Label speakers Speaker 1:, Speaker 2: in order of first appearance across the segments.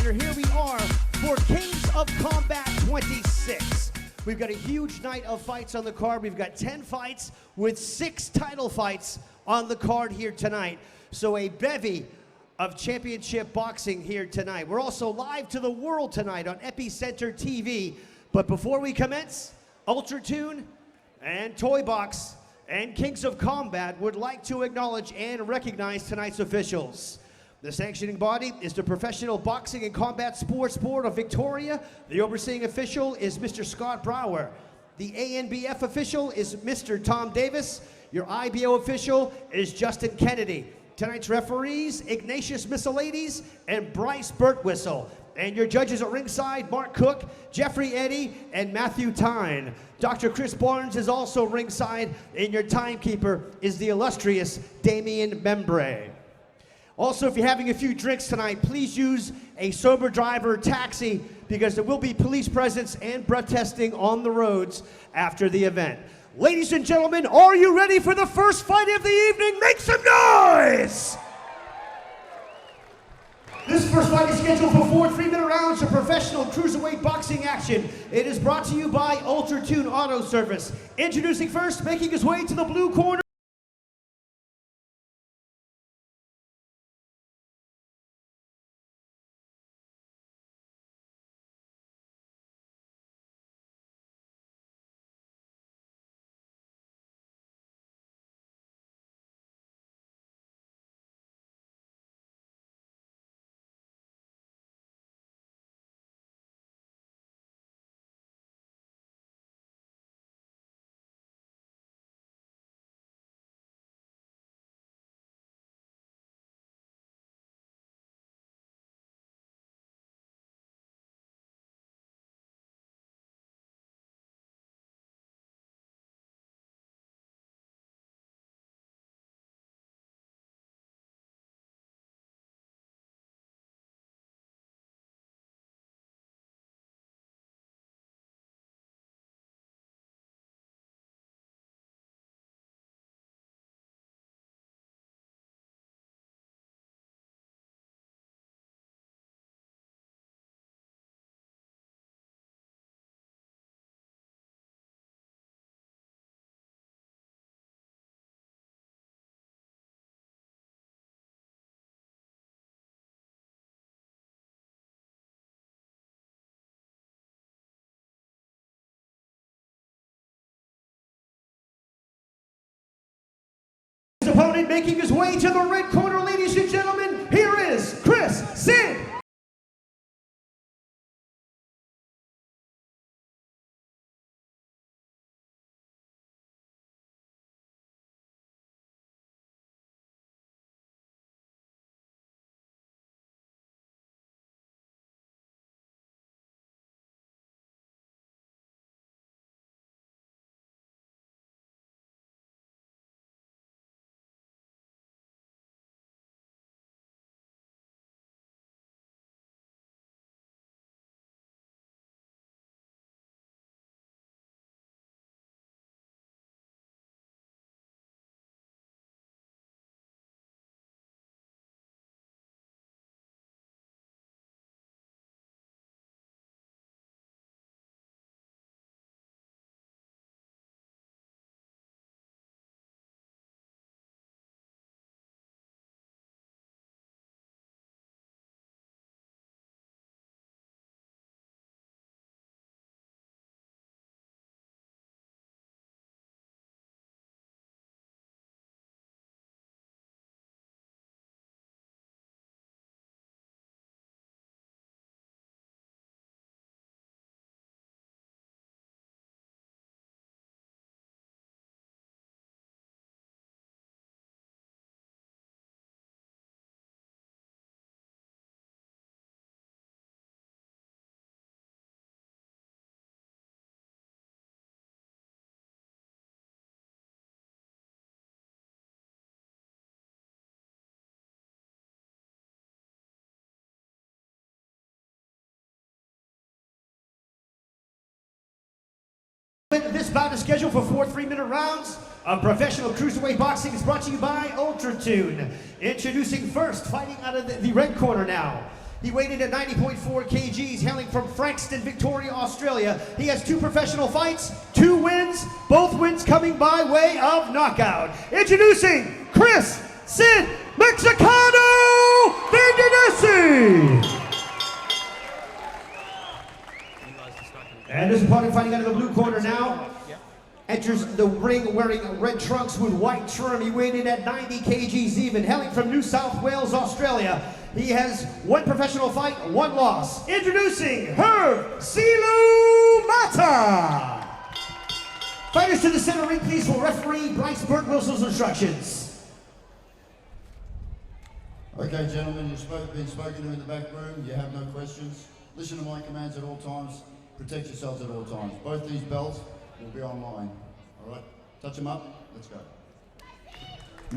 Speaker 1: Center. Here we are for Kings of Kombat 26. We've got a huge night of fights on the card. We've got 10 fights with 6 title fights on the card here tonight. So a bevy of championship boxing here tonight. We're also live to the world tonight on Epicenter TV. But before we commence, Ultra Tune and Toy Box and Kings of Kombat would like to acknowledge and recognize tonight's officials. The sanctioning body is the Professional Boxing and Combat Sports Board of Victoria. The overseeing official is Mr. Scott Brower. The ANBF official is Mr. Tom Davis. Your IBO official is Justin Kennedy. Tonight's referees, Ignatius Missalades and Bryce Birtwhistle. And your judges at ringside, Mark Cook, Jeffrey Eddy, and Matthew Tyne. Dr. Chris Barnes is also ringside, and your timekeeper is the illustrious Damien Membre. Also, if you're having a few drinks tonight, please use a sober driver taxi because there will be police presence and breath testing on the roads after the event. Ladies and gentlemen, are you ready for the first fight of the evening? Make some noise! This first fight is scheduled for 4 3-minute rounds of professional cruiserweight boxing action. It is brought to you by Ultra Tune Auto Service. Introducing first, making his way to the blue corner. His opponent making his way to the red corner, ladies and gentlemen, here is Kris Sid. This bout is scheduled for 4 3-minute rounds of professional cruiserweight boxing. Is brought to you by Ultra Tune. Introducing first, fighting out of the red corner now. He weighed in at 90.4 kgs, hailing from Frankston, Victoria, Australia. He has 2 professional fights, 2 wins, both wins coming by way of knockout. Introducing Kris Sid Mexicano Vandenesse! And his opponent fighting out of the blue corner now. Enters the ring wearing red trunks with white trim. He weighed in at 90 kgs even, hailing from New South Wales, Australia. He has 1 professional fight, 1 loss. Introducing Herve Silu Mata. Fighters to the center ring, please, for referee Bryce Burt Wilson's instructions.
Speaker 2: Okay, gentlemen, you've been spoken to in the back room. You have no questions. Listen to my commands at all times. Protect yourselves at all times. Both these belts will be online. All right, touch them up. Let's go.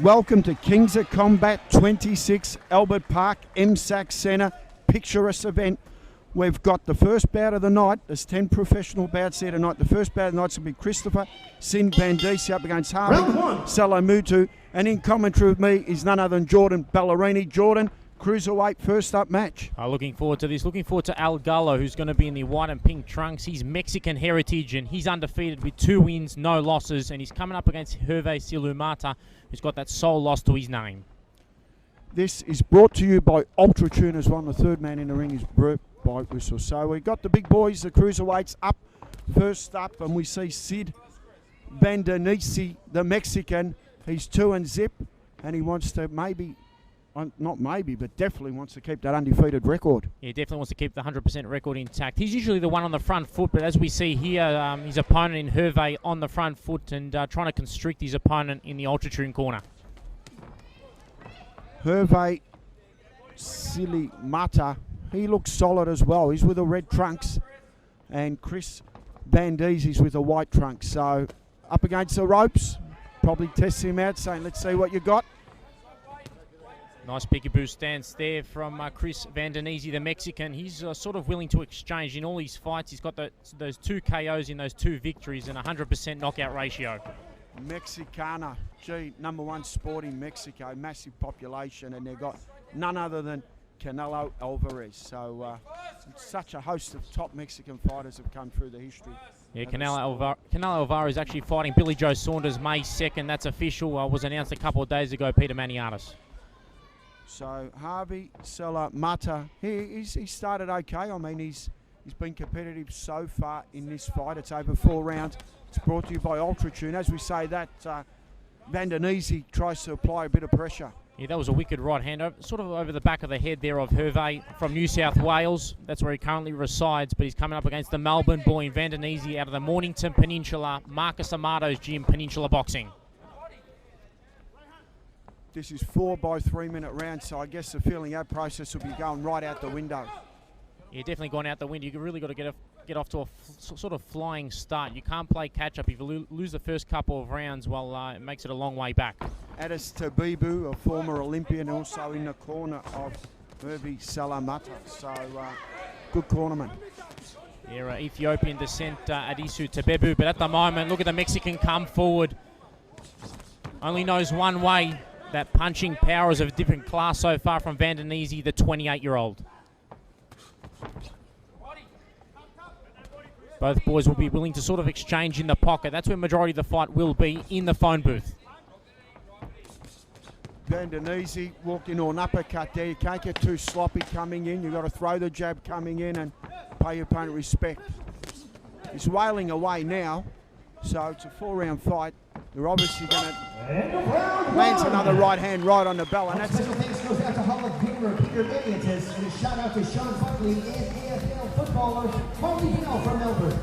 Speaker 3: Welcome to Kings of Combat 26, Albert Park, MSAC Centre, picturesque event. We've got the first bout of the night. There's 10 professional bouts there tonight. The first bout of the night's going to be Christopher Sin Bandisi up against Harvey Salamu, and in commentary with me is none other than Jordan Ballerini. Jordan, cruiserweight first up match.
Speaker 4: Looking forward to this. Looking forward to Al Gallo, who's going to be in the white and pink trunks. He's Mexican heritage and he's undefeated with 2 wins, no losses, and he's coming up against Herve Silu Mata, who's got that sole loss to his name.
Speaker 3: This is brought to you by Ultra Tuners One. The third man in the ring is Brett by Whistle. So we got the big boys, the cruiserweights up first up, and we see Sid Vandenesse, the Mexican. He's 2-0, and he wants to not maybe, but definitely wants to keep that undefeated record.
Speaker 4: Yeah, definitely wants to keep the 100% record intact. He's usually the one on the front foot, but as we see here, his opponent in Herve on the front foot and trying to constrict his opponent in the Ultra Tune corner.
Speaker 3: Herve Silu Mata, he looks solid as well. He's with the red trunks, and Kris Vandenesse with the white trunks. So up against the ropes, probably tests him out, saying, let's see what you got.
Speaker 4: Nice peekaboo stance there from Kris Vandenesse, the Mexican. He's sort of willing to exchange in all his fights. He's got those 2 KOs in those 2 victories and 100% knockout ratio.
Speaker 3: Mexicana, gee, #1 sport in Mexico, massive population, and they've got none other than Canelo Alvarez. So such a host of top Mexican fighters have come through the history.
Speaker 4: Yeah, Canelo Alvarez is actually fighting Billy Joe Saunders May 2nd. That's official. Was announced a couple of days ago, Peter Maniatis.
Speaker 3: So Harvey Salamu, he started okay. I mean, he's been competitive so far in this fight. It's over 4 rounds. It's brought to you by Ultra Tune. As we say that, Vandenesse tries to apply a bit of pressure.
Speaker 4: Yeah, that was a wicked right hand, sort of over the back of the head there of Herve from New South Wales. That's where he currently resides, but he's coming up against the Melbourne boy in Vandenesse out of the Mornington Peninsula, Marcus Amato's gym, Peninsula Boxing.
Speaker 3: This is 4 by 3 minute rounds, so I guess the feeling out process will be going right out the window.
Speaker 4: Yeah, definitely gone out the window. You've really got to get off to a sort of flying start. You can't play catch up. If you lose the first couple of rounds, well, it makes it a long way back.
Speaker 3: Addis Tabibu, a former Olympian, also in the corner of Herve Salamu. So good cornerman.
Speaker 4: Yeah, Ethiopian descent, Adisu Tabebu. But at the moment, look at the Mexican come forward. Only knows one way. That punching power is of a different class so far from Vandenesse, the 28-year-old. Both boys will be willing to sort of exchange in the pocket. That's where majority of the fight will be, in the phone booth.
Speaker 3: Vandenesse walked into an uppercut there. You can't get too sloppy coming in. You've got to throw the jab coming in and pay your opponent respect. He's wailing away now, so it's a 4-round fight. They're obviously going to lands another right hand right on the bell, and that's
Speaker 1: special thanks goes out to Hall of Famer Peter Milliottis, and a shout out to Sean Buckley and AFL footballer Harvey Bell from Melbourne.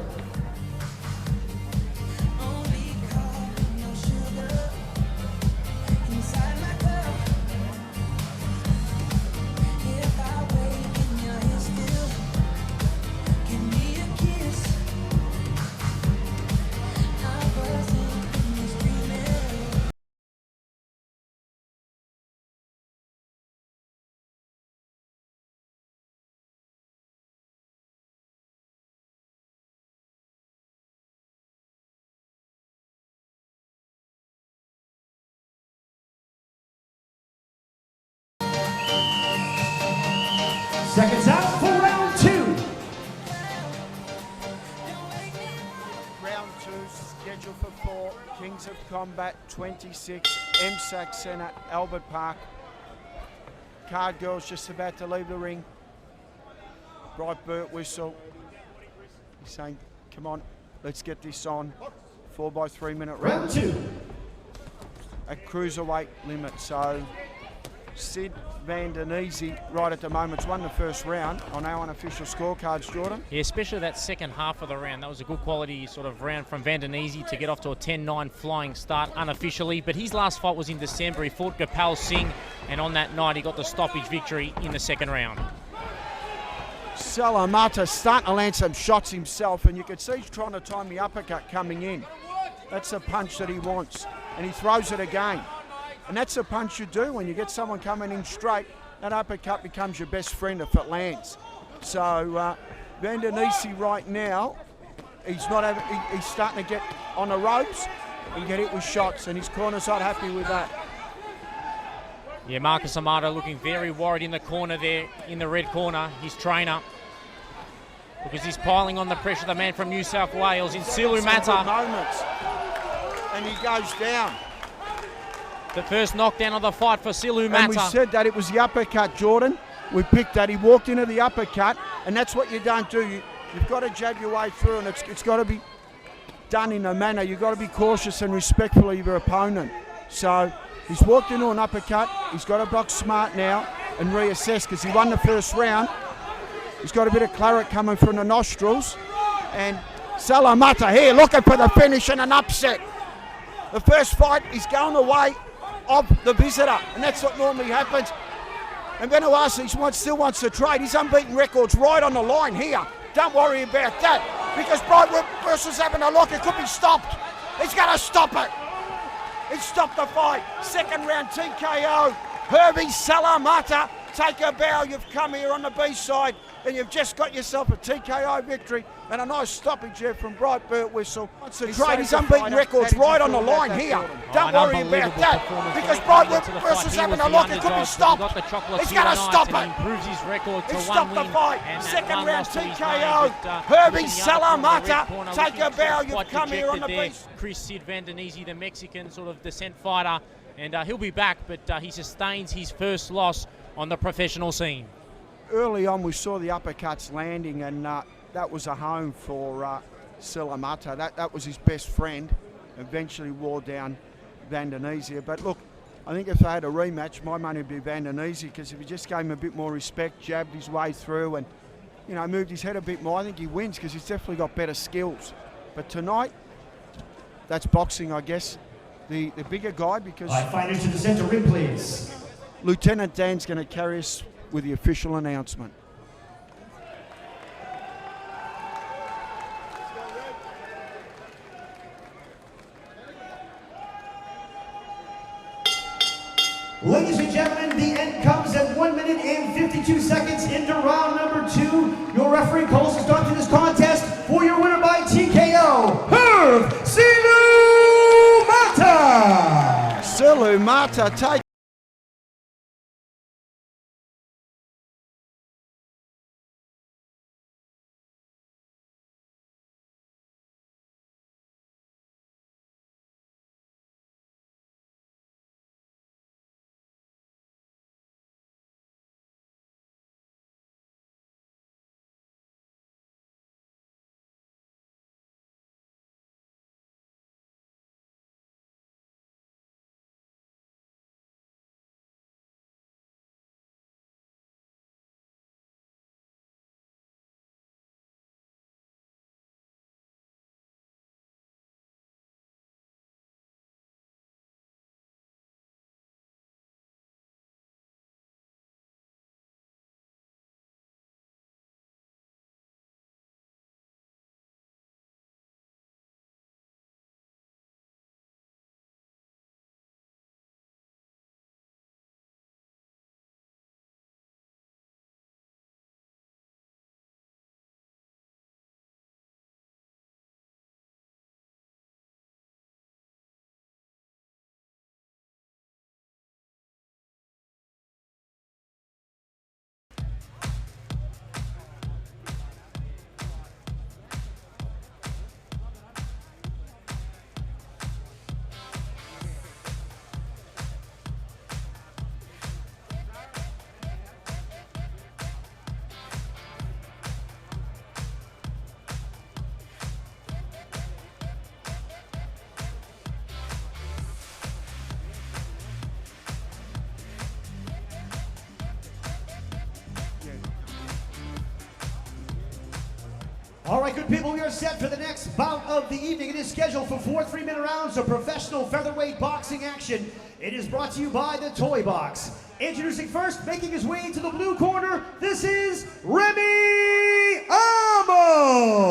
Speaker 1: Seconds out for round 2.
Speaker 3: Round 2 scheduled for 4. Kings of Combat 26. MSAC Centre, Albert Park. Card girls just about to leave the ring. Bright Burt whistle. He's saying, come on, let's get this on. 4x3 minute
Speaker 1: Round 2.
Speaker 3: At cruiserweight limit. So Sid Vandenesse right at the moment's won the first round on our unofficial scorecards, Jordan.
Speaker 4: Yeah, especially that second half of the round. That was a good quality sort of round from Vandenesse to get off to a 10-9 flying start unofficially. But his last fight was in December. He fought Gopal Singh, and on that night he got the stoppage victory in the second round.
Speaker 3: Salamu starting to land some shots himself, and you can see he's trying to time the uppercut coming in. That's the punch that he wants, and he throws it again. And that's the punch you do when you get someone coming in straight. That uppercut becomes your best friend if it lands. So Vandenesse right now, he's starting to get on the ropes and get hit with shots, and his corner's not happy with that.
Speaker 4: Yeah, Marcus Amato looking very worried in the corner there, in the red corner, his trainer. Because he's piling on the pressure, the man from New South Wales in Silu Mata.
Speaker 3: Moments, and he goes down.
Speaker 4: The first knockdown of the fight for Silu Mata.
Speaker 3: And we said that it was the uppercut, Jordan. We picked that. He walked into the uppercut, and that's what you don't do. You've got to jab your way through, and it's got to be done in a manner. You've got to be cautious and respectful of your opponent. So he's walked into an uppercut. He's got to box smart now and reassess, because he won the first round. He's got a bit of claret coming from the nostrils. And Salamu here looking for the finish and an upset. The first fight is going away of the visitor, and that's what normally happens. And Vandenesse still wants to trade. His unbeaten record's right on the line here. Don't worry about that, because Bright versus having a look. It could be stopped. He's going to stop it. He's stopped the fight. Second round TKO. Herve Salamu, take a bow. You've come here on the B side, and you've just got yourself a TKO victory and a nice stoppage here from Bright Burt Whistle. His unbeaten record's right on the line here. Don't worry about that, because Bright versus having a look. It could be stopped. He's going to stop it.
Speaker 4: Improves his record to
Speaker 3: He's
Speaker 4: one
Speaker 3: stopped the
Speaker 4: win.
Speaker 3: fight.
Speaker 4: And
Speaker 3: Second round
Speaker 4: TKO.
Speaker 3: Herve Salamu, take a bow. You've come here on the beach.
Speaker 4: Kris Sid Vandenesse, the Mexican sort of descent fighter, and he'll be back, but he sustains his first loss on the professional scene.
Speaker 3: Early on, we saw the uppercuts landing, and that was a home for Salamu. That was his best friend. Eventually wore down Vandenesse. But look, I think if they had a rematch, my money would be Vandenesse, because if he just gave him a bit more respect, jabbed his way through, and moved his head a bit more, I think he wins, because he's definitely got better skills. But tonight, that's boxing, I guess. The bigger guy, because
Speaker 1: All right, fighters to the center ring, please.
Speaker 3: Lieutenant Dan's going to carry us with the official announcement.
Speaker 1: Ladies and gentlemen, the end comes at 1 minute and 52 seconds into round number 2. Your referee calls to start to this contest for your winner by TKO, Herve Silu Mata.
Speaker 3: Silu Mata
Speaker 1: All right, good people, we are set for the next bout of the evening. It is scheduled for 4 3-minute rounds of professional featherweight boxing action. It is brought to you by the Toy Box. Introducing first, making his way to the blue corner, this is Remy Amo.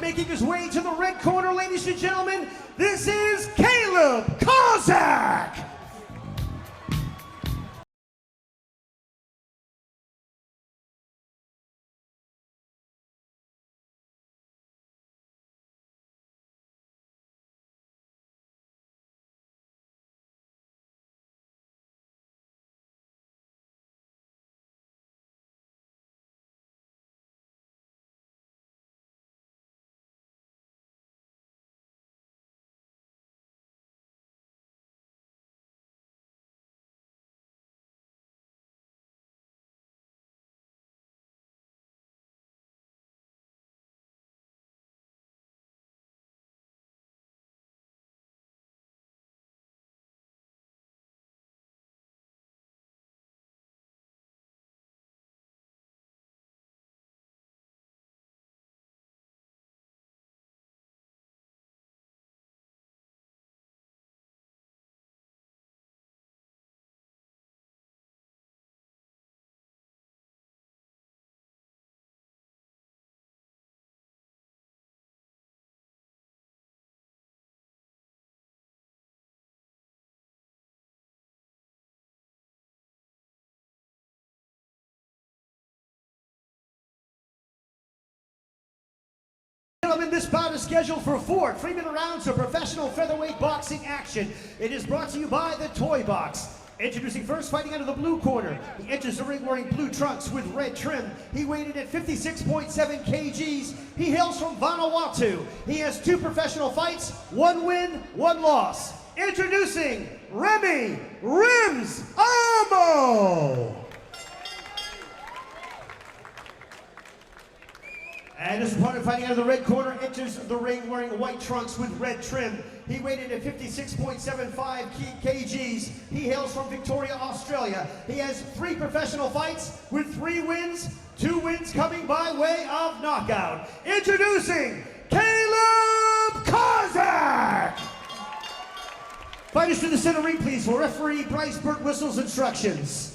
Speaker 1: Making his way to the red corner, ladies and gentlemen, this is Kaleb Kozak. Gentlemen, this bout is scheduled for 4 3-minute rounds of professional featherweight boxing action. It is brought to you by the Toy Box. Introducing first, fighting out of the blue corner. He enters the ring wearing blue trunks with red trim. He weighed in at 56.7 kgs. He hails from Vanuatu. He has 2 professional fights, 1 win, 1 loss. Introducing Remy Rims Amo. And his opponent fighting out of the red corner enters the ring wearing white trunks with red trim. He weighed in at 56.75 kgs. He hails from Victoria, Australia. He has 3 professional fights with 3 wins, 2 wins coming by way of knockout. Introducing Kaleb Kozak! Fighters to the center ring, please, for referee Bryce Burt Whistle's instructions.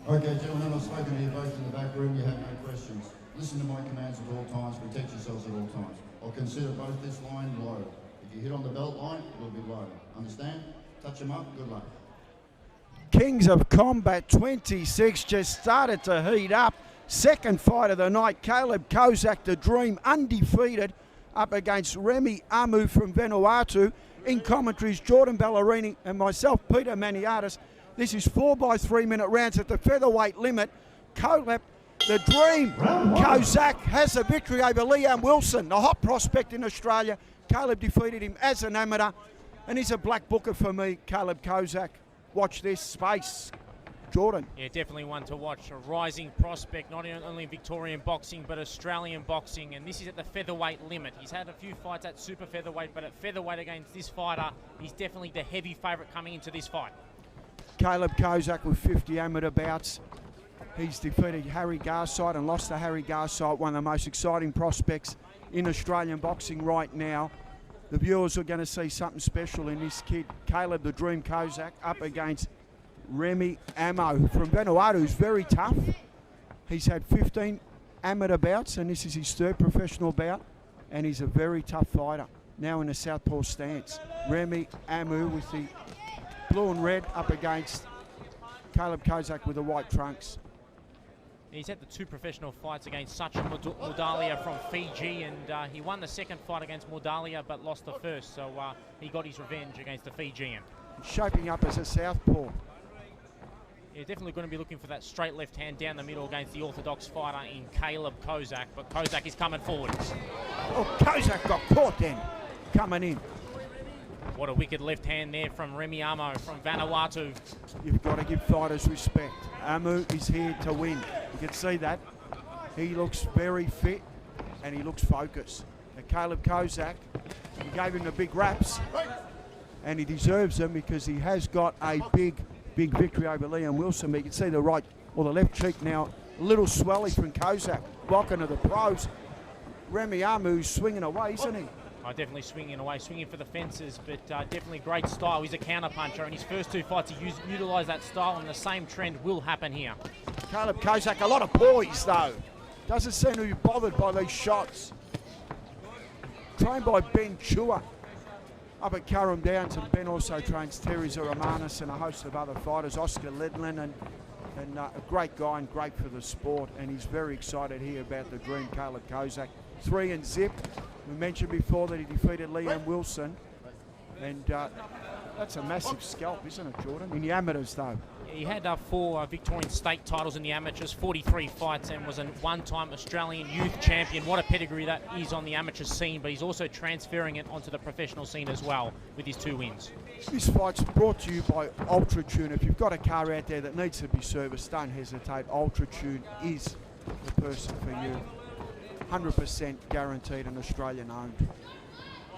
Speaker 2: Okay, gentlemen, I've spoken to you both in the back room. You have no questions. Listen to my commands at all times. Protect yourselves at all times. I'll consider both this line low. If you hit on the belt line, it'll be low. Understand? Touch them up. Good luck.
Speaker 3: Kings of Kombat 26 just started to heat up. Second fight of the night. Kaleb Kozak, the dream, undefeated, up against Remy Amo from Vanuatu. In commentaries, Jordan Ballerini and myself, Peter Maniatis. This is 4 by 3-minute rounds at the featherweight limit. Kaleb, the dream, Kozak has a victory over Liam Wilson, the hot prospect in Australia. Kaleb defeated him as an amateur, and he's a black booker for me, Kaleb Kozak. Watch this space. Jordan.
Speaker 4: Yeah, definitely one to watch. A rising prospect, not only in Victorian boxing, but Australian boxing. And this is at the featherweight limit. He's had a few fights at super featherweight, but at featherweight against this fighter, he's definitely the heavy favourite coming into this fight.
Speaker 3: Kaleb Kozak with 50 amateur bouts. He's defeated Harry Garside and lost to Harry Garside, one of the most exciting prospects in Australian boxing right now. The viewers are going to see something special in this kid, Kaleb the Dream Kozak, up against Remy Ammo from Vanuatu, who's very tough. He's had 15 amateur bouts, and this is his third professional bout, and he's a very tough fighter, now in the southpaw stance. Remy Ammo with the blue and red up against Kaleb Kozak with the white trunks.
Speaker 4: He's had the 2 professional fights against Sachin Mordalia from Fiji, and he won the second fight against Mordalia but lost the first, so he got his revenge against the Fijian.
Speaker 3: Shaping up as a southpaw.
Speaker 4: Yeah, definitely going to be looking for that straight left hand down the middle against the orthodox fighter in Kaleb Kozak, but Kozak is coming forward.
Speaker 3: Oh, Kozak got caught then, coming in.
Speaker 4: What a wicked left hand there from Remy Amo from Vanuatu.
Speaker 3: You've got to give fighters respect. Amu is here to win. You can see that. He looks very fit and he looks focused. And Kaleb Kozak, he gave him the big raps and he deserves them because he has got a big victory over Liam Wilson. But you can see the right or the left cheek now, a little swelly from Kozak. Welcome to the pros. Remy Amu's swinging away, isn't he?
Speaker 4: Definitely swinging away, swinging for the fences, but definitely great style. He's a counter puncher, and his first 2 fights he utilised that style, and the same trend will happen here.
Speaker 3: Kaleb Kozak, a lot of poise though. Doesn't seem to be bothered by these shots. Trained by Ben Chua up at Curram Downs, and Ben also trains Terry Zuramanis and a host of other fighters, Oscar Ledlin, and a great guy and great for the sport, and he's very excited here about the dream Kaleb Kozak. 3 and zip. We mentioned before that he defeated Liam Wilson, and that's a massive scalp, isn't it, Jordan? In the amateurs, though.
Speaker 4: He had 4 Victorian state titles in the amateurs, 43 fights, and was a 1-time Australian youth champion. What a pedigree that is on the amateur scene, but he's also transferring it onto the professional scene as well with his 2 wins. This
Speaker 3: fight's brought to you by UltraTune. If you've got a car out there that needs to be serviced, don't hesitate. UltraTune is the person for you. 100% guaranteed and Australian owned.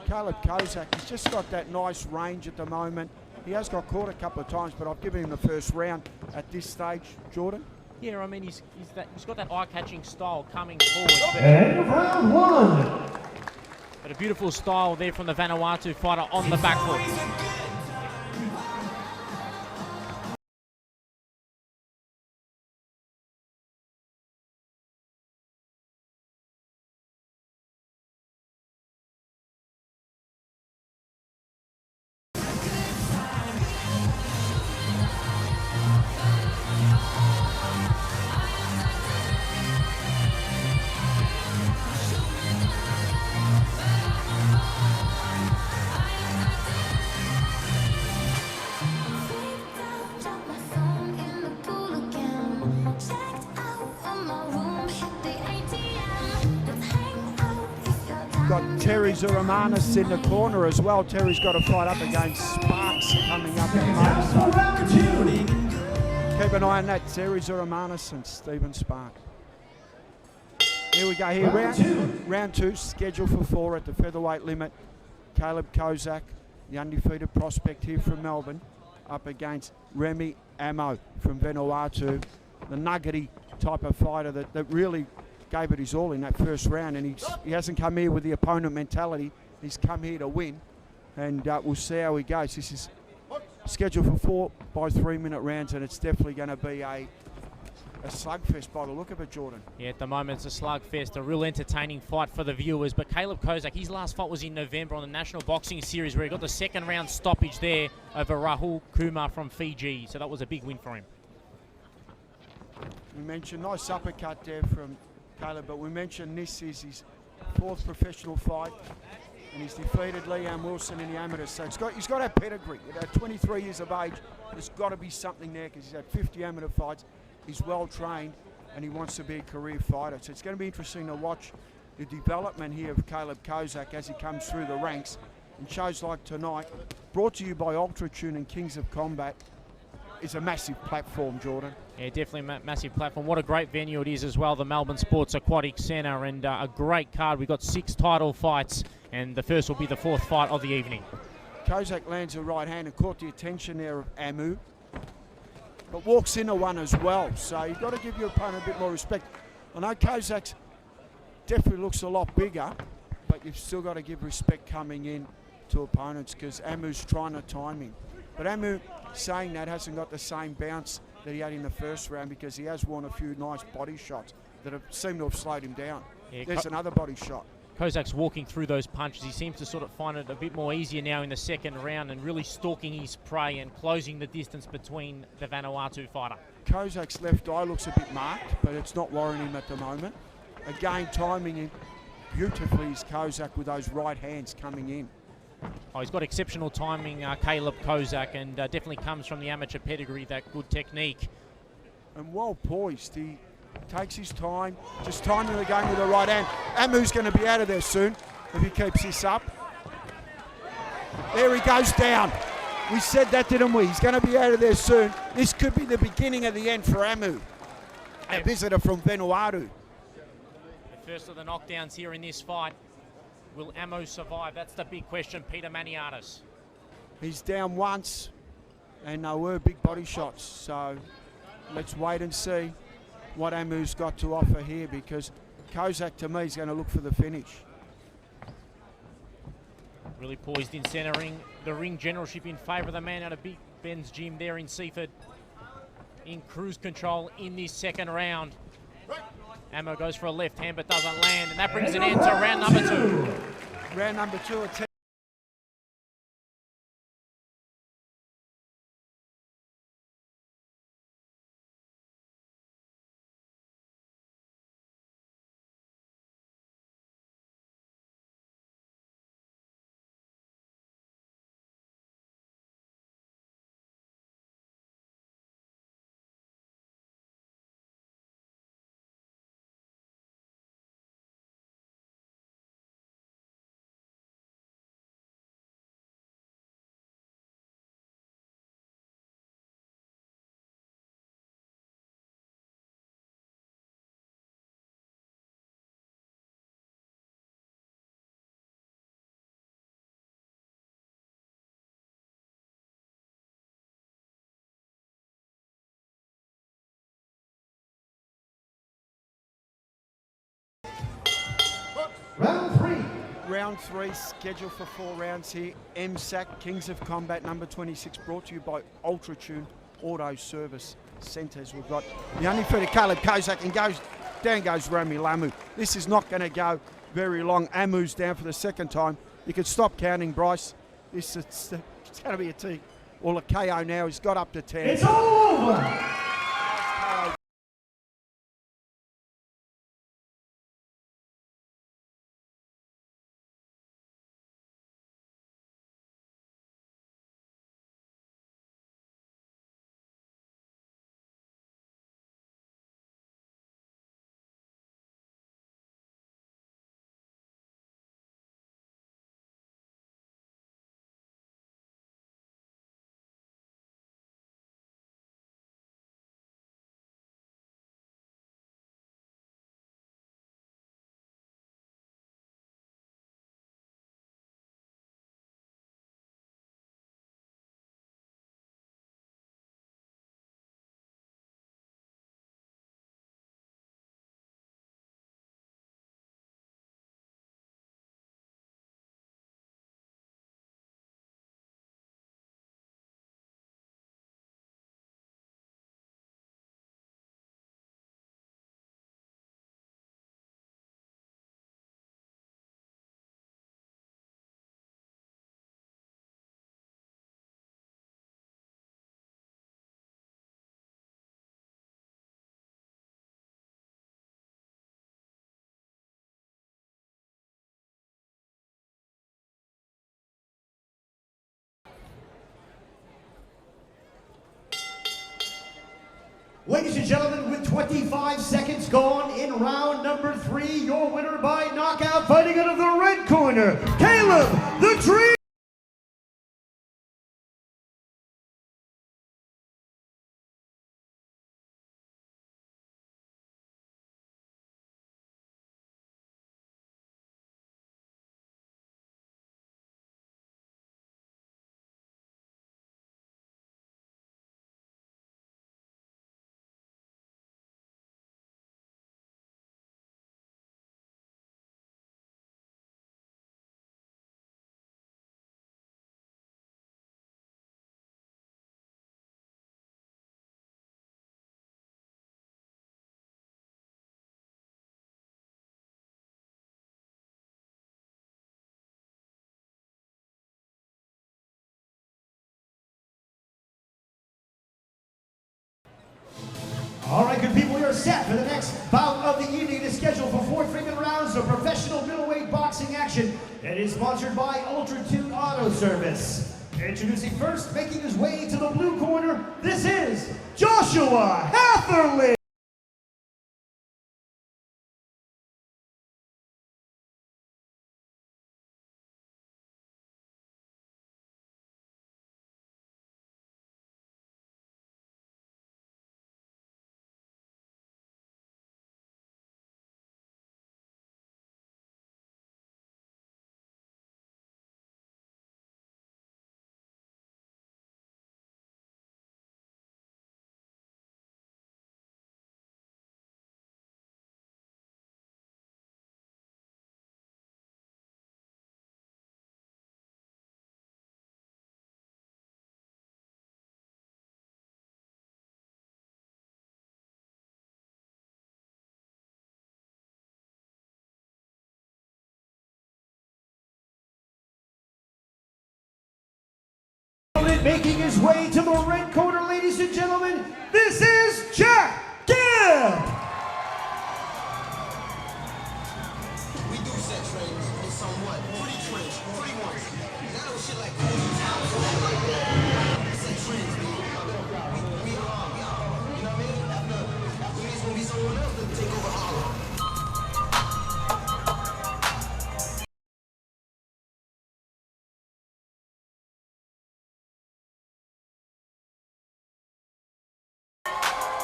Speaker 3: Kaleb Kozak, he's just got that nice range at the moment. He has got caught a couple of times, but I've given him the first round at this stage, Jordan.
Speaker 4: Yeah, I mean, he's got that eye-catching style coming forward.
Speaker 1: And round 1.
Speaker 4: But a beautiful style there from the Vanuatu fighter on the back foot.
Speaker 3: Terry Zuramanis in the corner as well. Terry's got a fight up against Sparks coming up at the Keep an eye on that, Terry Zuramanis and Stephen Sparks. Here we go here, round two, scheduled for 4 at the featherweight limit. Kaleb Kozak, the undefeated prospect here from Melbourne, up against Remy Ammo from Vanuatu, the nuggety type of fighter that really gave it his all in that first round, and he hasn't come here with the opponent mentality. He's come here to win, and we'll see how he goes. This is scheduled for 4 by 3-minute rounds, and it's definitely going to be a slugfest by the look of it, Jordan.
Speaker 4: Yeah, at the moment it's a slugfest, a real entertaining fight for the viewers. But Kaleb Kozak, his last fight was in November on the National Boxing Series, where he got the 2nd round stoppage there over Rahul Kumar from Fiji. So that was a big win for him.
Speaker 3: We mentioned nice uppercut there from Kaleb, but we mentioned this is his 4th professional fight, and he's defeated Liam Wilson in the amateurs. So he's got a pedigree. At 23 years of age, there's got to be something there because he's had 50 amateur fights. He's well trained, and he wants to be a career fighter. So it's going to be interesting to watch the development here of Kaleb Kozak as he comes through the ranks. And shows like tonight, brought to you by UltraTune and Kings of Kombat, is a massive platform, Jordan.
Speaker 4: Yeah, definitely a massive platform. What a great venue it is as well, the Melbourne Sports Aquatic Centre, and a great card. We've got 6 title fights, and the first will be the 4th fight of the evening.
Speaker 3: Kozak lands a right hand and caught the attention there of Amu. but walks into one as well. So you've got to give your opponent a bit more respect. I know Kozak definitely looks a lot bigger, but you've still got to give respect coming in to opponents because Amu's trying to time him. But Amu, saying that, hasn't got the same bounce that he had in the first round because he has won a few nice body shots that have seemed to have slowed him down.
Speaker 4: Yeah,
Speaker 3: there's another body shot.
Speaker 4: Kozak's walking through those punches. He seems to sort of find it a bit more easier now in the second round and really stalking his prey and closing the distance between the Vanuatu fighter.
Speaker 3: Kozak's left eye looks a bit marked, but it's not worrying him at the moment. Again, timing him beautifully is Kozak with those right hands coming in.
Speaker 4: Oh, he's got exceptional timing, Kaleb Kozak, and definitely comes from the amateur pedigree, that good technique.
Speaker 3: And well poised. He takes his time, just timing the game with the right hand. Amu's going to be out of there soon if he keeps this up. There he goes down. We said that, didn't we? He's going to be out of there soon. This could be the beginning of the end for Amu, a visitor from Vanuatu.
Speaker 4: The first of the knockdowns here in this fight. Will Amu survive? That's the big question, Peter Maniatis.
Speaker 3: He's down once, and they were big body shots. So let's wait and see what Amu's got to offer here, because Kozak, to me, is going to look for the finish.
Speaker 4: Really poised in centering. The ring generalship in favour of the man out of Big Ben's gym there in Seaford. In cruise control in this second round. Amu goes for a left hand but doesn't land, and that brings an end to round number 2.
Speaker 3: Round number 2 at 10.
Speaker 1: Round 3.
Speaker 3: Round 3, scheduled for 4 rounds here. MSAC, Kings of Combat, number 26, brought to you by UltraTune Auto Service Centres. We've got the undefeated Kaleb Kozak, and down goes Remy Lamu. This is not going to go very long. Amu's down for the second time. You could stop counting, Bryce. It's going to be a T or a KO now. He's got up to 10.
Speaker 1: It's all over. Ladies and gentlemen, with 25 seconds gone in round number 3, your winner by knockout, fighting out of the red corner, Kaleb the Dream. set for the next bout of the evening. It is scheduled for 4 3-minute rounds of professional middleweight boxing action. It is sponsored by Ultra Tune Auto Service. Introducing first, making his way to the blue corner, this is Joshua Hatherley. Making his way to the red corner, ladies and gentlemen, this is Jack Gipp.
Speaker 5: We do set trends in somewhat pretty trench, pretty ones. That old shit like set trends, man. We are, you know what I mean? After it's gonna be someone else that take over Aulu.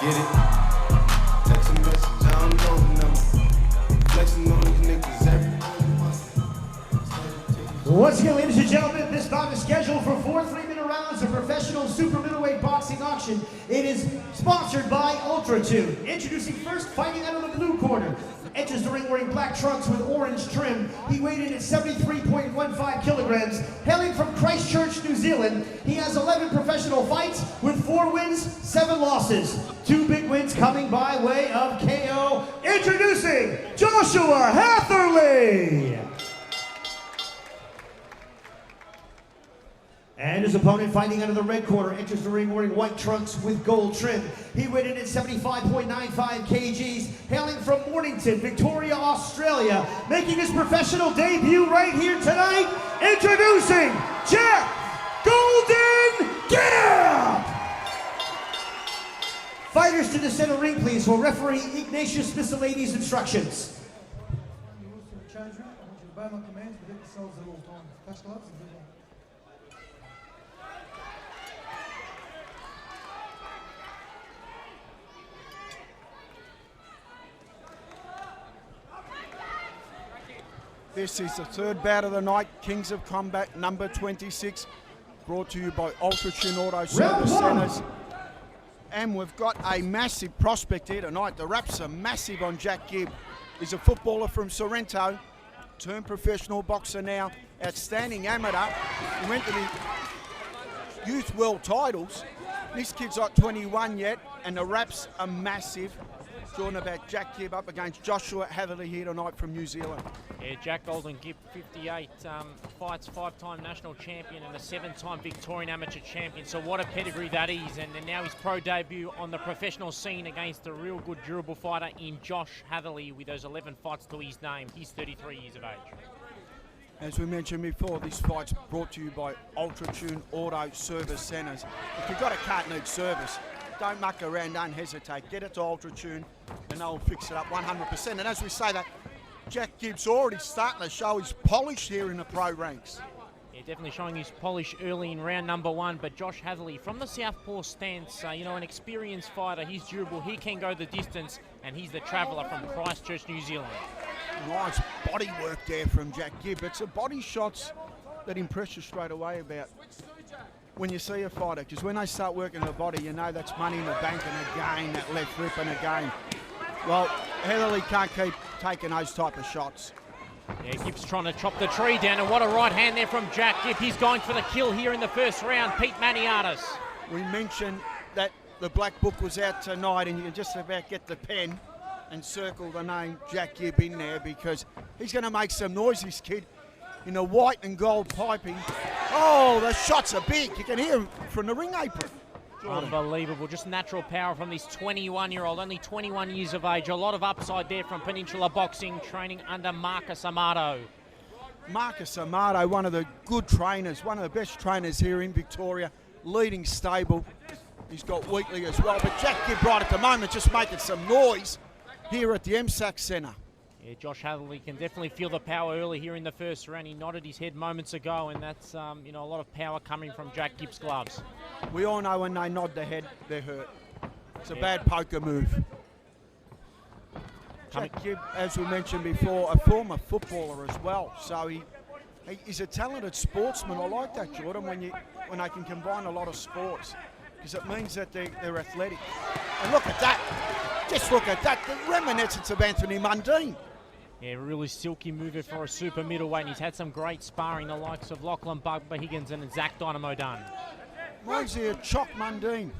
Speaker 6: Get it? Text a message, I don't know the number. Flexing on these niggas every month.
Speaker 1: Once again, ladies and gentlemen, this bout is scheduled for 4 3-minute rounds of professional super middleweight boxing auction. It is sponsored by Ultra Tune. Introducing first, fighting out of the blue corner. Enters the ring wearing black trunks with orange trim. He weighed in at 73.15 kilograms. Hailing from Christchurch, New Zealand, he has 11 professional fights with 4 wins, 7 losses. 2 big wins coming by way of KO. Introducing Joshua Hatherley. And his opponent, fighting out of the red corner, enters the ring wearing white trunks with gold trim. He weighed in at 75.95 kgs, hailing from Mornington, Victoria, Australia, making his professional debut right here tonight, introducing Jack Golden Gipp! Fighters to the center ring, please, for referee Ignatius Miscellany's instructions.
Speaker 7: You rules for the change room. I want you to obey my commands, protect yourselves at all times. Touch gloves and good luck.
Speaker 3: This is the third bout of the night, Kings of Combat number 26, brought to you by Ultra Tune Auto Service Centres. And we've got a massive prospect here tonight. The raps are massive on Jack Gipp. He's a footballer from Sorrento, turned professional boxer now, outstanding amateur. He went to the Youth World Titles. This kid's not 21 yet, and the raps are massive. Talking about Jack Gipp up against Joshua Hatherley here tonight from New Zealand.
Speaker 4: Yeah, Jack Golden Gipp, 58 fights, 5-time national champion and a 7-time Victorian amateur champion. So what a pedigree that is. And then now his pro debut on the professional scene against a real good, durable fighter in Josh Hatherley with those 11 fights to his name. He's 33 years of age.
Speaker 3: As we mentioned before, this fight's brought to you by Ultra Tune Auto Service Centres. If you've got a car that needs service, don't muck around, don't hesitate. Get it to Ultra Tune and they'll fix it up 100%. And as we say that, Jack Gipp's already starting to show his polish here in the pro ranks.
Speaker 4: Yeah, definitely showing his polish early in round number 1. But Josh Hatherley from the southpaw stance, you know, an experienced fighter. He's durable, he can go the distance, and he's the traveller from Christchurch, New Zealand.
Speaker 3: Nice body work there from Jack Gipp. It's the body shots that impress you straight away about when you see a fighter, because when they start working the body, you know that's money in the bank, and again, that left rip and again. Well, Hatherley can't keep taking those type of shots.
Speaker 4: Yeah, Gipp's trying to chop the tree down, and what a right hand there from Jack Gipp. He's going for the kill here in the first round, Pete Maniatis.
Speaker 3: We mentioned that the black book was out tonight, and you can just about get the pen and circle the name Jack Gipp in there, because he's going to make some noise, this kid, in the white and gold piping. Oh, the shots are big. You can hear him from the ring apron.
Speaker 4: Unbelievable, just natural power from this 21-year-old, only 21 years of age. A lot of upside there from Peninsula Boxing, training under Marcus Amato.
Speaker 3: Marcus Amato, one of the good trainers, one of the best trainers here in Victoria, leading stable. He's got Wheatley as well, but Jack Gibb right at the moment just making some noise here at the MSAC Centre.
Speaker 4: Yeah, Josh Hatherley can definitely feel the power early here in the first round. He nodded his head moments ago, and that's a lot of power coming from Jack Gibb's gloves.
Speaker 3: We all know when they nod their head, they're hurt. It's a bad poker move. Jack Gibb, as we mentioned before, a former footballer as well. So he's a talented sportsman. I like that, Jordan, when they can combine a lot of sports, because it means that they're athletic. And look at that. Just look at that. The reminiscence of Anthony Mundine.
Speaker 4: Yeah, really silky mover for a super middleweight, and he's had some great sparring, the likes of Lachlan, Bugber, Higgins, and Zach Dynamo Dunn.
Speaker 3: Reminds me of Chock Mundine.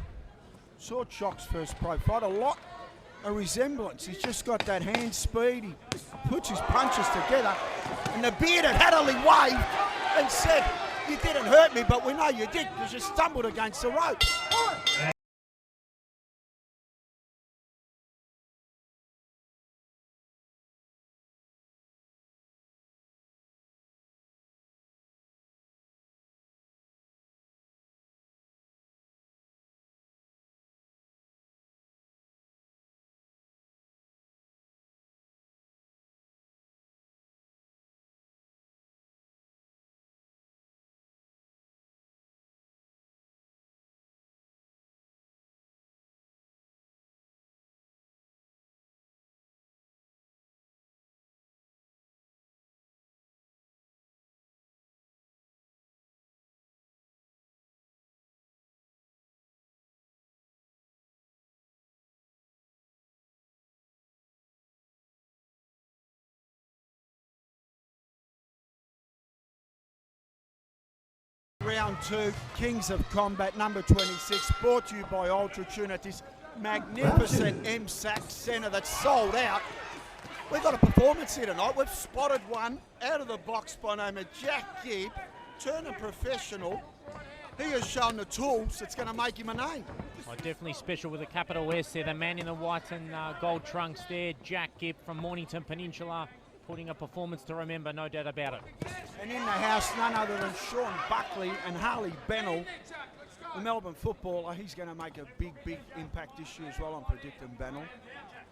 Speaker 3: Saw Chock's first pro fight. A resemblance. He's just got that hand speed. He puts his punches together. And the bearded Hatherley waved and said, "You didn't hurt me, but we know you did because you stumbled against the ropes." Round 2, Kings of Combat, number 26, brought to you by Ultra Tune at this magnificent MSAC Centre that's sold out. We've got a performance here tonight. We've spotted one out of the box by name of Jack Gibb, turning professional. He has shown the tools that's going to make him a name.
Speaker 4: Oh, definitely special with a capital S there. The man in the white and gold trunks there, Jack Gibb from Mornington Peninsula, putting a performance to remember, no doubt about it.
Speaker 3: And in the house, none other than Sean Buckley and Harley Bennell, the Melbourne footballer. He's going to make a big impact this year as well, I'm predicting Bennell.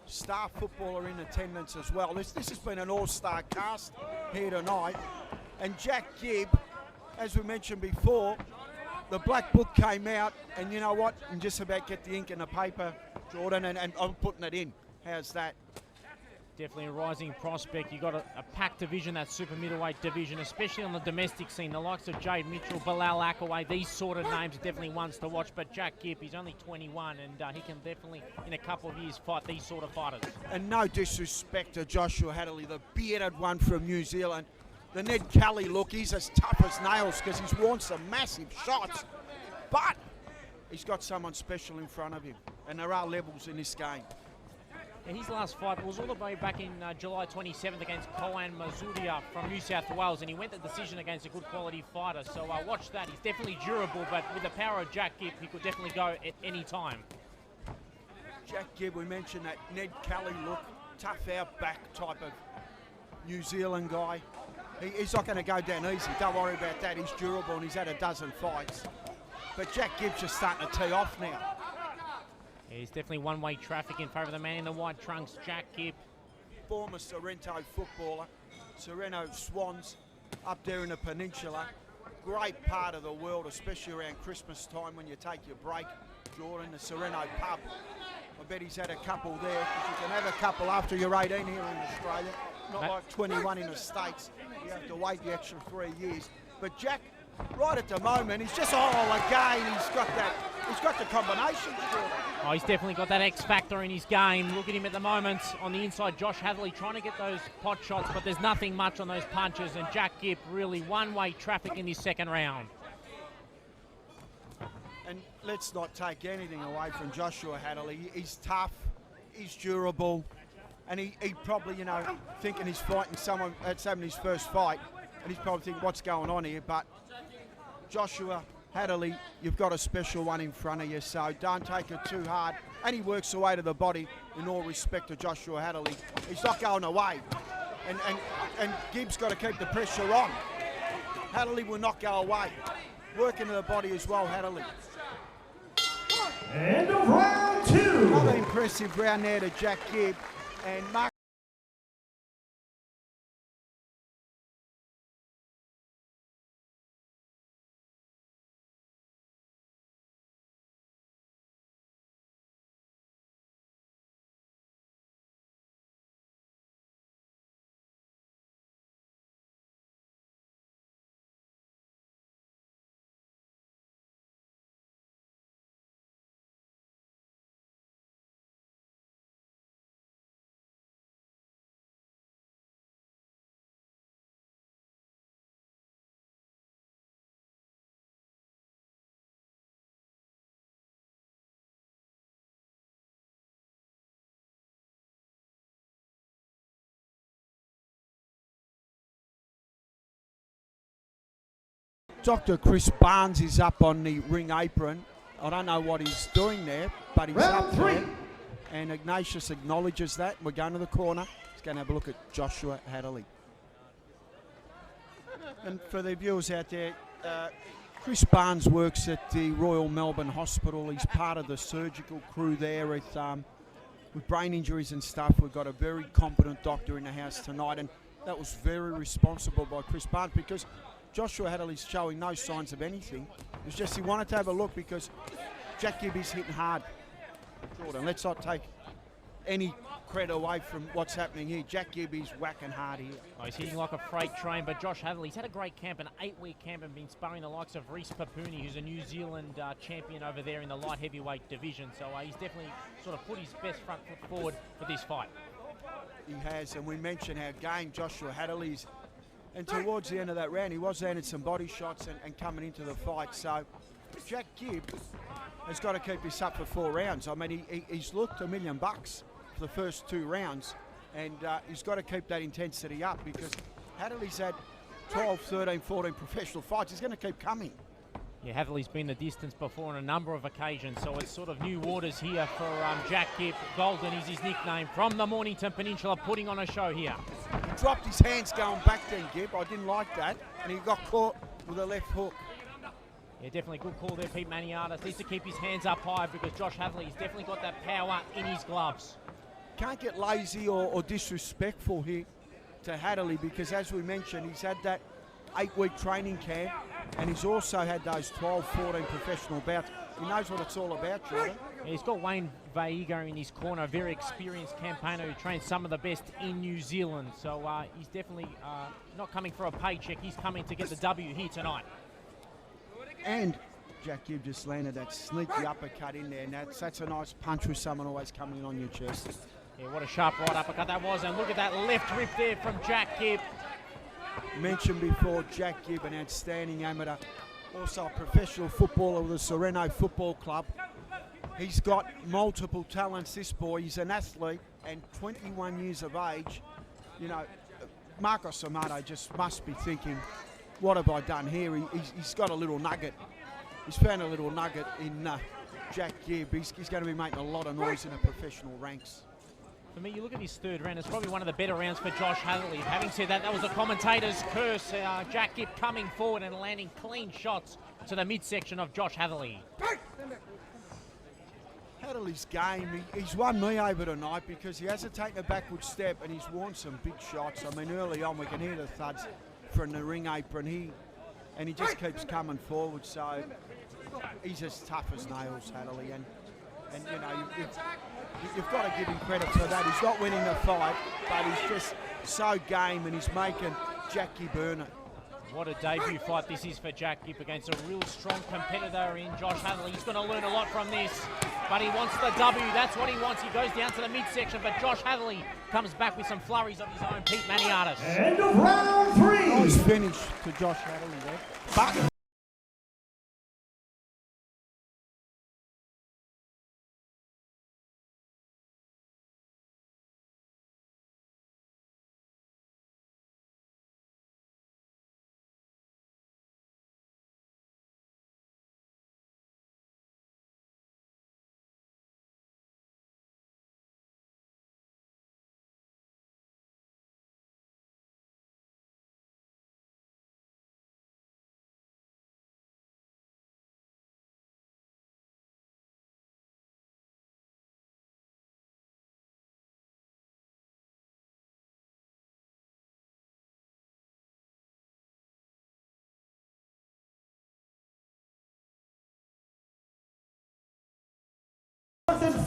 Speaker 3: Star footballer in attendance as well. This has been an all-star cast here tonight. And Jack Gibb, as we mentioned before, the Black Book came out, and you know what? You can just about get the ink in the paper, Jordan, and I'm putting it in. How's that?
Speaker 4: Definitely a rising prospect. You've got a packed division, that super middleweight division, especially on the domestic scene. The likes of Jade Mitchell, Bilal Akaway, these sort of names are definitely ones to watch. But Jack Gibb, he's only 21, and he can definitely, in a couple of years, fight these sort of fighters.
Speaker 3: And no disrespect to Joshua Hatherley, the bearded one from New Zealand. The Ned Kelly look, he's as tough as nails because he's worn some massive shots. But he's got someone special in front of him. And there are levels in this game.
Speaker 4: And his last fight was all the way back in July 27th against Koan Mazuria from New South Wales, and he went the decision against a good quality fighter. So watch that. He's definitely durable, but with the power of Jack Gibb, he could definitely go at any time.
Speaker 3: Jack Gibb, we mentioned that Ned Kelly look, tough out back type of New Zealand guy. He's not going to go down easy. Don't worry about that. He's durable and he's had a dozen fights. But Jack Gibb's just starting to tee off now.
Speaker 4: Yeah, he's definitely one-way traffic in favour of the man in the white trunks, Jack Gibb.
Speaker 3: Former Sorrento footballer, Sorrento Swans up there in the peninsula. Great part of the world, especially around Christmas time when you take your break, Jordan, the Sorrento pub. I bet he's had a couple there, because you can have a couple after you're 18 here in Australia. Not like 21 in the States. You have to wait the extra 3 years. But Jack, right at the moment, he's just, again, he's got the combination.
Speaker 4: Oh, he's definitely got that X factor in his game. Look at him at the moment on the inside. Josh Hatherley trying to get those pot shots, but there's nothing much on those punches. And Jack Gibb really one-way traffic in his second round.
Speaker 3: And let's not take anything away from Joshua Hatherley. He's tough, he's durable, and he probably, thinking he's fighting someone that's having his first fight, and he's probably thinking, what's going on here? But Joshua, Hatherley, you've got a special one in front of you, so don't take it too hard. And he works away to the body in all respect to Joshua Hatherley. He's not going away. And Gibb's got to keep the pressure on. Hatherley will not go away. Working to the body as well, Hatherley.
Speaker 1: End of round 2.
Speaker 3: Another impressive round there to Jack Gibb. And Mark. Dr. Kris Barnes is up on the ring apron. I don't know what he's doing there, but he's up there. And Ignatius acknowledges that. We're going to the corner. He's going to have a look at Joshua Hatherley. And for the viewers out there, Kris Barnes works at the Royal Melbourne Hospital. He's part of the surgical crew there with brain injuries and stuff. We've got a very competent doctor in the house tonight, and that was very responsible by Kris Barnes, because Joshua Hatherley's showing no signs of anything. It's just he wanted to have a look because Jack Gibb is hitting hard. Jordan, let's not take any credit away from what's happening here. Jack Gibb is whacking hard here.
Speaker 4: Oh, he's hitting like a freight train, but Josh Hatherley's had a great camp, an 8-week camp, and been sparring the likes of Reese Papuni, who's a New Zealand champion over there in the light heavyweight division. So he's definitely sort of put his best front foot forward for this fight.
Speaker 3: He has, and we mentioned how game Joshua Hatherley's. And towards the end of that round, he was landing some body shots and coming into the fight. So Jack Gibb has got to keep this up for 4 rounds. I mean, he's looked $1 million for the first 2 rounds, and he's got to keep that intensity up, because Hatherley's had 12, 13, 14 professional fights. He's going to keep coming.
Speaker 4: Yeah, Hatherley's been the distance before on a number of occasions, so it's sort of new waters here for Jack Gibb. Golden is his nickname, from the Mornington Peninsula, putting on a show here.
Speaker 3: He dropped his hands going back then, Gibb. I didn't like that, and he got caught with a left hook.
Speaker 4: Yeah, definitely good call there, Pete Maniatis. Needs to keep his hands up high, because Josh Hatherley's definitely got that power in his gloves.
Speaker 3: Can't get lazy or disrespectful here to Hatherley, because as we mentioned, he's had that 8-week training camp, and he's also had those 12, 14 professional bouts. He knows what it's all about, Jordan.
Speaker 4: Yeah, he's got Wayne Veiga in his corner, a very experienced campaigner who trains some of the best in New Zealand. So he's definitely not coming for a paycheck. He's coming to get the W here tonight.
Speaker 3: And Jack Gibb just landed that sneaky uppercut in there, and that's a nice punch with someone always coming in on your chest.
Speaker 4: Yeah, what a sharp right uppercut that was, and look at that left rip there from Jack Gibb.
Speaker 3: Mentioned before, Jack Gibb, an outstanding amateur, also a professional footballer with the Sereno Football Club. He's got multiple talents, this boy. He's an athlete and 21 years of age. You know, Marcos Amato just must be thinking, what have I done here? He's got a little nugget. He's found a little nugget in Jack Gibb. He's going to be making a lot of noise in the professional ranks.
Speaker 4: For me, you look at his 3rd round, it's probably one of the better rounds for Josh Hatherley. Having said that, that was a commentator's curse. Jack Gibb coming forward and landing clean shots to the midsection of Josh Hatherley.
Speaker 3: Hatherley's game, he's won me over tonight because he hasn't taken a backward step and he's won some big shots. I mean, early on we can hear the thuds from the ring apron, and he just keeps coming forward. So he's as tough as nails, Hatherley, and you know, you've got to give him credit for that. He's not winning the fight, but he's just so game, and he's making Jack Gibb earn it.
Speaker 4: What a debut fight this is for Jack Gibb against a real strong competitor in Josh Hatherley. He's going to learn a lot from this, but he wants the W. That's what he wants. He goes down to the midsection, but Josh Hatherley comes back with some flurries of his own. Pete Maniatis.
Speaker 1: End of round 3.
Speaker 3: Nice finish to Josh Hatherley there. But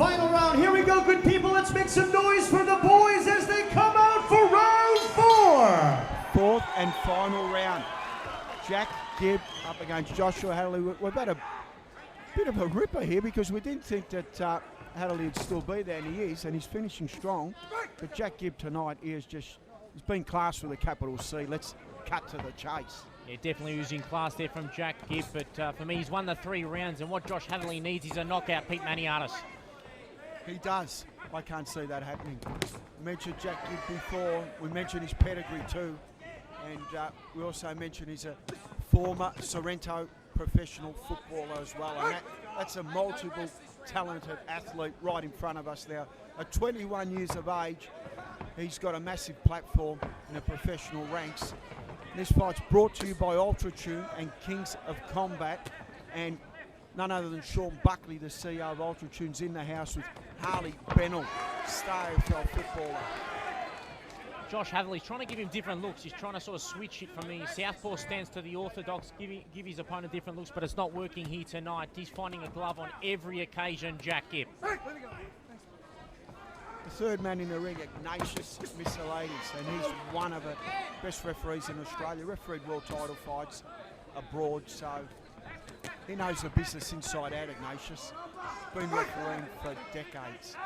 Speaker 1: final round. Here we go, good people. Let's make some noise for the boys as they come out for round 4.
Speaker 3: Fourth and final round. Jack Gipp up against Joshua Hatherley. We've had a bit of a ripper here because we didn't think that Hatherley would still be there, and he is, and he's finishing strong. But Jack Gipp tonight, he's been class with a capital C. Let's cut to the chase.
Speaker 4: Yeah, definitely oozing class there from Jack Gipp, but for me, he's won the 3 rounds, and what Josh Hatherley needs is a knockout Pete Maniatis.
Speaker 3: He does. I can't see that happening. We mentioned Jack Gipp before. We mentioned his pedigree too. And we also mentioned he's a former Sorrento professional footballer as well. And that's a multiple talented athlete right in front of us now. At 21 years of age, he's got a massive platform in the professional ranks. This fight's brought to you by Ultratune and Kings of Combat, and none other than Sean Buckley, the CEO of Ultratune's in the house with Harley Bennell, star AFL footballer.
Speaker 4: Josh Hatherley's trying to give him different looks. He's trying to sort of switch it from the southpaw stance to the orthodox, give his opponent different looks, but it's not working here tonight. He's finding a glove on every occasion, Jack Gipp.
Speaker 3: The third man in the ring, Ignatius Missalades, and he's one of the best referees in Australia. Refereed world title fights abroad, so he knows the business inside out, Ignatius. Been refereeing for decades.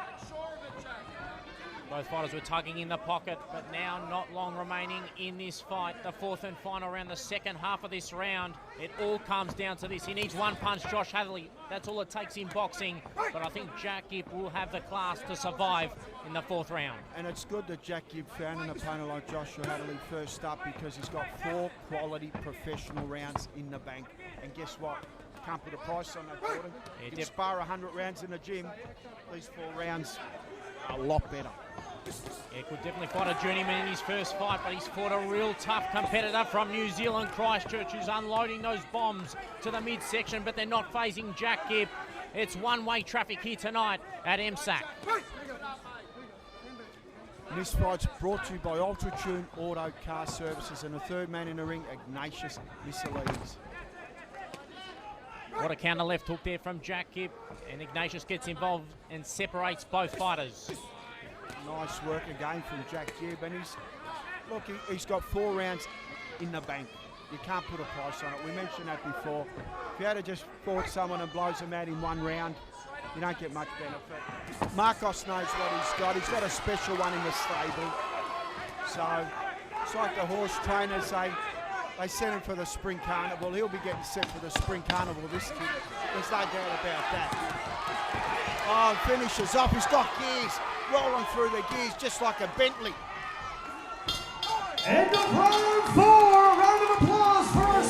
Speaker 4: Both fighters were tugging in the pocket, but now not long remaining in this fight. The 4th and final round, the second half of this round. It all comes down to this. He needs one punch, Josh Hatherley. That's all it takes in boxing. But I think Jack Gipp will have the class to survive in the 4th round.
Speaker 3: And it's good that Jack Gipp found an opponent like Joshua Hatherley first up, because he's got 4 quality professional rounds in the bank. And guess what? Can't put a price on that, Gordon. You can spar 100 rounds in the gym. These 4 rounds are a lot better.
Speaker 4: Yeah, could definitely fight a journeyman in his first fight, but he's fought a real tough competitor from New Zealand, Christchurch, who's unloading those bombs to the midsection, but they're not phasing Jack Gipp. It's one-way traffic here tonight at MSAC.
Speaker 3: And this fight's brought to you by Ultratune Auto Car Services, and the third man in the ring, Ignatius Missalades.
Speaker 4: What a counter left hook there from Jack Gipp, and Ignatius gets involved and separates both fighters.
Speaker 3: Nice work again from Jack Gibb, and he's got 4 rounds in the bank. You can't put a price on it. We mentioned that before. If you had to just fought someone and blows them out in 1 round, you don't get much benefit. Marcos knows what he's got. He's got a special one in the stable. So it's like the horse trainers, they sent him for the Spring Carnival. He'll be getting set for the Spring Carnival this kid. There's no doubt about that. Oh, finishes off. He's got gears rolling through the gears just like a Bentley.
Speaker 1: End of round 4. Round of applause for our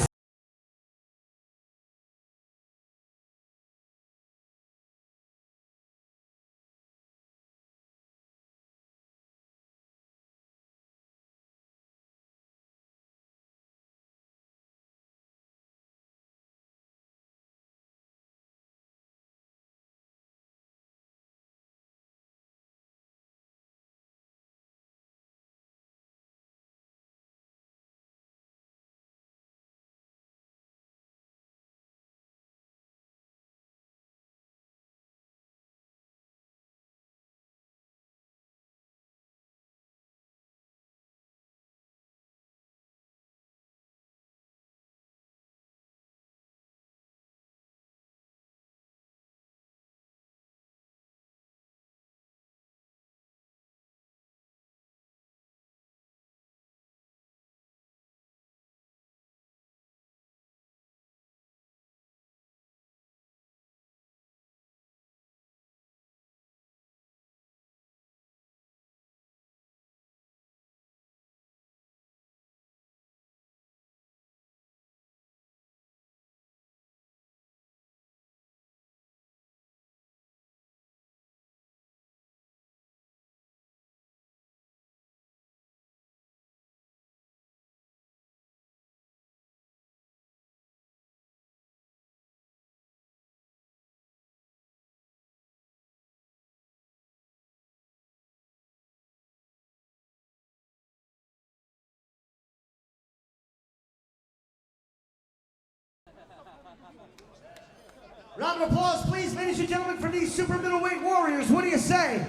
Speaker 1: Round of applause, please, ladies and gentlemen, for these super middleweight warriors. What do you say?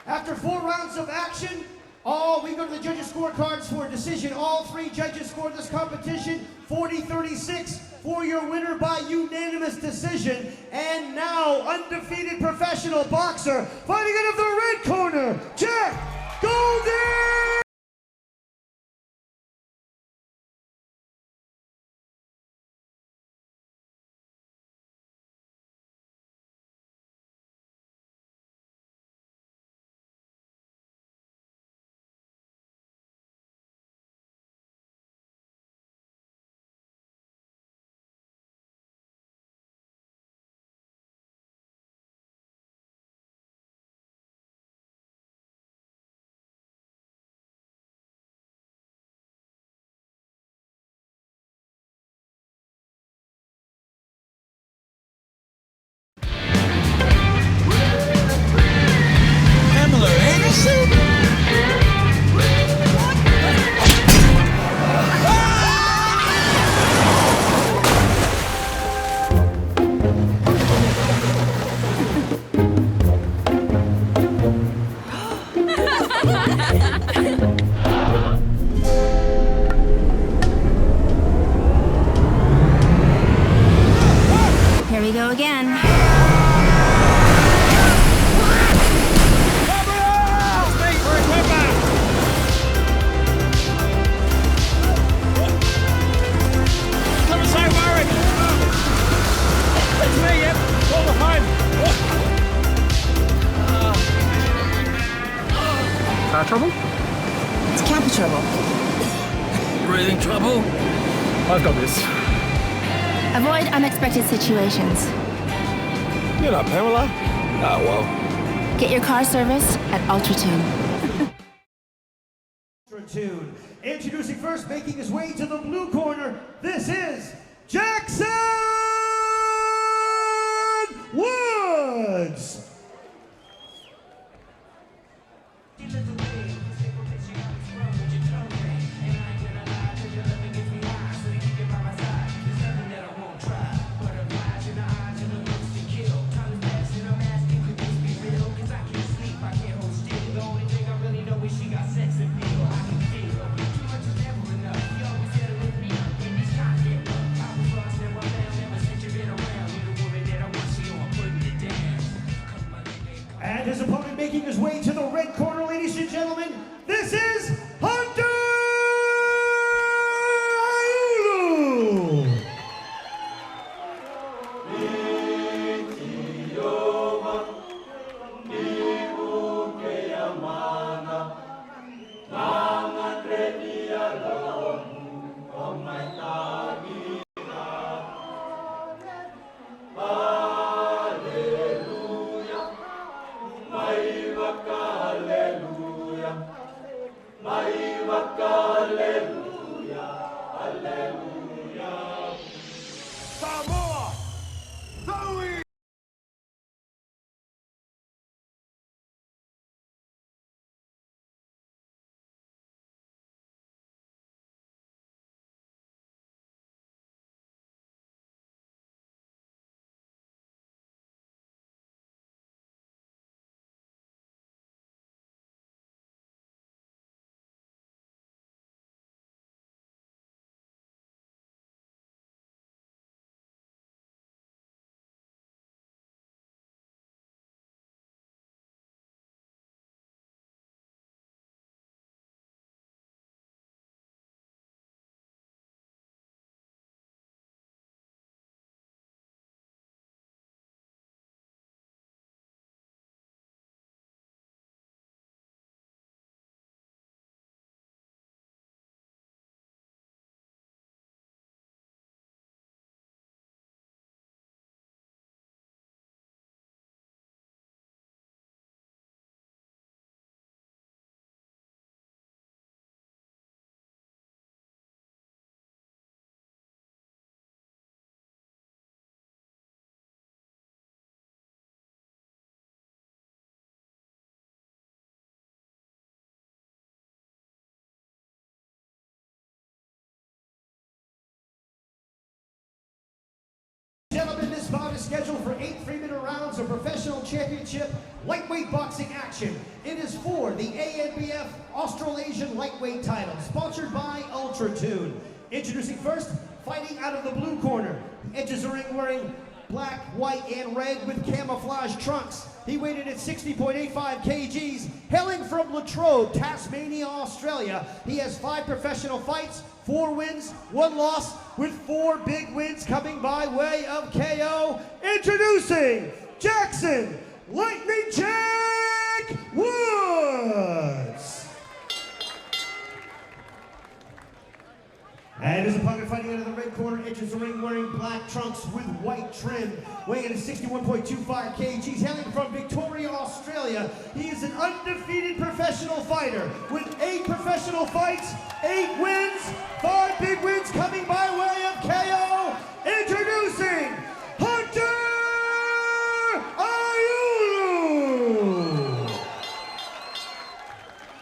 Speaker 1: After 4 rounds of action, we go to the judges' scorecards for a decision. All 3 judges scored this competition 40-36 for your winner by unanimous decision. And now, undefeated professional boxer, fighting out of the red corner, Jack Golden!
Speaker 8: Here we go again.
Speaker 9: Car trouble?
Speaker 8: It's camper trouble.
Speaker 9: Breathing trouble? I've got this.
Speaker 8: Avoid unexpected situations.
Speaker 9: You're not Pamela? Oh, well.
Speaker 8: Get your car serviced at Ultratune.
Speaker 1: Ultratune. Introducing first, making his way to the blue corner, this is Jackson Woods! And his opponent making his way to the red corner, ladies and gentlemen, this is Hunter Ioane! scheduled for 8 3-minute rounds of professional championship lightweight boxing action. It is for the ANBF Australasian lightweight title, sponsored by Ultratune. Introducing first, fighting out of the blue corner. The edges are ring wearing black, white, and red with camouflage trunks. He weighed in at 60.85 kgs, hailing from Latrobe, Tasmania, Australia. He has 5 professional fights, 4 wins, 1 loss, with 4 big wins coming by way of KO. Introducing Jackson Lightning Jack Woods. And his opponent fighting out of the red corner, enters the ring wearing black trunks with white trim, weighing in at 61.25 kgs, hailing from Victoria, Australia. He is an undefeated professional fighter with 8 professional fights, 8 wins, 5 big wins coming by way of KO. Introducing Hunter Ioane.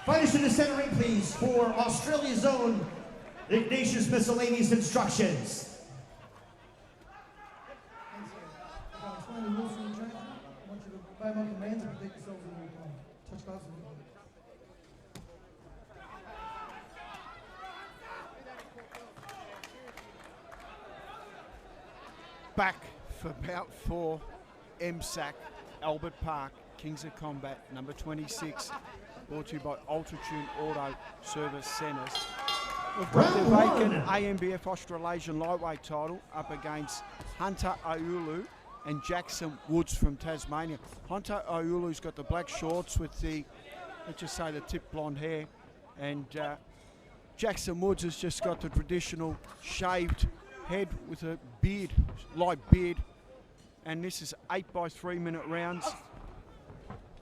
Speaker 1: Fighters to the center ring, please, for Australia's own Ignatius Miscellaneous Instructions.
Speaker 7: I'll explain the rules from the trainer. I want you to obey my commands and protect yourselves at all times. Touch gloves and
Speaker 3: Back for bout 4, MSAC, Albert Park, Kings of Combat, number 26, brought to you by Ultratune Auto Service Centres. We've got the vacant ANBF Australasian lightweight title up against Hunter Ioane and Jackson Woods from Tasmania. Hunter Ioulu's got the black shorts with the, let's just say, the tip blonde hair, and Jackson Woods has just got the traditional shaved head with a beard, light beard, and this is 8 by 3-minute rounds.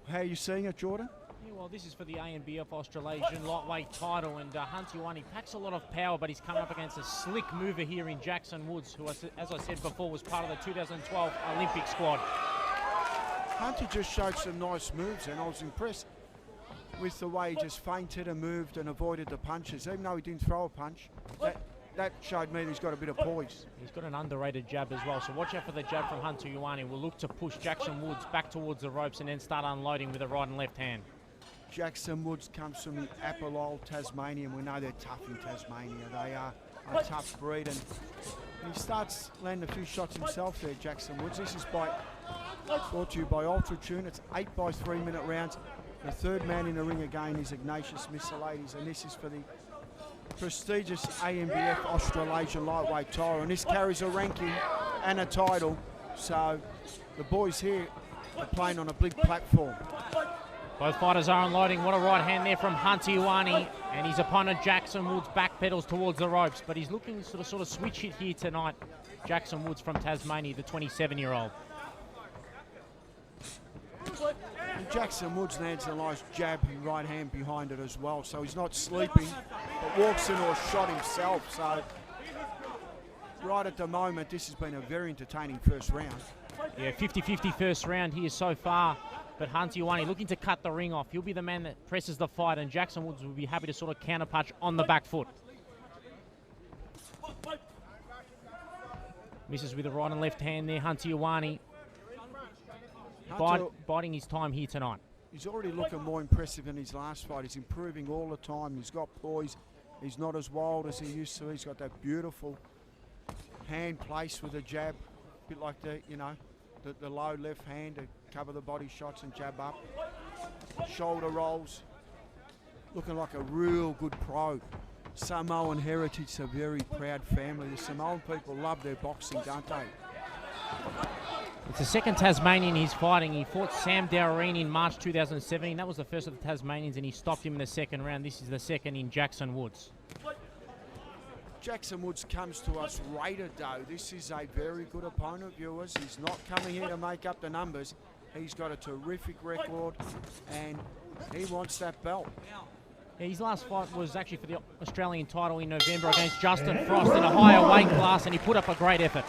Speaker 3: How are you seeing it, Jordan?
Speaker 4: Yeah, well, this is for the ANBF Australasian lightweight title, and Ioane packs a lot of power, but he's coming up against a slick mover here in Jackson Woods, who, as I said before, was part of the 2012 Olympic squad.
Speaker 3: Hunter just showed some nice moves, and I was impressed with the way he just feinted and moved and avoided the punches. Even though he didn't throw a punch, that showed me that he's got a bit of poise.
Speaker 4: He's got an underrated jab as well, so watch out for the jab from Hunter Ioane. We'll look to push Jackson Woods back towards the ropes and then start unloading with the right and left hand.
Speaker 3: Jackson Woods comes from the Aulu, Tasmania, and we know they're tough in Tasmania. They are a tough breed, and he starts landing a few shots himself there, Jackson Woods. This is brought to you by Ultratune. It's 8 by 3-minute rounds. The third man in the ring again is Ignatius Miscellaneous, and this is for the prestigious ANBF Australasian lightweight title, and this carries a ranking and a title, so the boys here are playing on a big platform.
Speaker 4: Both fighters are unloading. What a right hand there from Hunter Ioane, and his opponent Jackson Woods backpedals towards the ropes, but he's looking to sort of switch it here tonight. Jackson Woods from Tasmania, the 27-year-old.
Speaker 3: And Jackson Woods lands a nice jab and right hand behind it as well, so he's not sleeping, but walks into a shot himself. So right at the moment, this has been a very entertaining first round.
Speaker 4: Yeah, 50-50 first round here so far, but Hunter Ioane looking to cut the ring off. He'll be the man that presses the fight, and Jackson Woods will be happy to sort of counterpunch on the back foot. Misses with the right and left hand there, Hunter Ioane. Biding his time here tonight.
Speaker 3: He's already looking more impressive than his last fight. He's improving all the time. He's got poise. He's not as wild as he used to. He's got that beautiful hand place with a jab, a bit like the, you know, the low left hand to cover the body shots and jab up. Shoulder rolls. Looking like a real good pro. Samoan heritage, a very proud family. The Samoan people love their boxing, don't they?
Speaker 4: It's the second Tasmanian he's fighting. He fought Sam Dowreen in March 2017. That was the first of the Tasmanians, and he stopped him in the second round. This is the second in Jackson Woods.
Speaker 3: Jackson Woods comes to us rated, though. This is a very good opponent, viewers. He's not coming here to make up the numbers. He's got a terrific record, and he wants that belt.
Speaker 4: Yeah, his last fight was actually for the Australian title in November against Justin Frost in a higher weight class, and he put up a great effort.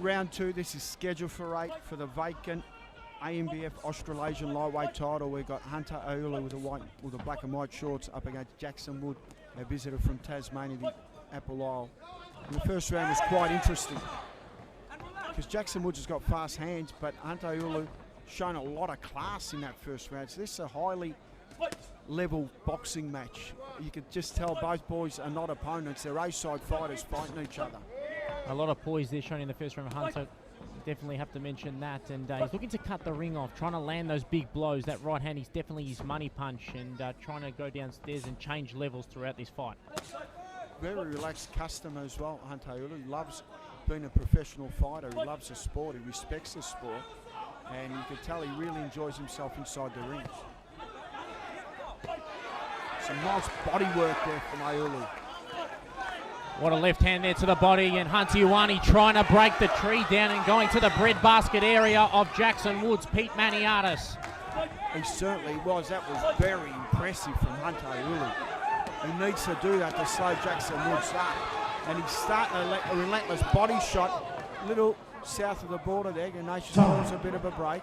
Speaker 3: Round 2, this is scheduled for 8 for the vacant ANBF Australasian lightweight title. We've got Hunter Aulu with the black and white shorts up against Jackson Wood, a visitor from Tasmania, the Apple Isle. And the first round was quite interesting because Jackson Woods has got fast hands, but Hunter Aulu shown a lot of class in that first round. So this is a highly level boxing match. You could just tell both boys are not opponents. They're A-side fighters fighting each other.
Speaker 4: A lot of poise there shown in the first round of Hunter. Definitely have to mention that. And he's looking to cut the ring off, trying to land those big blows. That right hand is definitely his money punch, and trying to go downstairs and change levels throughout this fight.
Speaker 3: Very relaxed customer as well, Hunter Aulu. He loves being a professional fighter. He loves the sport. He respects the sport. And you can tell he really enjoys himself inside the ring. Some nice body work there from Aulu.
Speaker 4: What a left hand there to the body, and Ioane trying to break the tree down and going to the breadbasket area of Jackson Woods, Pete Maniatis.
Speaker 3: He certainly was. That was very impressive from Hunter Aulu. He needs to do that to slow Jackson Woods up. And he's starting a relentless body shot, little south of the border there. Ignatius calls a bit of a break.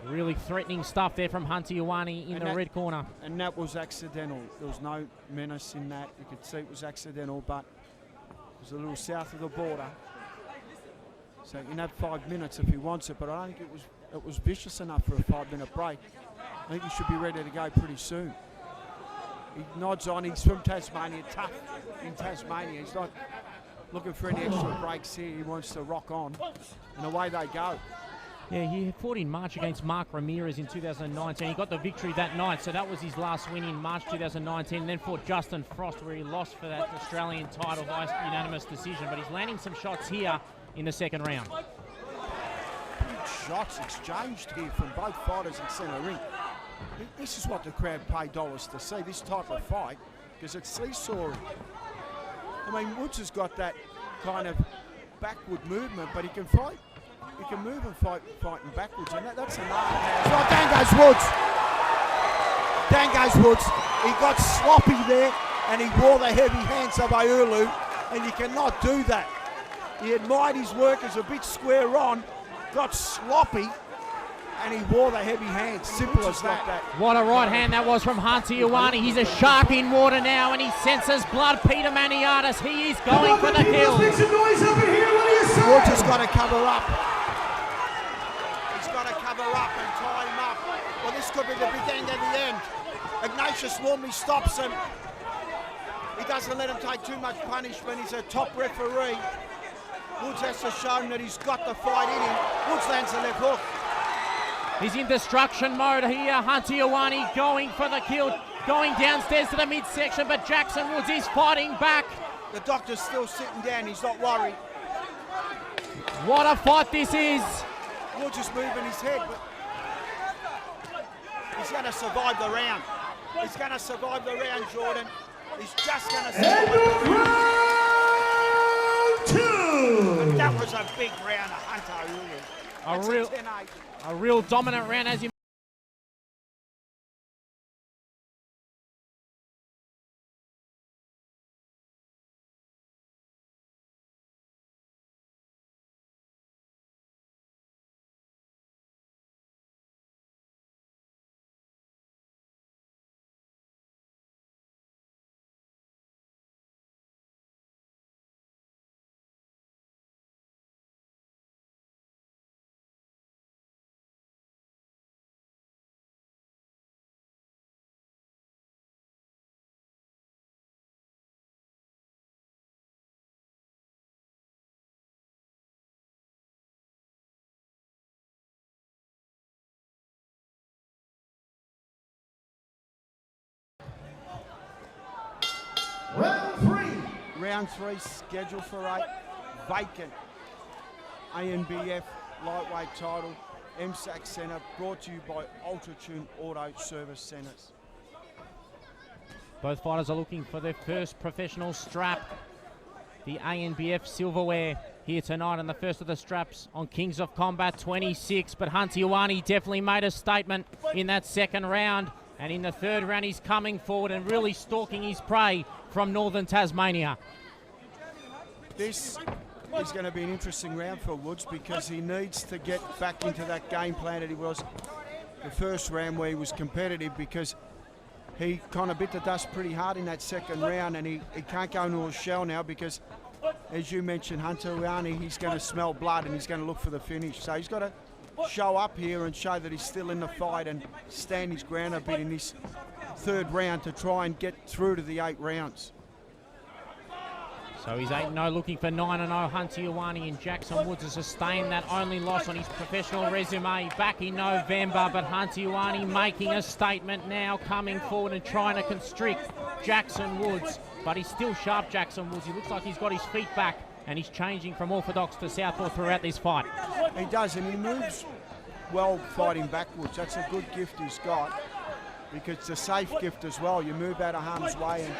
Speaker 4: Really threatening stuff there from Ioane in the red corner.
Speaker 3: And that was accidental. There was no menace in that. You could see it was accidental, but it was a little south of the border. So he can have 5 minutes if he wants it, but I don't think it was vicious enough for a 5-minute break. I think he should be ready to go pretty soon. He nods on. He's from Tasmania, tough in Tasmania. He's not looking for any extra breaks here. He wants to rock on, and away they go.
Speaker 4: Yeah, he fought in March against Mark Ramirez in 2019. He got the victory that night, so that was his last win in March 2019. And then fought Justin Frost, where he lost for that Australian title by unanimous decision. But he's landing some shots here in the second round.
Speaker 3: Big shots exchanged here from both fighters in centre ring. This is what the crowd pay dollars to see, this type of fight, because it's seesawing. I mean, Woods has got that kind of backward movement, but he can fight. He can move and fighting backwards, and that's another. So down goes Woods. Down goes Woods. He got sloppy there, and he wore the heavy hands of Aulu, and you cannot do that. He admired his work as a bit square on, got sloppy, and he wore the heavy hands. Simple as that.
Speaker 4: What a right hand that was from Ioane. He's a shark in water now, and he senses blood. Peter Maniatis, he is going for the kill.
Speaker 1: Make some noise up in here. What do you say?
Speaker 3: Woods has got to cover up. He's got to cover up and tie him up. Well, this could be the beginning of the end. Ignatius normally stops him. He doesn't let him take too much punishment. He's a top referee. Woods has to show him that he's got the fight in him. Woods lands the left hook.
Speaker 4: He's in destruction mode here. Ioane going for the kill, going downstairs to the midsection, but Jackson Woods is fighting back.
Speaker 3: The doctor's still sitting down, he's not worried.
Speaker 4: What a fight this is.
Speaker 3: Woods is moving his head, but he's going to survive the round. He's going to survive the round, Jordan. He's just going to survive the round.
Speaker 1: Round 2!
Speaker 3: And that was a big round of Hunter Aulu.
Speaker 4: A real dominant round, as you
Speaker 1: Round 3.
Speaker 3: Round 3 scheduled for 8. Vacant. ANBF lightweight title. MSAC Centre brought to you by Ultratune Auto Service Centres.
Speaker 4: both fighters are looking for their first professional strap. The ANBF silverware here tonight, and the first of the straps on Kings of Combat 26. But Ioane definitely made a statement in that second round. And in the third round, he's coming forward and really stalking his prey from northern Tasmania.
Speaker 3: This is going to be an interesting round for Woods because he needs to get back into that game plan that he was the first round where he was competitive, because he kind of bit the dust pretty hard in that second round, and he can't go into a shell now because, as you mentioned, Hunter Ioane, he's going to smell blood and he's going to look for the finish. So he's got to show up here and show that he's still in the fight and stand his ground a bit in this third round to try and get through to the 8 rounds.
Speaker 4: So he's 8-0, looking for 9-0. Hunter Ioane and Jackson Woods has sustained that only loss on his professional resume back in November. But Hunter Ioane making a statement now, coming forward and trying to constrict Jackson Woods. But he's still sharp, Jackson Woods. He looks like he's got his feet back and he's changing from orthodox to southpaw throughout this fight.
Speaker 3: He does, and he moves well fighting backwards. That's a good gift he's got, because it's a safe gift as well. You move out of harm's way, and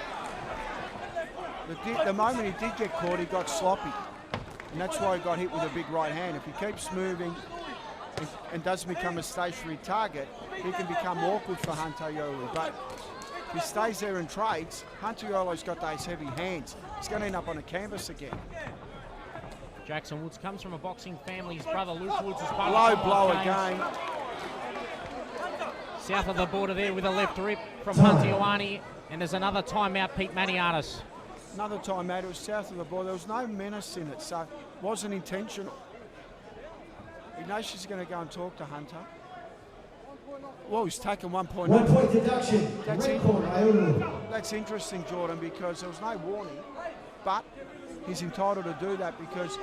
Speaker 3: the moment he did get caught, he got sloppy. And that's why he got hit with a big right hand. If he keeps moving and doesn't become a stationary target, he can become awkward for Hunter Ioane. But if he stays there and trades, Hunter Ioane's got those heavy hands. He's going to end up on a canvas again.
Speaker 4: Jackson Woods comes from a boxing family. His brother Luke Woods is part
Speaker 3: Low
Speaker 4: of the
Speaker 3: blow
Speaker 4: games.
Speaker 3: again.
Speaker 4: South of the border there with a left rip from Hunter Ioane. And there's another timeout, Pete Maniatis.
Speaker 3: Another timeout. It was south of the border. There was no menace in it, so it wasn't intentional. Ignatius is going to go and talk to Hunter. Well, he's taken 1 point.
Speaker 1: 1 point deduction.
Speaker 3: That's
Speaker 1: Red corner, Aulu.
Speaker 3: That's interesting, Jordan, because there was no warning, but he's entitled to do that because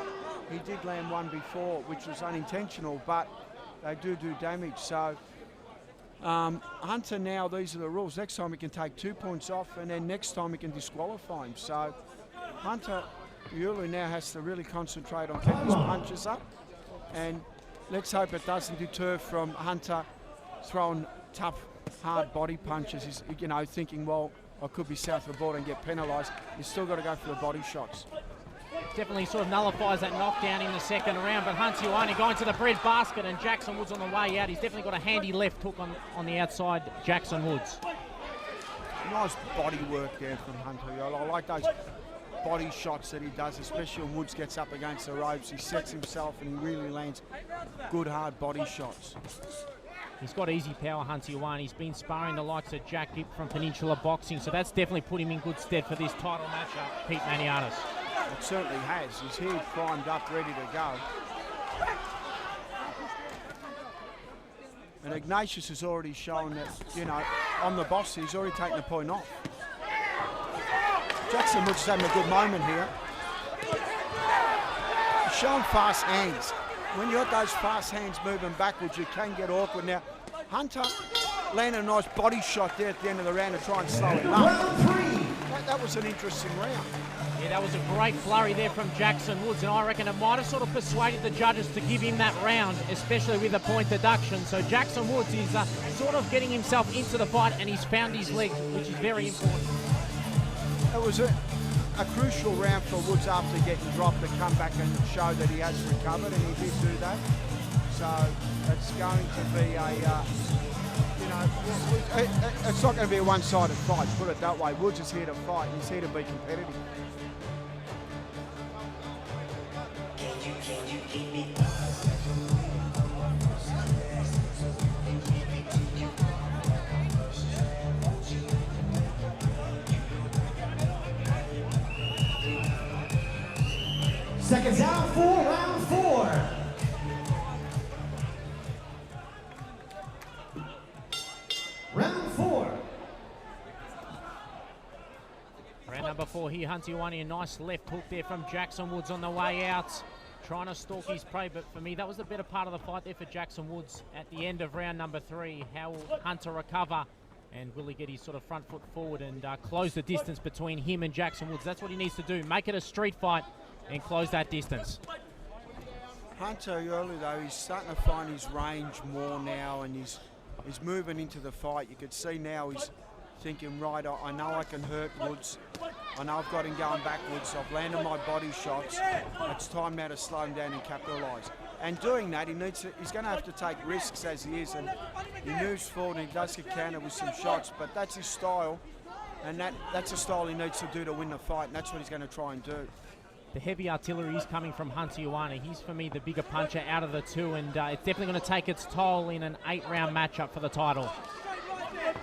Speaker 3: he did land one before, which was unintentional, but they do damage. So Hunter now, these are the rules. Next time he can take 2 points off, and then next time he can disqualify him. So Hunter Ioane now has to really concentrate on keeping his punches up, and let's hope it doesn't deter from Hunter throwing tough, hard body punches. He's, thinking, well, I could be south of the border and get penalised. He's still got to go for the body shots.
Speaker 4: Definitely sort of nullifies that knockdown in the second round, but Hunter Ioane going to the bread basket, and Jackson Woods on the way out. He's definitely got a handy left hook on the outside, Jackson Woods.
Speaker 3: Nice body work there from Hunter Ioane. I like those body shots that he does, especially when Woods gets up against the ropes. He sets himself and he really lands good, hard body shots.
Speaker 4: He's got easy power, Hunter Ioane. He's been sparring the likes of Jack Gipp from Peninsula Boxing, so that's definitely put him in good stead for this title matchup, Pete Maniatis.
Speaker 3: It certainly has. He's here primed up, ready to go. And Ignatius has already shown that, on the boss, he's already taken a point off. Jackson Woods is having a good moment here. He's showing fast hands. When you've got those fast hands moving backwards, you can get awkward. Now, Hunter landed a nice body shot there at the end of the round to try and slow him up.
Speaker 1: Round 3.
Speaker 3: That was an interesting round.
Speaker 4: Yeah, that was a great flurry there from Jackson Woods, and I reckon it might have sort of persuaded the judges to give him that round, especially with a point deduction. So Jackson Woods is sort of getting himself into the fight, and he's found his legs, which is very important.
Speaker 3: It was a crucial round for Woods after getting dropped to come back and show that he has recovered, and he did do that. So it's going to be it's not going to be a one-sided fight, put it that way. Woods is here to fight, he's here to be competitive.
Speaker 1: Seconds out for round 4. Round 4.
Speaker 4: Round number 4 here, Hunter Ioane, a nice left hook there from Jackson Woods on the way out. Trying to stalk his prey, but for me, that was the better part of the fight there for Jackson Woods at the end of round number 3. How will Hunter recover? And will he get his sort of front foot forward and close the distance between him and Jackson Woods? That's what he needs to do. Make it a street fight and close that distance.
Speaker 3: Hunter Ioane, though, he's starting to find his range more now, and he's moving into the fight. You could see now he's thinking, right, I know I can hurt Woods. I know I've got him going backwards. I've landed my body shots. It's time now to slow him down and capitalise. And doing that, he's going to have to take risks as he is, and he moves forward and he does get countered with some shots, but that's his style, and that's a style he needs to do to win the fight, and that's what he's going to try and do.
Speaker 4: the heavy artillery is coming from Ioane. He's, for me, the bigger puncher out of the two, and it's definitely going to take its toll in an 8-round matchup for the title.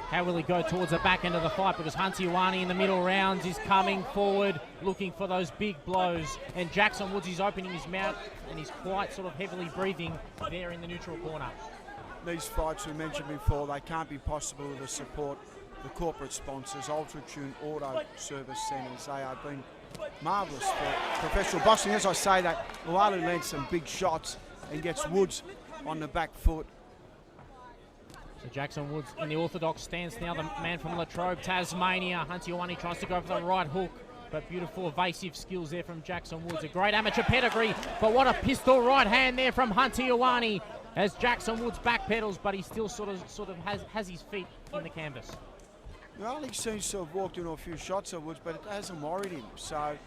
Speaker 4: How will he go towards the back end of the fight? Because Ioane in the middle rounds is coming forward, looking for those big blows. And Jackson Woods is opening his mouth, and he's quite sort of heavily breathing there in the neutral corner.
Speaker 3: These fights we mentioned before, they can't be possible with the support the corporate sponsors, Ultratune Auto Service Centres. They have been marvellous for professional boxing. As I say that, Aulu lands some big shots and gets Woods on the back foot.
Speaker 4: So Jackson Woods in the orthodox stance now, the man from Latrobe, Tasmania. Ioane tries to go for the right hook, but beautiful evasive skills there from Jackson Woods. A great amateur pedigree, but what a pistol right hand there from Ioane as Jackson Woods backpedals, but he still sort of has his feet in the canvas.
Speaker 3: Well, he seems to have walked into a few shots of Woods, but it hasn't worried him. So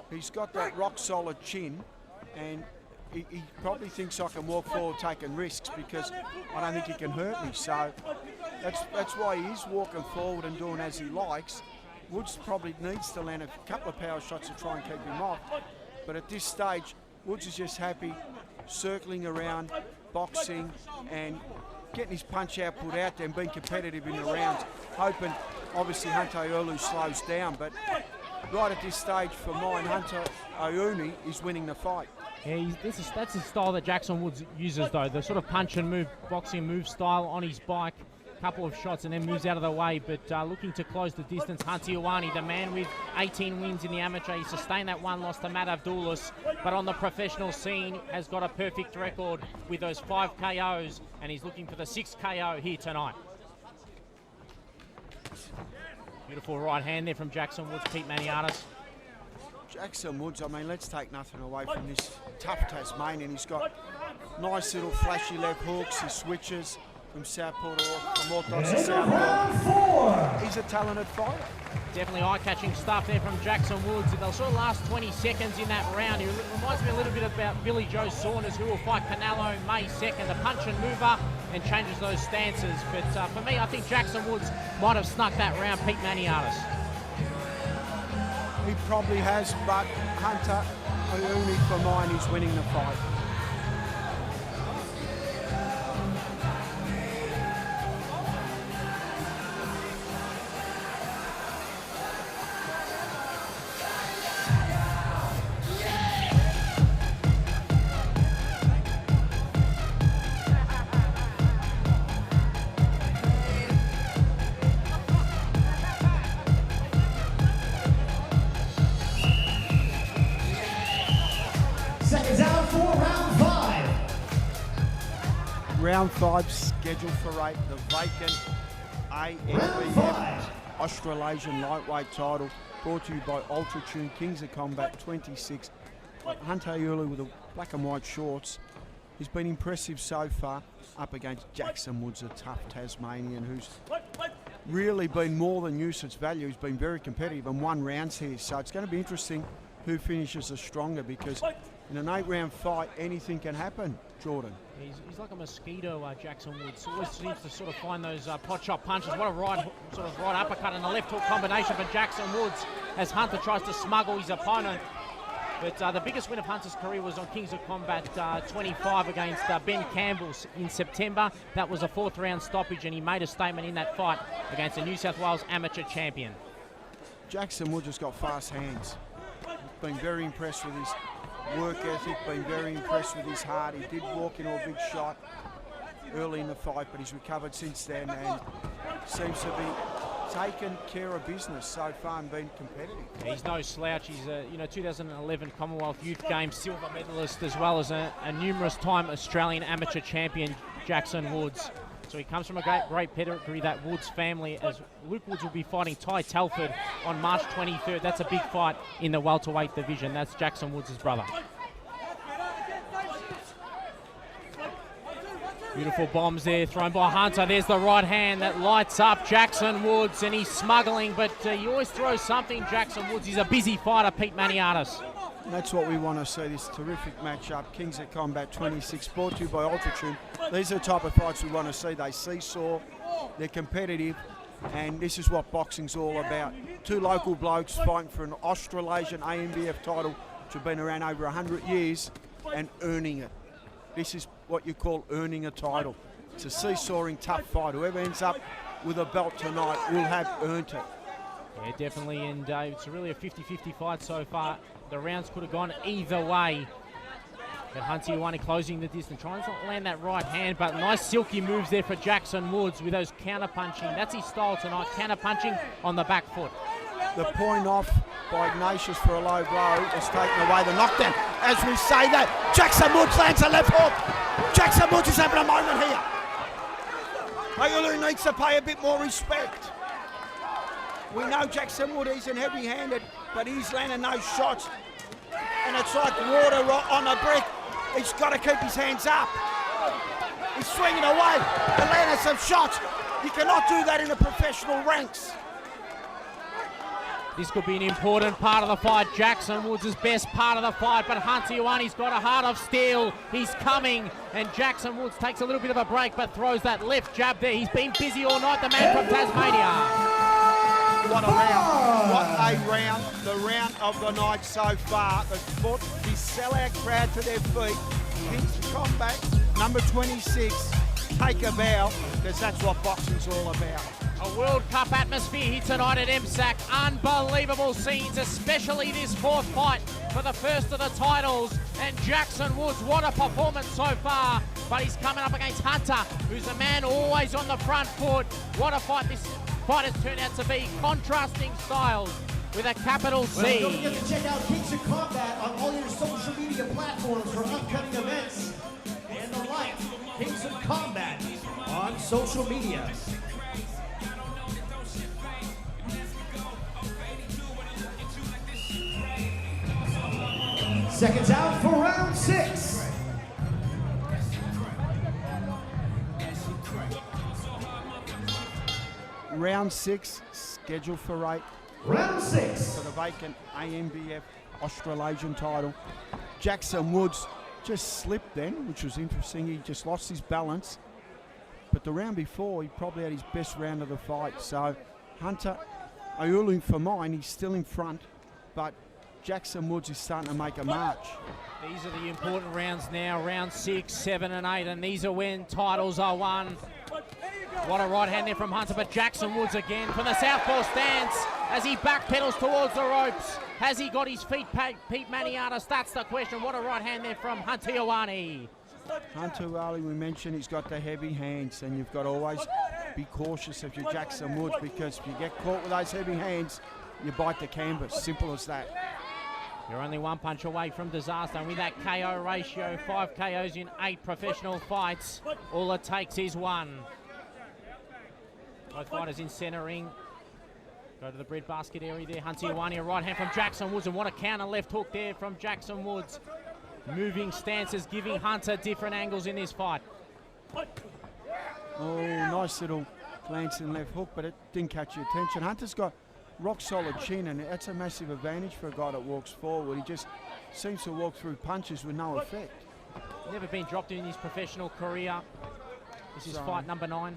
Speaker 3: he's got that rock solid chin, and he probably thinks I can walk forward taking risks because I don't think he can hurt me. So that's why he is walking forward and doing as he likes. Woods probably needs to land a couple of power shots to try and keep him off. But at this stage, Woods is just happy circling around, boxing and getting his punch output out there and being competitive in the rounds, hoping obviously Ioane slows down, but right at this stage for mine, Ioane is winning the fight.
Speaker 4: Yeah, that's the style that Jackson Woods uses though, the sort of punch and move, boxing move style on his bike. Couple of shots and then moves out of the way, but looking to close the distance. Ioane, the man with 18 wins in the amateur, he sustained that one loss to Matt Abdullahs, but on the professional scene has got a perfect record with those 5 KOs, and he's looking for the 6th KO here tonight. Beautiful right hand there from Jackson Woods, Pete Maniatis.
Speaker 3: Jackson Woods, I mean, let's take nothing away from this tough Tasmanian. He's got nice little flashy left hooks, he switches from southpaw to from orthodox to southpaw. He's a talented fighter.
Speaker 4: Definitely eye-catching stuff there from Jackson Woods. They'll sort of last 20 seconds in that round. He reminds me a little bit about Billy Joe Saunders, who will fight Canelo May 2nd. The punch and mover and changes those stances. But for me, I think Jackson Woods might have snuck that round, Pete Maniatis.
Speaker 3: He probably has, but Ioane for mine is winning the fight. Round 5 scheduled for 8, the vacant AFBF Australasian lightweight title, brought to you by Ultratune, Kings of Combat 26. Ioane with the black and white shorts. He's been impressive so far up against Jackson Woods, a tough Tasmanian who's really been more than used value. He's been very competitive and won rounds here, so it's going to be interesting who finishes the stronger, because in an 8-round fight, anything can happen, Jordan.
Speaker 4: He's like a mosquito, Jackson Woods. Always seems to sort of find those pot shot punches. What a right uppercut and a left hook combination for Jackson Woods as Hunter tries to smuggle his opponent. But the biggest win of Hunter's career was on Kings of Combat 25 against Ben Campbell in September. That was a 4th round stoppage, and he made a statement in that fight against a New South Wales amateur champion.
Speaker 3: Jackson Woods has got fast hands. Been very impressed with his work ethic, been very impressed with his heart. He did walk into a big shot early in the fight, but he's recovered since then and seems to be taken care of business so far and been competitive.
Speaker 4: Yeah, he's no slouch. He's a 2011 Commonwealth Youth Games silver medalist, as well as a numerous time Australian amateur champion, Jackson Woods. So he comes from a great pedigree, that Woods family, as Luke Woods will be fighting Ty Telford on March 23rd. That's a big fight in the welterweight division. That's Jackson Woods' brother. Beautiful bombs there thrown by Hunter. There's the right hand that lights up Jackson Woods, and he's smuggling, but he always throws something, Jackson Woods. He's a busy fighter, Pete Maniatis.
Speaker 3: That's what we want to see, this terrific matchup. Kings of Combat 26, brought to you by Ultratune. These are the type of fights we want to see. They seesaw, they're competitive, And this is what boxing's all about. Two local blokes fighting for an Australasian AMBF title, which have been around over 100 years, and earning it. This is what you call earning a title. It's a seesawing, tough fight. Whoever ends up with a belt tonight will have earned it.
Speaker 4: Yeah, definitely, and it's really a 50-50 fight so far. The rounds could have gone either way. But Ioane closing the distance, trying to not land that right hand, but nice silky moves there for Jackson Woods with those counter-punching. That's his style tonight, counter-punching on the back foot.
Speaker 3: The point off by Ignatius for a low blow has taken away the knockdown. As we say that, Jackson Woods lands a left hook. Jackson Woods is having a moment here. Aulu needs to pay a bit more respect. We know Jackson Woods isn't heavy-handed, but he's landing those shots. And it's like water on a brick. He's got to keep his hands up. He's swinging away and landing some shots. You cannot do that in the professional ranks.
Speaker 4: This could be an important part of the fight. Jackson Woods' best part of the fight, but Ioane's got a heart of steel. He's coming, and Jackson Woods takes a little bit of a break, but throws that left jab there. He's been busy all night, the man from Tasmania.
Speaker 3: What a round. What a round. The round of the night so far. The foot, the sellout crowd to their feet. Kings of Combat, number 26. Take a bow, because that's what boxing's all about.
Speaker 4: A World Cup atmosphere here tonight at MSAC. Unbelievable scenes, especially this fourth fight for the first of the titles. And Jackson Woods, what a performance so far. But he's coming up against Hunter, who's a man always on the front foot. What a fight this fight has turned out to be. Contrasting styles with a capital C.
Speaker 1: Well, don't forget to check out Kings of Combat on all your social media platforms for upcoming events and the like. Kings of Combat on social media. Seconds out for round 6.
Speaker 3: Round 6, scheduled for 8.
Speaker 1: Round 6.
Speaker 3: For the vacant AMBF Australasian title. Jackson Woods just slipped then, which was interesting. He just lost his balance. But the round before, he probably had his best round of the fight. So Hunter, Aulu for mine, he's still in front. But Jackson Woods is starting to make a march.
Speaker 4: These are the important rounds now, round 6, 7 and 8, and these are when titles are won. What a right hand there from Hunter, but Jackson Woods again from the southpaw stance as he backpedals towards the ropes. Has he got his feet, Pete Maniatis? That's the question. What a right hand there from Ioane.
Speaker 3: Hunter Wally, we mentioned he's got the heavy hands, and you've got to always be cautious of your Jackson Woods, because if you get caught with those heavy hands, you bite the canvas. Simple as that.
Speaker 4: You're only one punch away from disaster, and with that KO ratio, 5 KOs in 8 professional fights, all it takes is one. Both fighters in centre ring. Go to the breadbasket area there. Ioane, a right hand from Jackson Woods, and what a counter left hook there from Jackson Woods. Moving stances, giving Hunter different angles in this fight.
Speaker 3: Oh, nice little glancing left hook, but it didn't catch your attention. Hunter's got rock solid chin, and that's a massive advantage for a guy that walks forward. He just seems to walk through punches with no effect.
Speaker 4: Never been dropped in his professional career. This is fight number 9.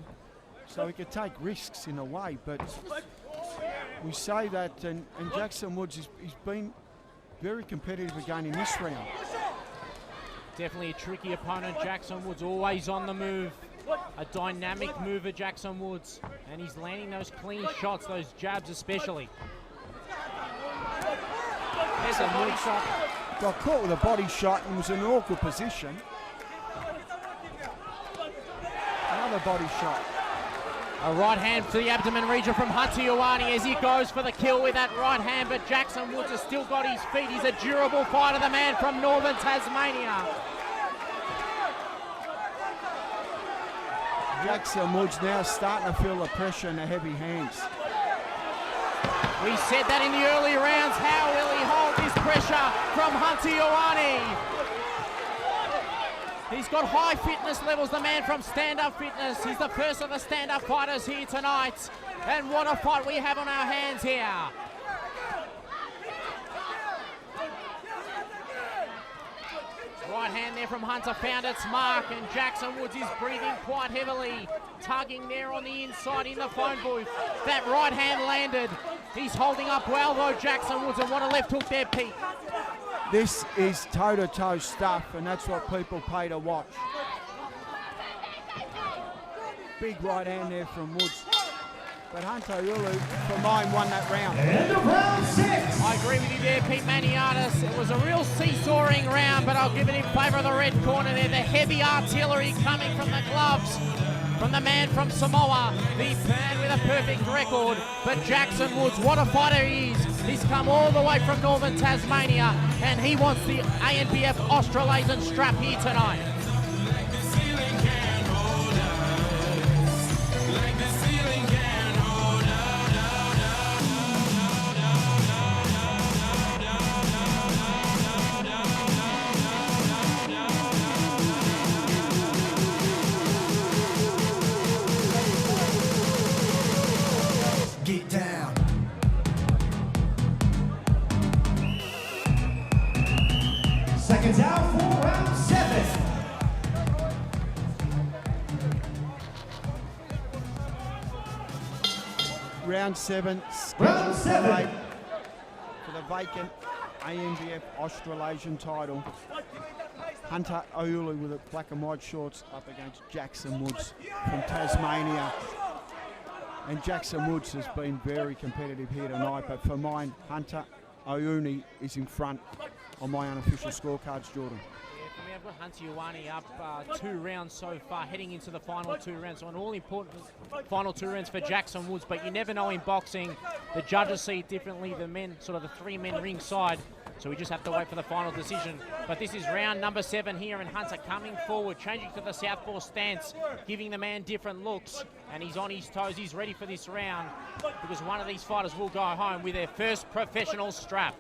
Speaker 3: So he could take risks in a way, but we say that, and Jackson Woods, he's been very competitive again in this round.
Speaker 4: Definitely a tricky opponent. Jackson Woods always on the move. A dynamic mover, Jackson Woods. And he's landing those clean shots, those jabs especially. There's a body shot.
Speaker 3: Got caught with a body shot and was in an awkward position. Another body shot.
Speaker 4: A right hand to the abdomen region from Ioane as he goes for the kill with that right hand, but Jackson Woods has still got his feet. He's a durable fighter, the man from northern Tasmania.
Speaker 3: Jackson Woods now starting to feel the pressure in the heavy hands.
Speaker 4: We said that in the early rounds. How will he hold this pressure from Ioane? He's got high fitness levels, the man from stand-up fitness. He's the first of the stand-up fighters here tonight. And what a fight we have on our hands here. Right hand there from Hunter found its mark, and Jackson Woods is breathing quite heavily. tugging there on the inside in the phone booth. That right hand landed. He's holding up well though, Jackson Woods, and what a left hook there, Pete.
Speaker 3: This is toe-to-toe stuff, and that's what people pay to watch. Big right hand there from Woods. But Hunter Ulu, for mine, won that round.
Speaker 1: End of round 6.
Speaker 4: I agree with you there, Pete Maniatis. It was a real seesawing round, but I'll give it in favour of the red corner there. The heavy artillery coming from the gloves, from the man from Samoa, the man with a perfect record. But Jackson Woods, what a fighter he is. He's come all the way from northern Tasmania, and he wants the ANBF Australasian strap here tonight.
Speaker 5: Get down.
Speaker 1: Seconds out for round 7.
Speaker 3: Round 7.
Speaker 1: Round 7.
Speaker 3: For the vacant ANBF Australasian title. Hunter Ulu with the black and white shorts up against Jackson Woods from Tasmania. And Jackson Woods has been very competitive here tonight, but for mine, Hunter Ioane is in front on my unofficial scorecards, Jordan.
Speaker 4: Yeah, for me, I've got Hunter Ioane up 2 rounds so far, heading into the final 2 rounds. So an all-important final 2 rounds for Jackson Woods, but you never know in boxing. The judges see it differently, the men, sort of the 3 men ringside. So we just have to wait for the final decision. But this is round number 7 here, and Hunter coming forward, changing to the southpaw stance, giving the man different looks, and he's on his toes. He's ready for this round because one of these fighters will go home with their first professional strap.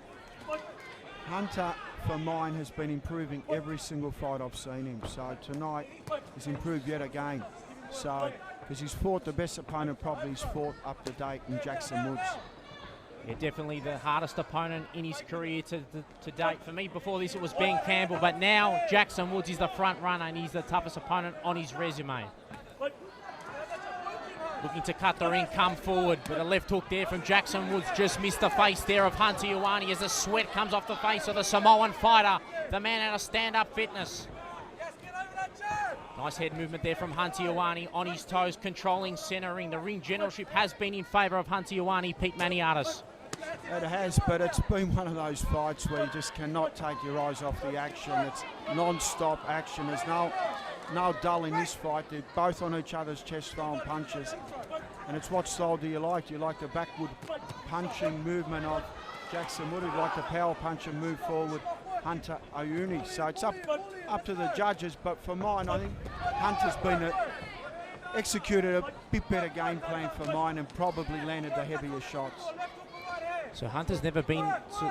Speaker 3: Hunter, for mine, has been improving every single fight I've seen him. So tonight, he's improved yet again. So, because he's fought the best opponent probably he's fought up to date in Jackson Woods.
Speaker 4: Yeah, definitely the hardest opponent in his career to date. For me, before this, it was Ben Campbell, but now Jackson Woods is the front runner and he's the toughest opponent on his resume. Looking to cut the ring, come forward with a left hook there from Jackson Woods. Just missed the face there of Hunter Ioane as the sweat comes off the face of the Samoan fighter, the man out of stand-up fitness. Nice head movement there from Hunter Ioane, on his toes, controlling centering. The ring generalship has been in favour of Hunter Ioane, Pete Maniatis.
Speaker 3: It has, but it's been one of those fights where you just cannot take your eyes off the action. It's non-stop action. There's no dull in this fight. They're both on each other's chest throwing punches. And it's what style do you like? Do you like the backward punching movement of Jackson Wood? Do you like the power punch and move forward Hunter Ioane? So it's up to the judges, but for mine, I think Hunter's been executed a bit better game plan for mine and probably landed the heavier shots.
Speaker 4: So Hunter's never been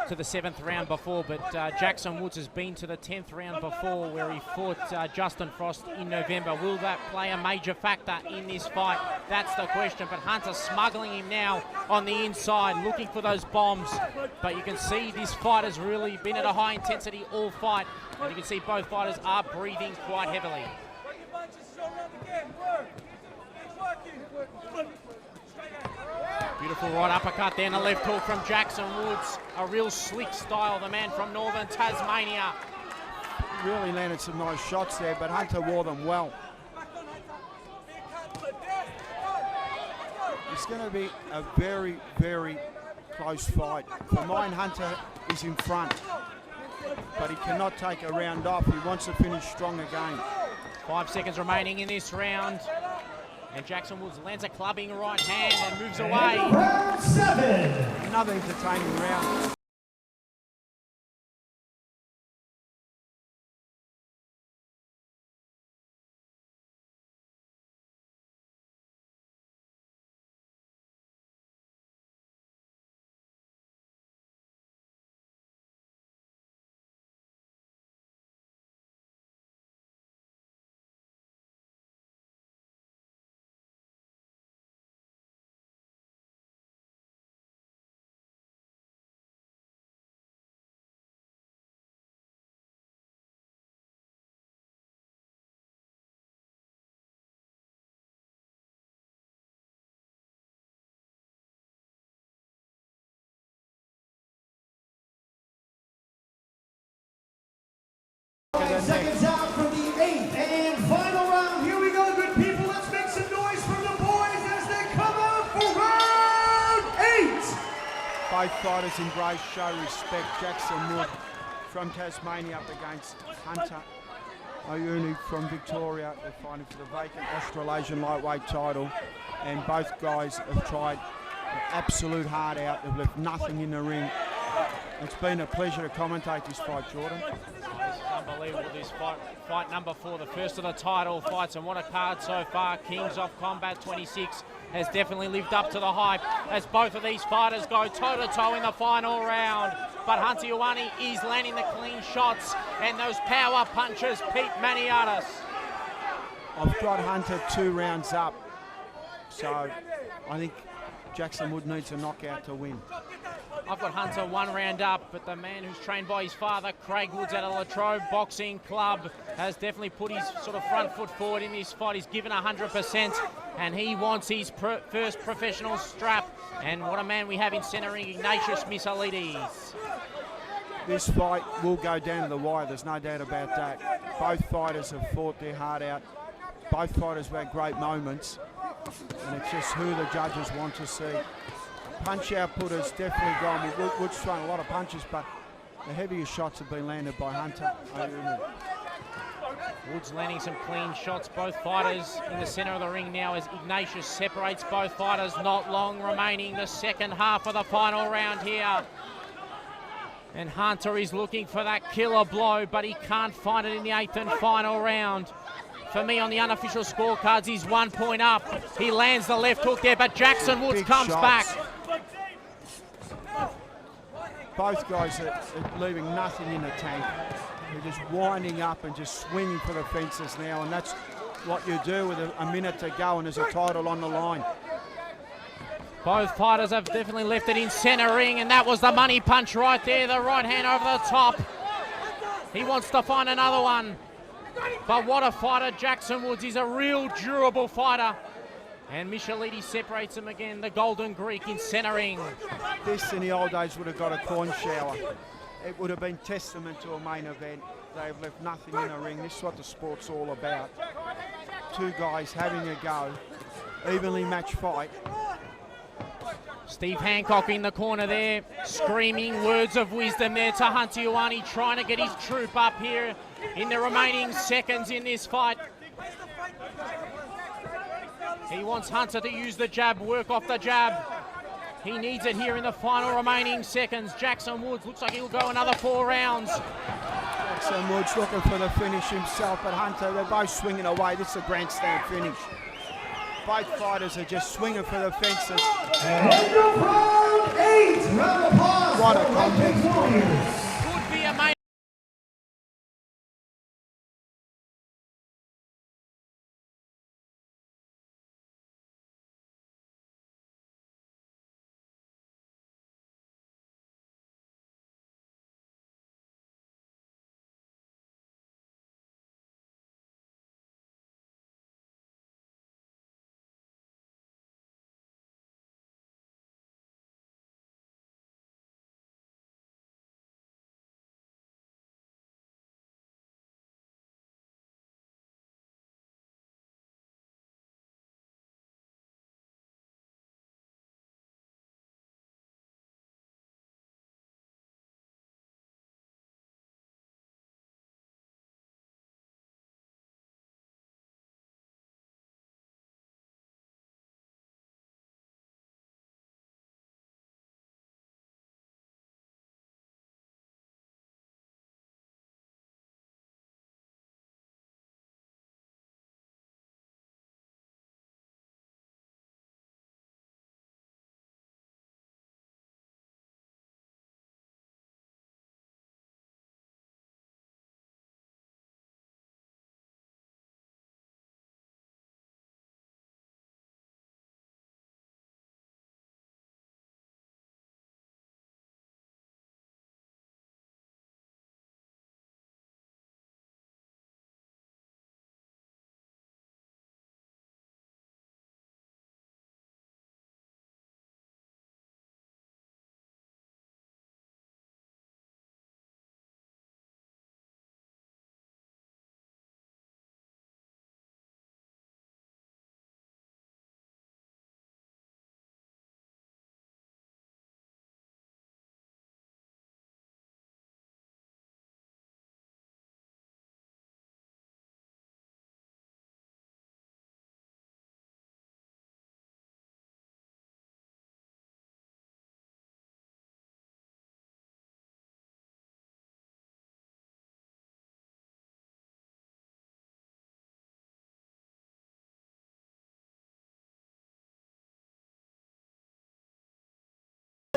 Speaker 4: to the 7th round before, but Jackson Woods has been to the 10th round before, where he fought Justin Frost in November. Will that play a major factor in this fight? That's the question, but Hunter's smuggling him now on the inside, looking for those bombs. But you can see this fight has really been at a high intensity all fight, and you can see both fighters are breathing quite heavily. Beautiful right uppercut there and a left hook from Jackson Woods. A real slick style, the man from northern Tasmania.
Speaker 3: Really landed some nice shots there, but Hunter wore them well. It's going to be a very, very close fight. For mine, Hunter is in front, but he cannot take a round off. He wants to finish strong again.
Speaker 4: 5 seconds remaining in this round. And Jackson Woods lands a clubbing right hand and moves away.
Speaker 1: Round 7.
Speaker 3: Another entertaining round. Both fighters embrace, show respect. Jackson Wood from Tasmania up against Hunter Ioane from Victoria. They're fighting for the vacant Australasian lightweight title. And both guys have tried an absolute hard out. They've left nothing in the ring. It's been a pleasure to commentate this fight, Jordan.
Speaker 4: It's unbelievable, this fight number 4, the first of the title fights, and what a card so far. Kings of Combat 26 has definitely lived up to the hype as both of these fighters go toe-to-toe in the final round. But Hunter Ioane is landing the clean shots and those power punches, Pete Maniatis.
Speaker 3: I've got Hunter 2 rounds up, so I think Jackson Wood needs a knockout to win.
Speaker 4: I've got Hunter 1 round up, but the man who's trained by his father, Craig Woods, out of Latrobe Boxing Club, has definitely put his sort of front foot forward in this fight. He's given 100%, and he wants his first professional strap. And what a man we have in centering, Ignatius Missalides.
Speaker 3: This fight will go down to the wire, there's no doubt about that. Both fighters have fought their heart out. Both fighters have had great moments, and it's just who the judges want to see. Punch output has definitely gone. Wood's thrown a lot of punches, but the heaviest shots have been landed by Hunter Ioane.
Speaker 4: Woods landing some clean shots. Both fighters in the centre of the ring now as Ignatius separates both fighters. Not long remaining, the second half of the final round here. And Hunter is looking for that killer blow, but he can't find it in the 8th and final round. For me, on the unofficial scorecards, he's 1 point up. He lands the left hook there, but Jackson Woods comes back.
Speaker 3: Both guys are leaving nothing in the tank. They're just winding up and just swinging for the fences now, and that's what you do with a minute to go and there's a title on the line.
Speaker 4: Both fighters have definitely left it in centre ring, and that was the money punch right there, the right hand over the top. He wants to find another one. But what a fighter Jackson Woods is, a real durable fighter. And Michelidi separates him again, the Golden Greek in centering.
Speaker 3: This in the old days would have got a corn shower. It would have been testament to a main event. They've left nothing in the ring. This is what the sport's all about. Two guys having a go, evenly matched fight.
Speaker 4: Steve Hancock in the corner there, screaming words of wisdom there to Hunter Ioane, trying to get his troop up here in the remaining seconds in this fight. He wants Hunter to use the jab, work off the jab. He needs it here in the final remaining seconds. Jackson Woods looks like he'll go another 4 rounds.
Speaker 3: Jackson Woods looking for the finish himself, but Hunter, they're both swinging away. This is a grandstand finish. Both fighters are just swinging for the fences.
Speaker 1: And round 8, round of applause.
Speaker 3: What a contest.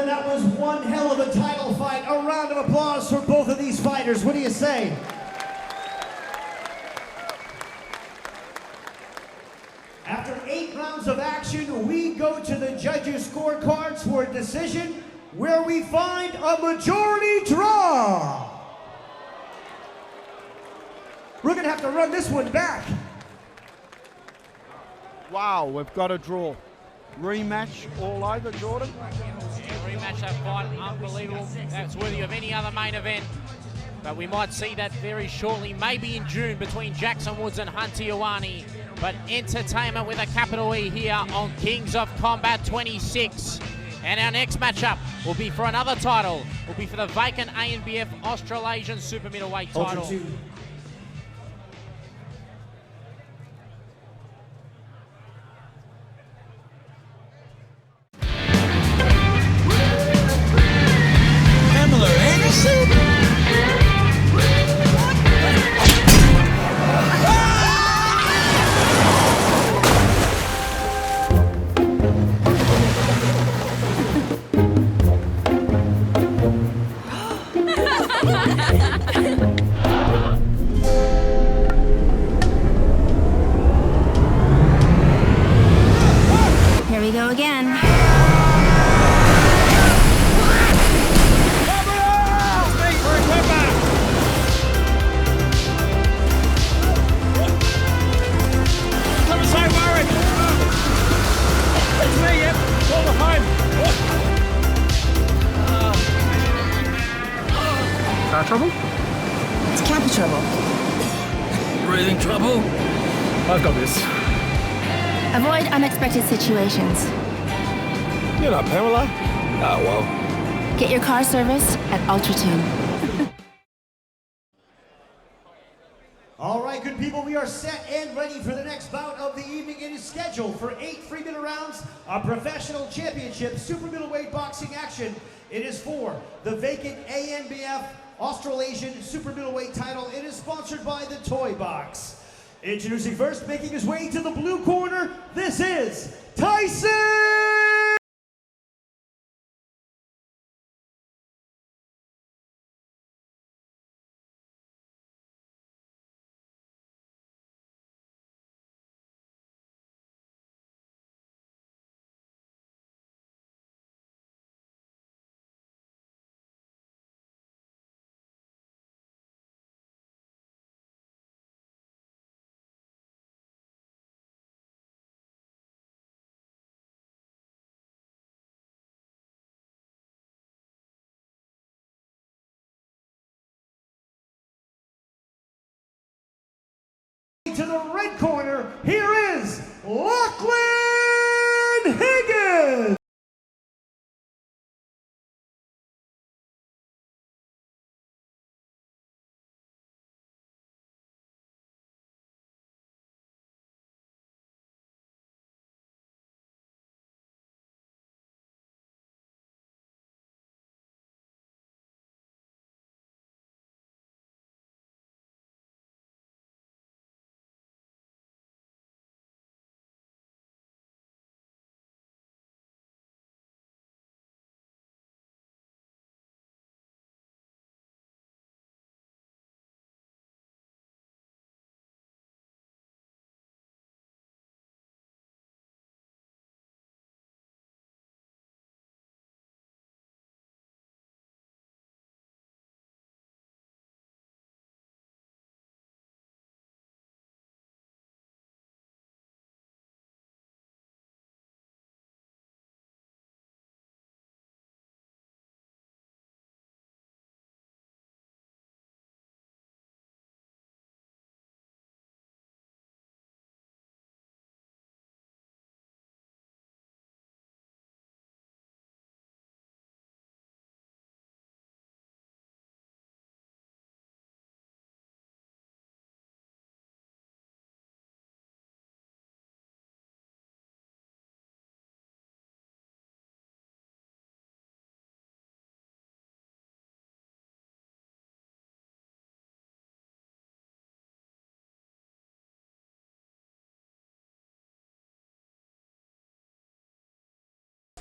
Speaker 1: that was one hell of a title fight. A round of applause for both of these fighters. What do you say? After 8 rounds of action, we go to the judges' scorecards for a decision where we find a majority draw. We're gonna have to run this one back.
Speaker 3: Wow, we've got a draw. Rematch all over, Jordan.
Speaker 4: Yeah, rematch that fight, unbelievable. That's worthy of any other main event. But we might see that very shortly, maybe in June, between Jackson Woods and Hunter Ioane. But entertainment with a capital E here on Kings of Combat 26. And our next matchup will be for another title. Will be for the vacant ANBF Australasian Super Middleweight title.
Speaker 1: Ultra 2.
Speaker 9: Pamela Anderson?
Speaker 8: Here we go again.
Speaker 9: Car trouble?
Speaker 8: It's camper trouble.
Speaker 9: Breathing trouble? I've got this.
Speaker 8: Avoid unexpected situations.
Speaker 9: You're not Pamela? Oh, well.
Speaker 8: Get your car serviced at Ultratune.
Speaker 1: All right, good people, we are set and ready for the next bout of the evening. It is scheduled for 8 3-minute rounds of professional championship super middleweight boxing action. It is for the vacant ANBF Australasian super middleweight title. It is sponsored by the Toy Box. Introducing first, making his way to the blue corner, this is Tyson! To the red corner, here is Lachlan Higgins!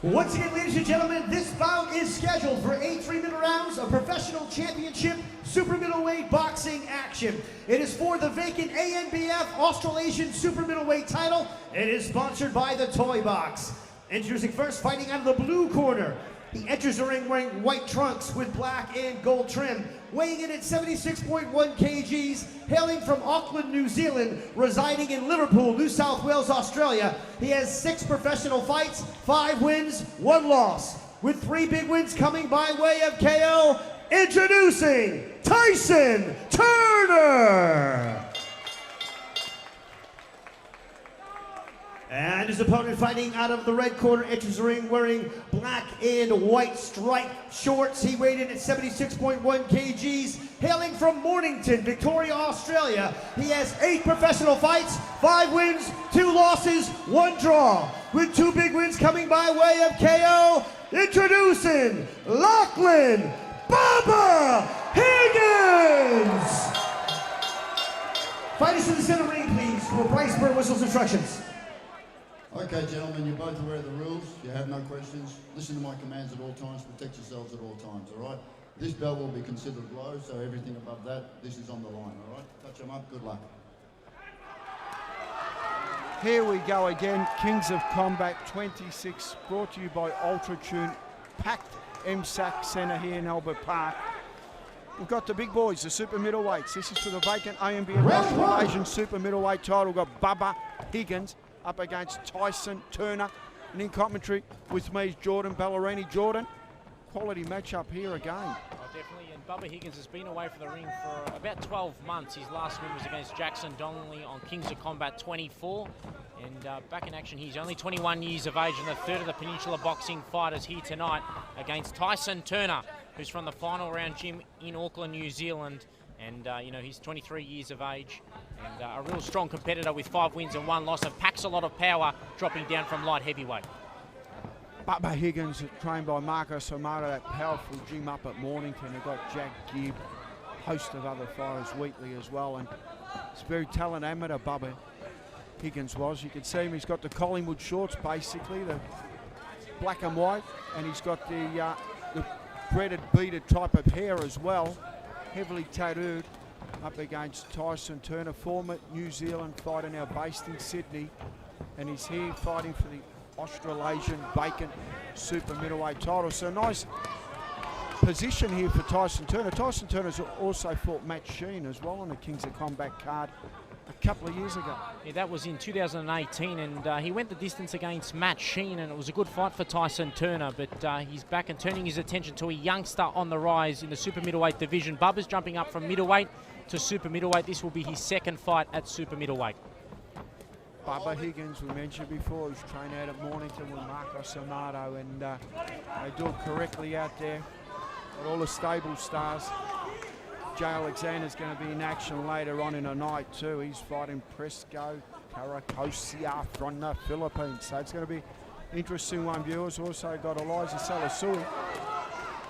Speaker 1: Once again, ladies and gentlemen, this bout is scheduled for 8 3-minute rounds of professional championship super middleweight boxing action. It is for the vacant ANBF Australasian super middleweight title. It is sponsored by the Toy Box. Introducing first, fighting out of the blue corner. He enters the ring wearing white trunks with black and gold trim. Weighing in at 76.1 kgs, hailing from Auckland, New Zealand, residing in Liverpool, New South Wales, Australia. He has 6 professional fights, 5 wins, 1 loss. With 3 big wins coming by way of KO, introducing Tyson Turner. And his opponent fighting out of the red corner, enters the ring wearing black and white striped shorts. He weighed in at 76.1 kgs, hailing from Mornington, Victoria, Australia. He has 8 professional fights, 5 wins, 2 losses, 1 draw. With 2 big wins coming by way of KO, introducing Lachlan Baba Higgins. Fighters to the center ring, please, for Bryce Bird Whistle's instructions.
Speaker 2: Okay, gentlemen, you're both aware of the rules. You have no questions. Listen to my commands at all times. Protect yourselves at all times, all right? This belt will be considered low, so everything above that, this is on the line, all right? Touch them up. Good luck.
Speaker 3: Here we go again. Kings of Combat 26, brought to you by Ultratune. Packed MSAC Centre here in Albert Park. We've got the big boys, the super middleweights. This is for the vacant ANBF Australasian super middleweight title. We've got Baba Higgins up against Tyson Turner. And in commentary with me is Jordan Ballerini. Jordan, quality matchup here again.
Speaker 4: Oh, definitely, and Bubba Higgins has been away from the ring for about 12 months. His last win was against Jackson Donnelly on Kings of Combat 24. And back in action, he's only 21 years of age and the third of the Peninsula boxing fighters here tonight against Tyson Turner, who's from the final round gym in Auckland, New Zealand. And, you know, he's 23 years of age and a real strong competitor with 5 wins and 1 loss, and packs a lot of power, dropping down from light heavyweight.
Speaker 3: Bubba Higgins, trained by Marcos Amato, that powerful gym up at Mornington. They've got Jack Gibb, host of other fighters weekly as well. And it's a very talented amateur, Bubba Higgins was. You can see him, he's got the Collingwood shorts basically, the black and white, and he's got the dreaded beaded type of hair as well. Heavily tattooed, up against Tyson Turner, former New Zealand fighter, now based in Sydney, and he's here fighting for the Australasian vacant super middleweight title. So nice position here for Tyson Turner. Tyson Turner's also fought Matt Sheen as well on the Kings of Combat card a couple of years ago.
Speaker 4: Yeah, that was in 2018, and he went the distance against Matt Sheen, and it was a good fight for Tyson Turner, but he's back and turning his attention to a youngster on the rise in the super middleweight division. Bubba's jumping up from middleweight to super middleweight. This will be his 2nd fight at super middleweight.
Speaker 3: Bubba Higgins, we mentioned before, who's trained out at Mornington with Marcos Amato, and they do it correctly out there. Got all the stable stars. Jay Alexander's going to be in action later on in the night too. He's fighting Presco, Carcosia from the Philippines. So it's going to be an interesting one, viewers. Also got Elijah Salasui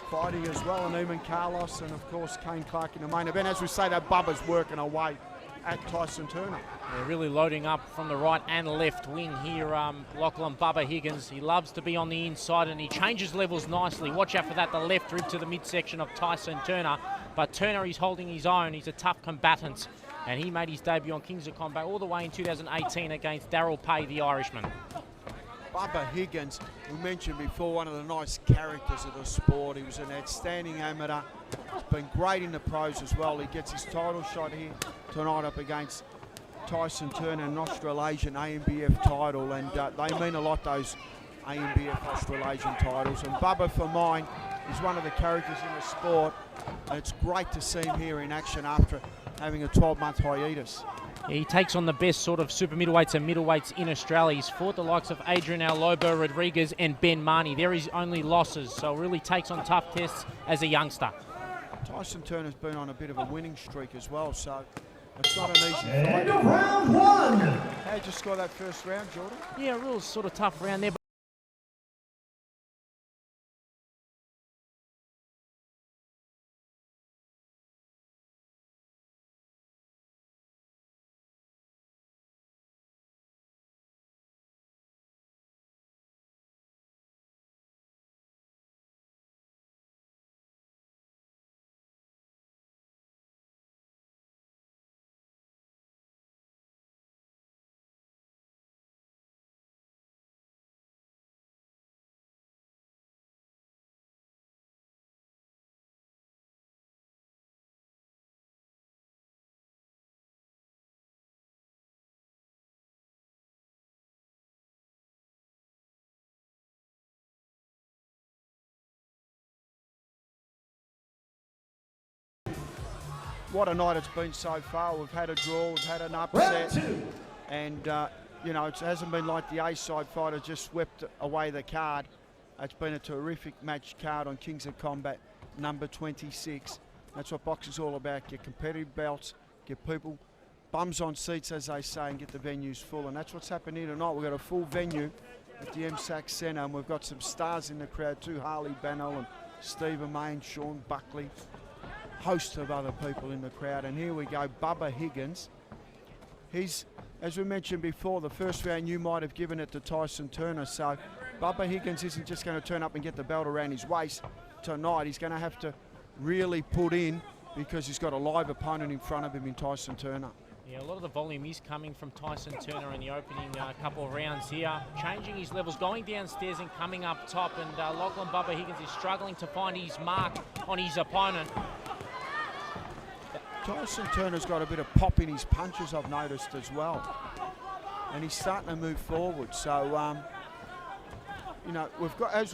Speaker 3: fighting as well, and Eamon Carlos, and of course Kayne Clarke in the main event. As we say, that Bubba's working away at Tyson Turner.
Speaker 4: They're really loading up from the right and left wing here, Lachlan Bubba Higgins. He loves to be on the inside, and he changes levels nicely. Watch out for that, the left rib to the midsection of Tyson Turner. But Turner is holding his own. He's a tough combatant, and he made his debut on Kings of Combat all the way in 2018 against Daryl Pay, the Irishman.
Speaker 3: Bubba Higgins, we mentioned before, one of the nice characters of the sport. He was an outstanding amateur. He's been great in the pros as well. He gets his title shot here tonight up against Tyson Turner, an Australasian ANBF title, and they mean a lot, those ANBF Australasian titles. And Bubba, for mine, is one of the characters in the sport, and it's great to see him here in action after having a 12-month hiatus.
Speaker 4: Yeah, he takes on the best sort of super middleweights and middleweights in Australia. He's fought the likes of Adrian Lobo Rodriguez and Ben Marnie. They're his only losses, so really takes on tough tests as a youngster.
Speaker 3: Tyson Turner's been on a bit of a winning streak as well, so it's not an easy fight.
Speaker 1: End of round 1.
Speaker 3: How'd you score that first round, Jordan?
Speaker 4: Yeah, a real sort of tough round there.
Speaker 3: what a night it's been so far. We've had a draw, we've had an upset, and you know, it hasn't been like the A-side fighter just swept away the card. It's been a terrific match card on Kings of Combat number 26. That's what boxing's all about, get competitive belts, get people bums on seats, as they say, and get the venues full. And that's what's happened here tonight. We've got a full venue at the MSAC Centre, and we've got some stars in the crowd too, Harley Bannell and Stephen May and Sean Buckley, host of other people in the crowd. And here we go, Bubba Higgins. He's, as we mentioned before, the first round you might have given it to Tyson Turner, so Bubba Higgins isn't just going to turn up and get the belt around his waist tonight. He's going to have to really put in, because he's got a live opponent in front of him in Tyson Turner.
Speaker 4: Yeah, a lot of the volume is coming from Tyson Turner in the opening couple of rounds here. Changing his levels, going downstairs and coming up top. And Lachlan Bubba Higgins is struggling to find his mark on his opponent.
Speaker 3: Tyson Turner's got a bit of pop in his punches, I've noticed as well. And he's starting to move forward. So, you know, we've got,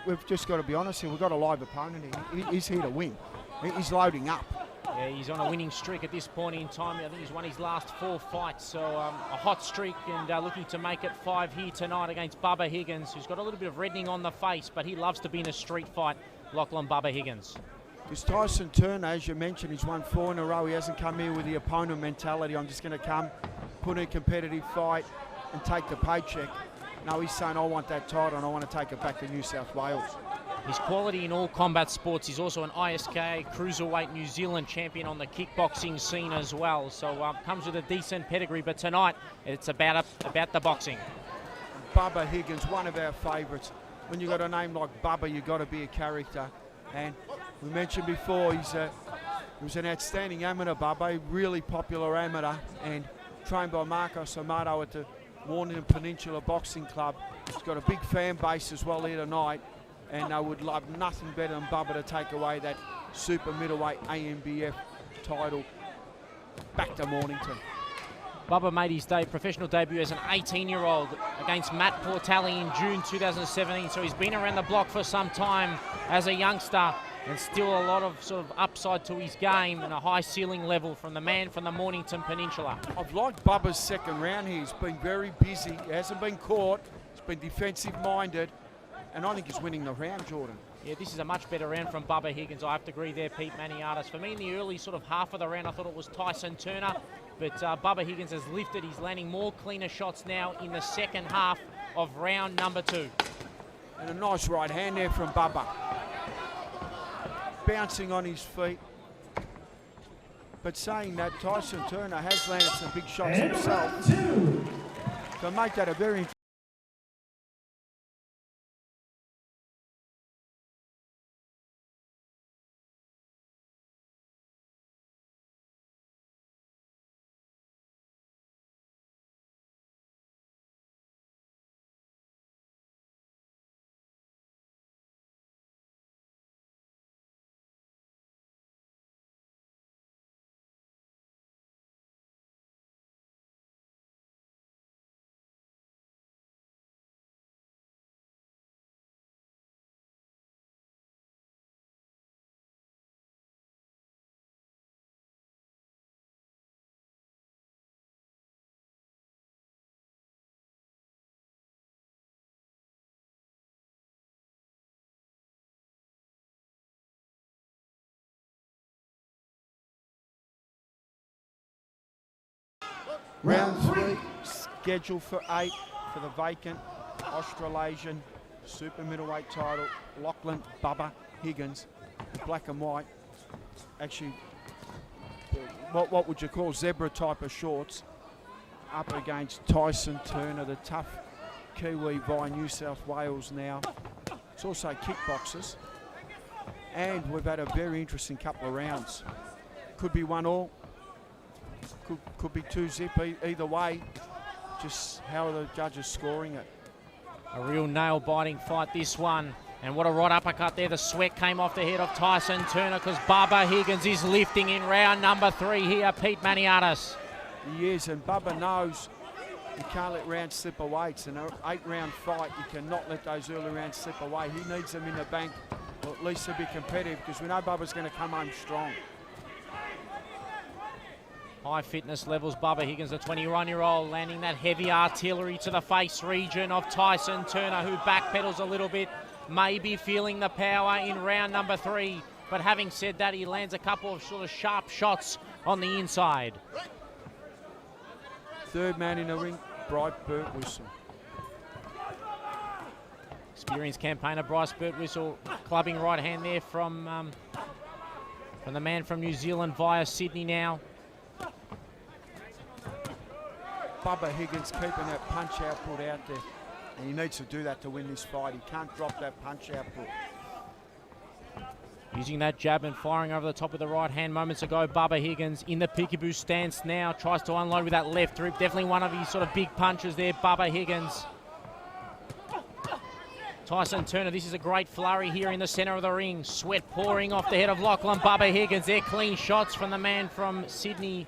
Speaker 3: we've just got to be honest here, we've got a live opponent here. He's here to win. He's loading up.
Speaker 4: Yeah, he's on a winning streak at this point in time. I think he's won his last 4 fights, so a hot streak, and looking to make it 5 here tonight against Bubba Higgins, who's got a little bit of reddening on the face, but he loves to be in a street fight, Lachlan Bubba Higgins.
Speaker 3: Because Tyson Turner, as you mentioned, he's won 4 in a row. He hasn't come here with the opponent mentality. I'm just going to come, put in a competitive fight and take the paycheck. No, he's saying, I want that title and I want to take it back to New South Wales.
Speaker 4: His quality in all combat sports. He's also an ISK Cruiserweight New Zealand champion on the kickboxing scene as well. So comes with a decent pedigree, but tonight it's about the boxing.
Speaker 3: Bubba Higgins, one of our favourites. When you've got a name like Bubba, you've got to be a character. And we mentioned before, he was an outstanding amateur, Bubba, really popular amateur, and trained by Marcos Amato at the Warrnambool Peninsula Boxing Club. He's got a big fan base as well here tonight. And I would love nothing better than Bubba to take away that super middleweight AMBF title back to Mornington.
Speaker 4: Bubba made his professional debut as an 18-year-old against Matt Portali in June 2017. So he's been around the block for some time as a youngster, and still a lot of sort of upside to his game and a high ceiling level from the man from the Mornington Peninsula.
Speaker 3: I've liked Bubba's second round here. He's been very busy. He hasn't been caught. He's been defensive-minded. And I think he's winning the round, Jordan.
Speaker 4: Yeah, this is a much better round from Bubba Higgins. I have to agree there, Pete Maniatis. For me, in the early sort of half of the round, I thought it was Tyson Turner. But Bubba Higgins has lifted. He's landing more cleaner shots now in the second half of round number 2.
Speaker 3: And a nice right hand there from Bubba. Bouncing on his feet. But saying that, Tyson Turner has landed some big shots himself. To make that a very round 3, scheduled for 8 for the vacant Australasian super middleweight title. Lachlan Bubba Higgins, the black and white. Actually, what would you call zebra type of shorts, up against Tyson Turner, the tough Kiwi via New South Wales now. It's also kickboxers. And we've had a very interesting couple of rounds. Could be 1-1. Could be 2-zip either way. Just how are the judges scoring it?
Speaker 4: A real nail-biting fight, this one. And what a right uppercut there. The sweat came off the head of Tyson Turner because Bubba Higgins is lifting in round number 3 here, Pete Maniatis.
Speaker 3: He is, and Bubba knows you can't let rounds slip away. It's an 8-round fight. You cannot let those early rounds slip away. He needs them in the bank, or at least to be competitive, because we know Bubba's going to come home strong.
Speaker 4: High fitness levels. Bubba Higgins, the 21-year-old, landing that heavy artillery to the face region of Tyson Turner, who backpedals a little bit, maybe feeling the power in round number 3. But having said that, he lands a couple of sort of sharp shots on the inside.
Speaker 3: Third man in the ring, Bright Birtwistle.
Speaker 4: Experienced campaigner Bryce Birtwistle, clubbing right hand there from the man from New Zealand via Sydney now.
Speaker 3: Bubba Higgins keeping that punch output out there. And he needs to do that to win this fight. He can't drop that punch output.
Speaker 4: Using that jab and firing over the top of the right hand moments ago. Bubba Higgins in the peekaboo stance now. Tries to unload with that left rib. Definitely one of his sort of big punches there, Bubba Higgins. Tyson Turner, this is a great flurry here in the centre of the ring. Sweat pouring off the head of Lachlan. Bubba Higgins. They're clean shots from the man from Sydney.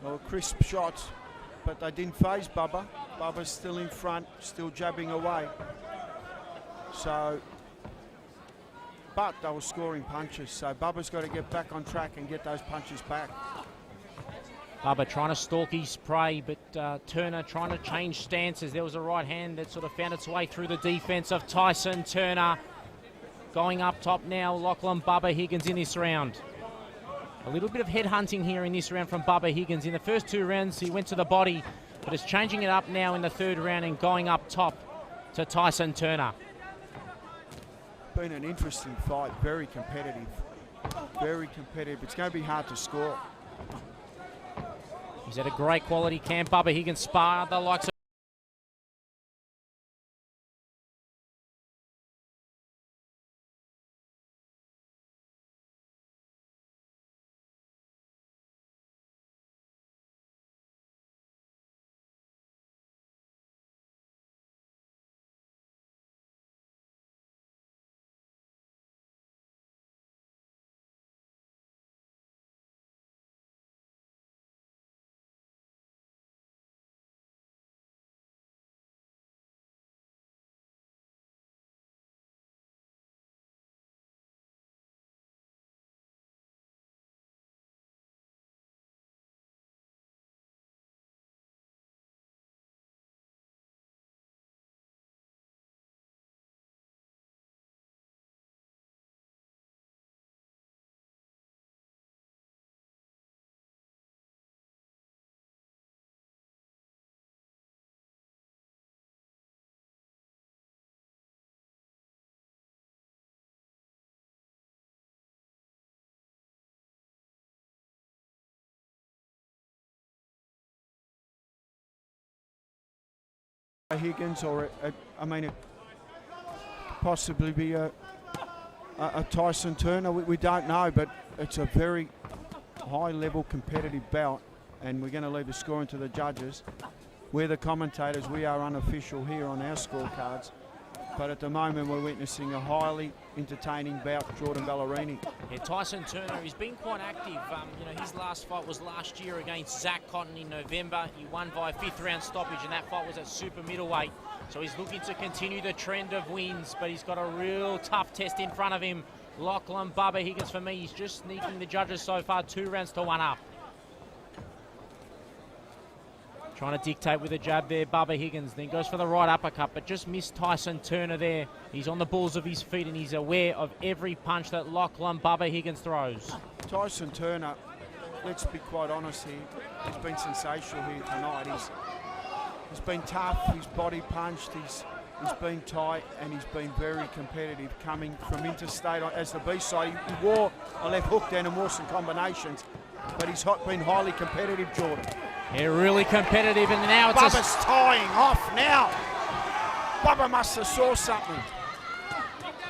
Speaker 3: Well, crisp shots, but they didn't phase Bubba. Bubba's still in front, still jabbing away. So, but they were scoring punches, so Bubba's got to get back on track and get those punches back.
Speaker 4: Bubba trying to stalk his prey, but Turner trying to change stances. There was a right hand that sort of found its way through the defence of Tyson Turner. Going up top now, Lachlan Bubba Higgins in this round. A little bit of head hunting here in this round from Bubba Higgins. In the first 2 rounds, he went to the body, but is changing it up now in the 3rd round and going up top to Tyson Turner.
Speaker 3: Been an interesting fight, very competitive. Very competitive. It's going to be hard to score.
Speaker 4: He's at a great quality camp. Bubba Higgins sparred the likes of
Speaker 3: Higgins, or possibly be a Tyson Turner. We don't know, but it's a very high-level competitive bout, and we're going to leave the scoring to the judges. We're the commentators. We are unofficial here on our scorecards, but at the moment we're witnessing a highly entertaining bout. Jordan Ballerini.
Speaker 4: Yeah, Tyson Turner, he's been quite active. His last fight was last year against Zach Cotton in November. He won by a 5th round stoppage, and that fight was at super middleweight. So he's looking to continue the trend of wins, but he's got a real tough test in front of him. Lachlan Bubba Higgins, for me, he's just sneaking the judges so far, 2 rounds to 1 up. Trying to dictate with a jab there, Bubba Higgins. Then goes for the right uppercut, but just missed Tyson Turner there. He's on the balls of his feet, and he's aware of every punch that Lachlan Bubba Higgins throws.
Speaker 3: Tyson Turner, let's be quite honest here, he's been sensational here tonight. He's been tough, he's body punched, he's been tight, and he's been very competitive coming from interstate as the B-side. He wore a left hook down and wore some combinations, but he's been highly competitive, Jordan.
Speaker 4: Yeah, really competitive, and now it's
Speaker 3: Bubba's tying off now. Bubba must have saw something.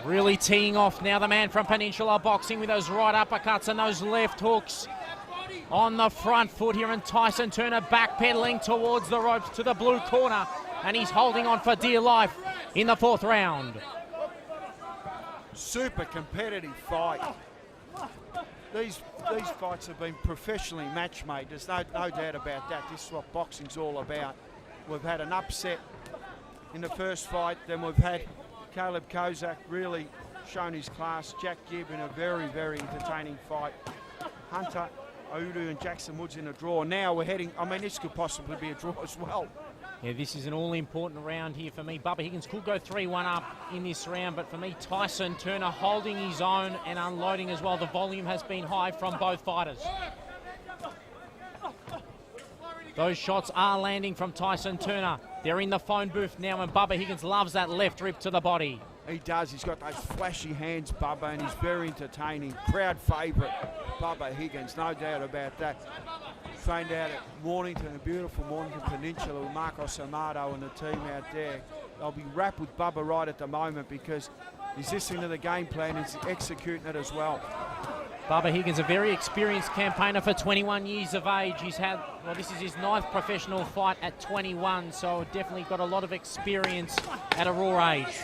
Speaker 4: Really teeing off now, the man from Peninsula Boxing with those right uppercuts and those left hooks on the front foot here, and Tyson Turner backpedaling towards the ropes to the blue corner, and he's holding on for dear life in the 4th round.
Speaker 3: Super competitive fight. These fights have been professionally match-made. There's no doubt about that. This is what boxing's all about. We've had an upset in the first fight, then we've had Kaleb Kozak really shown his class. Jack Gipp in a very, very entertaining fight. Hunter Aulu and Jackson Woods in a draw. Now we're heading, I mean, this could possibly be a draw as well.
Speaker 4: Yeah, this is an all-important round here for me. Bubba Higgins could go 3-1 up in this round, but for me, Tyson Turner holding his own and unloading as well. The volume has been high from both fighters. Those shots are landing from Tyson Turner. They're in the phone booth now, and Bubba Higgins loves that left rip to the body.
Speaker 3: He does. He's got those flashy hands, Bubba, and he's very entertaining. Crowd favourite, Bubba Higgins, no doubt about that. Trained out at Mornington, a beautiful Mornington Peninsula with Marcos Amato and the team out there. They'll be wrapped with Bubba right at the moment because he's listening to the game plan and he's executing it as well.
Speaker 4: Bubba Higgins, a very experienced campaigner for 21 years of age. He's had, well, this is his 9th professional fight at 21, so definitely got a lot of experience at a raw age.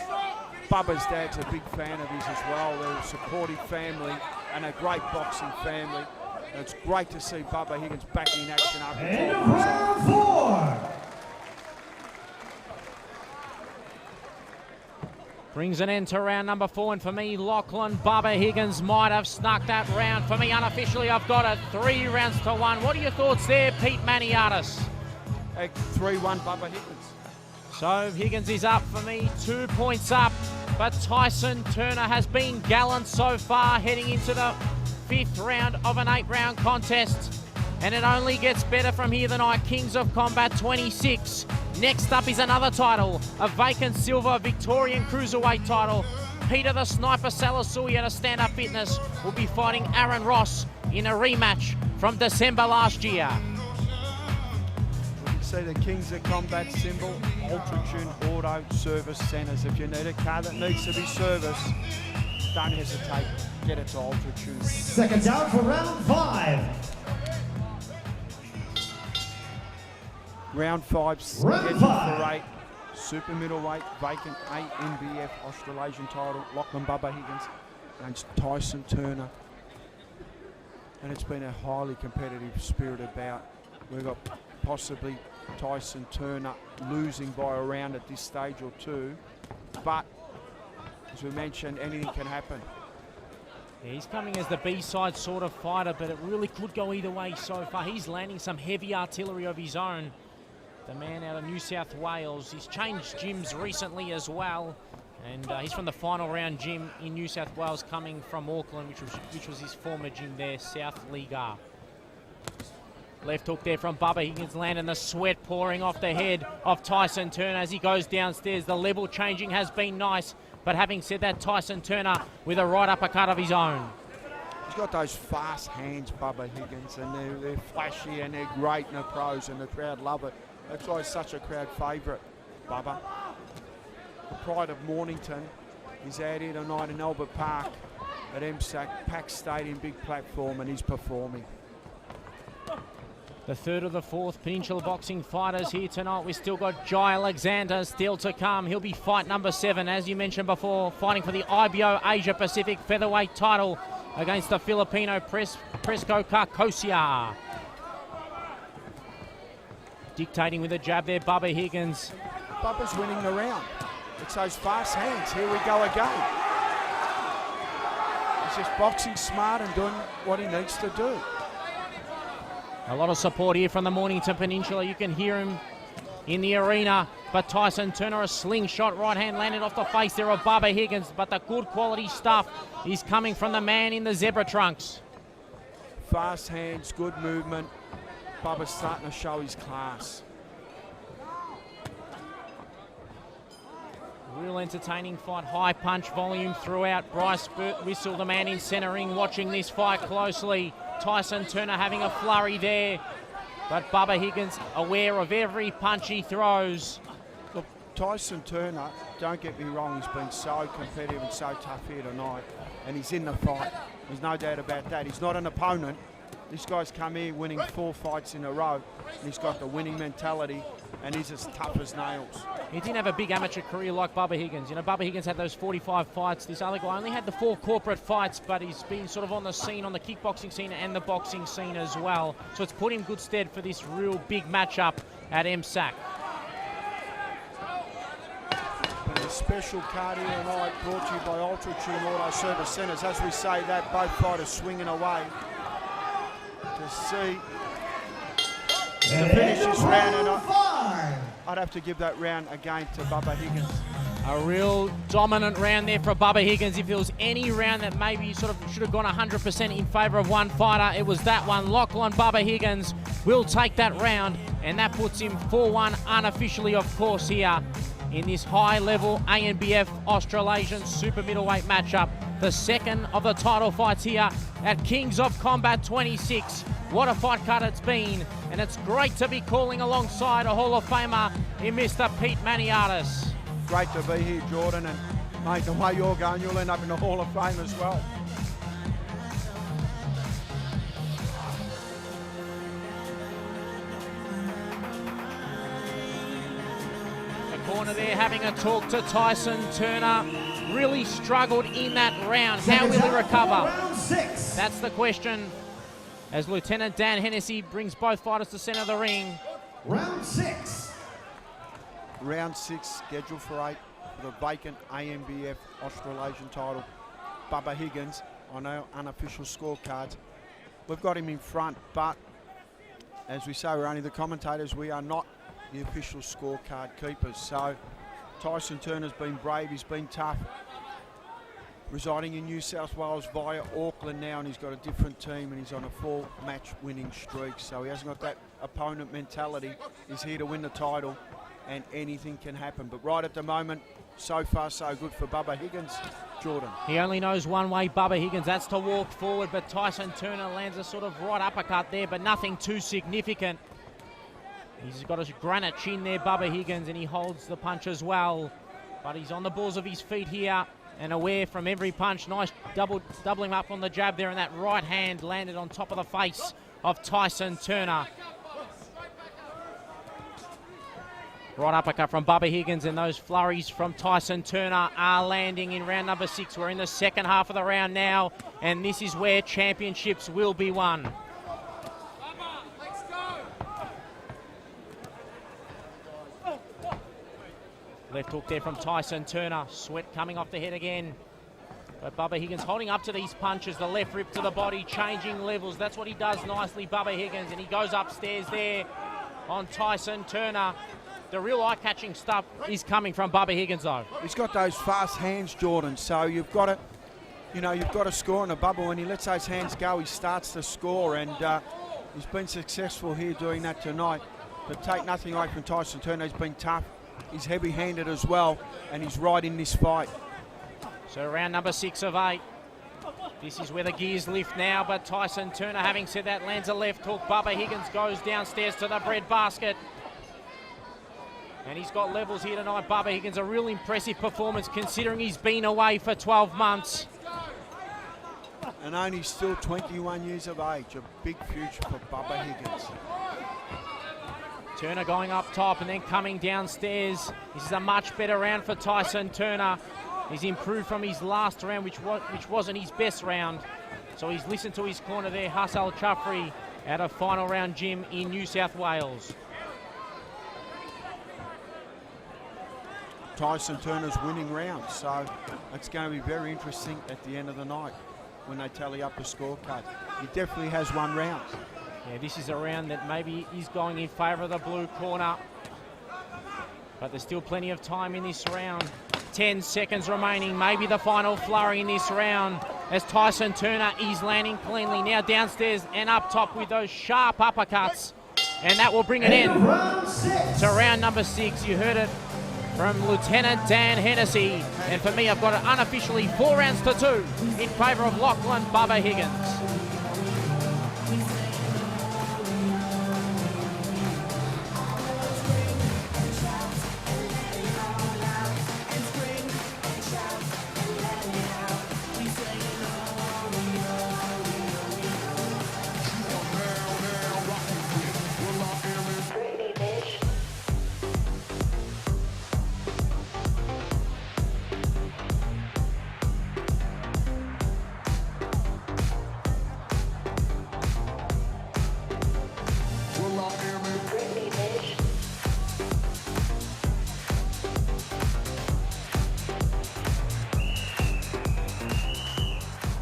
Speaker 3: Bubba's dad's a big fan of his as well. They're a supportive family and a great boxing family. And it's great to see Bubba Higgins back in action after
Speaker 1: round 4.
Speaker 4: Brings an end to round number 4, and for me, Lachlan, Bubba Higgins might have snuck that round. For me, unofficially, I've got it 3 rounds to 1. What are your thoughts there, Pete Maniatis?
Speaker 3: 3-1 Bubba Higgins.
Speaker 4: So Higgins is up for me, 2 points up, but Tyson Turner has been gallant so far heading into the 5th round of an 8-round contest, and it only gets better from here tonight. Kings of Combat 26. Next up is another title, a vacant silver Victorian Cruiserweight title. Peter the Sniper Salasui at a stand-up fitness will be fighting Aaron Ross in a rematch from December last year.
Speaker 3: You can see the Kings of Combat symbol, Ultratune Auto Service Centres. If you need a car that needs to be serviced, don't hesitate, get it to Ultratune.
Speaker 1: Seconds out for round 5.
Speaker 3: Round 5, scheduled for 8. Super middleweight, vacant ANBF Australasian title. Lachlan Bubba Higgins against Tyson Turner. And it's been a highly competitive spirited bout. We've got possibly Tyson Turner losing by a round at this stage or 2. But, as we mentioned, anything can happen.
Speaker 4: Yeah, he's coming as the B-side sort of fighter, but it really could go either way so far. He's landing some heavy artillery of his own. The man out of New South Wales. He's changed gyms recently as well, and he's from the final round gym in New South Wales, coming from Auckland, which was his former gym there, South Liga. Left hook there from Bubba Higgins, landing the sweat pouring off the head of Tyson Turner as he goes downstairs. The level changing has been nice, but having said that, Tyson Turner with a right uppercut of his own.
Speaker 3: He's got those fast hands, Bubba Higgins, and they're flashy and they're great in the pros, and the crowd love it. That's why he's such a crowd favourite, Bubba. The pride of Mornington is out here tonight in Albert Park at MSAC, packed stadium, big platform, and he's performing.
Speaker 4: The 3rd of the 4th Peninsula Boxing fighters here tonight. We've still got Jai Alexander still to come. He'll be fight number 7, as you mentioned before, fighting for the IBO Asia Pacific featherweight title against the Filipino Presco Carcosia. Dictating with a jab there, Bubba Higgins.
Speaker 3: Bubba's winning the round. It's those fast hands. Here we go again. He's just boxing smart and doing what he needs to do.
Speaker 4: A lot of support here from the Mornington Peninsula. You can hear him in the arena. But Tyson Turner, a slingshot right hand landed off the face there of Bubba Higgins. But the good quality stuff is coming from the man in the zebra trunks.
Speaker 3: Fast hands, good movement. Bubba's starting to show his class.
Speaker 4: Real entertaining fight, high punch volume throughout. Bryce Whistle, the man in centre ring, watching this fight closely. Tyson Turner having a flurry there, but Bubba Higgins aware of every punch he throws.
Speaker 3: Look, Tyson Turner, don't get me wrong, he's been so competitive and so tough here tonight, and he's in the fight. There's no doubt about that. He's not an opponent. This guy's come here winning 4 fights in a row. And he's got the winning mentality, and he's as tough as nails.
Speaker 4: He didn't have a big amateur career like Bubba Higgins. You know, Bubba Higgins had those 45 fights. This other guy only had the 4 corporate fights, but he's been sort of on the scene, on the kickboxing scene and the boxing scene as well. So it's put him good stead for this real big matchup at MSAC.
Speaker 3: And a special card here tonight brought to you by Ultratune Auto Service Centres. As we say that, both fighters swinging away. to see to finish this round, and I'd have to give that round again to Bubba Higgins.
Speaker 4: A real dominant round there for Bubba Higgins. If there was any round that maybe sort of should have gone 100% in favour of one fighter, it was that one. Lachlan Bubba Higgins will take that round, and that puts him 4-1 unofficially, of course, here in this high-level ANBF Australasian super middleweight matchup. The second of the title fights here at Kings of Combat 26. What a fight card it's been, and it's great to be calling alongside a Hall of Famer in Mr. Pete Maniatis.
Speaker 3: Great to be here, Jordan, and mate, the way you're going, you'll end up in the Hall of Fame as well.
Speaker 4: The corner there having a talk to Tyson Turner. Really struggled in that round. How will he recover?
Speaker 1: Round 6.
Speaker 4: That's the question, as Lieutenant Dan Hennessy brings both fighters to centre of the ring.
Speaker 1: Round 6.
Speaker 3: Round 6, scheduled for 8 for the vacant ANBF Australasian title. Bubba Higgins on our unofficial scorecards. We've got him in front, but as we say, we're only the commentators. We are not the official scorecard keepers. So Tyson Turner's been brave, he's been tough. Residing in New South Wales via Auckland now, and he's got a different team, and he's on a 4-match winning streak. So he hasn't got that opponent mentality. He's here to win the title, and anything can happen. But right at the moment, so far so good for Bubba Higgins. Jordan.
Speaker 4: He only knows one way, Bubba Higgins, that's to walk forward, but Tyson Turner lands a sort of right uppercut there, but nothing too significant. He's got a granite chin there, Bubba Higgins, and he holds the punch as well. But he's on the balls of his feet here and aware from every punch. Nice doubling up on the jab there, and that right hand landed on top of the face of Tyson Turner. Right uppercut from Bubba Higgins, and those flurries from Tyson Turner are landing in round number 6. We're in the second half of the round now, and this is where championships will be won. Left hook there from Tyson Turner. Sweat coming off the head again. But Bubba Higgins holding up to these punches. The left rip to the body, changing levels. That's what he does nicely, Bubba Higgins. And he goes upstairs there on Tyson Turner. The real eye-catching stuff is coming from Bubba Higgins, though.
Speaker 3: He's got those fast hands, Jordan. So you've got to, you've got to score in a bubble. When he lets those hands go, he starts to score. And he's been successful here doing that tonight. But take nothing away from Tyson Turner. He's been tough. He's heavy-handed as well, and he's right in this fight.
Speaker 4: So round number 6 of 8. This is where the gears lift now, but Tyson Turner, having said that, lands a left hook. Bubba Higgins goes downstairs to the bread basket. And he's got levels here tonight, Bubba Higgins. A real impressive performance considering he's been away for 12 months.
Speaker 3: And only still 21 years of age. A big future for Bubba Higgins.
Speaker 4: Turner going up top and then coming downstairs. This is a much better round for Tyson Turner. He's improved from his last round, which wasn't his best round. So he's listened to his corner there, Hassan Chafri, at a final round gym in New South Wales.
Speaker 3: Tyson Turner's winning rounds, so it's going to be very interesting at the end of the night when they tally up the scorecard. He definitely has won rounds.
Speaker 4: Yeah, this is a round that maybe is going in favour of the blue corner. But there's still plenty of time in this round. 10 seconds remaining, maybe the final flurry in this round as Tyson Turner is landing cleanly. Now downstairs and up top with those sharp uppercuts. And that will bring it in to round number 6. You heard it from Lieutenant Dan Hennessy. And for me, I've got it unofficially 4 rounds to 2 in favour of Lachlan Bubba Higgins.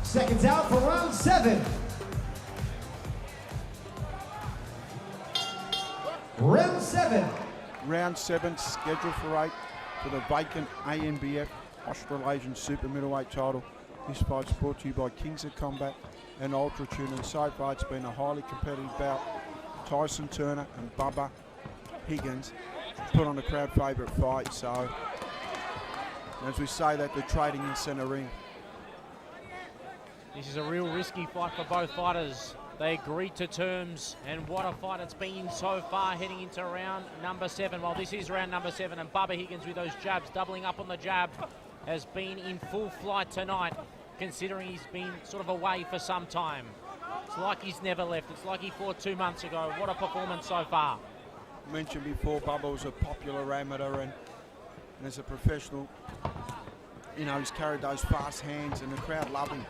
Speaker 1: Seconds out for round 7. Round 7.
Speaker 3: Round 7, scheduled for 8 for the vacant ANBF Australasian Super Middleweight title. This fight's brought to you by Kings of Combat and Ultra Tune, and so far it's been a highly competitive bout. Tyson Turner and Bubba Higgins put on a crowd favourite fight, so as we say that, they're trading in centre ring.
Speaker 4: This is a real risky fight for both fighters. They agreed to terms, and what a fight it's been so far heading into round number 7. Well, this is round number 7, and Bubba Higgins with those jabs, doubling up on the jab, has been in full flight tonight, considering he's been sort of away for some time. It's like he's never left. It's like he fought 2 months ago. What a performance so far.
Speaker 3: Mentioned before, Bubba was a popular amateur, and as a professional, you know, he's carried those fast hands, and the crowd love him.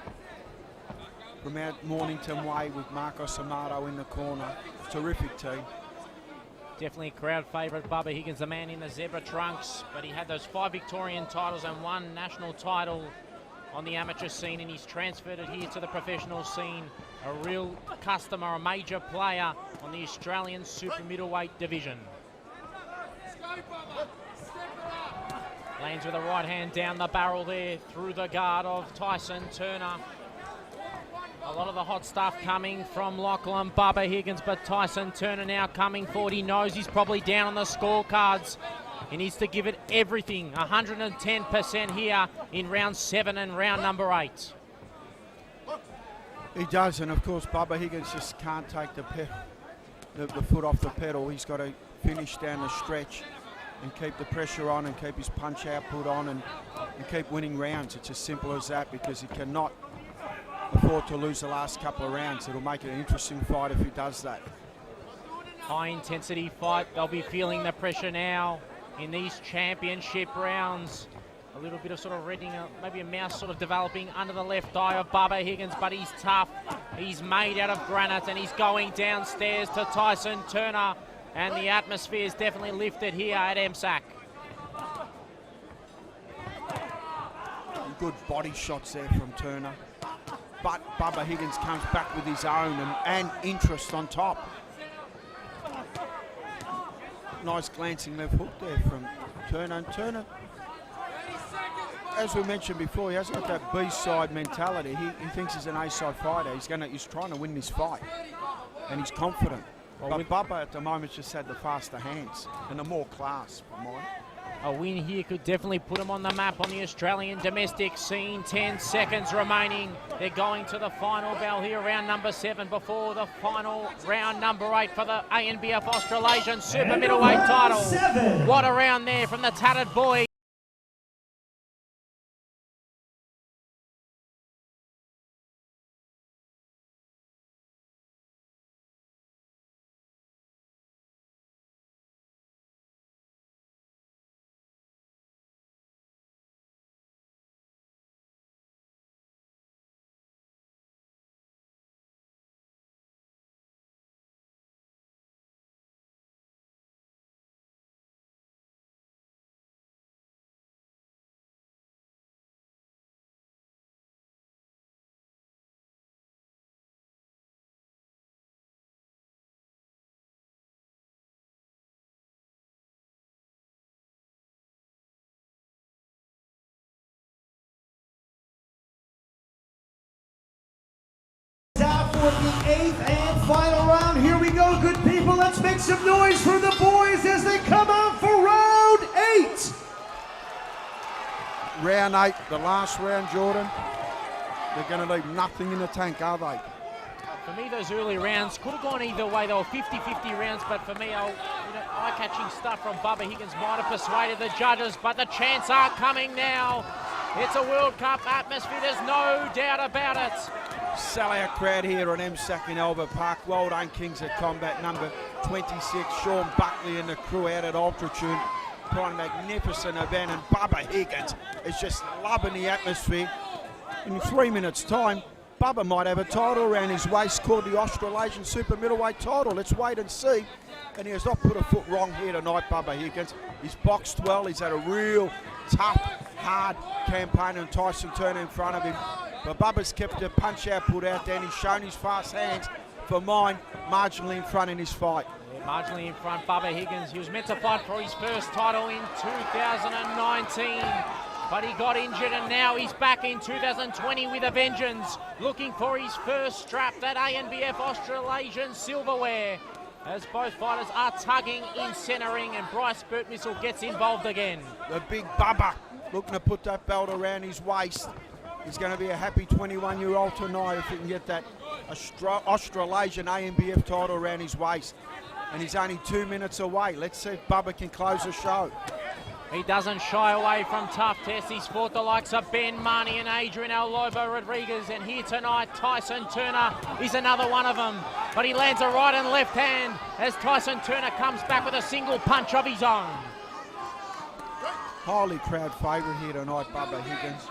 Speaker 3: From out Mornington Way with Marcos Amato in the corner. Terrific team.
Speaker 4: Definitely a crowd favourite, Bubba Higgins, the man in the zebra trunks, but he had those 5 Victorian titles and 1 national title on the amateur scene, and he's transferred it here to the professional scene. A real customer, a major player on the Australian super middleweight division. Lands with a right hand down the barrel there through the guard of Tyson Turner. A lot of the hot stuff coming from Lachlan, Bubba Higgins, but Tyson Turner now coming forward. He knows he's probably down on the scorecards. He needs to give it everything, 110% here in round 7 and round number 8.
Speaker 3: He does, and of course Bubba Higgins just can't take the foot off the pedal. He's got to finish down the stretch and keep the pressure on and keep his punch output on and keep winning rounds. It's as simple as that, because he cannot afford to lose the last couple of rounds. It'll make it an interesting fight if he does that.
Speaker 4: High intensity fight. They'll be feeling the pressure now in these championship rounds. A little bit of sort of reading, maybe a mouse sort of developing under the left eye of Bubba Higgins, but he's tough. He's made out of granite, and he's going downstairs to Tyson Turner, and the atmosphere is definitely lifted here at MSAC.
Speaker 3: Good body shots there from Turner. But Bubba Higgins comes back with his own and interest on top. Nice glancing left hook there from Turner. And Turner, as we mentioned before, he hasn't got that B-side mentality. He thinks he's an A-side fighter. He's trying to win this fight, and he's confident. Well, but Bubba at the moment just had the faster hands and the more class, for mine.
Speaker 4: A win here could definitely put them on the map on the Australian domestic scene. 10 seconds remaining. They're going to the final bell here, round number 7, before the final round number 8 for the ANBF Australasian Super Middleweight title.
Speaker 1: 7.
Speaker 4: What a round there from the tattered boy.
Speaker 1: For the 8th and final round. Here we go, good people. Let's make some noise for the boys as they come out for round 8.
Speaker 3: Round 8, the last round, Jordan. They're going to leave nothing in the tank, are they?
Speaker 4: For me, those early rounds could have gone either way. They were 50-50 rounds, but for me, eye-catching stuff from Bubba Higgins might have persuaded the judges, but the chants are coming now. It's a World Cup atmosphere, there's no doubt about it.
Speaker 3: Sellout crowd here on MSAC in Albert Park. Well done, Kings of Combat, number 26, Sean Buckley and the crew out at Ultra Tune. Put on a magnificent event, and Bubba Higgins is just loving the atmosphere. In 3 minutes' time, Bubba might have a title around his waist called the Australasian Super Middleweight title. Let's wait and see. And he has not put a foot wrong here tonight, Bubba Higgins. He's boxed well. He's had a real tough, hard campaign, and Tyson Turner in front of him. But Bubba's kept the punch output out there, and he's shown his fast hands. For mine, marginally in front in this fight.
Speaker 4: Yeah, Marginally in front, Bubba Higgins. He was meant to fight for his first title in 2019, but he got injured and now he's back in 2020 with a vengeance, looking for his first strap, that ANBF Australasian silverware, as both fighters are tugging in centering and Bryce Burtmissel gets involved again.
Speaker 3: The big Bubba looking to put that belt around his waist. He's going to be a happy 21-year-old tonight if he can get that Australasian ANBF title around his waist. And he's only 2 minutes away. Let's see if Bubba can close the show.
Speaker 4: He doesn't shy away from tough tests. He's fought the likes of Ben Marnie and Adrian El Lobo Rodriguez, and here tonight Tyson Turner is another one of them. But he lands a right and left hand as Tyson Turner comes back with a single punch of his own.
Speaker 3: Highly crowd favourite here tonight, Bubba Higgins.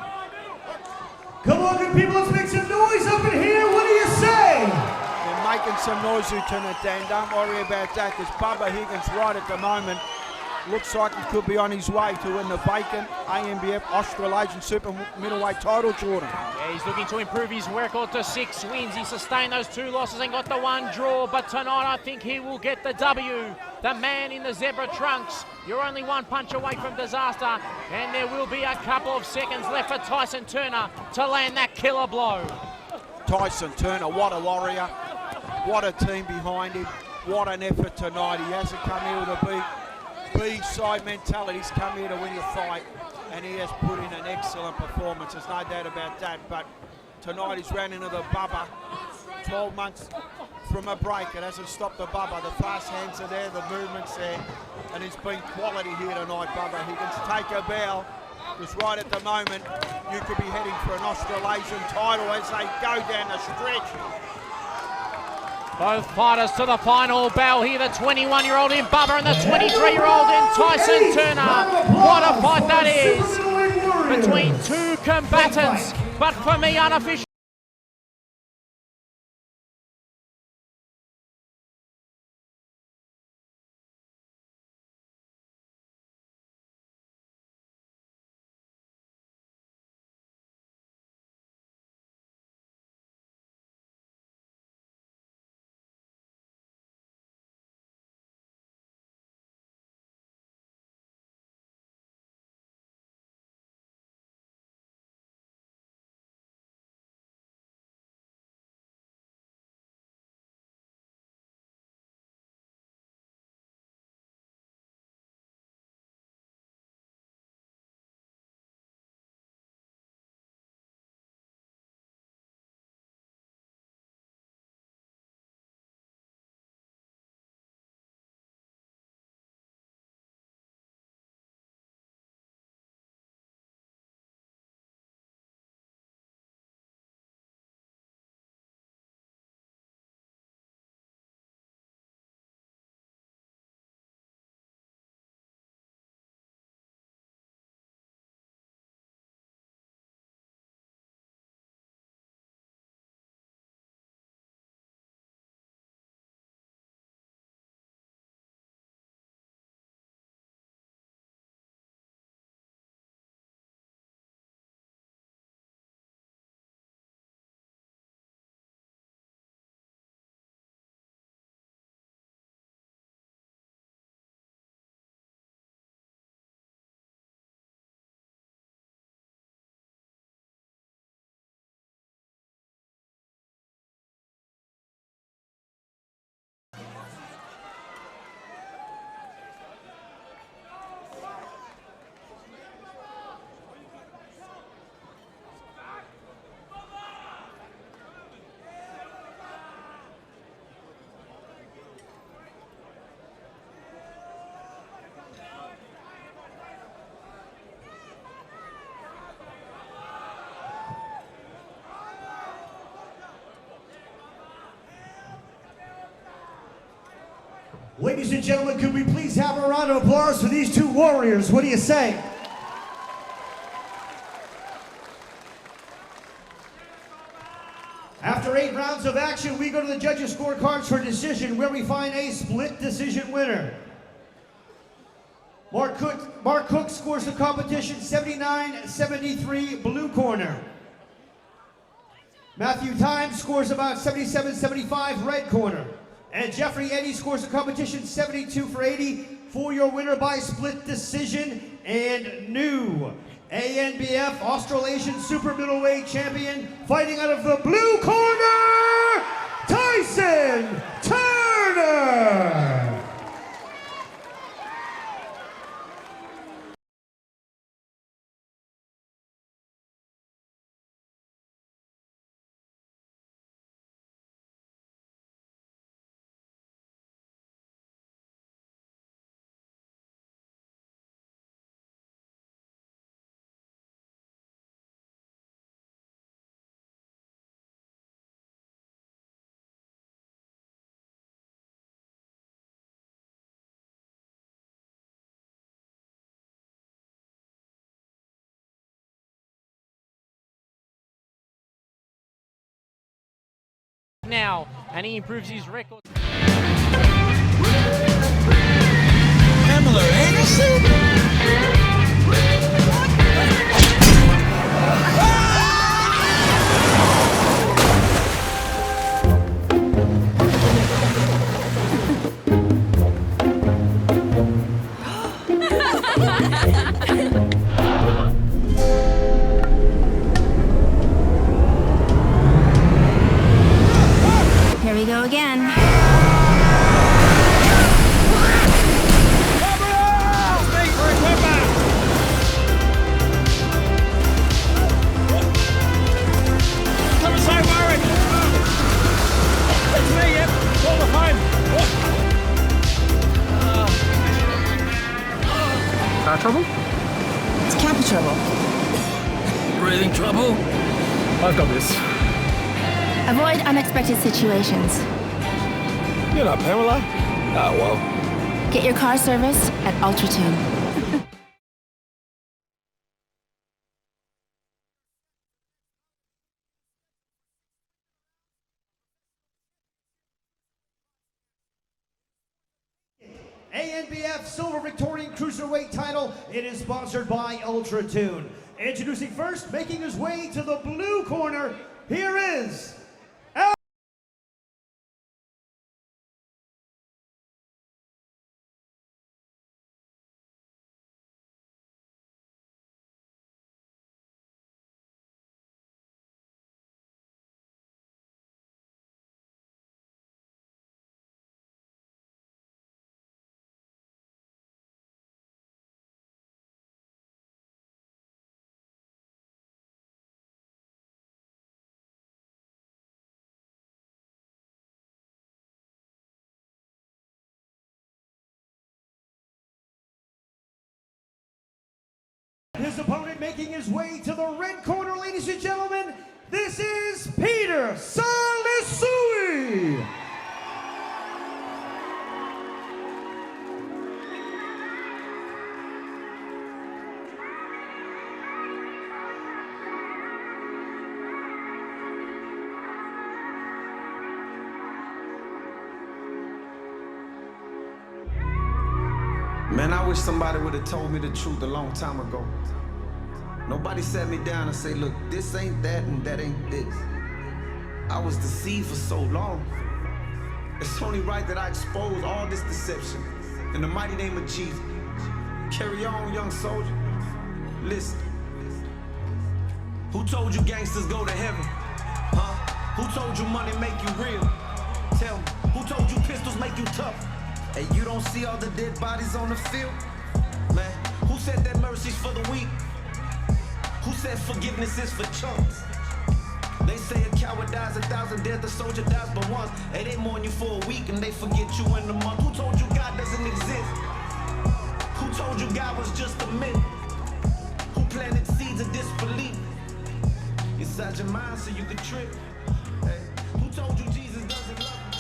Speaker 1: Come on, good people, let's make some noise up in here. What do you say?
Speaker 3: They're making some noise, Lieutenant Dan. Don't worry about that, because Bubba Higgins right at the moment looks like he could be on his way to win the vacant ANBF Australasian Super Middleweight title, Jordan.
Speaker 4: Yeah, he's looking to improve his record to 6 wins. He sustained those 2 losses and got the 1 draw, but tonight I think he will get the W. The man in the zebra trunks. You're only 1 punch away from disaster, and there will be a couple of seconds left for Tyson Turner to land that killer blow.
Speaker 3: Tyson Turner, what a warrior. What a team behind him. What an effort tonight. He hasn't come here to B-side mentality. He's come here to win the fight, and he has put in an excellent performance. There's no doubt about that, but tonight he's ran into the Bubba. 12 months from a break. It hasn't stopped the Bubba. The fast hands are there, the movement's there, and it's been quality here tonight, Bubba Higgins. Take a bow, because right at the moment, you could be heading for an Australasian title as they go down the stretch.
Speaker 4: Both fighters to the final bell here, the 21-year-old in Bubba and the 23-year-old in Tyson Turner. What a fight that is between 2 combatants, but for me, unofficial.
Speaker 1: Ladies and gentlemen, could we please have a round of applause for these 2 warriors? What do you say? After 8 rounds of action, we go to the judges' scorecards for decision, where we find a split decision winner. Mark Cook scores the competition 79-73, blue corner. Matthew Times scores about 77-75, red corner. And Jeffrey Eddy scores the competition 72 for 80 for your winner by split decision. And new ANBF Australasian Super Middleweight Champion, fighting out of the blue corner, Tyson Turner.
Speaker 4: Now, and he improves his record.
Speaker 9: Pamela Anderson?
Speaker 8: Here we go again.
Speaker 9: Car trouble?
Speaker 8: It's cabin trouble.
Speaker 9: Breathing trouble? I've got this.
Speaker 8: Avoid unexpected situations.
Speaker 9: You're not Pamela? Oh, well.
Speaker 8: Get your car serviced at Ultratune.
Speaker 1: ANBF Silver Victorian Cruiserweight title. It is sponsored by Ultratune. Introducing first, making his way to the blue corner, here is his opponent making his way to the red corner, ladies and gentlemen. This is Peter Salasui.
Speaker 10: Man, I wish somebody would have told me the truth a long time ago. Nobody sat me down and say, look, this ain't that and that ain't this. I was deceived for so long. It's only right that I expose all this deception in the mighty name of Jesus. Carry on, young soldier. Listen. Who told you gangsters go to heaven? Huh? Who told you money make you real? Tell me, who told you pistols make you tough? And you don't see all the dead bodies on the field? Man, who said that mercy's for the weak? Who said forgiveness is for chumps? They say a coward dies 1,000 deaths, a soldier dies but once. Hey, they mourn you for a week and they forget you in a month. Who told you God doesn't exist? Who told you God was just a myth? Who planted seeds of disbelief inside your mind so you could trip? Hey, who told you Jesus doesn't love you?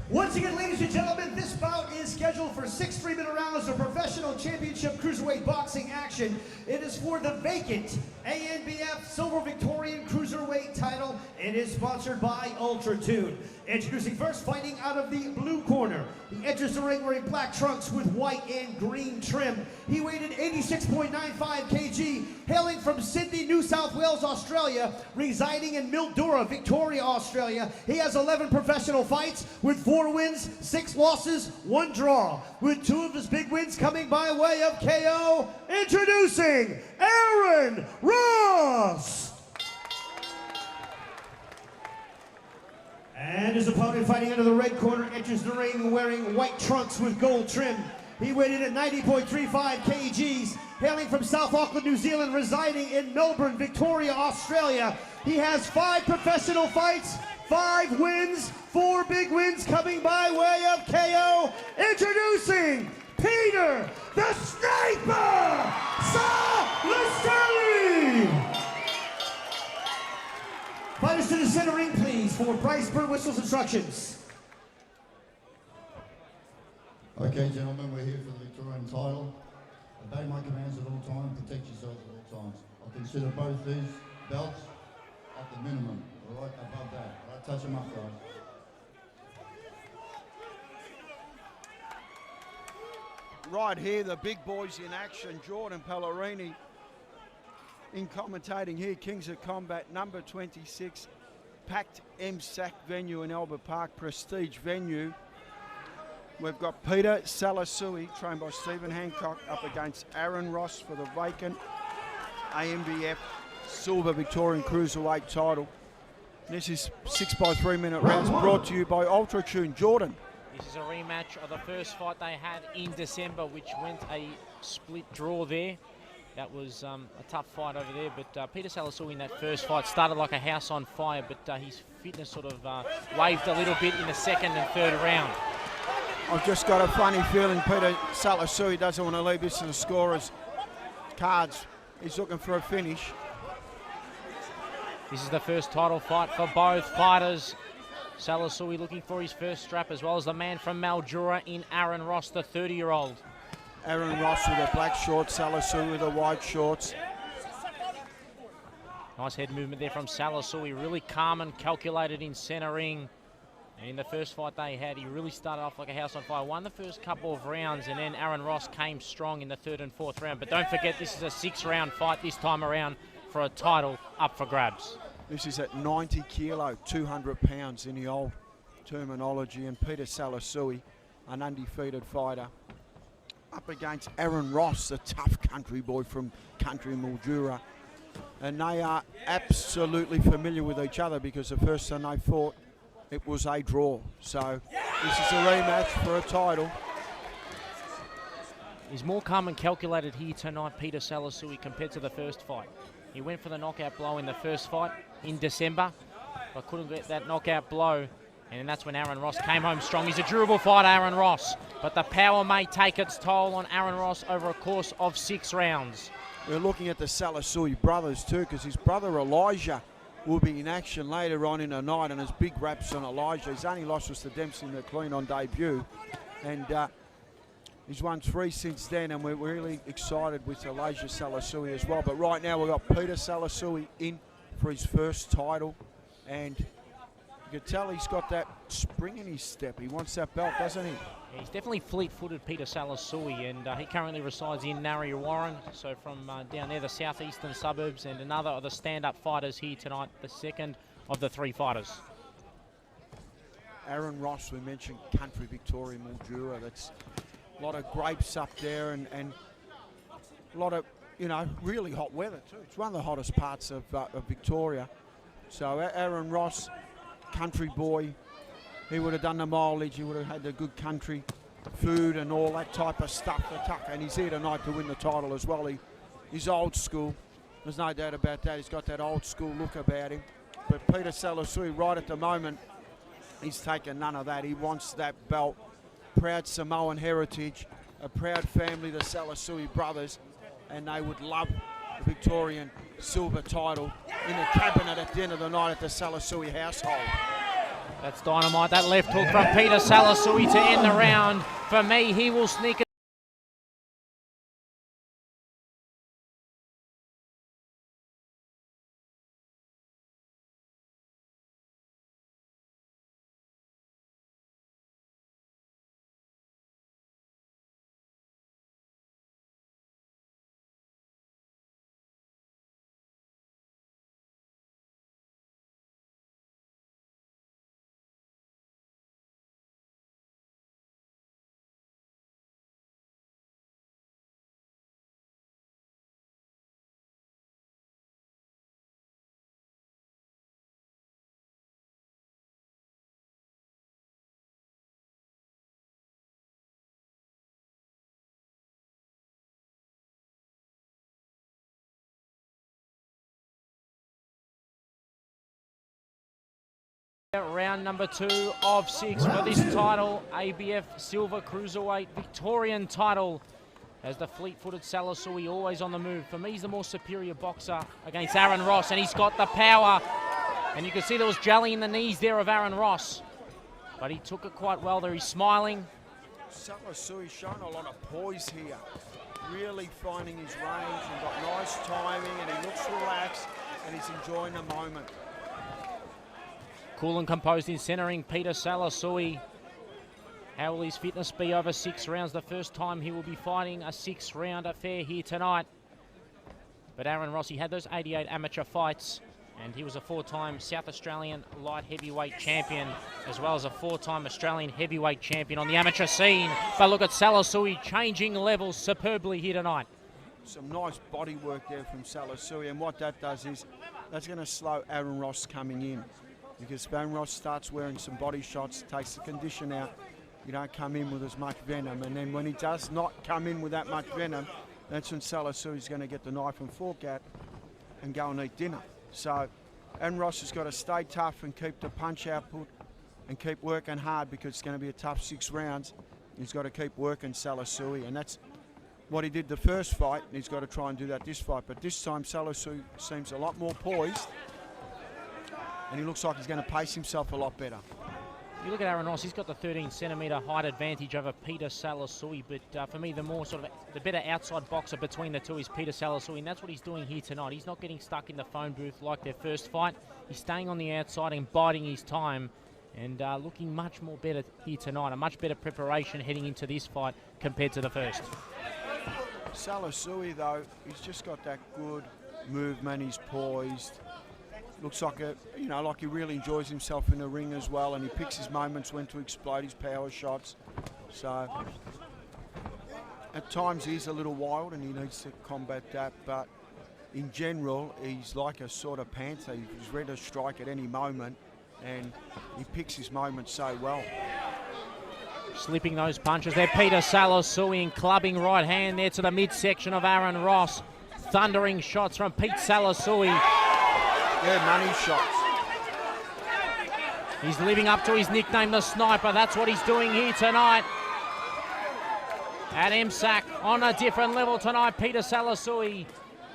Speaker 1: Once again, ladies and gentlemen, this bout is scheduled for 6 3-minute rounds of professional championship cruiserweight boxing action. It is for the vacant ANBF Silver Victorian Cruiserweight title. It is sponsored by Ultratune. Introducing first, fighting out of the blue corner. He enters the ring wearing black trunks with white and green trim. He weighed in 86.95 kg, hailing from Sydney, New South Wales, Australia, residing in Mildura, Victoria, Australia. He has 11 professional fights with 4 4 wins, 6 losses, 1 draw. With 2 of his big wins coming by way of KO, introducing Aaron Ross. And his opponent fighting under the red corner enters the ring wearing white trunks with gold trim. He weighed in at 90.35 kgs, hailing from South Auckland, New Zealand, residing in Melbourne, Victoria, Australia. He has 5 professional fights, 5 wins, 4 big wins coming by way of KO. Introducing Peter the Sniper Salasui. Fighters to the center ring, please, for Bryce Bird Whistle's instructions.
Speaker 2: Okay, gentlemen, we're here for the Victorian title. Obey my commands at all times, protect yourselves at all times. I consider both these belts at the minimum, all right, above that. All right, touch them up, guys.
Speaker 3: Right here, the big boys in action. Jordan Pellerini in commentating here. Kings of Combat, number 26. Packed MSAC venue in Albert Park, prestige venue. We've got Peter Salasui, trained by Stephen Hancock, up against Aaron Ross for the vacant AMBF Silver Victorian Cruiserweight title. This is 6 by 3 minute rounds, brought to you by Ultra Tune. Jordan.
Speaker 4: This is a rematch of the first fight they had in December, which went a split draw there. That was a tough fight over there, but Peter Salasui in that first fight started like a house on fire, but his fitness sort of waved a little bit in the second and third round.
Speaker 3: I've just got a funny feeling Peter Salasui doesn't want to leave this to the scorer's cards. He's looking for a finish.
Speaker 4: This is the first title fight for both fighters. Salasui looking for his first strap, as well as the man from Mildura in Aaron Ross, the 30-year-old.
Speaker 3: Aaron Ross with the black shorts, Salasui with the white shorts.
Speaker 4: Nice head movement there from Salasui, really calm and calculated in centre ring. And in the first fight they had, he really started off like a house on fire, won the first couple of rounds, and then Aaron Ross came strong in the 3rd and 4th round. But don't forget, this is a 6-round fight this time around for a title up for grabs.
Speaker 3: This is at 90 kilo, 200 pounds in the old terminology, and Peter Salasui, an undefeated fighter, up against Aaron Ross, a tough country boy from country Mildura. And they are absolutely familiar with each other because the first time they fought, it was a draw. So this is a rematch for a title.
Speaker 4: He's more calm and calculated here tonight, Peter Salasui, compared to the first fight. He went for the knockout blow in the first fight in December, but couldn't get that knockout blow. And that's when Aaron Ross came home strong. He's a durable fighter, Aaron Ross, but the power may take its toll on Aaron Ross over a course of 6 rounds.
Speaker 3: We're looking at the Salasui brothers too, because his brother Elijah will be in action later on in the night, and there's big raps on Elijah. His only loss was to Dempsey McLean on debut, and he's won 3 since then, and we're really excited with Elijah Salasui as well. But right now we've got Peter Salasui in for his first title, and you can tell he's got that spring in his step. He wants that belt, doesn't he?
Speaker 4: Yeah, he's definitely fleet-footed, Peter Salasui, and he currently resides in Narre Warren, so from down there, the southeastern suburbs, and another of the stand-up fighters here tonight, the second of the 3 fighters.
Speaker 3: Aaron Ross, we mentioned country Victoria, Mildura. That's a lot of grapes up there, and a lot of, you know, really hot weather too. It's one of the hottest parts of Victoria. So Aaron Ross, country boy, he would have done the mileage, he would have had the good country food and all that type of stuff to tuck, and he's here tonight to win the title as well. He's old school, there's no doubt about that. He's got that old school look about him. But Peter Salasui, right at the moment, he's taken none of that. He wants that belt. Proud Samoan heritage, a proud family, the Salasui brothers, and they would love the Victorian silver title in the cabinet at the end of the night at the Salasui household.
Speaker 4: That's dynamite, that left hook from Peter Salasui to end the round. For me, he will sneak it. Round number 2 of 6 for this title, ABF Silver Cruiserweight Victorian title. As the fleet-footed Salasui always on the move. For me, he's the more superior boxer against Aaron Ross, and he's got the power. And you can see there was jelly in the knees there of Aaron Ross. But he took it quite well there. He's smiling.
Speaker 3: Salasui showing a lot of poise here. Really finding his range and got nice timing, and he looks relaxed and he's enjoying the moment.
Speaker 4: Cool and composed in centering Peter Salasui. How will his fitness be over 6 rounds? The first time he will be fighting a 6-round affair here tonight. But Aaron Ross, he had those 88 amateur fights, and he was a 4-time South Australian light heavyweight champion, as well as a 4-time Australian heavyweight champion on the amateur scene. But look at Salasui changing levels superbly here tonight.
Speaker 3: Some nice body work there from Salasui, and what that does is that's going to slow Aaron Ross coming in, because if Aaron Ross starts wearing some body shots, takes the condition out, you don't come in with as much venom, and then when he does not come in with that much venom, that's when Salasui's going to get the knife and fork out and go and eat dinner. So Aaron Ross has got to stay tough and keep the punch output and keep working hard, because it's going to be a tough 6 rounds. He's got to keep working Salasui, and that's what he did the first fight, and he's got to try and do that this fight. But this time Salasui seems a lot more poised, and he looks like he's going to pace himself a lot better.
Speaker 4: You look at Aaron Ross, he's got the 13-centimetre height advantage over Peter Salasui, but for me, the better outside boxer between the two is Peter Salasui, and that's what he's doing here tonight. He's not getting stuck in the phone booth like their first fight. He's staying on the outside and biding his time, and looking much more better here tonight. A much better preparation heading into this fight compared to the first.
Speaker 3: Salasui, though, he's just got that good movement. He's poised. Looks like like he really enjoys himself in the ring as well, and he picks his moments when to explode his power shots. So at times he's a little wild and he needs to combat that, but in general he's like a sort of panther. He's ready to strike at any moment, and he picks his moments so well.
Speaker 4: Slipping those punches there, Peter Salasui, and clubbing right hand there to the midsection of Aaron Ross. Thundering shots from Pete Salasui.
Speaker 3: Yeah, money shots.
Speaker 4: He's living up to his nickname, the Sniper. That's what he's doing here tonight. At MSAC, on a different level tonight, Peter Salasui.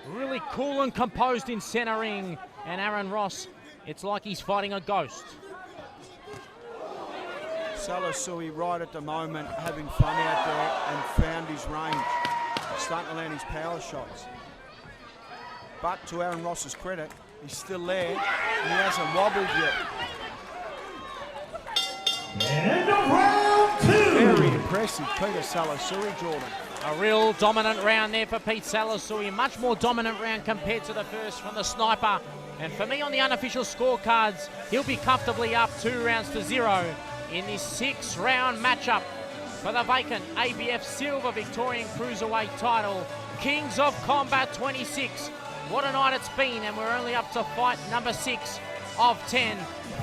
Speaker 4: Really cool and composed in centering. And Aaron Ross, it's like he's fighting a ghost.
Speaker 3: Salasui right at the moment having fun out there and found his range. Starting to land his power shots. But to Aaron Ross's credit, he's still there, and he hasn't wobbled yet.
Speaker 1: And round 2!
Speaker 3: Very impressive, Peter Salasui, Jordan.
Speaker 4: A real dominant round there for Pete Salasui. A much more dominant round compared to the first from the Sniper. And for me on the unofficial scorecards, he'll be comfortably up 2-0 in this 6-round matchup for the vacant ABF Silver Victorian Cruiserweight title. Kings of Combat 26. What a night it's been, and we're only up to fight number 6 of 10.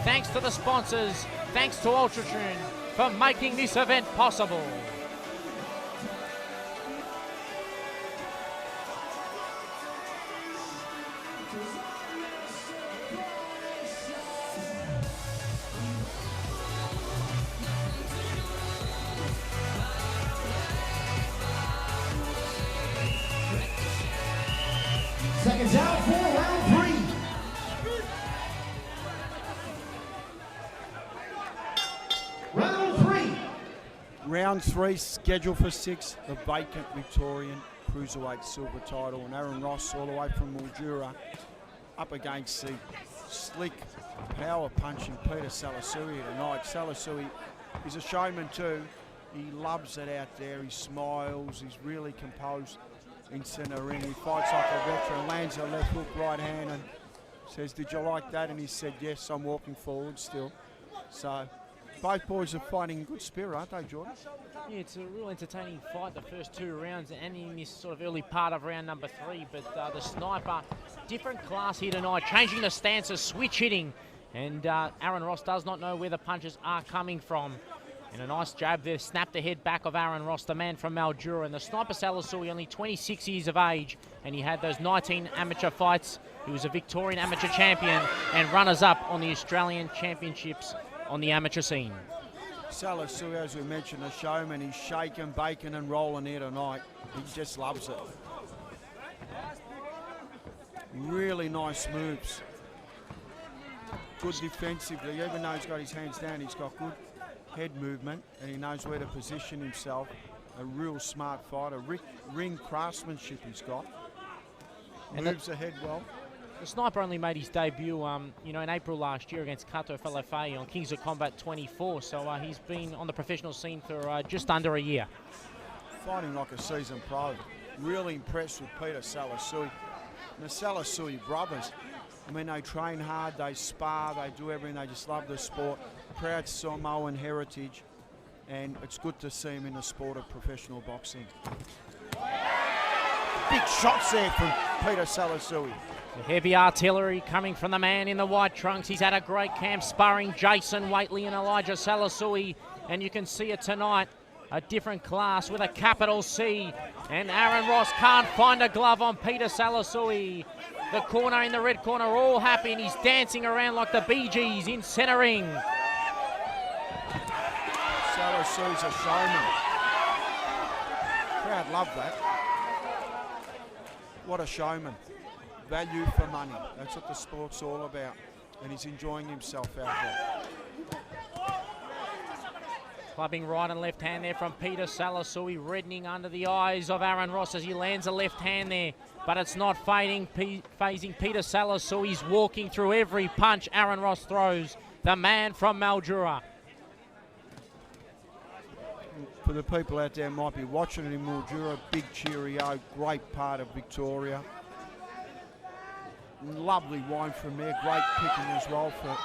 Speaker 4: Thanks to the sponsors, thanks to Ultratune for making this event possible.
Speaker 1: Seconds out for round 3. Round 3.
Speaker 3: Round 3, scheduled for 6, the vacant Victorian Cruiserweight Silver title. And Aaron Ross, all the way from Mildura, up against the slick, power-punching Peter Salasui tonight. Salasui is a showman too. He loves it out there. He smiles. He's really composed in centre ring. He fights like a veteran, lands a left hook, right hand, and says, "Did you like that?" And he said, "Yes, I'm walking forward still." So both boys are fighting in good spirit, aren't they, Jordan?
Speaker 4: Yeah, it's a real entertaining fight, the first 2 rounds, and in this sort of early part of round number 3. But the Sniper, different class here tonight, changing the stances, switch hitting. And Aaron Ross does not know where the punches are coming from. And a nice jab there, snapped the head back of Aaron Ross, the man from Mildura. And the sniper Salasui, only 26 years of age, and he had those 19 amateur fights. He was a Victorian amateur champion and runners-up on the Australian Championships on the amateur scene.
Speaker 3: Salasui, as we mentioned, a showman. He's shaking, baking and rolling here tonight. He just loves it. Really nice moves. Good defensively. Even though he's got his hands down, he's got good head movement and he knows where to position himself. A real smart fighter. Ring craftsmanship he's got. Moves ahead well.
Speaker 4: The sniper only made his debut, in April last year against Kato Falafei on Kings of Combat 24. So he's been on the professional scene for just under a year.
Speaker 3: Fighting like a seasoned pro. Really impressed with Peter Salasui. And the Salasui brothers, I mean, they train hard, they spar, they do everything. They just love the sport. Proud Samoan heritage. And it's good to see him in the sport of professional boxing. Big shots there from Peter Salasui.
Speaker 4: The heavy artillery coming from the man in the white trunks. He's had a great camp sparring Jason Waitley and Elijah Salasui, and you can see it tonight. A different class with a capital C, and Aaron Ross can't find a glove on Peter Salasui. The corner in the red corner all happy, and he's dancing around like the Bee Gees in centre ring.
Speaker 3: Salasui's a showman. Crowd love that. What a showman. Value for money. That's what the sport's all about. And he's enjoying himself out there.
Speaker 4: Clubbing right and left hand there from Peter Salasui, reddening under the eyes of Aaron Ross as he lands a left hand there. But it's not phasing Peter Salasui. He's walking through every punch Aaron Ross throws. The man from Mildura.
Speaker 3: For the people out there who might be watching it in Mildura, big cheerio, great part of Victoria. Lovely wine from there, great picking as well for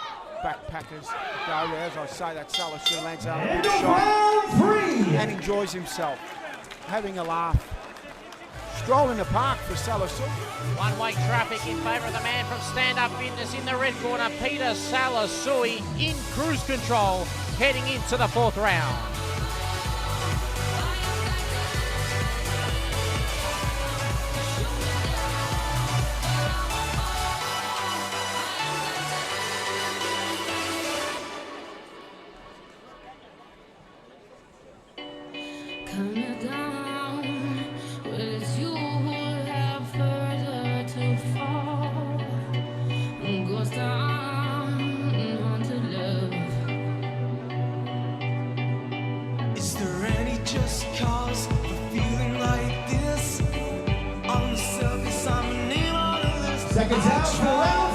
Speaker 3: backpackers. Go there, as I say, that Salasui lands out a big shot and enjoys himself, having a laugh. Stroll in the park for Salasui.
Speaker 4: One-way traffic in favour of the man from Stand Up Fitness in the red corner, Peter Salasui, in cruise control, heading into the fourth round.
Speaker 1: Seconds out for round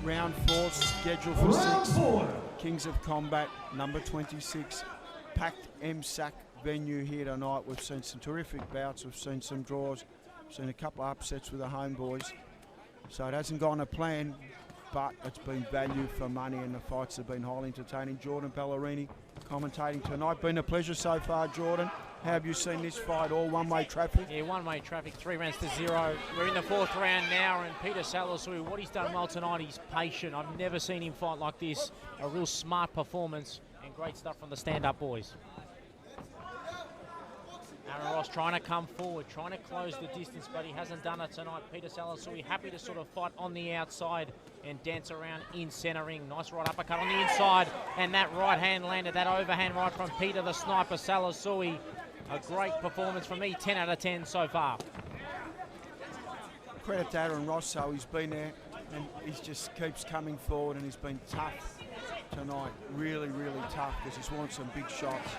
Speaker 1: 4.
Speaker 3: Round 4 scheduled for
Speaker 1: Round
Speaker 3: 6.
Speaker 1: 4.
Speaker 3: Kings of Combat, number 26. Packed MSAC venue here tonight. We've seen some terrific bouts. We've seen some draws. We've seen a couple of upsets with the homeboys. So it hasn't gone to plan, but it's been value for money and the fights have been highly entertaining. Jordan Ballerini commentating tonight. Been a pleasure so far, Jordan. How have you seen this fight? All one-way traffic?
Speaker 4: Yeah, one-way traffic, 3 rounds to 0. We're in the fourth round now, and Peter Salasui, what he's done well tonight, he's patient. I've never seen him fight like this. A real smart performance and great stuff from the stand-up boys. Aaron Ross trying to come forward, trying to close the distance, but he hasn't done it tonight. Peter Salasui happy to sort of fight on the outside and dance around in centre ring. Nice right uppercut on the inside, and that right hand landed, that overhand right from Peter the Sniper Salasui. A great performance from me, 10 out of 10 so far.
Speaker 3: Credit to Aaron Ross, so he's been there and he just keeps coming forward and he's been tough tonight. Really, really tough because he's won some big shots.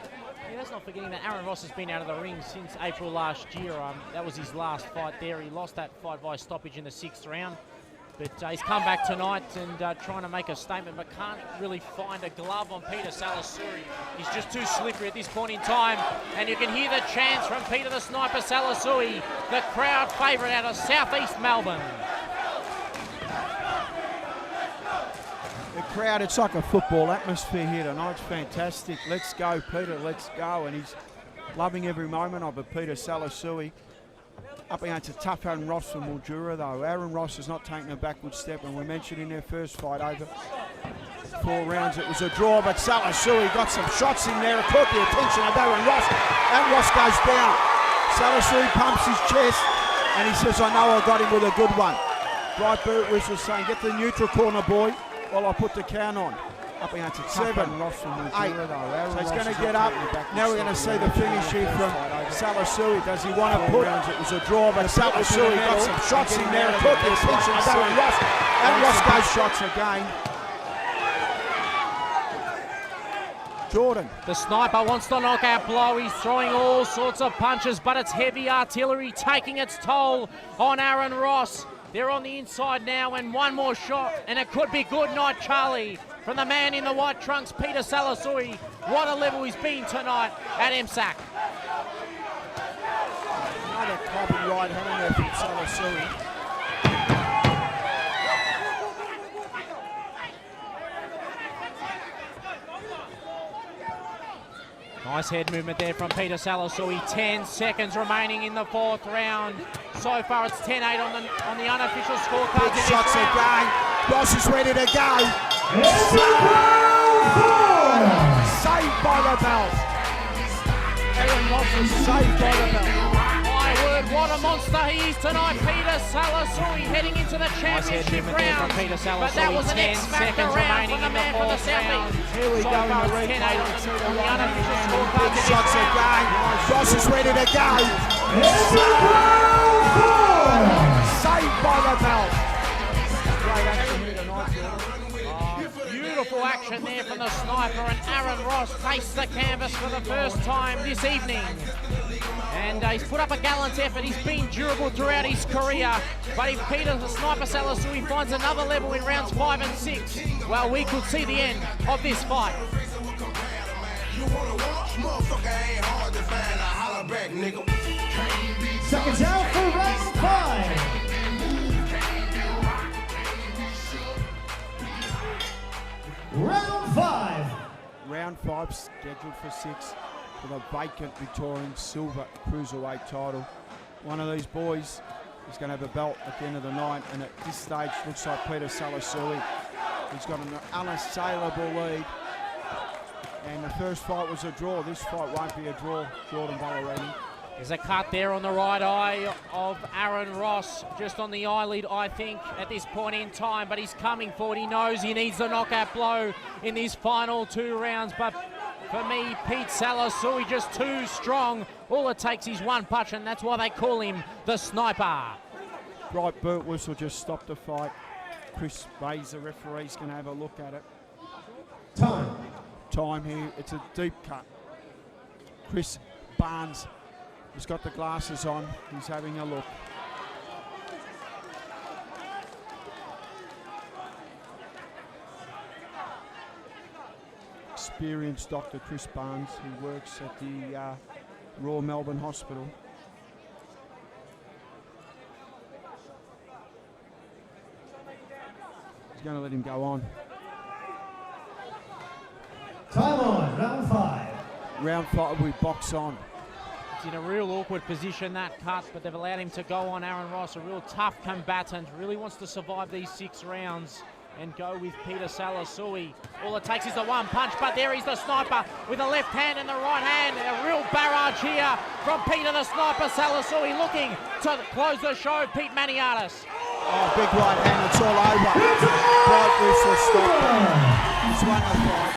Speaker 4: Yeah, let's not forgetting that Aaron Ross has been out of the ring since April last year. That was his last fight there. He lost that fight by stoppage in the 6th round. But he's come back tonight and trying to make a statement, but can't really find a glove on Peter Salasui. He's just too slippery at this point in time. And you can hear the chants from Peter the Sniper Salasui, the crowd favourite out of southeast Melbourne.
Speaker 3: The crowd, it's like a football atmosphere here tonight. It's fantastic. Let's go, Peter, let's go. And he's loving every moment of it, Peter Salasui. Up against a tough Aaron Ross from Mildura, though. Aaron Ross has not taken a backward step, and we mentioned in their first fight over 4 rounds. It was a draw, but Salasui got some shots in there. It caught the attention of Aaron Ross, and Ross goes down. Salasui pumps his chest, and he says, I know I got him with a good one. Bright Boot Whistle saying, get the neutral corner, boy, while I put the count on. Up against it, 7, 8. So he's going to get up. Now we're going to see the finish here from Salasui. Does he want to put? It was a draw, but Salasui got some shots in there. It caught the attention of Aaron Ross, and Ross goes shots again. Jordan.
Speaker 4: The sniper wants the knockout blow. He's throwing all sorts of punches, but it's heavy artillery taking its toll on Aaron Ross. They're on the inside now, and one more shot, and it could be good night, Charlie, from the man in the white trunks, Peter Salasui. What a level he's been tonight at MSAC.
Speaker 3: Another clubbing right hand there from Salasui.
Speaker 4: Nice head movement there from Peter Salasui. 10 seconds remaining in the 4th round. So far it's 10-8 on the unofficial scorecard.
Speaker 3: Big shots again. Ross is ready to go. Saved by the belt. Aaron Ross is saved by the belt.
Speaker 4: My word, what a monster he is tonight. Peter Salasui heading into the championship round. But that was an X-Factor round from the man from the southeast.
Speaker 3: Here we
Speaker 4: so
Speaker 3: go in
Speaker 4: far
Speaker 3: the
Speaker 4: it's 10-8
Speaker 3: replay.
Speaker 4: on the unofficial scorecard.
Speaker 3: Big shots again. Ross is ready to go. Saved by the belt. Great action here tonight,
Speaker 4: Beautiful action there from the sniper, and Aaron Ross takes the canvas for the first time this evening. And he's put up a gallant effort. He's been durable throughout his career. But if Peter the Sniper Salasui finds another level in rounds 5 and 6, well, we could see the end of this fight.
Speaker 1: Seconds out for round 5. Round 5.
Speaker 3: Round 5 scheduled for 6 for the vacant Victorian Silver Cruiserweight title. One of these boys is going to have a belt at the end of the night, and at this stage looks like Peter Salasui. He's got an unassailable lead. And the first fight was a draw. This fight won't be a draw, Jordan Ballerini.
Speaker 4: There's a cut there on the right eye of Aaron Ross, just on the eyelid, I think, at this point in time. But he's coming forward. He knows he needs the knockout blow in these final 2 rounds. But for me, Pete Salasui just too strong. All it takes is one punch, and that's why they call him the sniper.
Speaker 3: Bright Boot Whistle just stopped the fight. Kris Bays, the referee's going to have a look at it. Time here. It's a deep cut. Chris Barnes has got the glasses on. He's having a look. Experienced Dr. Chris Barnes, who works at the Royal Melbourne Hospital. He's going to let him go on.
Speaker 1: Time on, round 5.
Speaker 3: Round 5, we box on.
Speaker 4: It's in a real awkward position, that cut, but they've allowed him to go on. Aaron Ross, a real tough combatant, really wants to survive these 6 rounds and go with Peter Salasui. All it takes is the one punch, but there is the sniper with the left hand and the right hand. A real barrage here from Peter the Sniper Salasui, looking to close the show. Pete Maniatis.
Speaker 3: Oh, big right hand, it's all over. Bright Whistle stopped. He's won the fight.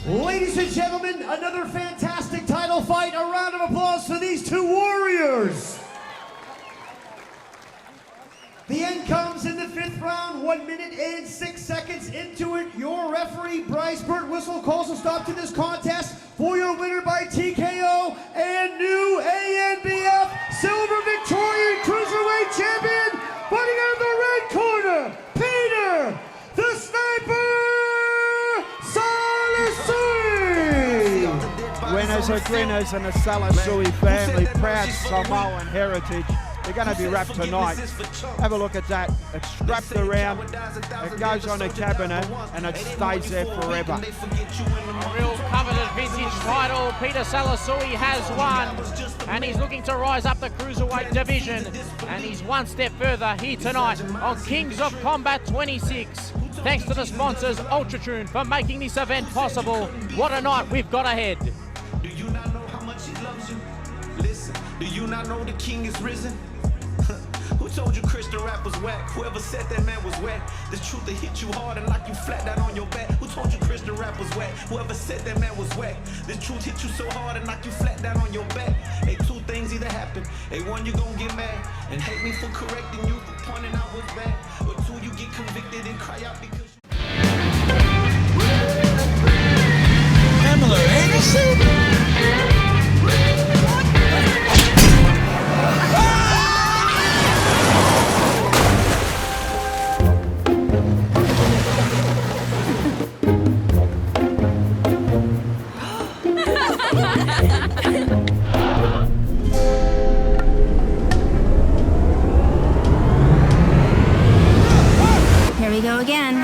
Speaker 1: Ladies and gentlemen, another fantastic title fight. A round of applause for these two warriors. The end comes in the 5th round, 1 minute and 6 seconds into it. Your referee, Bryce Birtwhistle, calls a stop to this contest for your winner by TKO and new ANBF Silver Victorian Cruiserweight Champion, fighting out of the red corner, Peter, the Sniper Salasui!
Speaker 3: Winners are grinners and the Salasui family, proud Samoan heritage. They're going to be wrapped tonight. Have a look at that. It's strapped around, it goes on a cabinet, and it stays there forever.
Speaker 4: A real coveted vintage title. Peter Salasui has won, and he's looking to rise up the cruiserweight division. And he's one step further here tonight on Kings of Combat 26. Thanks to the sponsors, Ultratune, for making this event possible. What a night we've got ahead.
Speaker 10: Do you not know how much he loves you? Listen, do you not know the king is risen? Who told you Kris the rap was whack? Whoever said that man was whack. The truth that hit you hard and knock you flat down on your back. Who told you Kris the rap was whack? Whoever said that man was whack. The truth hit you so hard and knock you flat down on your back. Hey, two things either happen. Hey, one, you gon' get mad and hate me for correcting you, for pointing out what's bad. Or two, you get convicted and cry out because
Speaker 9: Pamela Anderson?
Speaker 8: Here we go again.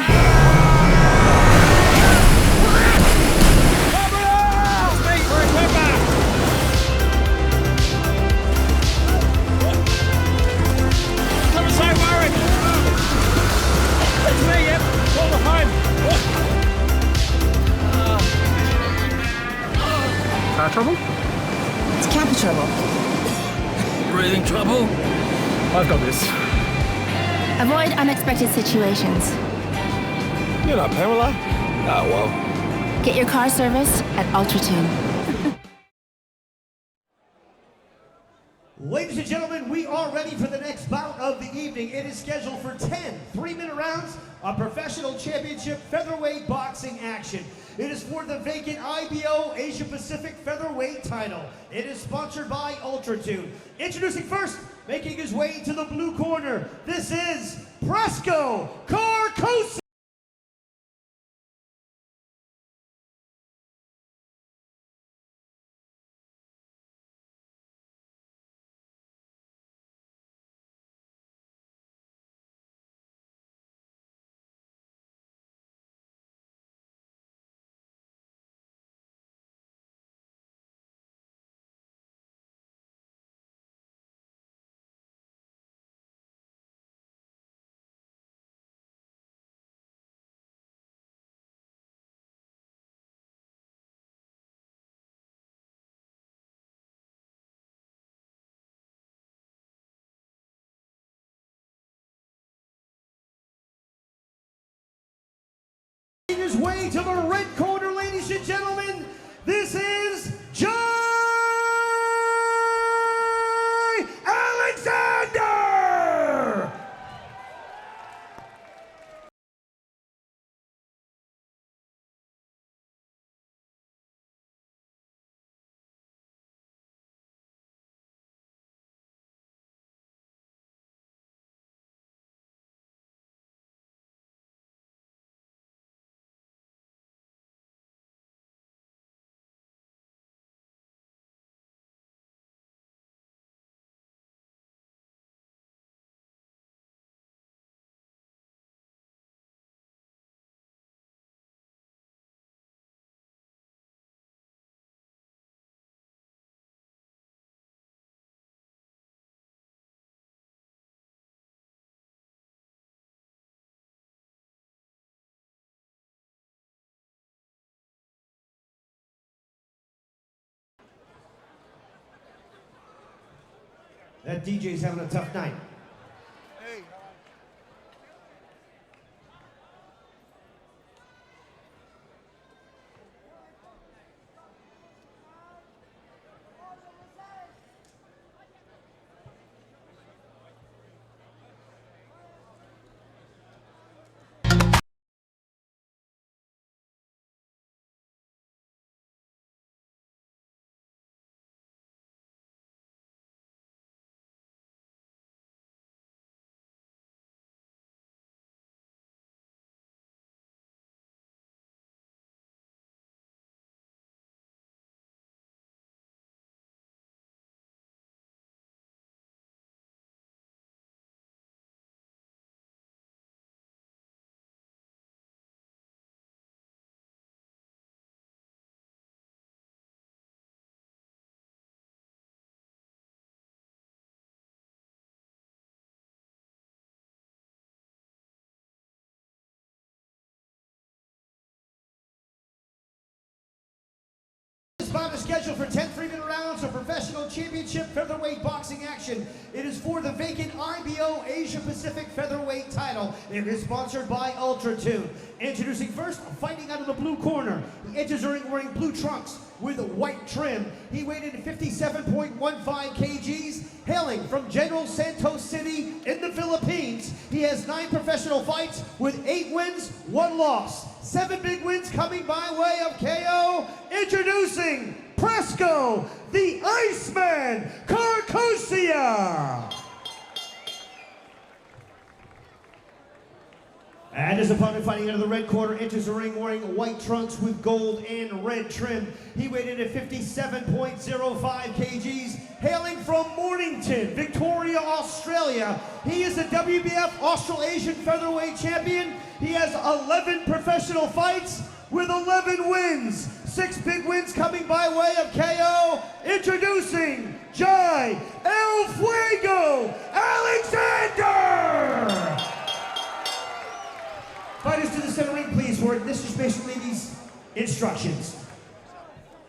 Speaker 9: Car trouble?
Speaker 8: It's cabin trouble.
Speaker 9: Breathing trouble? I've got this.
Speaker 8: Avoid unexpected situations.
Speaker 9: You're not Pamela? Ah, well.
Speaker 8: Get your car serviced at Ultratune.
Speaker 1: Ladies and gentlemen, we are ready for the next bout of the evening. It is scheduled for 10 3-minute rounds of professional championship featherweight boxing action. It is for the vacant IBO Asia Pacific featherweight title. It is sponsored by Ultratune. Introducing first, making his way to the blue corner, this is Presco Carcosia. His way to the red corner, ladies and gentlemen, this is Jai Alexander! That DJ's having a tough night.
Speaker 11: Hey.
Speaker 1: on the schedule for 10 3-minute rounds of professional championship featherweight boxing action. It is for the vacant IBO Asia Pacific featherweight title. It is sponsored by Ultratune. Introducing first, fighting out of the blue corner. He enters the ring wearing blue trunks with white trim. He weighed in at 57.15 kgs, hailing from General Santos City in the Philippines. He has 9 professional fights with 8 wins, 1 loss. 7 big wins coming by way of KO. Introducing Presco, the Iceman, Carcosia. And his opponent fighting out of the red corner enters the ring wearing white trunks with gold and red trim. He weighed in at 57.05 kgs, hailing from Mornington, Victoria, Australia. He is a WBF Australasian featherweight champion. He has 11 professional fights with 11 wins. 6 big wins coming by way of KO. Introducing Jai El Fuego Alexander. Fighters to the center ring, please, for this is basically these instructions.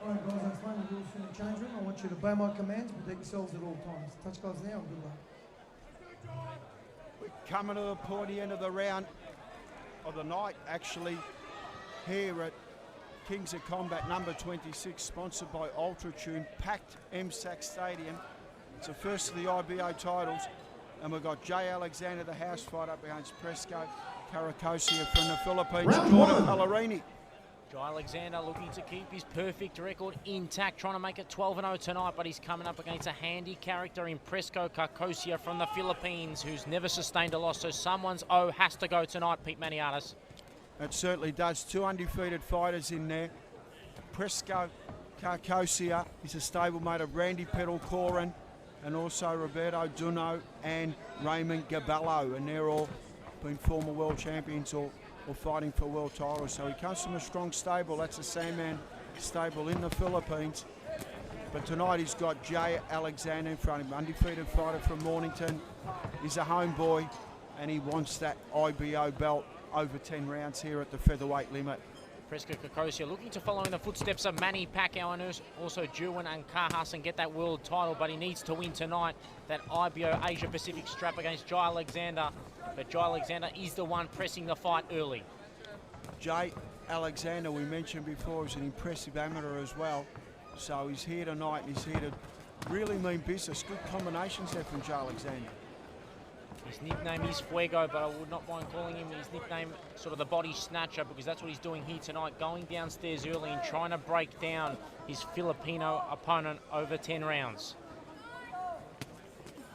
Speaker 7: All right, guys, I'll explain the rules from the change room. I want you to obey my commands, protect yourselves at all times. Touch gloves now and good luck.
Speaker 3: We're coming to the pointy end of the round of the night, actually, here at Kings of Combat number 26, sponsored by Ultratune, packed MSAC Stadium. It's the first of the IBO titles, and we've got Jay Alexander, the house fight, up against Presco, Carcosia from the Philippines, Jordan Pellerini.
Speaker 4: Jai Alexander looking to keep his perfect record intact, trying to make it 12-0 tonight, but he's coming up against a handy character in Presco Carcosia from the Philippines, who's never sustained a loss, so someone's O has to go tonight, Pete Maniatis.
Speaker 3: It certainly does. 2 undefeated fighters in there. Presco Carcosia is a stablemate of Randy Petal-Corin and also Roberto Duno and Raymond Gabello, and they're all been former world champions or fighting for world titles. So he comes from a strong stable. That's a Sandman stable in the Philippines. But tonight he's got Jay Alexander in front of him, undefeated fighter from Mornington. He's a homeboy and he wants that IBO belt over 10 rounds here at the featherweight limit.
Speaker 4: Presco Carcosia looking to follow in the footsteps of Manny Pacquiao and also Juan and Kahas and get that world title, but he needs to win tonight that IBO Asia Pacific strap against Jai Alexander. But Jai Alexander is the one pressing the fight early.
Speaker 3: Jay Alexander, we mentioned before, is an impressive amateur as well. So he's here tonight and he's here to really mean business. Good combinations there from Jay Alexander.
Speaker 4: His nickname is Fuego, but I would not mind calling him his nickname sort of the body snatcher, because that's what he's doing here tonight, going downstairs early and trying to break down his Filipino opponent over 10 rounds.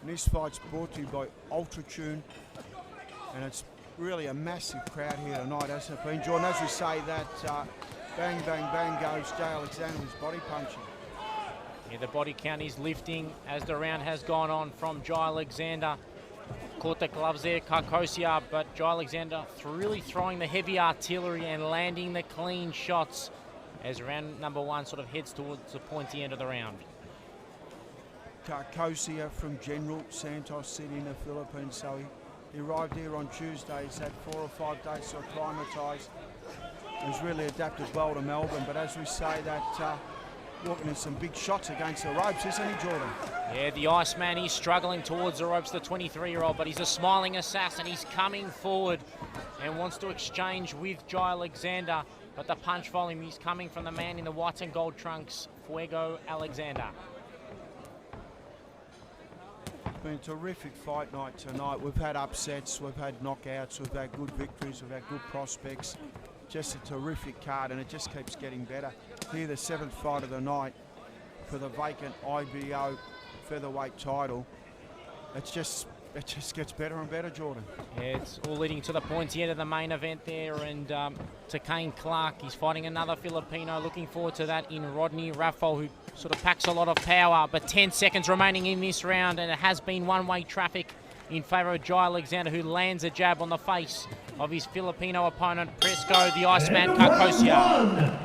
Speaker 3: And this fight's brought to you by Ultratune, and it's really a massive crowd here tonight, hasn't it been, Jordan? As we say that, bang, bang, bang goes Jay Alexander with his body punching.
Speaker 4: Yeah, the body count is lifting as the round has gone on from Jai Alexander. Caught the gloves there, Carcosia, but Jai Alexander really throwing the heavy artillery and landing the clean shots as round number 1 sort of heads towards the pointy end of the round.
Speaker 3: Carcosia from General Santos City in the Philippines, so he arrived here on Tuesday. He's had 4 or 5 days to acclimatise. He's really adapted well to Melbourne, but as we say that, walking in some big shots against the ropes, isn't he, Jordan?
Speaker 4: Yeah, the Iceman, he's struggling towards the ropes, the 23-year-old, but he's a smiling assassin. He's coming forward and wants to exchange with Jai Alexander, but the punch volume is coming from the man in the white and gold trunks, Fuego Alexander.
Speaker 3: It's been a terrific fight night tonight. We've had upsets, we've had knockouts, we've had good victories, we've had good prospects. Just a terrific card, and it just keeps getting better. Here, the 7th fight of the night for the vacant IBO featherweight title. It just gets better and better, Jordan.
Speaker 4: Yeah, it's all leading to the pointy end of the main event there, and to Kayne Clarke. He's fighting another Filipino. Looking forward to that in Rodynie Rafol, who sort of packs a lot of power. But 10 seconds remaining in this round, and it has been one-way traffic in favour of Jai Alexander, who lands a jab on the face of his Filipino opponent, Presco, the Iceman Carcosia.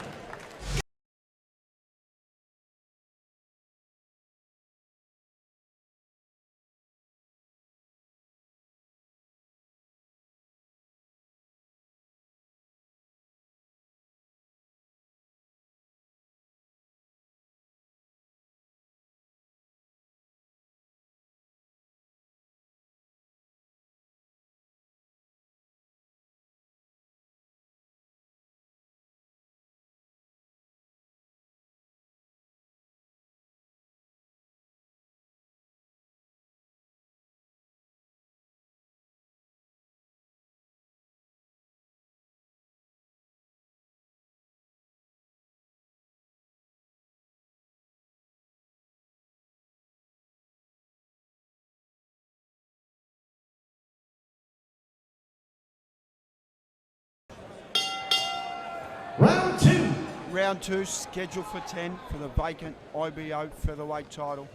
Speaker 3: Round 2 scheduled for 10 for the vacant IBO featherweight title.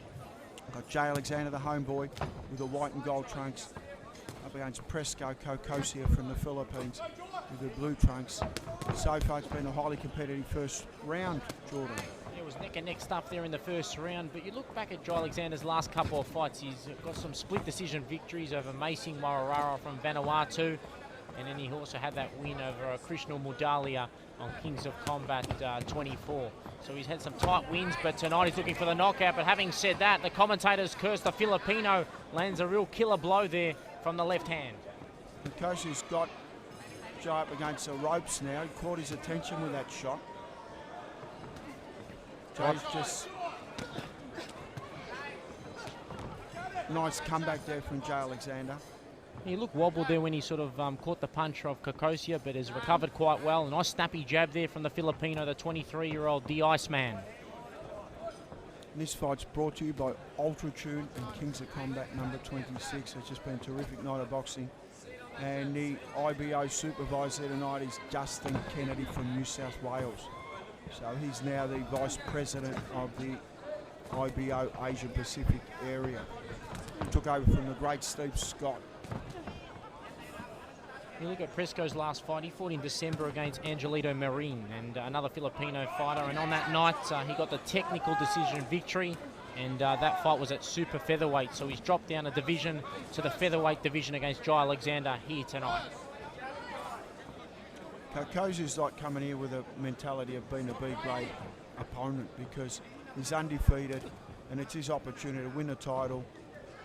Speaker 3: Got Jay Alexander, the homeboy, with the white and gold trunks, up against Presco Carcosia from the Philippines with the blue trunks. So far it's been a highly competitive first round, Jordan.
Speaker 4: It was neck and neck stuff there in the first round, but you look back at Jai Alexander's last couple of fights, he's got some split decision victories over Macing Morarara from Vanuatu, and then he also had that win over Krishna Mudalia on Kings of Combat 24. So he's had some tight wins, but tonight he's looking for the knockout. But having said that, the commentators curse the Filipino, lands a real killer blow there from the left hand.
Speaker 3: Carcosia's got Jai up against the ropes now. He caught his attention with that shot. Jai's just... Nice comeback there from Jai Alexander.
Speaker 4: He looked wobbled there when he sort of caught the punch of Carcosia, but has recovered quite well. A nice snappy jab there from the Filipino, the 23-year-old The Iceman.
Speaker 3: And this fight's brought to you by Ultratune and Kings of Combat number 26. It's just been a terrific night of boxing. And the IBO supervisor tonight is Justin Kennedy from New South Wales. So he's now the Vice President of the IBO Asia Pacific area. He took over from the great Steve Scott.
Speaker 4: You look at Presco's last fight, he fought in December against Angelito Marin and another Filipino fighter, and on that night he got the technical decision victory, and that fight was at super featherweight, so he's dropped down a division to the featherweight division against Jai Alexander here tonight.
Speaker 3: Carcosia's like coming here with a mentality of being a B-grade opponent because he's undefeated and it's his opportunity to win the title,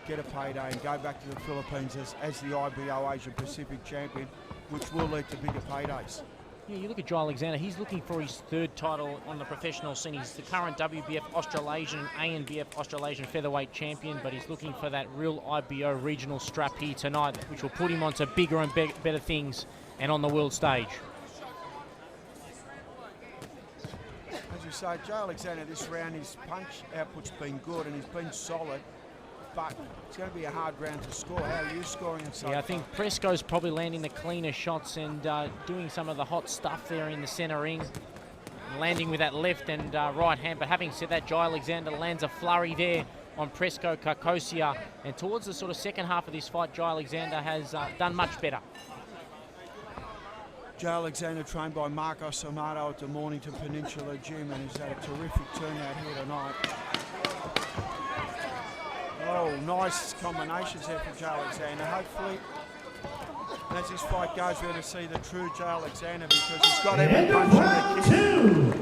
Speaker 3: get a payday and go back to the Philippines as the IBO Asia Pacific champion, which will lead to bigger paydays.
Speaker 4: Yeah, you look at Jai Alexander, he's looking for his third title on the professional scene. He's the current WBF Australasian, ANBF Australasian featherweight champion, but he's looking for that real IBO regional strap here tonight, which will put him onto bigger and better things and on the world stage.
Speaker 3: As you say, Jai Alexander this round, his punch output's been good and he's been solid, but it's going to be a hard round to score. How are you scoring it so far?
Speaker 4: I think Presco's probably landing the cleaner shots and doing some of the hot stuff there in the centre ring, landing with that left and right hand. But having said that, Jai Alexander lands a flurry there on Presco Carcosia, and towards the sort of second half of this fight, Jai Alexander has done much better.
Speaker 3: Jai Alexander trained by Marcos Amato at the Mornington Peninsula Gym and has had a terrific turnout here tonight. Oh, nice combinations there for Jai Alexander. Hopefully, as this fight goes, we're going to see the true Jai Alexander because he's got every punch in the kick.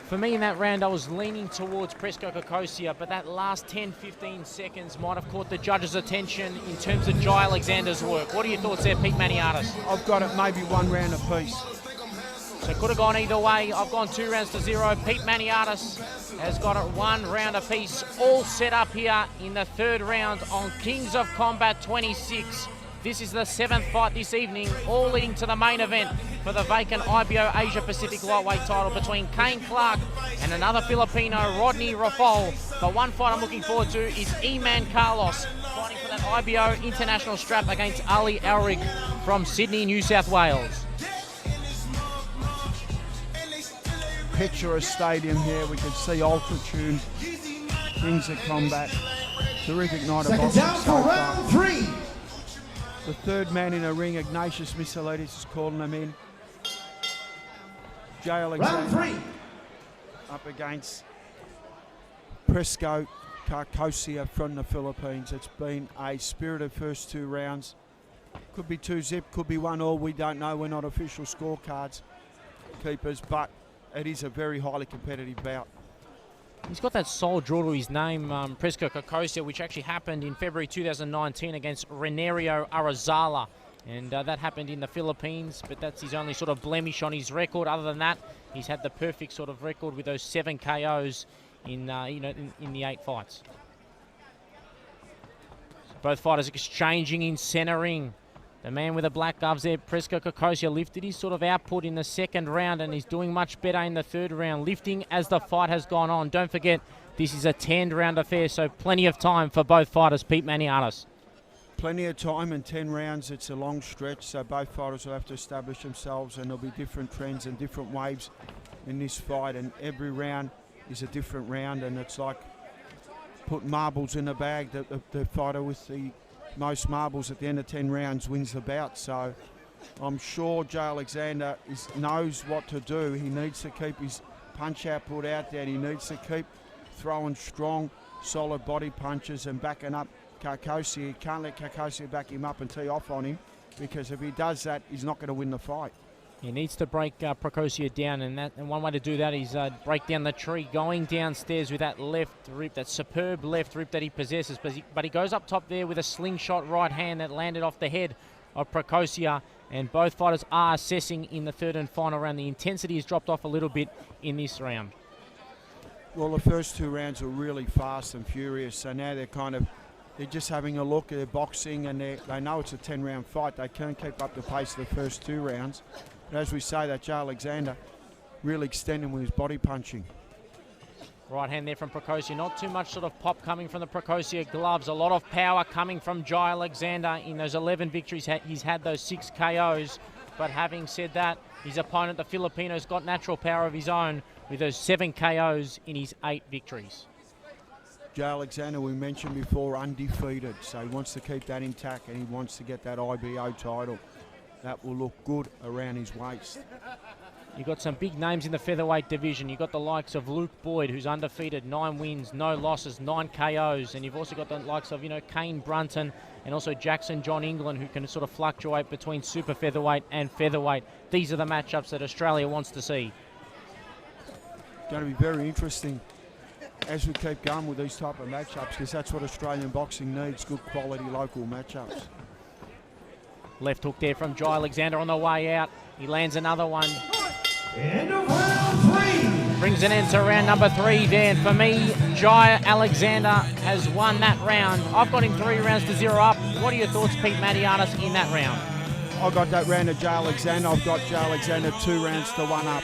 Speaker 4: For me in that round, I was leaning towards Presco Carcosia, but that last 10-15 seconds might have caught the judge's attention in terms of Jai Alexander's work. What are your thoughts there, Pete Maniatis?
Speaker 3: I've got it maybe one round apiece.
Speaker 4: So it could have gone either way. I've gone 2 rounds to 0. Pete Maniatis has got it 1 round apiece. All set up here in the third round on Kings of Combat 26. This is the 7th fight this evening, all leading to the main event for the vacant IBO Asia Pacific lightweight title between Kayne Clarke and another Filipino, Rodynie Rafol. But one fight I'm looking forward to is Iman Carlos fighting for that IBO international strap against Ali Elrich from Sydney, New South Wales.
Speaker 3: Picture a stadium here. We can see Ultratune, Kings of Combat. Terrific night of boxing
Speaker 1: down
Speaker 3: so
Speaker 1: for
Speaker 3: far.
Speaker 1: round 3.
Speaker 3: The third man in the ring, Ignatius Missalidis, is calling him in. Jai Alexander
Speaker 1: Round 3.
Speaker 3: up against Presco Carcosia from the Philippines. It's been a spirited first 2 rounds. Could be 2-zip, could be 1-all. We don't know. We're not official scorecards keepers, but it is a very highly competitive bout.
Speaker 4: He's got that soul draw to his name, Presco Carcosia, which actually happened in February 2019 against Renario Arizala. And that happened in the Philippines, but that's his only sort of blemish on his record. Other than that, he's had the perfect sort of record with those 7 KOs in the 8 fights. So both fighters exchanging in centre ring. The man with the black gloves there, Presco Carcosia, lifted his sort of output in the second round and he's doing much better in the third round, lifting as the fight has gone on. Don't forget, this is a 10-round affair, so plenty of time for both fighters. Pete Maniatis.
Speaker 3: Plenty of time in 10 rounds. It's a long stretch, so both fighters will have to establish themselves and there'll be different trends and different waves in this fight, and every round is a different round, and it's like putting marbles in a bag. The fighter with the most marbles at the end of 10 rounds wins the bout. So I'm sure Jay Alexander knows what to do. He needs to keep his punch output out there. He needs to keep throwing strong, solid body punches and backing up Carcosia. He can't let Carcosia back him up and tee off on him, because if he does that, he's not going to win the fight.
Speaker 4: He needs to break Precocia down, and one way to do that is break down the tree, going downstairs with that left rip, that superb left rip that he possesses. But he goes up top there with a slingshot right hand that landed off the head of Precocia, and both fighters are assessing in the third and final round. The intensity has dropped off a little bit in this round.
Speaker 3: Well, the first 2 rounds were really fast and furious, so now they're just having a look at their boxing, and they know it's a 10-round fight. They can't keep up the pace of the first 2 rounds. But as we say, that Jay Alexander really extending with his body punching.
Speaker 4: Right hand there from Precocia. Not too much sort of pop coming from the Precocia gloves. A lot of power coming from Jay Alexander. In those 11 victories, he's had those 6 KOs. But having said that, his opponent, the Filipino's got natural power of his own with those 7 KOs in his 8 victories.
Speaker 3: Jay Alexander, we mentioned before, undefeated. So he wants to keep that intact, and he wants to get that IBO title. That will look good around his waist.
Speaker 4: You've got some big names in the featherweight division. You've got the likes of Luke Boyd, who's undefeated, 9 wins, no losses, 9 KOs. And you've also got the likes of, Kayne Brunton and also Jackson John England, who can sort of fluctuate between super featherweight and featherweight. These are the matchups that Australia wants to see.
Speaker 3: Going to be very interesting as we keep going with these type of matchups, because that's what Australian boxing needs, good quality local matchups.
Speaker 4: Left hook there from Jay Alexander on the way out. He lands another one.
Speaker 1: End of round 3.
Speaker 4: Brings an end to round number 3 there. And for me, Jay Alexander has won that round. I've got him 3 rounds to 0 up. What are your thoughts, Pete Matiatis, in that round?
Speaker 3: I got that round of Jay Alexander. I've got Jay Alexander 2 rounds to 1 up.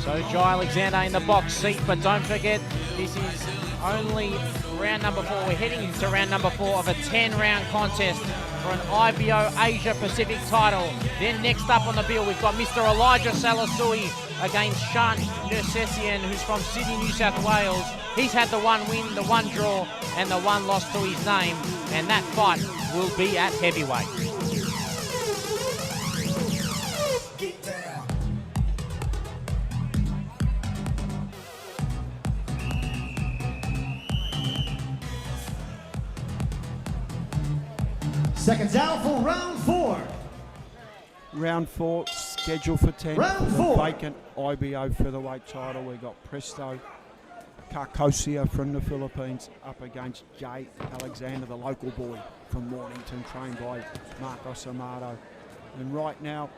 Speaker 4: So Jay Alexander in the box seat, but don't forget, this is only round number 4. We're heading into round number 4 of a 10-round contest for an IBO Asia Pacific title. Then next up on the bill, we've got Mr. Elijah Salasui against Shant Nercessian, who's from Sydney, New South Wales. He's had the 1 win, the 1 draw, and the 1 loss to his name, and that fight will be at heavyweight.
Speaker 1: Seconds out for round 4.
Speaker 3: Round 4, scheduled for 10.
Speaker 1: Round
Speaker 3: for
Speaker 1: 4.
Speaker 3: The vacant IBO featherweight title. We've got Presco Carcosia from the Philippines up against Jay Alexander, the local boy from Mornington, trained by Marcos Amato. And right now,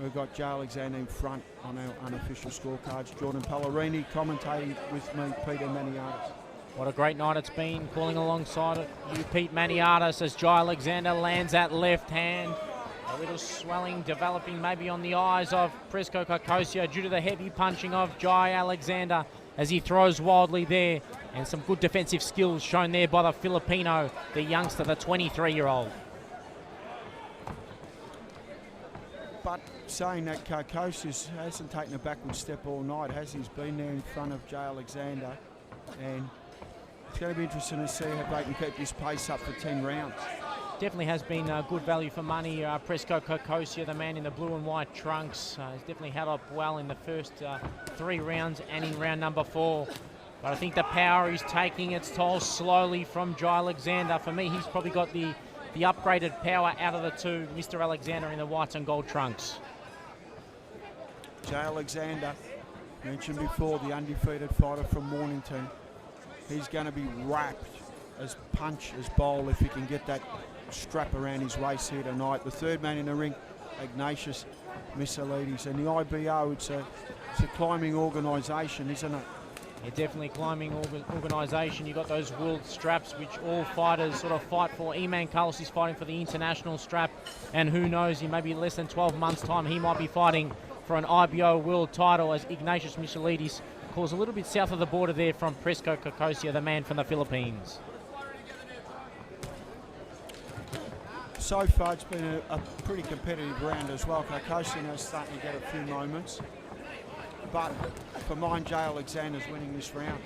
Speaker 3: we've got Jay Alexander in front on our unofficial scorecards. Jordan Pellerini commentating with me, Peter Matiatis.
Speaker 4: What a great night it's been, calling alongside it. You, Pete Matiatis, as Jay Alexander lands that left hand. A little swelling developing maybe on the eyes of Presco Carcosia due to the heavy punching of Jay Alexander as he throws wildly there. And some good defensive skills shown there by the Filipino, the youngster, the 23-year-old.
Speaker 3: But saying that, Carcosia hasn't taken a backward step all night, has he? He's been there in front of Jay Alexander, and it's going to be interesting to see how they can keep this pace up for 10 rounds.
Speaker 4: Definitely has been good value for money. Presco Carcosia, the man in the blue and white trunks, has definitely held up well in the first 3 rounds and in round number 4. But I think the power is taking its toll slowly from Jay Alexander. For me, he's probably got the upgraded power out of the 2, Mr. Alexander in the white and gold trunks.
Speaker 3: Jay Alexander, mentioned before, the undefeated fighter from Mornington. He's going to be wrapped as punch as bowl if he can get that strap around his waist here tonight. The third man in the ring, Ignatius Missilides. And the IBO, it's a climbing organisation, isn't it?
Speaker 4: Yeah, definitely climbing organisation. You've got those world straps, which all fighters sort of fight for. Eman Carlos is fighting for the international strap. And who knows, in maybe less than 12 months' time, he might be fighting for an IBO world title as Ignatius Missilides calls a little bit south of the border there from Presco Carcosia, the man from the Philippines.
Speaker 3: So far, it's been a pretty competitive round as well. Carcosia now starting to get a few moments. but for mine, Jay Alexander's winning this round.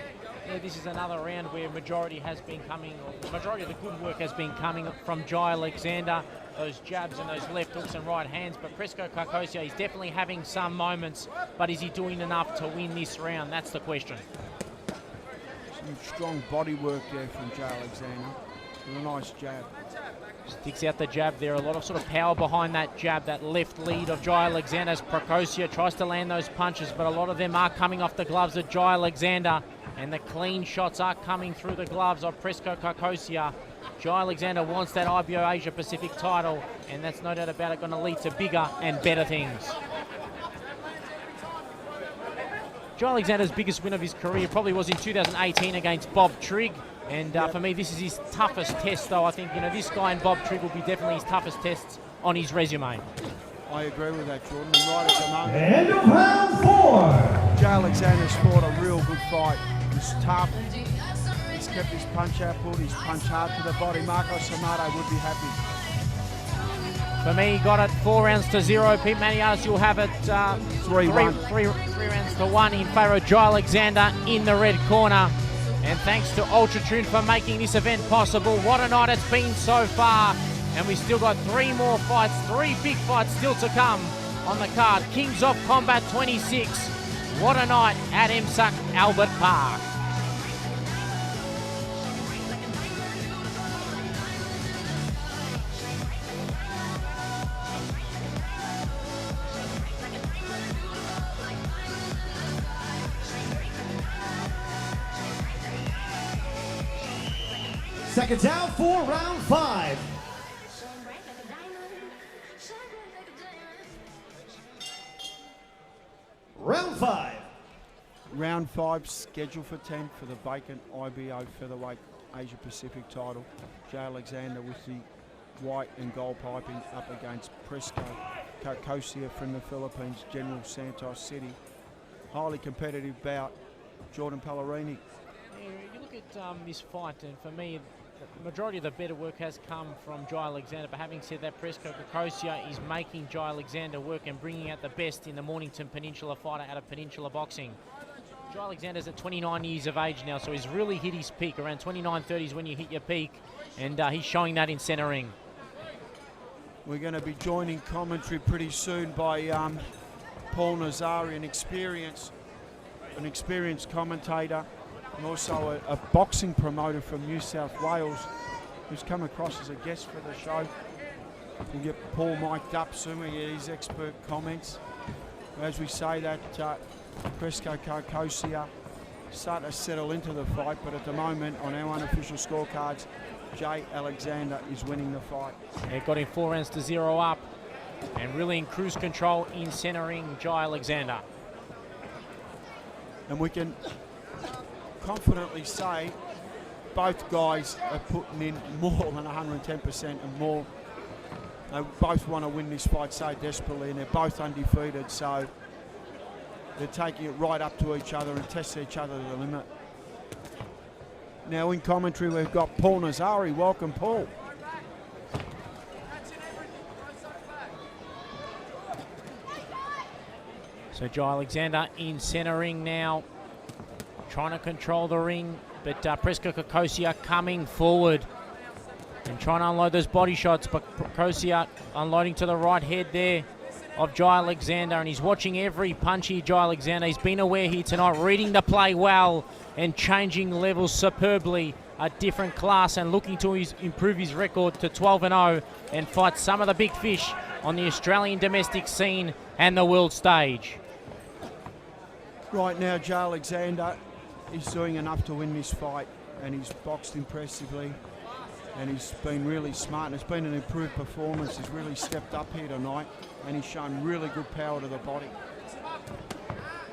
Speaker 4: Yeah, this is another round where majority of the good work has been coming from Jai Alexander. Those jabs and those left hooks and right hands. But Presco Carcosia, he's definitely having some moments, but is he doing enough to win this round? That's the question.
Speaker 3: Some strong body work there from Jay Alexander. And a nice jab.
Speaker 4: Sticks out the jab there. A lot of sort of power behind that jab, that left lead of Jai Alexander as Carcosia tries to land those punches, but a lot of them are coming off the gloves of Jai Alexander. And the clean shots are coming through the gloves of Presco Carcosia. Jai Alexander wants that IBO Asia Pacific title, and that's no doubt about it going to lead to bigger and better things. Jai Alexander's biggest win of his career probably was in 2018 against Bob Trigg. And for me, this is his toughest test, though. I think, this guy and Bob Trigg will be definitely his toughest tests on his resume.
Speaker 3: I agree with that, Jordan. And right at the moment,
Speaker 1: End of round 4.
Speaker 3: Jay Alexander's fought a real good fight. He's tough. He's kept his punch output. He's punched hard to the body. Marco Samato would be happy.
Speaker 4: For me, he got it 4-0. Pete Maniatis, you'll have it
Speaker 3: 3-1.
Speaker 4: 3-1 in favour of Jai Alexander in the red corner. And thanks to Ultra Tune for making this event possible. What a night it's been so far. And we still got 3 more fights, 3 big fights still to come on the card. Kings of Combat 26. What a night at MSAC Albert Park.
Speaker 1: Seconds out for round 5. Round 5.
Speaker 3: Round 5 scheduled for 10 for the vacant IBO Featherweight Asia Pacific title. Jay Alexander with the white and gold piping up against Presco Carcosia from the Philippines, General Santos City. Highly competitive bout. Jordan Pellegrini.
Speaker 4: Yeah, you look at this fight, and for me, the majority of the better work has come from Jai Alexander. But having said that, Presco Carcosia is making Jai Alexander work and bringing out the best in the Mornington Peninsula fighter out of Peninsula Boxing. Jai Alexander's at 29 years of age now, so he's really hit his peak. Around 29, 30s when you hit your peak, and he's showing that in centre ring.
Speaker 3: We're going to be joining commentary pretty soon by Paul Nazari, an experienced commentator, and also a boxing promoter from New South Wales who's come across as a guest for the show. We'll get Paul mic'd up soon, we get his expert comments. As we say that, Presco Carcosia starting to settle into the fight, but at the moment on our unofficial scorecards, Jay Alexander is winning the fight.
Speaker 4: It got him 4-0 up, and really in cruise control in centre ring, Jai Alexander.
Speaker 3: And we can confidently say both guys are putting in more than 110% and more. They both want to win this fight so desperately, and they're both undefeated, so they're taking it right up to each other and test each other to the limit. Now in commentary we've got Paul Nazari. Welcome, Paul.
Speaker 4: So Jai Alexander in centre ring now, trying to control the ring, but Presco Carcosia coming forward and trying to unload those body shots, but Carcosia unloading to the right head there of Jai Alexander, and he's watching every punch here, Jai Alexander. He's been aware here tonight, reading the play well and changing levels superbly. A different class and looking to improve his record to 12-0 and fight some of the big fish on the Australian domestic scene and the world stage.
Speaker 3: Right now, Jay Alexander is doing enough to win this fight, and he's boxed impressively, and he's been really smart, and it's been an improved performance. He's really stepped up here tonight, and he's shown really good power to the body.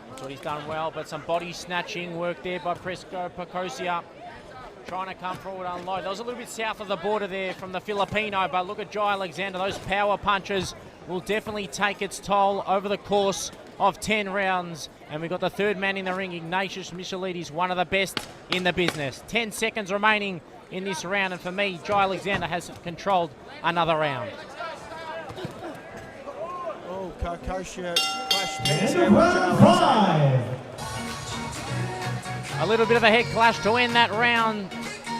Speaker 4: That's what he's done well, but some body snatching work there by Presco Carcosia. Trying to come forward and unload. That was a little bit south of the border there from the Filipino, but look at Jai Alexander. Those power punches will definitely take its toll over the course of 10 rounds. And we've got the third man in the ring, Ignatius Michelides, one of the best in the business. 10 seconds remaining in this round, and for me, Jai Alexander has controlled another round.
Speaker 3: Oh, Carcosia clashed heads there with Jai Alexander.
Speaker 4: A little bit of a head clash to end that round,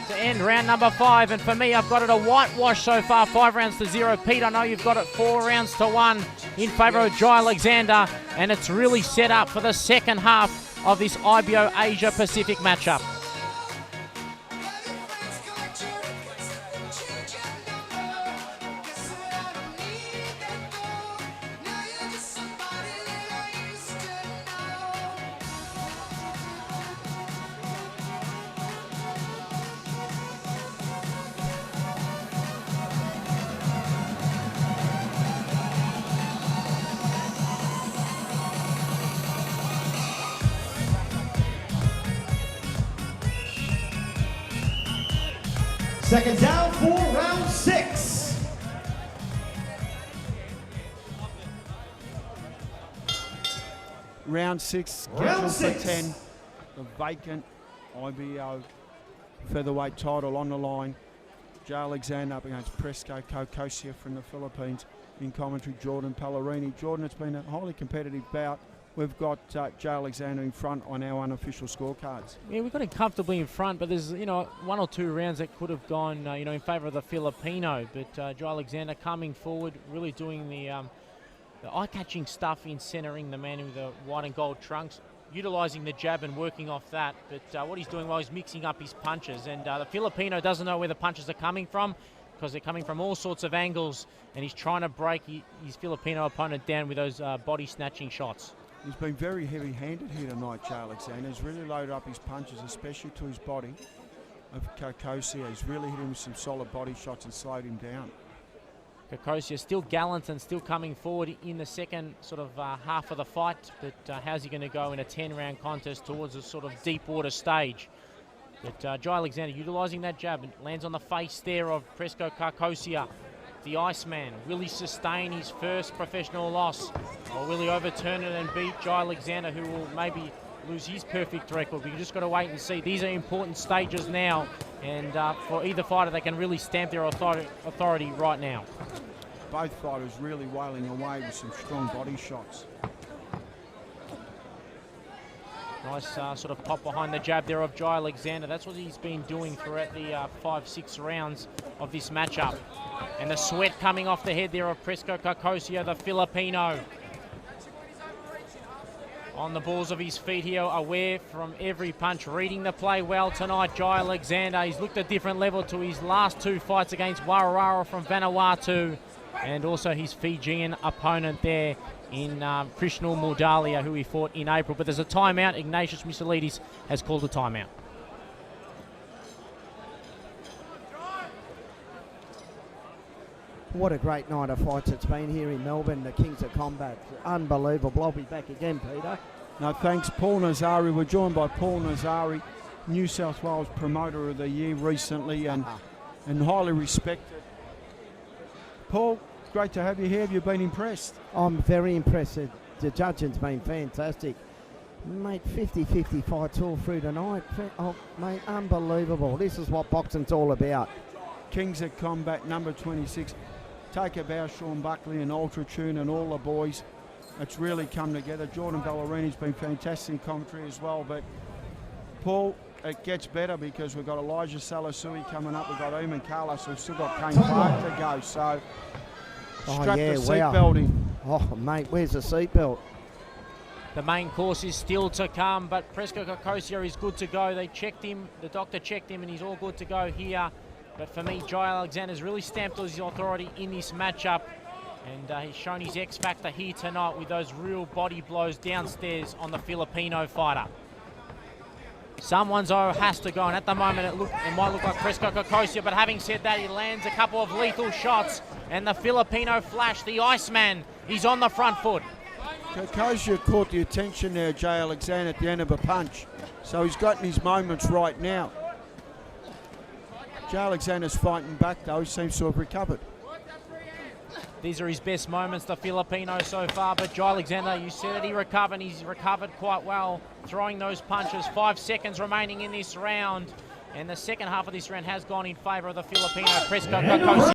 Speaker 4: to end round number 5. And for me, I've got it a whitewash so far, 5 rounds to 0. Pete, I know you've got it 4 rounds to 1 in favour of Jai Alexander. And it's really set up for the second half of this IBO Asia Pacific matchup.
Speaker 1: Second down for round 6.
Speaker 3: Round 6,
Speaker 1: Round
Speaker 3: scheduled
Speaker 1: 6.
Speaker 3: for 10. The vacant IBO featherweight title on the line. Jai Alexander up against Presco, Carcosia from the Philippines. In commentary, Jordan Pellerini. Jordan, it's been a highly competitive bout. We've got Jai Alexander in front on our unofficial scorecards.
Speaker 4: Yeah, we've got him comfortably in front, but there's 1 or 2 rounds that could have gone in favour of the Filipino. But Jai Alexander coming forward, really doing the eye-catching stuff in centering the man with the white and gold trunks, utilising the jab and working off that. But what he's doing well is mixing up his punches, and the Filipino doesn't know where the punches are coming from, because they're coming from all sorts of angles, and he's trying to break his Filipino opponent down with those body snatching shots.
Speaker 3: He's been very heavy-handed here tonight, Jai Alexander. He's really loaded up his punches, especially to his body of Carcosia. He's really hit him with some solid body shots and slowed him down.
Speaker 4: Carcosia still gallant and still coming forward in the second sort of half of the fight, but how's he going to go in a 10-round contest towards a sort of deep water stage? But Jai Alexander utilising that jab and lands on the face there of Presco Carcosia. The Iceman, will he sustain his first professional loss, or will he overturn it and beat Jai Alexander, who will maybe lose his perfect record? We've just got to wait and see. These are important stages now, and for either fighter, they can really stamp their authority right now.
Speaker 3: Both fighters really wailing away with some strong body shots.
Speaker 4: Nice sort of pop behind the jab there of Jai Alexander. That's what he's been doing throughout the 5-6 rounds of this matchup. And the sweat coming off the head there of Presco Carcosia, the Filipino. On the balls of his feet here, aware from every punch, reading the play well tonight, Jai Alexander. He's looked a different level to his last 2 fights against Warawara from Vanuatu, and also his Fijian opponent there in Krishnal Mordalia, who he fought in April. But there's a timeout. Ignatius Missilidis has called a timeout.
Speaker 11: What a great night of fights it's been here in Melbourne, the Kings of Combat. Unbelievable. I'll be back again, Peter.
Speaker 3: No, thanks, Paul Nazari. We're joined by Paul Nazari, New South Wales Promoter of the Year recently and highly respected. Paul, great to have you here. Have you been impressed?
Speaker 11: I'm very impressed. The judging's been fantastic. Mate, 50-50 fights all through tonight. Oh, mate, unbelievable. This is what boxing's all about.
Speaker 3: Kings of Combat, number 26. Take a bow, Sean Buckley and Ultra Tune and all the boys. It's really come together. Jordan Ballerini's been fantastic in commentary as well. But, Paul, it gets better because we've got Elijah Salasui coming up. We've got Eamon Carlos. We've still got Kayne Clarke to go. So, strap the seatbelt in.
Speaker 11: Oh, mate, where's the seatbelt?
Speaker 4: The main course is still to come, but Presco Carcosia is good to go. They checked him, the doctor checked him, and he's all good to go here. But for me, Jai Alexander's really stamped his authority in this matchup, and he's shown his X factor here tonight with those real body blows downstairs on the Filipino fighter. Someone's has to go, and at the moment it might look like Presco Carcosia, but having said that, he lands a couple of lethal shots, and the Filipino Flash, the Iceman, he's on the front foot.
Speaker 3: Carcosia caught the attention there, Jai Alexander, at the end of a punch. So he's gotten his moments right now. Jai Alexander's fighting back though, he seems to have recovered.
Speaker 4: These are his best moments, the Filipino so far, but Jai Alexander, you said that he recovered, he's recovered quite well, throwing those punches. 5 seconds remaining in this round, and the second half of this round has gone in favour of the Filipino, Presco Carcosia.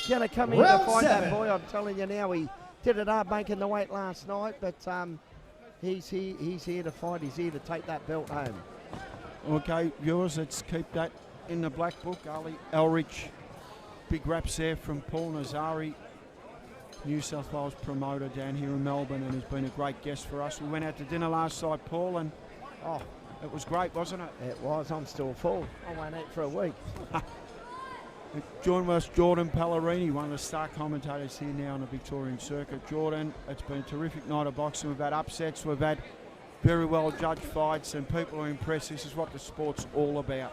Speaker 11: going to come here to
Speaker 1: Round
Speaker 11: fight that
Speaker 1: 7.
Speaker 11: boy. I'm telling you now, he did it hard making the weight last night, but he's here to fight. He's here to take that belt home.
Speaker 3: Okay, viewers, let's keep that in the black book. Ali Elrich, big raps there from Paul Nazari, New South Wales promoter down here in Melbourne, and has been a great guest for us. We went out to dinner last night, Paul, and it was great, wasn't it?
Speaker 11: It was. I'm still full. I won't eat for a week.
Speaker 3: Joined us Jordan Pallerini, one of the star commentators here now on the Victorian circuit. Jordan, it's been a terrific night of boxing. We've had upsets, we've had very well judged fights, and people are impressed. This is what the sport's all about.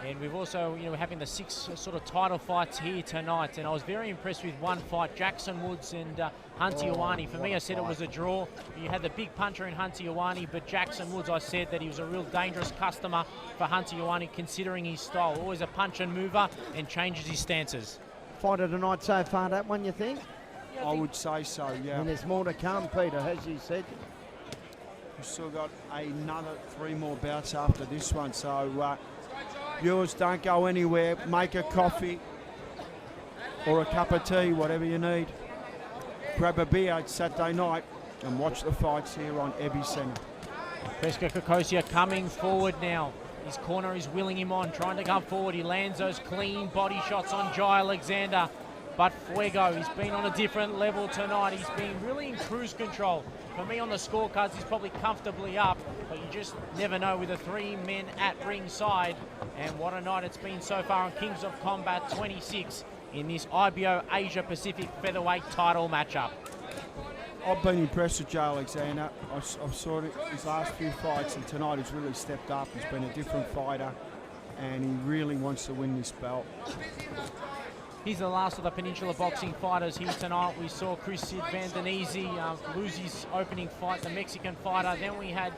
Speaker 4: And we've also, having the 6 sort of title fights here tonight, and I was very impressed with one fight, Jackson Woods and Ioane. For me, I said it was a draw. You had the big puncher in Ioane, but Jackson Woods, I said that he was a real dangerous customer for Ioane, considering his style. Always a punch and mover and changes his stances.
Speaker 11: Fight of the night so far, that one, you think?
Speaker 4: Yeah,
Speaker 3: I would say so, yeah.
Speaker 11: And there's more to come, Peter, as you said.
Speaker 3: We've still got another 3 more bouts after this one, so viewers, don't go anywhere. Make a coffee or a cup of tea, whatever you need. Grab a beer, it's Saturday night, and watch the fights here on Ebby Centre.
Speaker 4: Presco Carosia coming forward now. His corner is willing him on, trying to come forward. He lands those clean body shots on Jai Alexander. But Fuego, he's been on a different level tonight. He's been really in cruise control. For me on the scorecards, he's probably comfortably up, but you just never know with the 3 men at ringside. And what a night it's been so far on Kings of Combat 26 in this IBO Asia Pacific featherweight title matchup.
Speaker 3: I've been impressed with Jai Alexander. I've saw his last few fights, and tonight he's really stepped up. He's been a different fighter, and he really wants to win this belt.
Speaker 4: He's the last of the Peninsula boxing fighters here tonight. We saw Kris Vandenesse lose his opening fight, the Mexican fighter. Then we had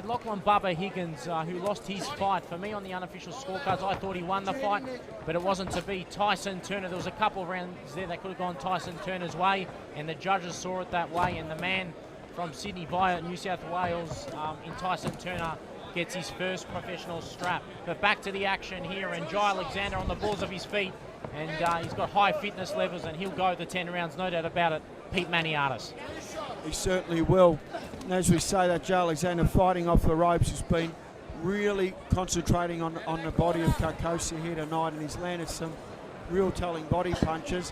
Speaker 4: Lachlan Bubba Higgins, who lost his fight. For me, on the unofficial scorecards, I thought he won the fight, but it wasn't to be. Tyson Turner, there was a couple of rounds there that could have gone Tyson Turner's way, and the judges saw it that way, and the man from Sydney via New South Wales in Tyson Turner gets his first professional strap. But back to the action here, and Jai Alexander on the balls of his feet, and he's got high fitness levels, and he'll go the 10 rounds, no doubt about it. Pete Maniatis.
Speaker 3: He certainly will. And as we say, that Jai Alexander fighting off the ropes has been really concentrating on the body of Carcosia here tonight, and he's landed some real telling body punches.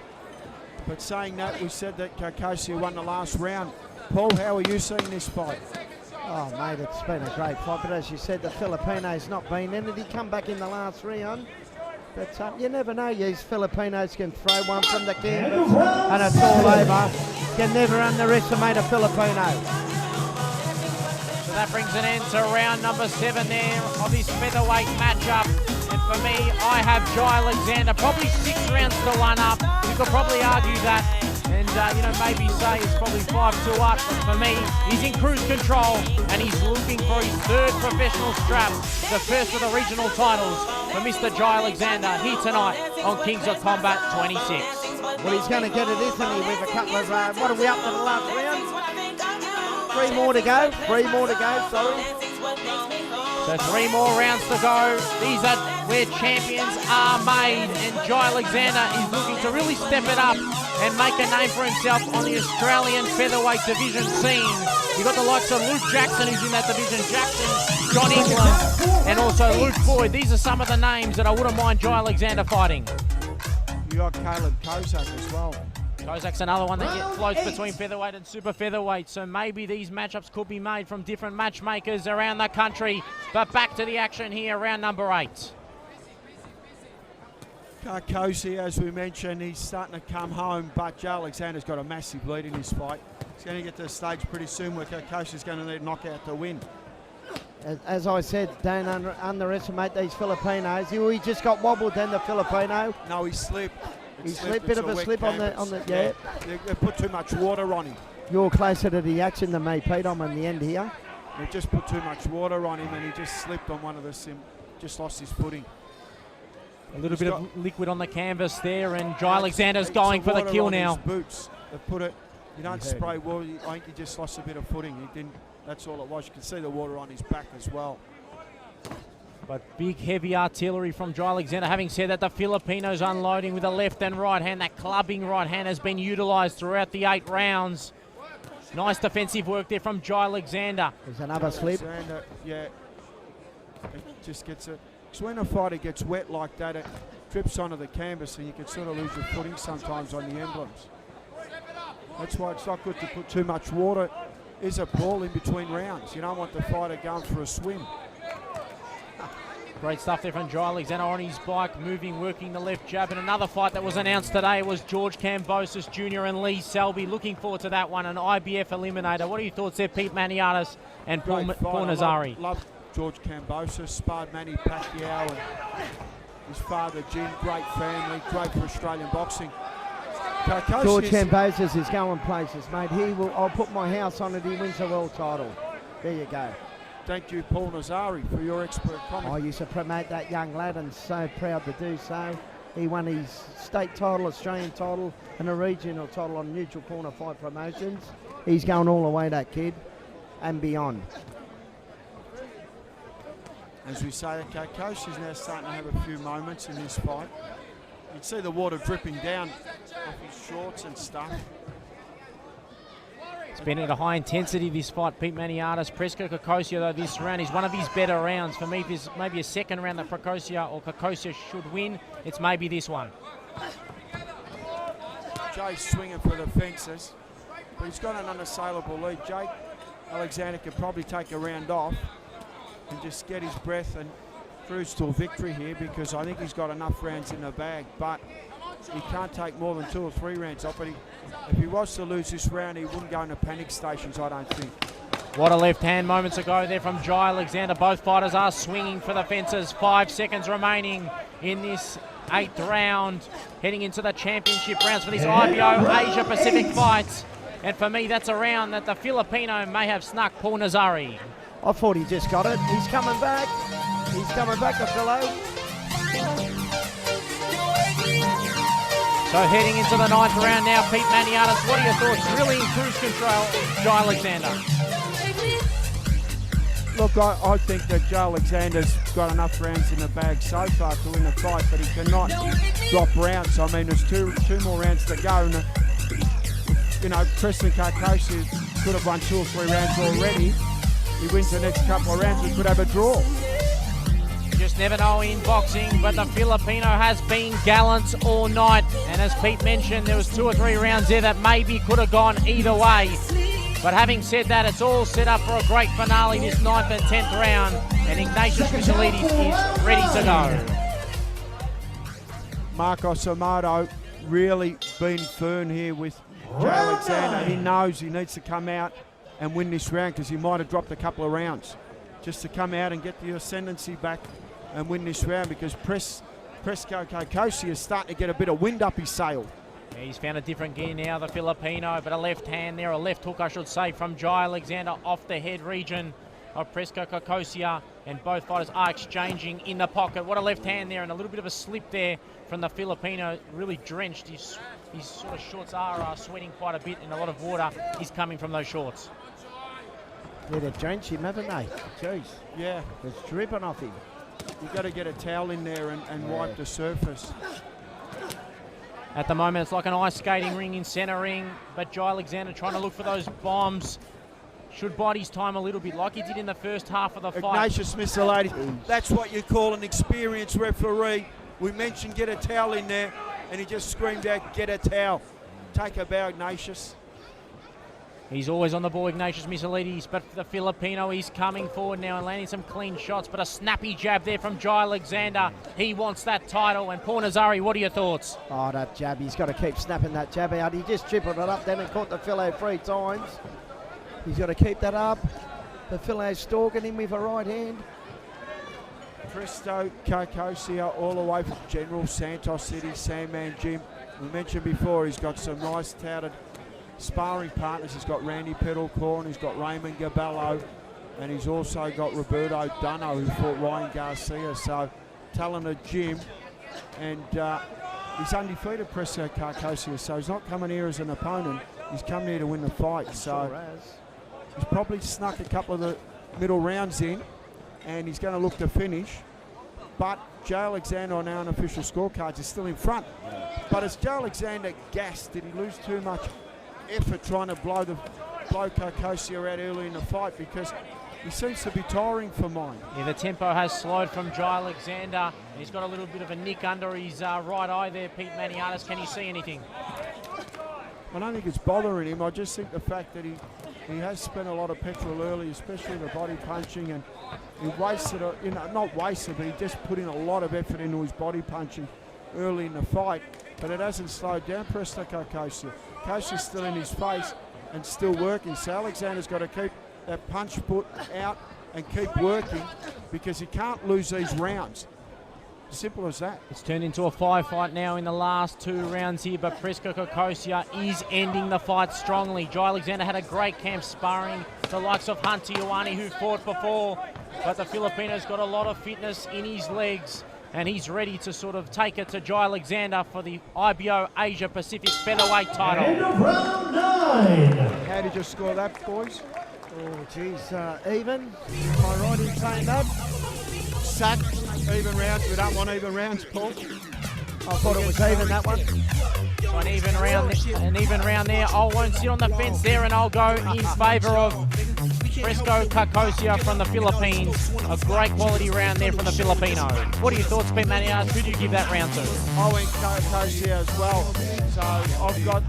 Speaker 3: But saying that, we said that Carcosia won the last round. Paul, how are you seeing this fight?
Speaker 11: Oh, mate, it's been a great fight, but as you said, the Filipino's not been in it. He come back in the last round. But you never know, these Filipinos can throw one from the canvas and it's all over. Can never underestimate a Filipino.
Speaker 4: So that brings an end to round number 7 there of this featherweight matchup. And for me, I have Jai Alexander probably 6 rounds to 1 up. You could probably argue that. And, maybe say it's probably 5-2 up. But for me, he's in cruise control and he's looking for his 3rd professional strap, the first of the regional titles for Mr. Jai Alexander here tonight on Kings of Combat 26.
Speaker 11: Well, he's going to get it, isn't he, with a couple of, what are we up to the last round? 3 more to go. 3 more to go, sorry.
Speaker 4: So 3 more rounds to go. These are where champions are made, and Jai Alexander is looking to really step it up and make a name for himself on the Australian featherweight division scene. You've got the likes of Luke Jackson, who's in that division, Jackson, John England, and also Luke Floyd. These are some of the names that I wouldn't mind Jai Alexander fighting.
Speaker 3: You got Kaleb Kozak as well.
Speaker 4: Kozak's another one that floats between featherweight and super featherweight, so maybe these matchups could be made from different matchmakers around the country. But back to the action here, round number 8.
Speaker 3: Carcosia, as we mentioned, he's starting to come home, but Jai Alexander's got a massive lead in this fight. He's going to get to the stage pretty soon where Carcosia's going to need a knockout to win.
Speaker 11: As I said, don't underestimate these Filipinos. He just got wobbled then, the Filipino.
Speaker 3: No, he slipped.
Speaker 11: He slipped, bit of a slip on the yeah.
Speaker 3: They put too much water on him.
Speaker 11: You're closer to the action than me, Pete. I'm on the end here.
Speaker 3: They just put too much water on him and he just slipped on one of the just lost his footing.
Speaker 4: A little bit of liquid on the canvas there, and Jai Alexander's going for the kill now.
Speaker 3: His boots. They put it. You don't spray water. I think he just lost a bit of footing. He didn't. That's all it was. You can see the water on his back as well.
Speaker 4: But big, heavy artillery from Jai Alexander. Having said that, the Filipinos unloading with a left and right hand. That clubbing right hand has been utilised throughout the 8 rounds. Nice defensive work there from Jai Alexander.
Speaker 11: There's another slip.
Speaker 3: Alexander, yeah. It just gets it. Because when a fighter gets wet like that, it trips onto the canvas and you can sort of lose your footing sometimes on the emblems. That's why it's not good to put too much water. Is a ball in between rounds. You don't want the fighter going for a swim.
Speaker 4: Great stuff there from Jai Alexander on his bike, moving, working the left jab. And another fight that was announced today was George Kambosos Jr. and Lee Selby. Looking forward to that one, an IBF eliminator. What are your thoughts there, Pete Maniatis and Paul Nazari?
Speaker 3: Love George Kambosos, sparred Manny Pacquiao and his father Jim. Great family, great for Australian boxing.
Speaker 11: George Kambosos is going places, mate. I'll put my house on it. He wins a world title. There you go.
Speaker 3: Thank you, Paul Nazari, for your expert comment.
Speaker 11: I used to promote that young lad and so proud to do so. He won his state title, Australian title, and a regional title on Neutral Corner Fight Promotions. He's going all the way, that kid, and beyond.
Speaker 3: As we say, Carcosia's now starting to have a few moments in this fight. You can see the water dripping down off his shorts and stuff.
Speaker 4: It's been at a high intensity, this fight, Pete Maniatis. Presco Carosia, though, this round is one of his better rounds. For me, if there's maybe a second round that Carosia or Carosia should win, it's maybe this one.
Speaker 3: Jay's swinging for the fences, but he's got an unassailable lead. Jay Alexander could probably take a round off and just get his breath and cruise to a victory here, because I think he's got enough rounds in the bag, but he can't take more than 2 or 3 rounds off. But if he was to lose this round, he wouldn't go into panic stations, I don't think.
Speaker 4: What a left hand moments ago there from Jai Alexander. Both fighters are swinging for the fences. 5 seconds remaining in this 8th round, heading into the championship rounds for this IBO Asia Pacific fights. And for me, that's a round that the Filipino may have snuck, Paul Nazari.
Speaker 11: I thought he just got it. He's coming back. He's coming back, the fellow.
Speaker 4: So heading into the 9th round now, Pete Maniatis, what are your thoughts? Really in cruise control, Jai Alexander.
Speaker 3: Look, I think that Jai Alexander's got enough rounds in the bag so far to win the fight, but he cannot drop rounds. I mean, there's two more rounds to go. And, you know, Preston Carcosia could have won 2 or 3 rounds already. He wins the next couple of rounds, we could have a draw.
Speaker 4: You just never know in boxing, but the Filipino has been gallant all night. And as Pete mentioned, there was 2 or 3 rounds there that maybe could have gone either way. But having said that, it's all set up for a great finale this 9th and 10th round. And Ignatius Michelidis is ready to go.
Speaker 3: Marcos Amato really been firm here with Jai Alexander. He knows he needs to come out and win this round, because he might have dropped a couple of rounds. Just to come out and get the ascendancy back and win this round, because Presco Carosia is starting to get a bit of wind up his sail.
Speaker 4: Yeah, he's found a different gear now, the Filipino, but a left hand there, a left hook I should say, from Jai Alexander off the head region of Presco Carosia, and both fighters are exchanging in the pocket. What a left hand there, and a little bit of a slip there from the Filipino, really drenched. His sort of shorts are sweating quite a bit, and a lot of water is coming from those shorts.
Speaker 11: Yeah, they've drenched him, haven't they? Jeez.
Speaker 3: Yeah.
Speaker 11: It's dripping off him.
Speaker 3: You've got to get a towel in there and wipe the surface.
Speaker 4: At the moment, it's like an ice skating ring in centre ring, but Jai Alexander trying to look for those bombs. Should bide his time a little bit, like he did in the first half of the fight.
Speaker 3: Ignatius Michelidis, that's what you call an experienced referee. We mentioned get a towel in there, and he just screamed out, get a towel. Take a bow, Ignatius.
Speaker 4: He's always on the ball, Ignatius Michelidis, but for the Filipino, he's coming forward now and landing some clean shots, but a snappy jab there from Jai Alexander. He wants that title, and Paul Nazari, what are your thoughts?
Speaker 11: Oh, that jab, he's got to keep snapping that jab out. He just tripled it up then and caught the Philo 3 times. He's got to keep that up. The Philo's stalking him with a right hand.
Speaker 3: Presco Carosia all the way from General Santos City, Sandman Gym. We mentioned before he's got some nice touted sparring partners. He's got Randy Peddlecorn, he's got Raymond Gabello, and he's also got Roberto Dunno, who fought Ryan Garcia. So talented gym, and he's undefeated, Presco Carosia, so he's not coming here as an opponent, he's coming here to win the fight. So he's probably snuck a couple of the middle rounds in, and he's going to look to finish. but Jay Alexander on our unofficial scorecards is still in front. But as Jay Alexander gassed, did he lose too much effort trying to blow Carcosia out early in the fight, because he seems to be tiring for mine.
Speaker 4: Yeah, the tempo has slowed from Jay Alexander. He's got a little bit of a nick under his right eye there, Pete Maniatis. Can you see anything?
Speaker 3: I don't think it's bothering him. I just think the fact that he has spent a lot of petrol early, especially the body punching, and he wasted, not wasted, but he just put in a lot of effort into his body punching early in the fight. But it hasn't slowed down Presco Carcosia. Carcosia's still in his face and still working. So Alexander's got to keep that punch foot out and keep working, because he can't lose these rounds. Simple as that.
Speaker 4: It's turned into a fight now in the last 2 rounds here, but Presco Carcosia is ending the fight strongly. Jay Alexander had a great camp sparring the likes of Ioane, who fought before, but the Filipino's got a lot of fitness in his legs, and he's ready to sort of take it to Jay Alexander for the IBO Asia Pacific featherweight title.
Speaker 1: End of round 9.
Speaker 3: How did you score that, boys?
Speaker 11: Oh, geez, even. My writing saying that.
Speaker 3: Sack, even rounds. We don't want even rounds, Paul.
Speaker 11: I thought it was even, that one.
Speaker 4: So an even round there. I won't sit on the fence there, and I'll go in favour of Presco Carcosia from the Philippines. A great quality round there from the Filipino. What are your thoughts, Pete Maniatis? Who do you give that round to?
Speaker 3: I went Carcosia as well. So I've got,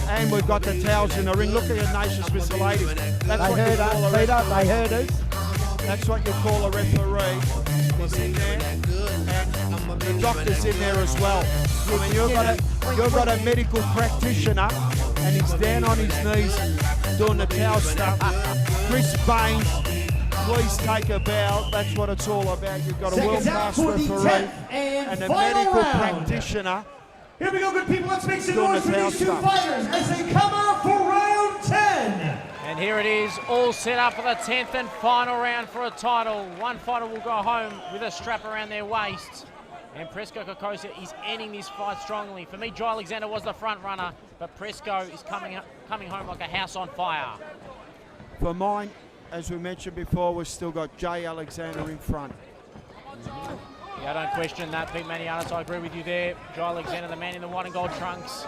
Speaker 3: and we've got the towels in the ring. Look at the nations with the ladies. That's
Speaker 11: They
Speaker 3: what
Speaker 11: heard
Speaker 3: you call
Speaker 11: us,
Speaker 3: a
Speaker 11: Peter.
Speaker 3: referee.
Speaker 11: They heard us.
Speaker 3: That's what you call a referee. He's in there, and the doctor's in there as well. I mean, you've got a medical practitioner, and he's down on his knees doing the towel stuff. Kris Baines, please take a bow. That's what it's all about. You've got a world-class referee and a medical practitioner.
Speaker 1: Here we go, good people. Let's make some
Speaker 3: Doing
Speaker 1: noise
Speaker 3: the
Speaker 1: for these two
Speaker 3: towel stuff.
Speaker 1: fighters as they come out for round 10.
Speaker 4: And here it is, all set up for the 10th and final round for a title. One fighter will go home with a strap around their waist. And Presco Carcosia is ending this fight strongly. For me, Jay Alexander was the front runner, but Presco is coming home like a house on fire.
Speaker 3: For mine, as we mentioned before, we've still got Jay Alexander in front.
Speaker 4: Yeah, I don't question that, Pete Maniatis. I agree with you there. Jay Alexander, the man in the white and gold trunks,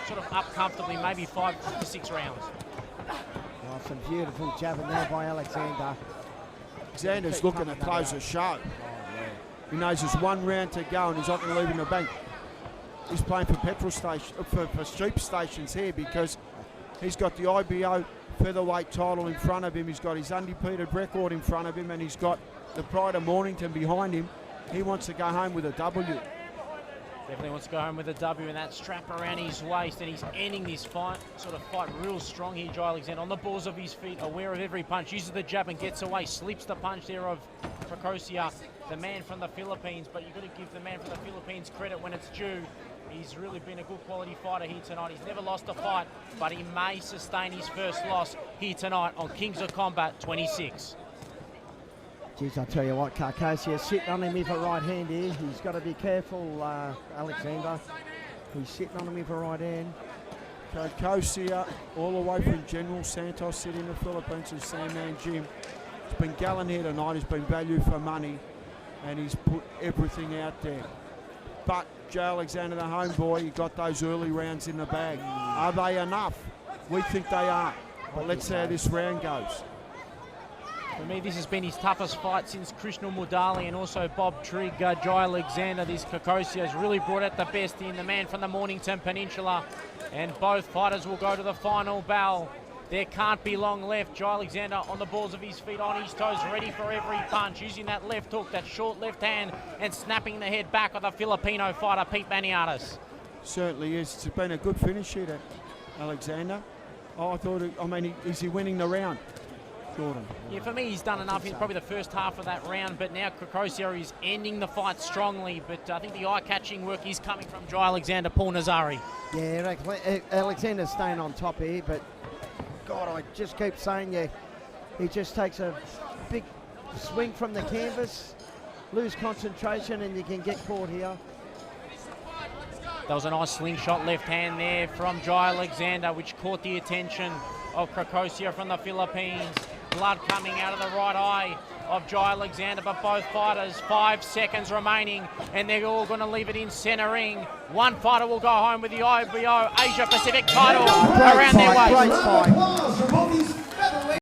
Speaker 4: sort of up comfortably, maybe 5 to 6 rounds.
Speaker 11: Oh, some beautiful jabbing there by Alexander.
Speaker 3: Alexander's looking to close the show. He knows there's 1 round to go, and he's not going to leave in the bank. He's playing for petrol station, for street stations here, because he's got the IBO featherweight title in front of him. He's got his undefeated record in front of him, and he's got the pride of Mornington behind him. He wants to go home with a W.
Speaker 4: Definitely wants to go home with a W, and that strap around his waist, and he's ending this fight real strong here, Jay Alexander, on the balls of his feet, aware of every punch, uses the jab and gets away, slips the punch there of Carcosia, the man from the Philippines. But you've got to give the man from the Philippines credit when it's due. He's really been a good quality fighter here tonight. He's never lost a fight, but he may sustain his first loss here tonight on Kings of Combat 26.
Speaker 11: Geez, I'll tell you what, Carcosia sitting on him with a right hand here. He's got to be careful, Alexander. He's sitting on him with a right hand.
Speaker 3: Carcosia, all the way from General Santos, sitting in the Philippines, and Sandman Jim. He's been gallant here tonight. He's been value for money, and he's put everything out there. But Jay Alexander, the homeboy, he got those early rounds in the bag. Are they enough? We think they are. But let's see how this round goes.
Speaker 4: For me, this has been his toughest fight since Krishna Mudali and also Bob Trigg. Jay Alexander, this Carcosia has really brought out the best in the man from the Mornington Peninsula. And both fighters will go to the final bell. There can't be long left. Jay Alexander on the balls of his feet, on his toes, ready for every punch, using that left hook, that short left hand, and snapping the head back of the Filipino fighter, Pete Maniatis.
Speaker 3: Certainly is. It's been a good finish here to Alexander. Is he winning the round? Jordan.
Speaker 4: Yeah, for me, he's done enough in probably the first half of that round, but now Carcosia is ending the fight strongly. But I think the eye-catching work is coming from Jay Alexander, Paul Nazari.
Speaker 11: Yeah, Alexander's staying on top here, but God, I just keep saying, he just takes a big swing from the canvas, lose concentration, and you can get caught here.
Speaker 4: That was a nice slingshot left hand there from Jay Alexander, which caught the attention of Carcosia from the Philippines. Blood coming out of the right eye of Jai Alexander, but both fighters, 5 seconds remaining, and they're all going to leave it in centre ring. One fighter will go home with the IBO Asia Pacific title around their waist.
Speaker 11: Great fight.
Speaker 1: Applause for both these featherweight.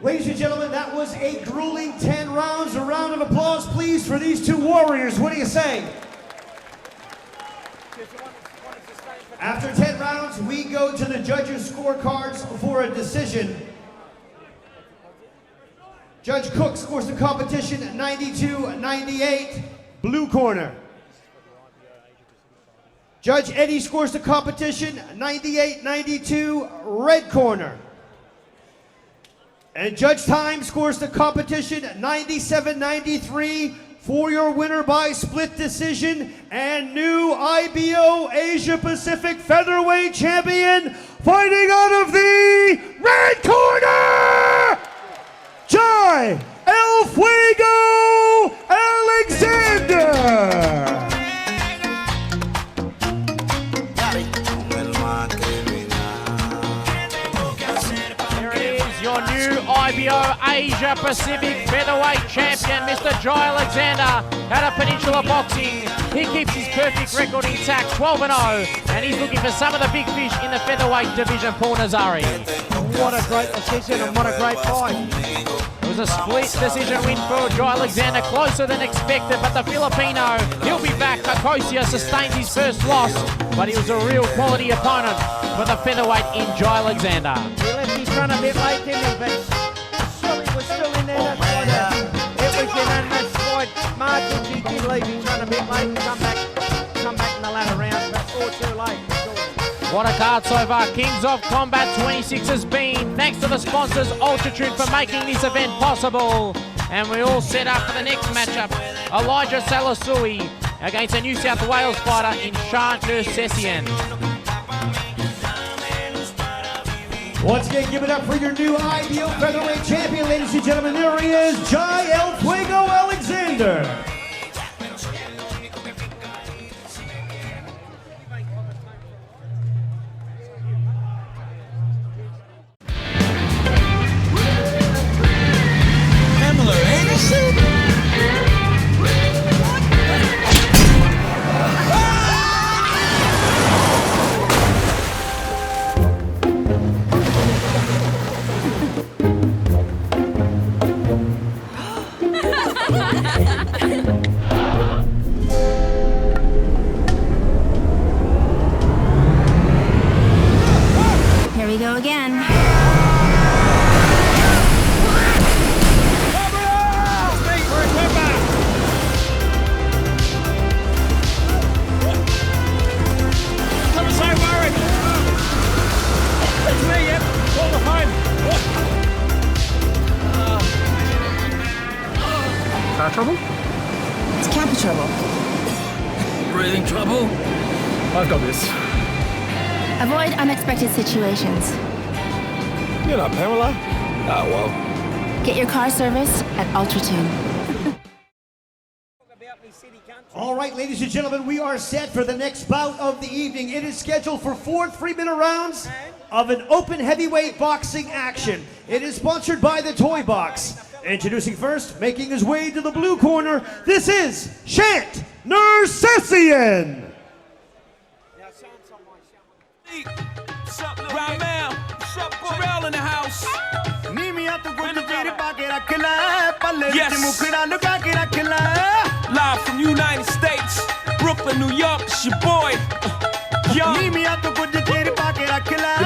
Speaker 1: Ladies and gentlemen, that was a grueling 10 rounds. A round of applause, please, for these two warriors. What do you say? After 10 rounds, we go to the judges' scorecards for a decision. Judge Cook scores the competition 92-98, blue corner. Judge Eddie scores the competition 98-92, red corner. And Judge Time scores the competition 97-93 for your winner by split decision and new IBO Asia Pacific Featherweight Champion, fighting out of the red corner, Jai El Fuego Alexander.
Speaker 4: Your new IBO Asia Pacific Featherweight Champion, Mr. Jai Alexander, out of Peninsula Boxing. He keeps his perfect record intact, 12-0, and he's looking for some of the big fish in the featherweight division, Paul Nazari.
Speaker 11: What a great decision and what a great fight.
Speaker 4: It was a split decision win for Jai Alexander, closer than expected, but the Filipino, he'll be back. Carcosia sustains his first loss, but he was a real quality opponent for the featherweight in Jai Alexander.
Speaker 11: He left his run a bit late, didn't he? But still, he was still in there. It was unanimous fight margins. He did leave his run a bit late and come back in the latter round, but all too late.
Speaker 4: What a card so far. Kings of Combat 26 has been. Thanks to the sponsors, Altitude, for making this event possible. And we're all set up for the next matchup. Elijah Salasui against a New South Wales fighter in Shant Nercessian.
Speaker 1: Once again, give it up for your new IBO Featherweight Champion, ladies and gentlemen. There he is, Jai El Fuego Alexander.
Speaker 9: trouble?
Speaker 8: It's camper trouble.
Speaker 9: Breathing trouble? I've got this.
Speaker 8: Avoid unexpected situations.
Speaker 9: You're not Pamela? Oh, well.
Speaker 8: Get your car serviced at Ultratune.
Speaker 1: All right, ladies and gentlemen, we are set for the next bout of the evening. It is scheduled for 4 3-minute rounds of an open heavyweight boxing action. It is sponsored by the Toy Box. Introducing first, making his way to the blue corner, this is Shant Nercessian.
Speaker 12: Right now, Pharrell in the house. Yes. Live from United States, Brooklyn, New York, it's your boy, Young. The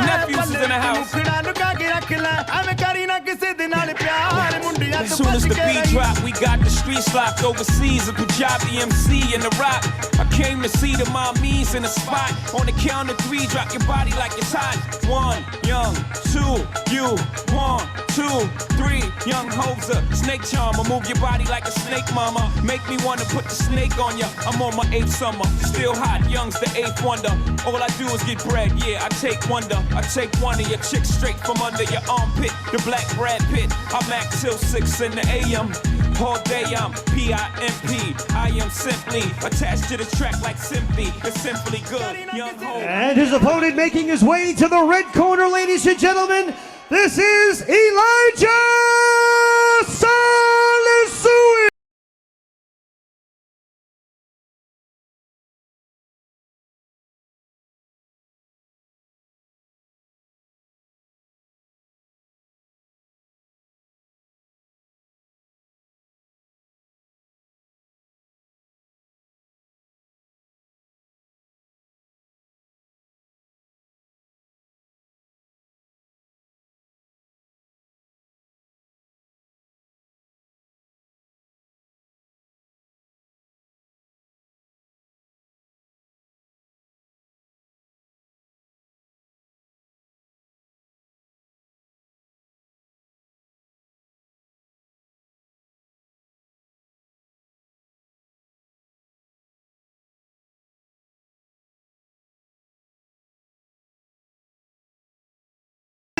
Speaker 12: nephews is in the house. As soon as the beat drop, we got the streets locked overseas. A Punjabi MC in the rock. I came to see the mommies in the spot. On the count of 3, drop your body like it's hot. 1, Young, 2, you. 1, 2, 3, Young Hoser. Snake charmer, move your body like a snake, mama. Make me wanna put the snake on ya. I'm on my 8th summer, still hot. Young's the 8th wonder. All I do is get bread, yeah. I take wonder. I take one of your chicks straight from under your armpit. The black Brad Pitt. I'm act till 6 in the AM. All day I'm P-I-M-P. I am simply attached to the track like simply. It's simply good. Young Ho.
Speaker 1: And his opponent making his way to the red corner, ladies and gentlemen, this is Elijah Salasui.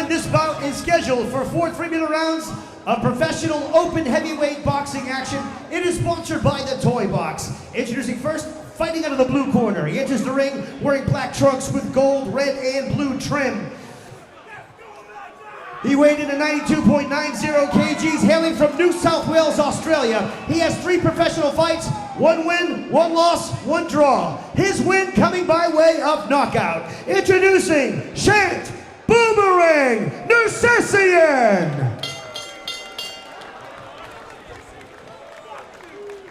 Speaker 1: This bout is scheduled for 4 3-minute rounds of professional open heavyweight boxing action. It is sponsored by the Toy Box. Introducing first, fighting out of the blue corner. He enters the ring wearing black trunks with gold, red, and blue trim. He weighed in at 92.90 kgs, hailing from New South Wales, Australia. He has 3 professional fights, 1 win, 1 loss, 1 draw. His win coming by way of knockout. Introducing Shant Boomerang Nercessian.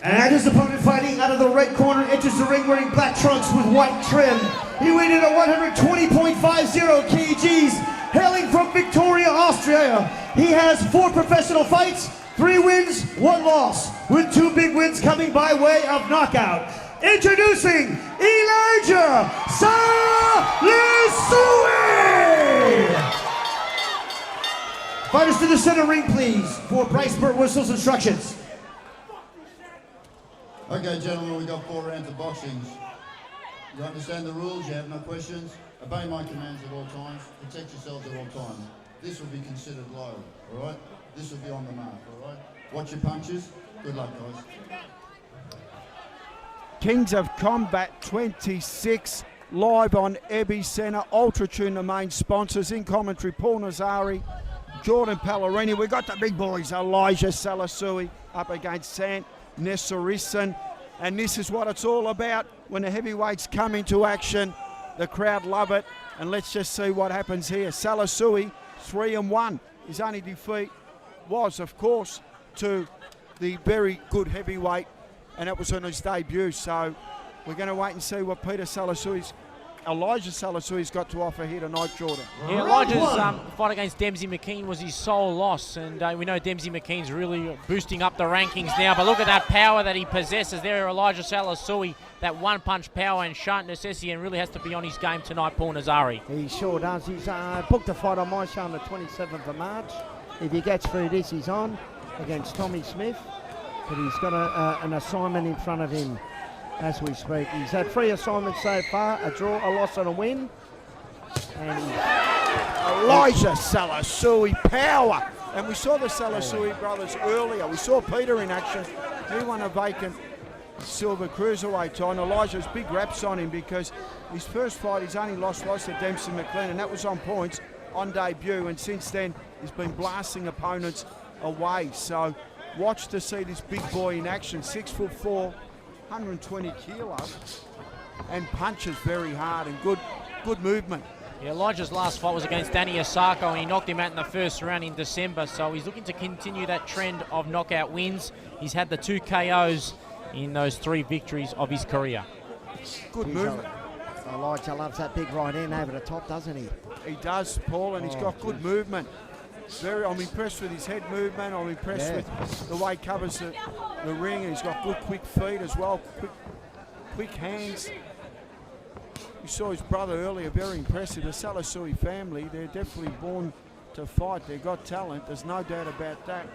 Speaker 1: And his opponent fighting out of the red corner enters the ring wearing black trunks with white trim. He weighed in at 120.50 kgs, hailing from Victoria, Australia. He has 4 professional fights, 3 wins, 1 loss, with 2 big wins coming by way of knockout. Introducing Elijah Salasui. Fighters to the center ring, please, for Bryce Burt Whistle's instructions.
Speaker 2: Okay, gentlemen, we've got 4 rounds of boxing. You understand the rules, you have no questions. Obey my commands at all times. Protect yourselves at all times. This will be considered low, all right? This will be on the mark, all right? Watch your punches. Good luck, guys.
Speaker 3: Kings of Combat 26, live on Ebby Centre. Ultratune, the main sponsors. In commentary, Paul Nazari, Jordan Pallerini. We've got the big boys, Elijah Salasui up against Sant Nercessian. And this is what it's all about. When the heavyweights come into action, the crowd love it. And let's just see what happens here. Salasui, 3-1. His only defeat was, of course, to the very good heavyweight, and it was on his debut. So we're going to wait and see what Elijah Salasui's got to offer here tonight, Jordan.
Speaker 4: Yeah, Elijah's fight against Dempsey McKean was his sole loss, and we know Dempsey McKean's really boosting up the rankings now, but look at that power that he possesses there, Elijah Salasui, that one-punch power, and Shant Nercessian really has to be on his game tonight, Paul Nazari.
Speaker 11: He sure does. He's booked a fight on my show on the 27th of March. If he gets through this, he's on against Tommy Smith. but he's got an assignment in front of him as we speak. He's had 3 assignments so far, a draw, a loss and a win. And
Speaker 3: Elijah Salasui, power. And we saw the Salasui brothers earlier. We saw Peter in action. He won a vacant silver cruiserweight title. Elijah's big raps on him because his first fight, he's only lost to Dempsey McLean, and that was on points on debut. And since then, he's been blasting opponents away. So watch to see this big boy in action. 6'4", 120 kilos, and punches very hard and good movement.
Speaker 4: Yeah, Elijah's last fight was against Danny Osako, and he knocked him out in the first round in December, so he's looking to continue that trend of knockout wins. He's had the 2 KOs in those 3 victories of his career.
Speaker 3: Good movement.
Speaker 11: Elijah loves that big right hand over the top, doesn't he?
Speaker 3: He does, Paul, and he's got good movement. I'm impressed with his head movement. I'm impressed with the way he covers the ring, and he's got good quick feet as well, quick hands. You saw his brother earlier, very impressive. The Salasui family, they're definitely born to fight. They've got talent, there's no doubt about that.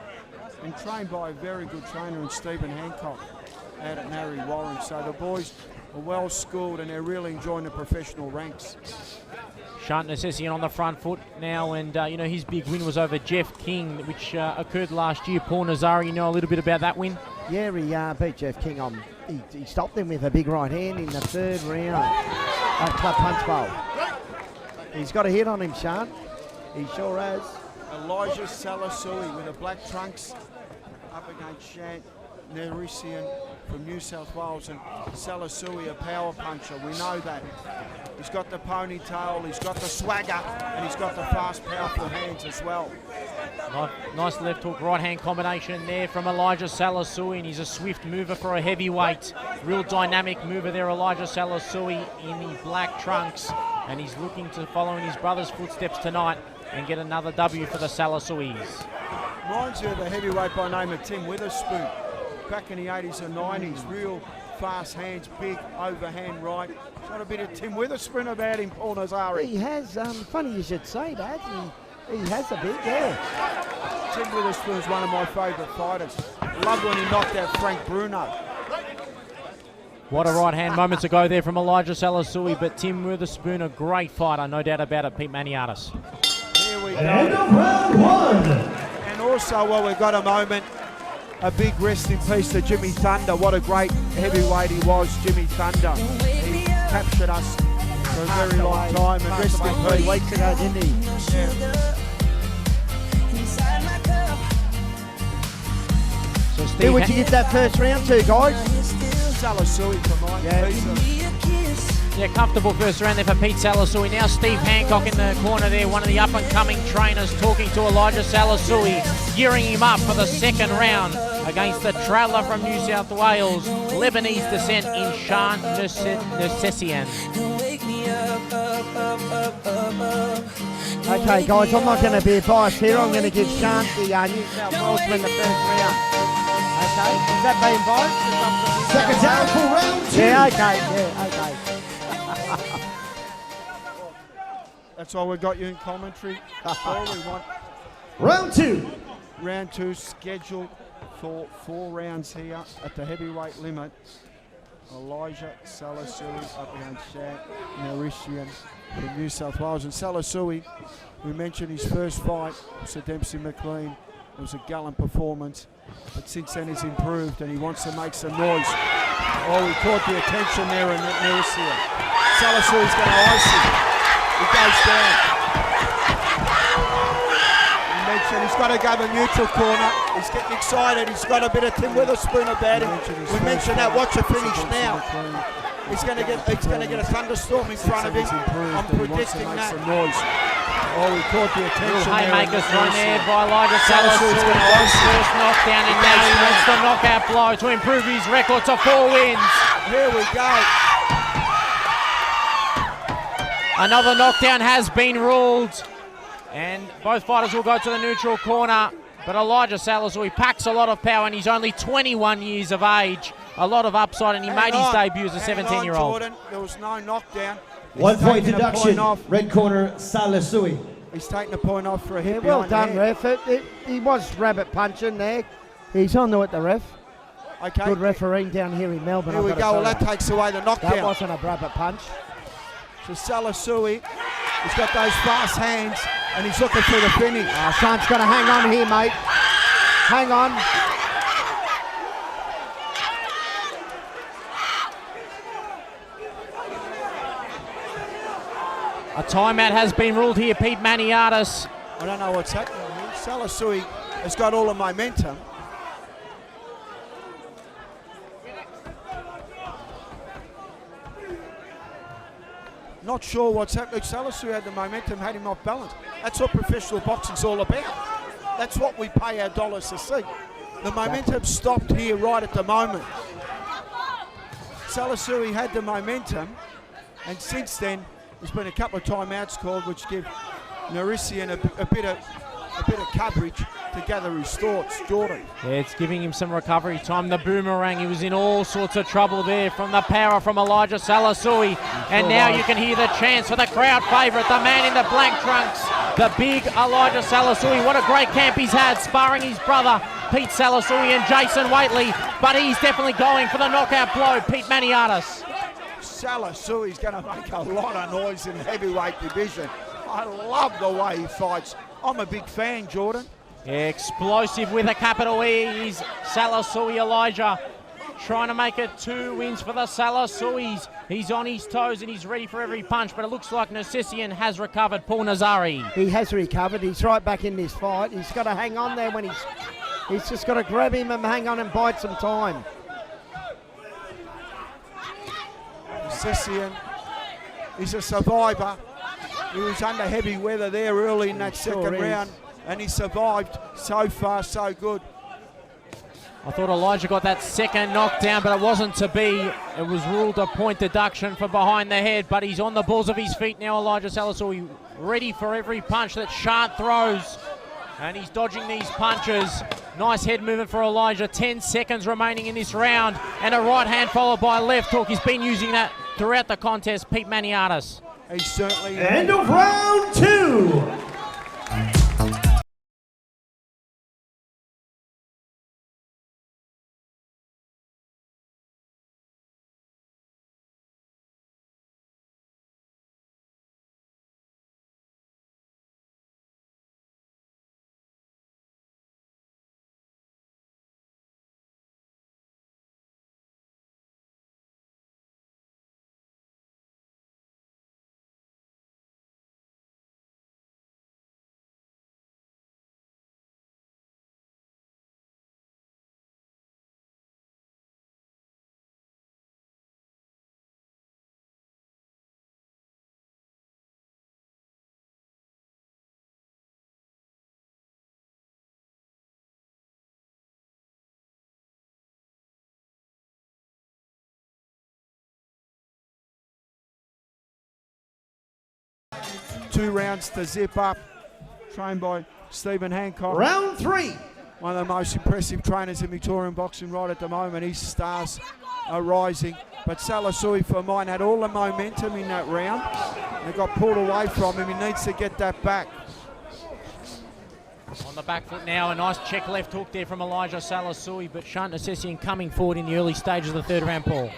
Speaker 3: And trained by a very good trainer in Stephen Hancock out at Narry Warren. So the boys are well schooled and they're really enjoying the professional ranks.
Speaker 4: Shant Nercessian on the front foot now, and his big win was over Jeff King, which occurred last year. Paul Nazari, you know a little bit about that win?
Speaker 11: Yeah, he beat Jeff King on. He stopped him with a big right hand in the 3rd round at Club Punch Bowl. He's got a hit on him, Shant. He sure has.
Speaker 3: Elijah Salasui with the black trunks up against Shant Nercessian from New South Wales, and Salasui a power puncher. We know that. He's got the ponytail, he's got the swagger, and he's got the fast, powerful hands as well.
Speaker 4: Nice left hook, right hand combination there from Elijah Salasui, and he's a swift mover for a heavyweight. Real dynamic mover there, Elijah Salasui in the black trunks, and he's looking to follow in his brother's footsteps tonight and get another W for the Salasuis.
Speaker 3: Reminds you of the heavyweight by name of Tim Witherspoon. Back in the 80s and 90s, real fast hands, big overhand right. Got a bit of Tim Witherspoon about him, Paul Nazari.
Speaker 11: He has, funny you should say that, he has a bit, yeah.
Speaker 3: Tim Witherspoon's one of my favourite fighters. Love when he knocked out Frank Bruno.
Speaker 4: What a right hand moments ago there from Elijah Salasui, but Tim Witherspoon, a great fighter, no doubt about it, Pete Maniatis.
Speaker 3: Here we go.
Speaker 1: End of round 1.
Speaker 3: And also, while we've got a moment, a big rest in peace to Jimmy Thunder. What a great heavyweight he was, Jimmy Thunder. He captured us for a very long time, and rest in peace.
Speaker 11: 3 weeks ago, didn't he?
Speaker 3: Yeah.
Speaker 4: So Steve,
Speaker 11: Who would you give that first round to, guys?
Speaker 3: Salasui for mine.
Speaker 4: Yeah, comfortable first round there for Pete Salasui. Now Steve Hancock in the corner there, one of the up-and-coming trainers, talking to Elijah Salasui, gearing him up for the 2nd round against the traveller from New South Wales, Lebanese descent in Shant Nercessian.
Speaker 11: Okay, guys, I'm not going to be biased here. I'm going to give Shant the New South Walesman the 1st round. Okay, is that being biased?
Speaker 1: Second down for round 2.
Speaker 11: Yeah, okay.
Speaker 3: That's why we got you in commentary. All we want.
Speaker 1: Round 2.
Speaker 3: Round 2 scheduled for 4 rounds here at the heavyweight limit. Elijah Salasui up against Shant Nercessian from New South Wales. And Salasui, we mentioned his first fight, Sir Dempsey McLean. It was a gallant performance, but since then he's improved and he wants to make some noise. Oh, he caught the attention there in Nercessian. Salasui's going to ice him. He goes down. He mentioned he's got to go to neutral corner. He's getting excited. He's got a bit of Tim Witherspoon about him. We mentioned that. Watch the finish now. He's going to get a thunderstorm in front of him. I'm predicting that. Oh, he caught the attention.
Speaker 4: Haymakers thrown there by Elijah Salasui. First knockdown, and now he wants the knockout blow to improve his record to 4 wins.
Speaker 3: Here we go.
Speaker 4: Another knockdown has been ruled, and both fighters will go to the neutral corner. But Elijah Salasui packs a lot of power, and he's only 21 years of age. A lot of upside, and he made his debut as a 17-year-old.
Speaker 3: There was no knockdown.
Speaker 1: 1 point deduction. Red corner, Salasui.
Speaker 3: He's taking a point off for a hit.
Speaker 11: Well done, ref. He was rabbit punching there. He's on to it, the ref.
Speaker 3: Okay.
Speaker 11: Good refereeing down here in Melbourne.
Speaker 3: Here we go. Well, that takes away the knockdown.
Speaker 11: That wasn't a rubber punch.
Speaker 3: So Salasui, he's got those fast hands, and he's looking for the finish.
Speaker 11: Shant's got to hang on here, mate. Hang on.
Speaker 4: A timeout has been ruled here, Pete Maniatis.
Speaker 3: I don't know what's happening here. Salasui has got all the momentum. Not sure what's happening. Salasui had the momentum, had him off balance. That's what professional boxing's all about. That's what we pay our dollars to see. The momentum stopped here right at the moment. Salasui had the momentum, and since then, there's been a couple of timeouts called, which give Nercessian a bit of coverage to gather his thoughts. Jordan.
Speaker 4: Yeah, it's giving him some recovery time. The boomerang, he was in all sorts of trouble there from the power from Elijah Salasui. And now you can hear the chants for the crowd favourite, the man in the blank trunks, the big Elijah Salasui. What a great camp he's had, sparring his brother, Pete Salasui and Jason Waitley. But he's definitely going for the knockout blow, Pete Maniatis.
Speaker 3: Salasui's going to make a lot of noise in the heavyweight division. I love the way he fights. I'm a big fan, Jordan.
Speaker 4: Yeah, explosive with a capital E. He's Salasui Elijah trying to make it 2 wins for the Salasuis. He's on his toes and he's ready for every punch, but it looks like Nercessian has recovered. Paul Nazari.
Speaker 11: He has recovered. He's right back in this fight. He's got to hang on there when he's just got to grab him and hang on and bide some time.
Speaker 3: Nercessian is a survivor. He was under heavy weather there early in that second round, and he survived. So far, so good.
Speaker 4: I thought Elijah got that second knockdown, but it wasn't to be. It was ruled a point deduction for behind the head, but he's on the balls of his feet now, Elijah Salasui, ready for every punch that Shant throws. And he's dodging these punches. Nice head movement for Elijah. 10 seconds remaining in this round. And a right hand followed by a left hook. He's been using that throughout the contest. Pete Maniatis.
Speaker 3: He's certainly...
Speaker 1: End of round 2.
Speaker 3: Two rounds to zip up, trained by Stephen Hancock.
Speaker 1: Round 3.
Speaker 3: One of the most impressive trainers in Victorian boxing right at the moment. His stars are rising. But Salasui, for mine, had all the momentum in that round. They got pulled away from him. He needs to get that back.
Speaker 4: On the back foot now, a nice check left hook there from Elijah Salasui, but Shant Nercessian coming forward in the early stages of the third round, Paul.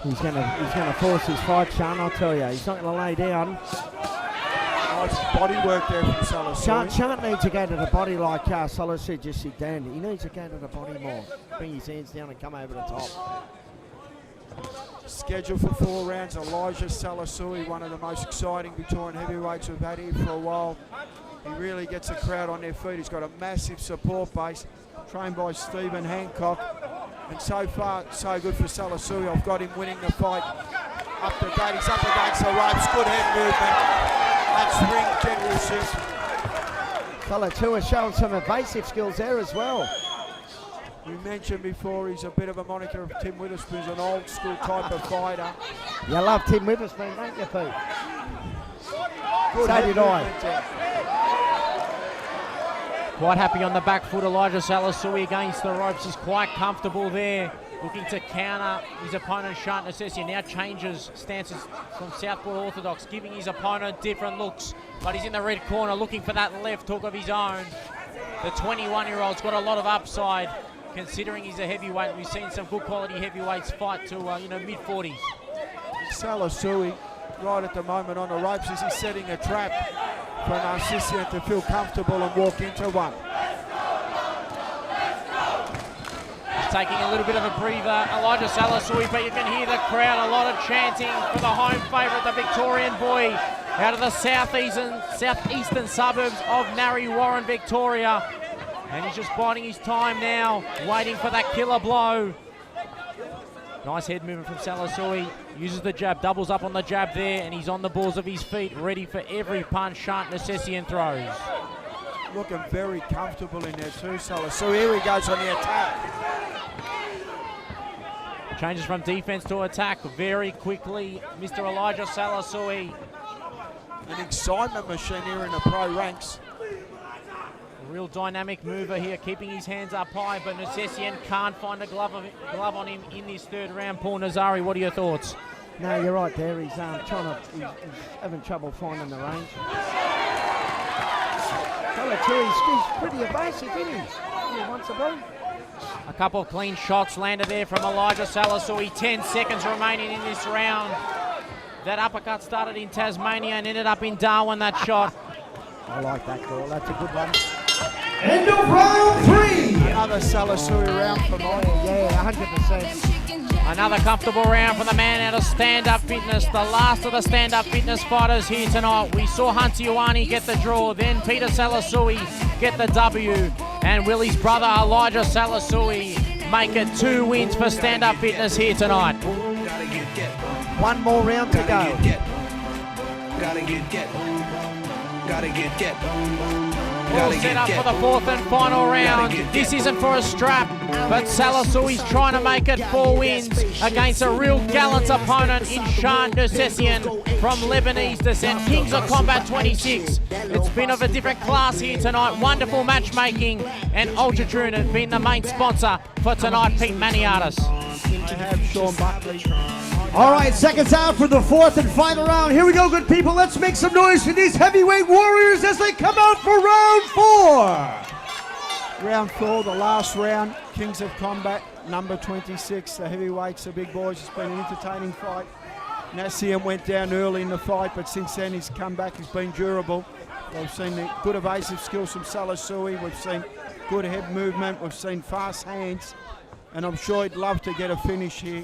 Speaker 11: He's going to force his fight, Shant, I'll tell you. He's not going to lay down.
Speaker 3: Nice body work there from Salasui.
Speaker 11: Shant needs to go to the body like Salasui just sit down. He needs to go to the body more. Bring his hands down and come over the top.
Speaker 3: Scheduled for 4 rounds, Elijah Salasui, one of the most exciting Victorian heavyweights we've had here for a while. He really gets the crowd on their feet. He's got a massive support base, trained by Stephen Hancock. And so far, so good for Salasui. I've got him winning the fight. Up the gate, he's up against the ropes. Good head movement. That's ring generalship.
Speaker 11: Salasui has shown some evasive skills there as well.
Speaker 3: We mentioned before he's a bit of a moniker of Tim Witherspoon's an old school type of fighter.
Speaker 11: You love Tim Witherspoon, don't you, Pete?
Speaker 3: Good
Speaker 11: so did I.
Speaker 4: Quite happy on the back foot. Elijah Salasui against the ropes. He's quite comfortable there. Looking to counter his opponent, Shant Nercessian. Now changes stances from Southport Orthodox, giving his opponent different looks. But he's in the red corner looking for that left hook of his own. The 21-year-old's got a lot of upside. considering he's a heavyweight. We've seen some good quality heavyweights fight to mid-40s.
Speaker 3: Salasui right at the moment on the ropes as he's setting a trap for Nercessian to feel comfortable and walk into one.
Speaker 4: He's taking a little bit of a breather, Elijah Salasui, but you can hear the crowd, a lot of chanting for the home favourite, the Victorian boy, out of the southeastern suburbs of Narre Warren, Victoria. And he's just biding his time now, waiting for that killer blow. Nice head movement from Salasui. Uses the jab, doubles up on the jab there, and he's on the balls of his feet, ready for every punch Shant Nercessian throws.
Speaker 3: Looking very comfortable in there too, Salasui. Here he goes on the attack.
Speaker 4: Changes from defense to attack very quickly. Mr. Elijah Salasui.
Speaker 3: An excitement machine here in the pro ranks.
Speaker 4: A real dynamic mover here, keeping his hands up high, but Nercessian can't find a glove on him in this third round. Paul Nazari, what are your thoughts?
Speaker 11: No, you're right there. He's he's having trouble finding the range. He's pretty evasive, isn't he? He wants the ball.
Speaker 4: A couple of clean shots landed there from Elijah Salasui. 10 seconds remaining in this round. That uppercut started in Tasmania and ended up in Darwin, that shot.
Speaker 11: I like that call. That's a good one.
Speaker 1: End of round 3.
Speaker 3: Another Salasui round for mine.
Speaker 11: Yeah, 100%.
Speaker 4: Another comfortable round for the man out of stand-up fitness. The last of the stand-up fitness fighters here tonight. We saw Ioane get the draw, then Peter Salasui get the W, and Willie's brother Elijah Salasui make it 2 wins for stand-up fitness here tonight.
Speaker 11: One more round to go.
Speaker 4: All set up for the 4th and final round. This isn't for a strap, but Salasui's trying to make it 4 wins against a real gallant opponent in Shant Nercessian from Lebanese descent. Kings of Combat 26. It's been of a different class here tonight. Wonderful matchmaking, and Ultratune has been the main sponsor for tonight. Pete Maniatis.
Speaker 3: I have Sean Buckley.
Speaker 1: All right, seconds out for the 4th and final round. Here we go, good people. Let's make some noise for these heavyweight warriors as they come out for round 4.
Speaker 3: Round 4, the last round. Kings of Combat, number 26. The heavyweights, the big boys. It's been an entertaining fight. Nercessian went down early in the fight, but since then he's come back. He's been durable. We've seen the good evasive skills from Salasui. We've seen good head movement. We've seen fast hands. And I'm sure he'd love to get a finish here.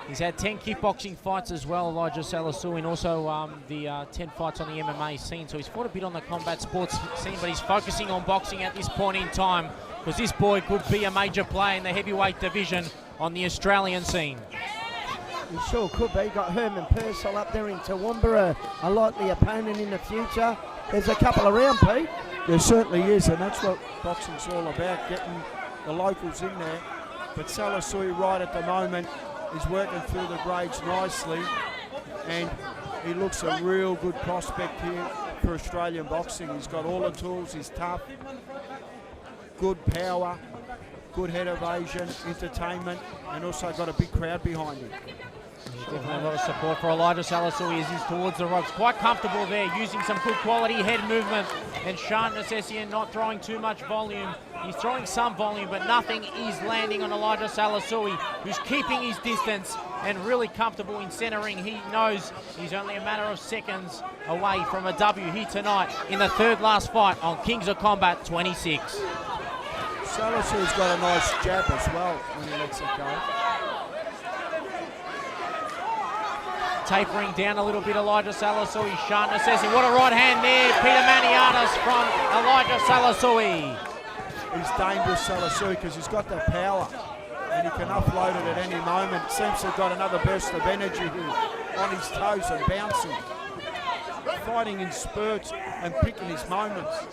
Speaker 4: He's had 10 kickboxing fights as well, Elijah Salasui, and also the 10 fights on the MMA scene. So he's fought a bit on the combat sports scene, but he's focusing on boxing at this point in time, because this boy could be a major player in the heavyweight division on the Australian scene.
Speaker 11: He sure could be. Got Herman Purcell up there in Toowoomba, a likely opponent in the future. There's a couple around, Pete.
Speaker 3: There certainly is, and that's what boxing's all about, getting the locals in there. But Salasui right at the moment is working through the grades nicely, and he looks a real good prospect here for Australian boxing. He's got all the tools, he's tough, good power, good head evasion, entertainment, and also got a big crowd behind him.
Speaker 4: Definitely a lot of support for Elijah Salasui as he's towards the ropes. Quite comfortable there, using some good quality head movement. And Shant Nercessian not throwing too much volume. He's throwing some volume, but nothing is landing on Elijah Salasui, who's keeping his distance and really comfortable in centering. He knows he's only a matter of seconds away from a W here tonight in the 3rd last fight on Kings of Combat 26.
Speaker 3: Salasui's got a nice jab as well when he lets it go.
Speaker 4: Tapering down a little bit, Elijah Salasui. Shant Nercessian, what a right hand there. Peter Maniatis from Elijah Salasui.
Speaker 3: He's dangerous, Salasui, because he's got the power and he can offload it at any moment. Seems to have got another burst of energy here, on his toes and bouncing. Fighting in spurts and picking his moments.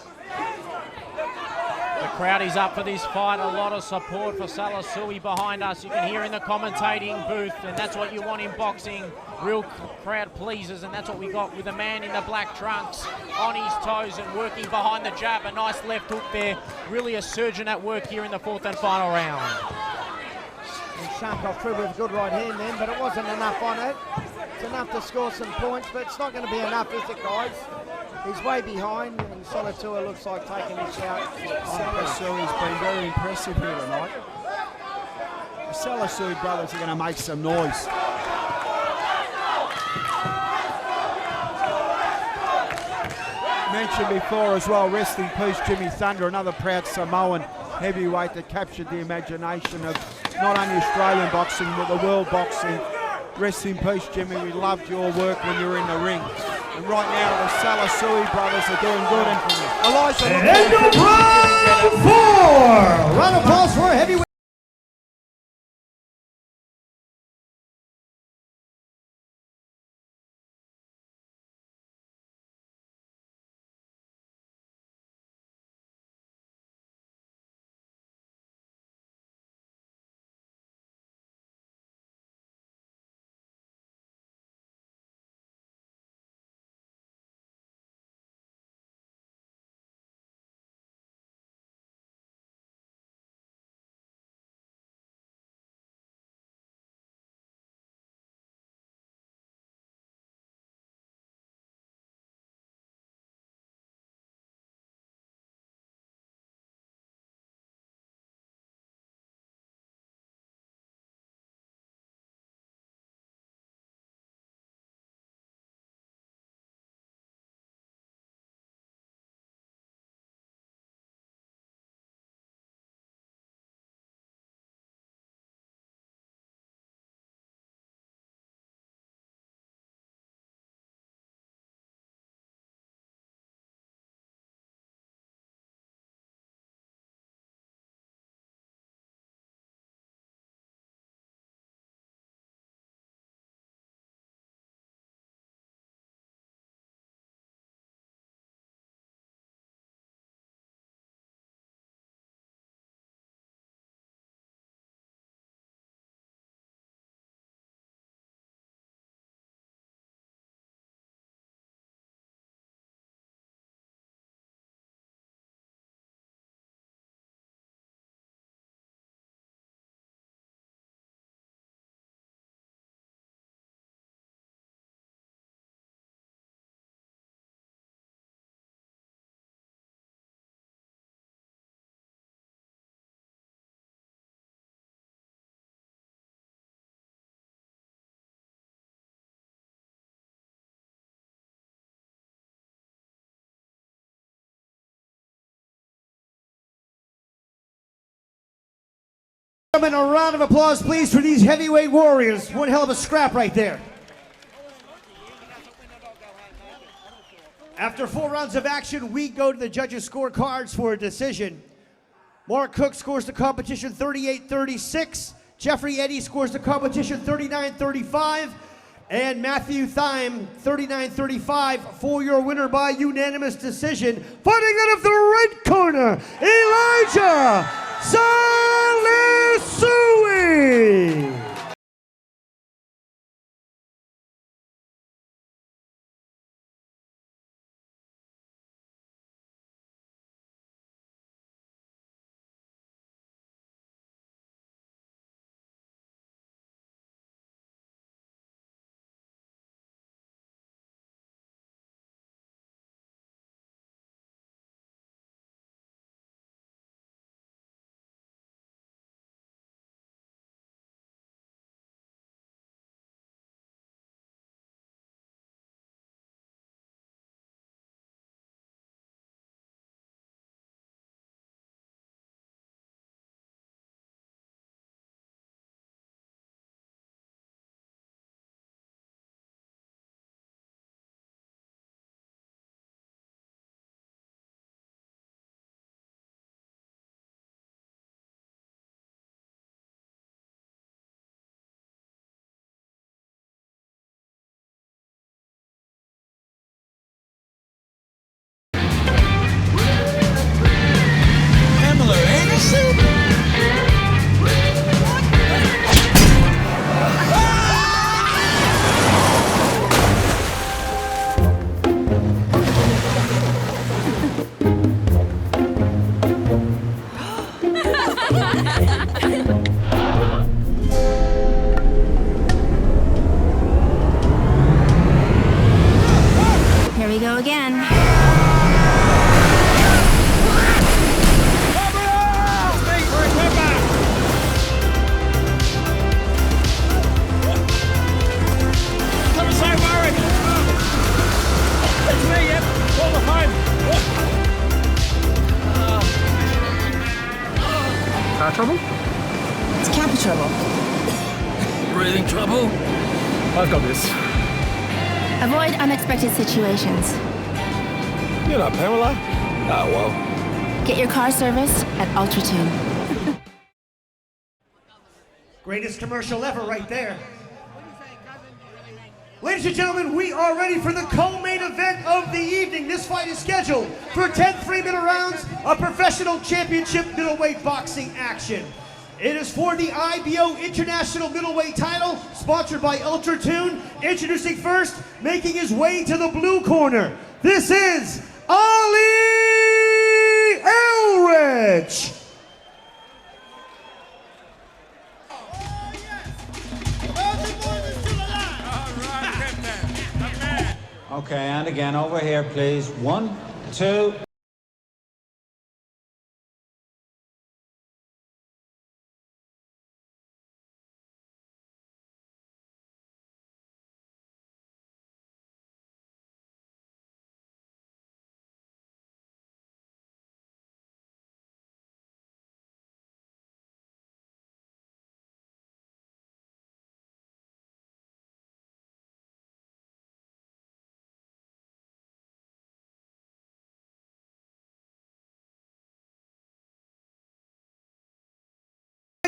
Speaker 4: The crowd is up for this fight. A lot of support for Salasui behind us. You can hear in the commentating booth, and that's what you want in boxing. Real crowd pleasers, and that's what we got with a man in the black trunks on his toes and working behind the jab. A nice left hook there. Really a surgeon at work here in the 4th and final round.
Speaker 11: And Shant got through with a good right hand then, but it wasn't enough on it. It's enough to score some points, but it's not going to be enough, is it, guys? He's way behind, and Salasui looks like taking his shout.
Speaker 3: Salasui has been very impressive here tonight. The Salasui brothers are going to make some noise. Mentioned before as well, rest in peace Jimmy Thunder, another proud Samoan heavyweight that captured the imagination of not only Australian boxing but the world boxing. Rest in peace Jimmy, we loved your work when you were in the ring. And right now the Salasui brothers are doing good. And Elijah,
Speaker 1: and round 4! Round of applause for a heavyweight. A round of applause, please, for these heavyweight warriors. One hell of a scrap right there. After 4 rounds of action, we go to the judges' scorecards for a decision. Mark Cook scores the competition 38-36. Jeffrey Eddy scores the competition 39-35. And Matthew Thyme 39-35 for your winner by unanimous decision. Fighting out of the red corner, Elijah Salasui.
Speaker 9: Breathing trouble? I've got this.
Speaker 8: Avoid unexpected situations.
Speaker 9: You're not Pamela? Ah, well.
Speaker 8: Get your car serviced at UltraTune.
Speaker 1: Greatest commercial ever right there. Ladies and gentlemen, we are ready for the co-main event of the evening. This fight is scheduled for 10 3-minute rounds of professional championship middleweight boxing action. It is for the IBO International Middleweight title, sponsored by UltraTune. Introducing first, making his way to the blue corner. This is Elrich.
Speaker 13: Okay, and again, over here, please. 1, 2.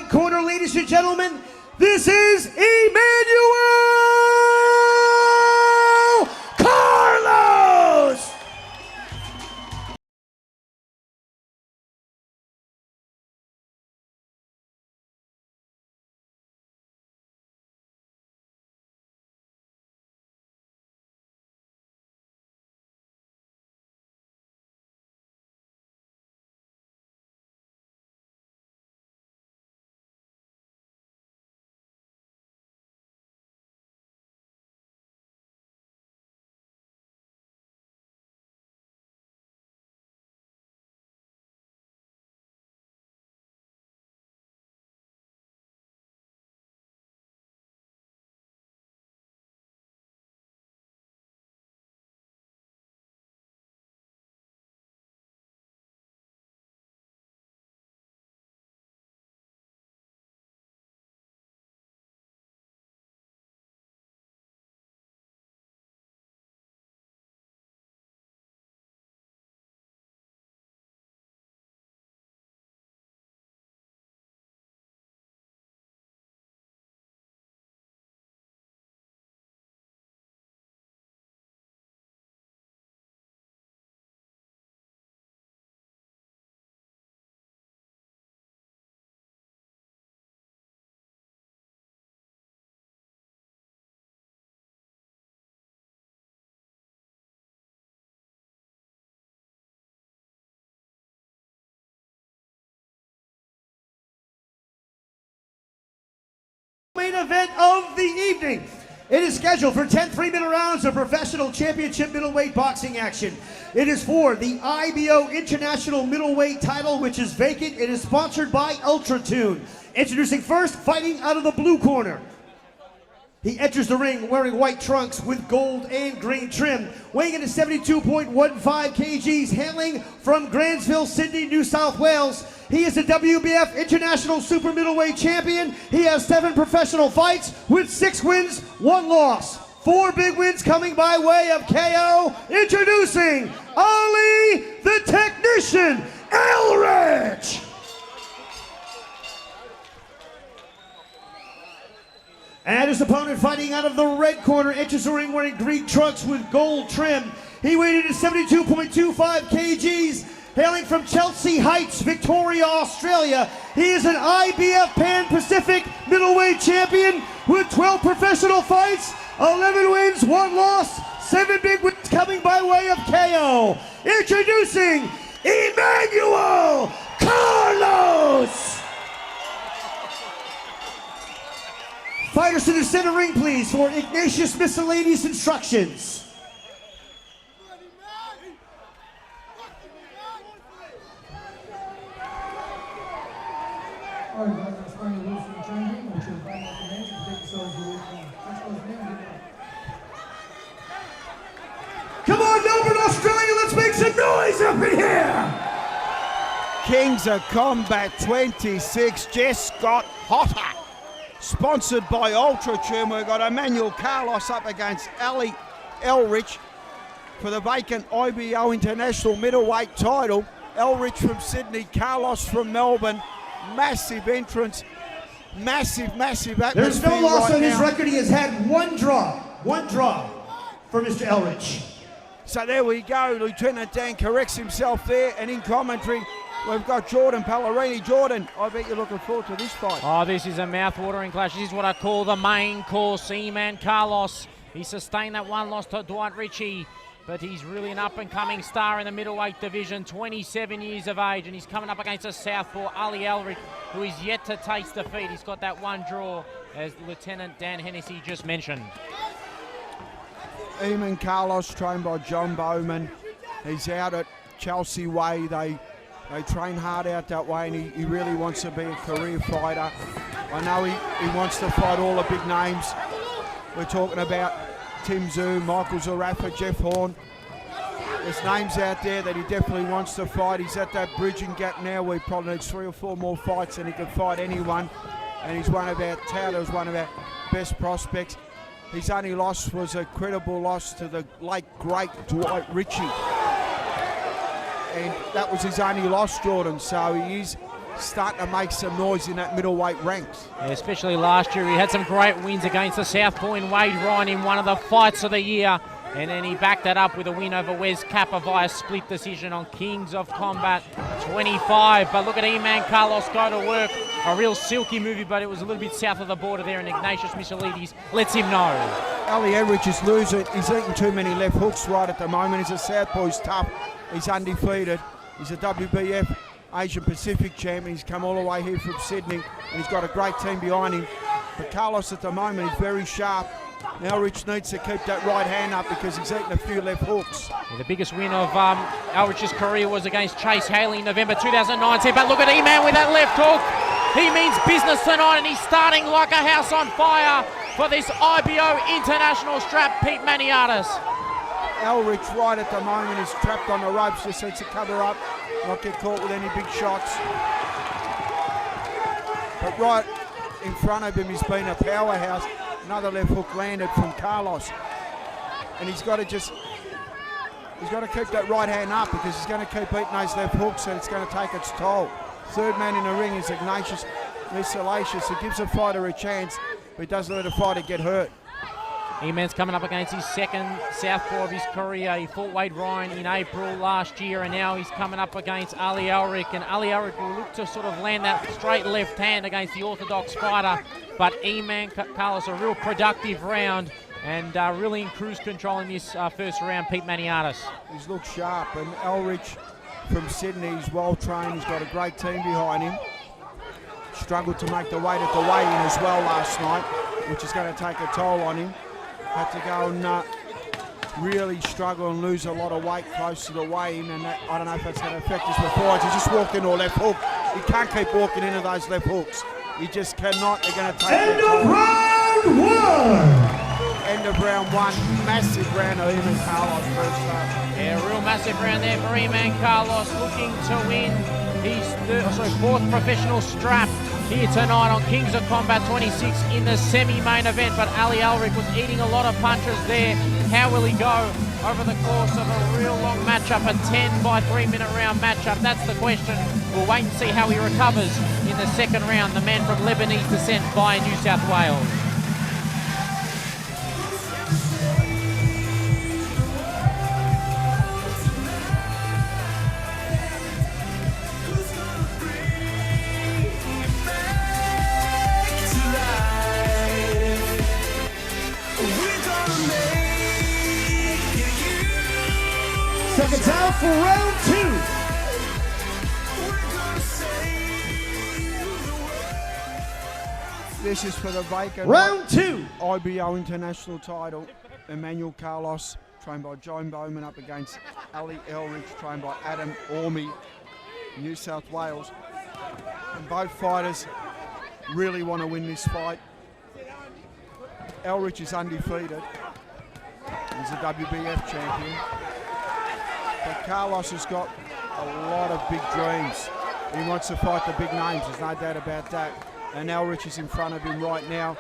Speaker 1: Corner, ladies and gentlemen, this is Emmanual Carlos. Main event of the evening. It is scheduled for 10 3-minute rounds of professional championship middleweight boxing action. It is for the IBO International Middleweight title, which is vacant. It is sponsored by UltraTune. Introducing first, fighting out of the blue corner. He enters the ring wearing white trunks with gold and green trim, weighing in at 72.15 kgs, hailing from Grantsville, Sydney, New South Wales. He is a WBF International Super Middleweight Champion. He has 7 professional fights with 6 wins, 1 loss. 4 big wins coming by way of KO. Introducing Ali the Technician, Elrich. And his opponent fighting out of the red corner, enters the ring wearing green trunks with gold trim. He weighed in at 72.25 kgs, hailing from Chelsea Heights, Victoria, Australia. He is an IBF Pan-Pacific middleweight champion with 12 professional fights, 11 wins, 1 loss, 7 big wins coming by way of KO. Introducing Emmanual Carlos. Fighters to the center ring, please, for Ignatius miscellaneous instructions.
Speaker 7: All right, guys, let's find the rules for the training. Make sure to find out the names and take yourselves to the
Speaker 1: Come on, Melbourne, Australia, let's make some noise up in here!
Speaker 3: Kings of Combat 26 just got hotter. sponsored by Ultratune. We've got Emmanual Carlos up against Ali Elrich for the vacant IBO International middleweight title. Elrich from Sydney, Carlos from Melbourne. Massive entrance, massive atmosphere.
Speaker 1: There's no loss
Speaker 3: right
Speaker 1: on his
Speaker 3: now.
Speaker 1: record. He has had one draw for Mr. Elrich.
Speaker 3: So there we go. Lieutenant Dan corrects himself there, and in commentary, we've got Jordan Pallerini. Jordan, I bet you're looking forward to this fight.
Speaker 4: Oh, this is a mouth-watering clash. This is what I call the main course. Eman Carlos, he sustained that one loss to Dwight Ritchie, but he's really an up-and-coming star in the middleweight division, 27 years of age, and he's coming up against a southpaw, Ali Elrich, who is yet to taste defeat. He's got that one draw, as Lieutenant Dan Hennessy just mentioned.
Speaker 3: Eman Carlos, trained by John Bowman. He's out at Chelsea Way. They train hard out that way, and he really wants to be a career fighter. I know he wants to fight all the big names. We're talking about Tim Zoom, Michael Zarafa, Jeff Horn. There's names out there that he definitely wants to fight. He's at that bridging gap now where he probably needs 3 or 4 more fights and he can fight anyone. And he's one of our touted, one of our best prospects. His only loss was a credible loss to the late great Dwight Ritchie. And that was his only loss, Jordan. So he is starting to make some noise in that middleweight ranks.
Speaker 4: Yeah, especially last year. He had some great wins against the southpaw in Wade Ryan in one of the fights of the year. And then he backed that up with a win over Wes Kappa via split decision on Kings of Combat 25. But look at Eman Carlos go to work. A real silky movie, but it was a little bit south of the border there, and Ignatius Michelides lets him know.
Speaker 3: Ali Elrich is losing. He's eating too many left hooks right at the moment. He's a southpaw. He's tough. He's undefeated. He's a WBF Asian Pacific champion. He's come all the way here from Sydney, and he's got a great team behind him. But Carlos at the moment is very sharp. Now Elrich needs to keep that right hand up because he's eaten a few left hooks.
Speaker 4: Yeah, the biggest win of Elrich's career was against Chase Haley in November 2019. But look at Eman with that left hook. He means business tonight, and he's starting like a house on fire for this IBO International strap, Pete Maniatis.
Speaker 3: Elrich right at the moment is trapped on the ropes, just needs to cover up, not get caught with any big shots. But right in front of him, he's been a powerhouse. Another left hook landed from Carlos. And he's got to keep that right hand up because he's going to keep eating those left hooks and it's going to take its toll. Third man in the ring is Ignatius Michelides. He gives a fighter a chance, but he doesn't let a fighter get hurt.
Speaker 4: Eman's coming up against his second southpaw of his career. He fought Wade Ryan in April last year, and now he's coming up against Ali Elrich. And Ali Elrich will look to sort of land that straight left hand against the orthodox fighter. But Eman Carlos, a real productive round, and really in cruise control in this first round, Pete Maniatis.
Speaker 3: He's looked sharp, and Elrich from Sydney, he's well trained, he's got a great team behind him. Struggled to make the weight at the weigh-in as well last night, which is going to take a toll on him. Had to go and really struggle and lose a lot of weight close to the weigh-in, and that, I don't know if that's going to affect his performance. He just walked into a left hook. He can't keep walking into those left hooks. He just cannot. They're going to take
Speaker 1: End of round one!
Speaker 3: End of round one. Massive round of Eman Carlos first up.
Speaker 4: Yeah, real massive round there for Eman Carlos, looking to win his fourth professional strap here tonight on Kings of Combat 26 in the semi-main event. But Ali Elrich was eating a lot of punches there. How will he go over the course of a real long matchup, a 10 by 3 minute round matchup? That's the question. We'll wait and see how he recovers in the second round. The man from Lebanese descent via New South Wales.
Speaker 1: Seconds out for round two.
Speaker 3: This is for the vacant
Speaker 1: round two
Speaker 3: IBO International title. Emmanual Carlos, trained by John Bowman, up against Ali Elrich, trained by Adam Orme, New South Wales. And both fighters really want to win this fight. Elrich is undefeated. He's a WBF champion. But Carlos has got a lot of big dreams. He wants to fight the big names, there's no doubt about that. And Elrich is in front of him right now.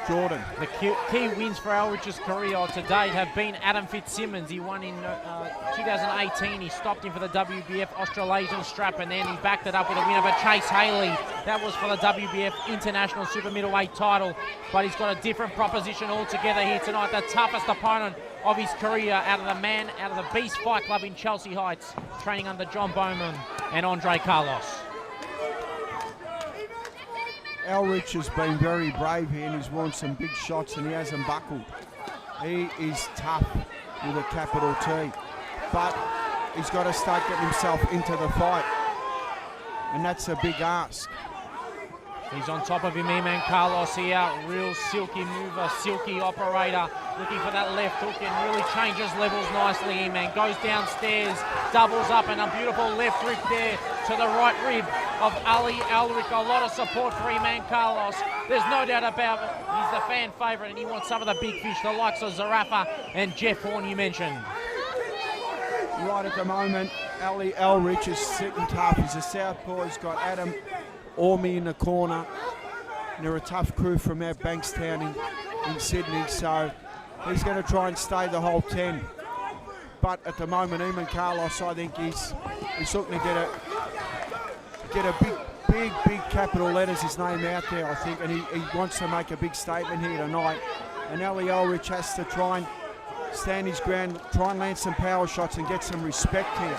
Speaker 3: Jordan.
Speaker 4: The key wins for Elrich's career to date have been Adam Fitzsimmons. He won in 2018. He stopped him for the WBF Australasian strap, and then he backed it up with a win over Chase Haley. That was for the WBF International Super Middleweight title. But he's got a different proposition altogether here tonight. The toughest opponent of his career out of the Beast Fight Club in Chelsea Heights, training under John Bowman and Andre Carlos.
Speaker 3: Elrich has been very brave here and he's won some big shots and he hasn't buckled. He is tough with a capital T, but he's got to start getting himself into the fight, and that's a big ask.
Speaker 4: He's on top of him, Eman Carlos here. Real silky mover, silky operator. Looking for that left hook and really changes levels nicely, Eman. Goes downstairs, doubles up, and a beautiful left rip there to the right rib of Ali Elrich. A lot of support for Eman Carlos. There's no doubt about it. He's the fan favourite and he wants some of the big fish, the likes of Zarafa and Jeff Horn you mentioned.
Speaker 3: Right at the moment, Ali Elrich is sitting tough. He's a southpaw. He's got Adam Orme in the corner. They're a tough crew from our Bankstown in Sydney, so he's going to try and stay the whole 10. But at the moment, Eman Carlos, I think he's looking to get a big capital letters his name out there, I think, and he wants to make a big statement here tonight. And Ali Elrich has to try and stand his ground, try and land some power shots and get some respect here.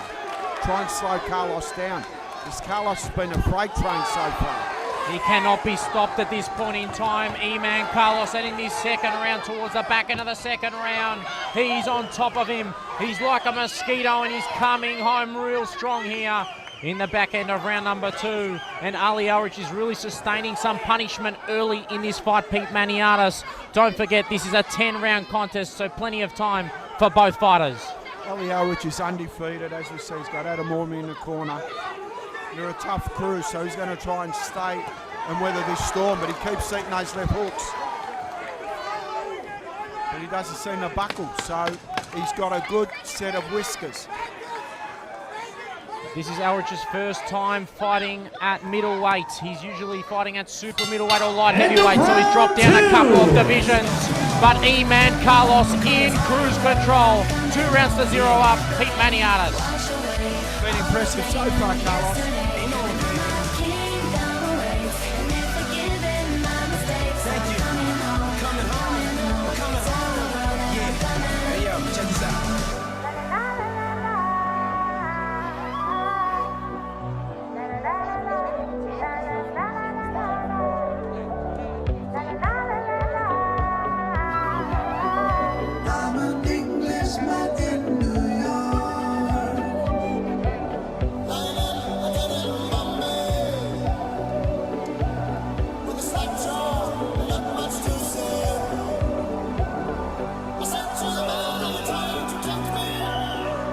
Speaker 3: Try and slow Carlos down. Because Carlos has been a freight train so far.
Speaker 4: He cannot be stopped at this point in time. Eman Carlos heading this second round towards the back end of the second round. He's on top of him. He's like a mosquito and he's coming home real strong here in the back end of round number 2. And Ali Elrich is really sustaining some punishment early in this fight, Pete Maniatis. Don't forget, this is a 10-round contest, so plenty of time for both fighters.
Speaker 3: Ali Elrich is undefeated, as we see. He's got Adam Orme in the corner. They're a tough crew, so he's going to try and stay and weather this storm, but he keeps eating those left hooks. But he doesn't seem to buckle, so he's got a good set of whiskers.
Speaker 4: This is Elrich's first time fighting at middleweight. He's usually fighting at super middleweight or light heavyweight, so he's dropped down a couple of divisions. But Eman Carlos in cruise control. 2 rounds to 0 up. Pete Maniatis.
Speaker 3: Been impressive so far, Carlos.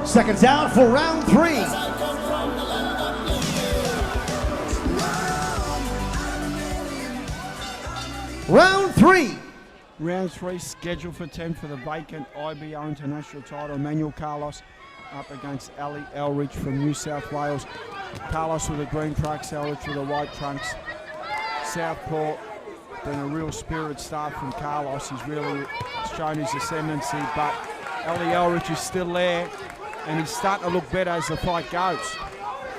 Speaker 1: Seconds out for round 3. Round 3.
Speaker 3: Round 3 scheduled for 10 for the vacant IBO International title. Emmanual Carlos up against Ali Elrich from New South Wales. Carlos with the green trunks, Elrich with the white trunks. Southpaw been a real spirited start from Carlos. He's really shown his ascendancy, but Ali Elrich is still there. And he's starting to look better as the fight goes.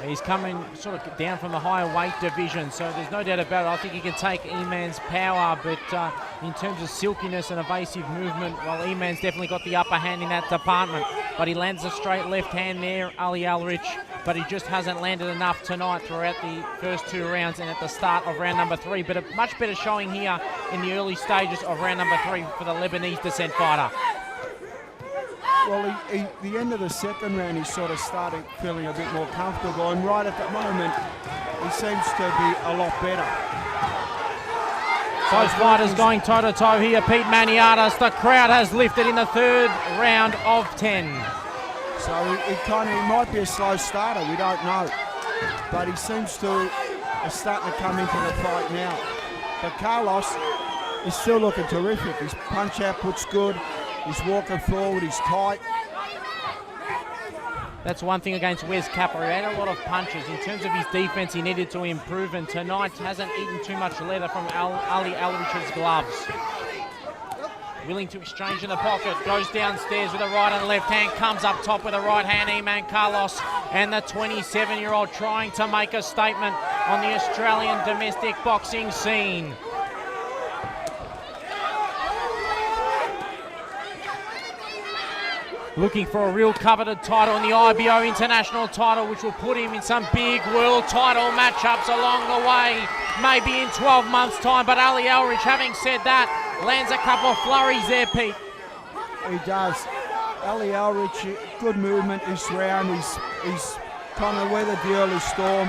Speaker 4: He's coming sort of down from the higher weight division, so there's no doubt about it. I think he can take Eman's power, but in terms of silkiness and evasive movement, well, Eman's definitely got the upper hand in that department. But he lands a straight left hand there, Ali Elrich, but he just hasn't landed enough tonight throughout the first 2 rounds and at the start of round number 3. But a much better showing here in the early stages of round number 3 for the Lebanese descent fighter.
Speaker 3: Well, the end of the second round, he sort of started feeling a bit more comfortable, and right at the moment, he seems to be a lot better.
Speaker 4: Both fighters going toe-to-toe here. Pete Maniatis, the crowd has lifted in the 3rd round of 10.
Speaker 3: So he might be a slow starter, we don't know. But he seems to be starting to come into the fight now. But Carlos is still looking terrific. His punch output's good. He's walking forward, he's tight.
Speaker 4: That's one thing against Wes Capper. He had a lot of punches. In terms of his defense, he needed to improve, and tonight hasn't eaten too much leather from Ali Elrich's gloves. Willing to exchange in the pocket, goes downstairs with a right and left hand, comes up top with a right hand, Eman Carlos, and the 27-year-old trying to make a statement on the Australian domestic boxing scene. Looking for a real coveted title in the IBO International title, which will put him in some big world title matchups along the way, maybe in 12 months' time. But Ali Elrich, having said that, lands a couple of flurries there, Pete.
Speaker 3: He does. Ali Elrich, good movement this round. He's kind of weathered the early storm.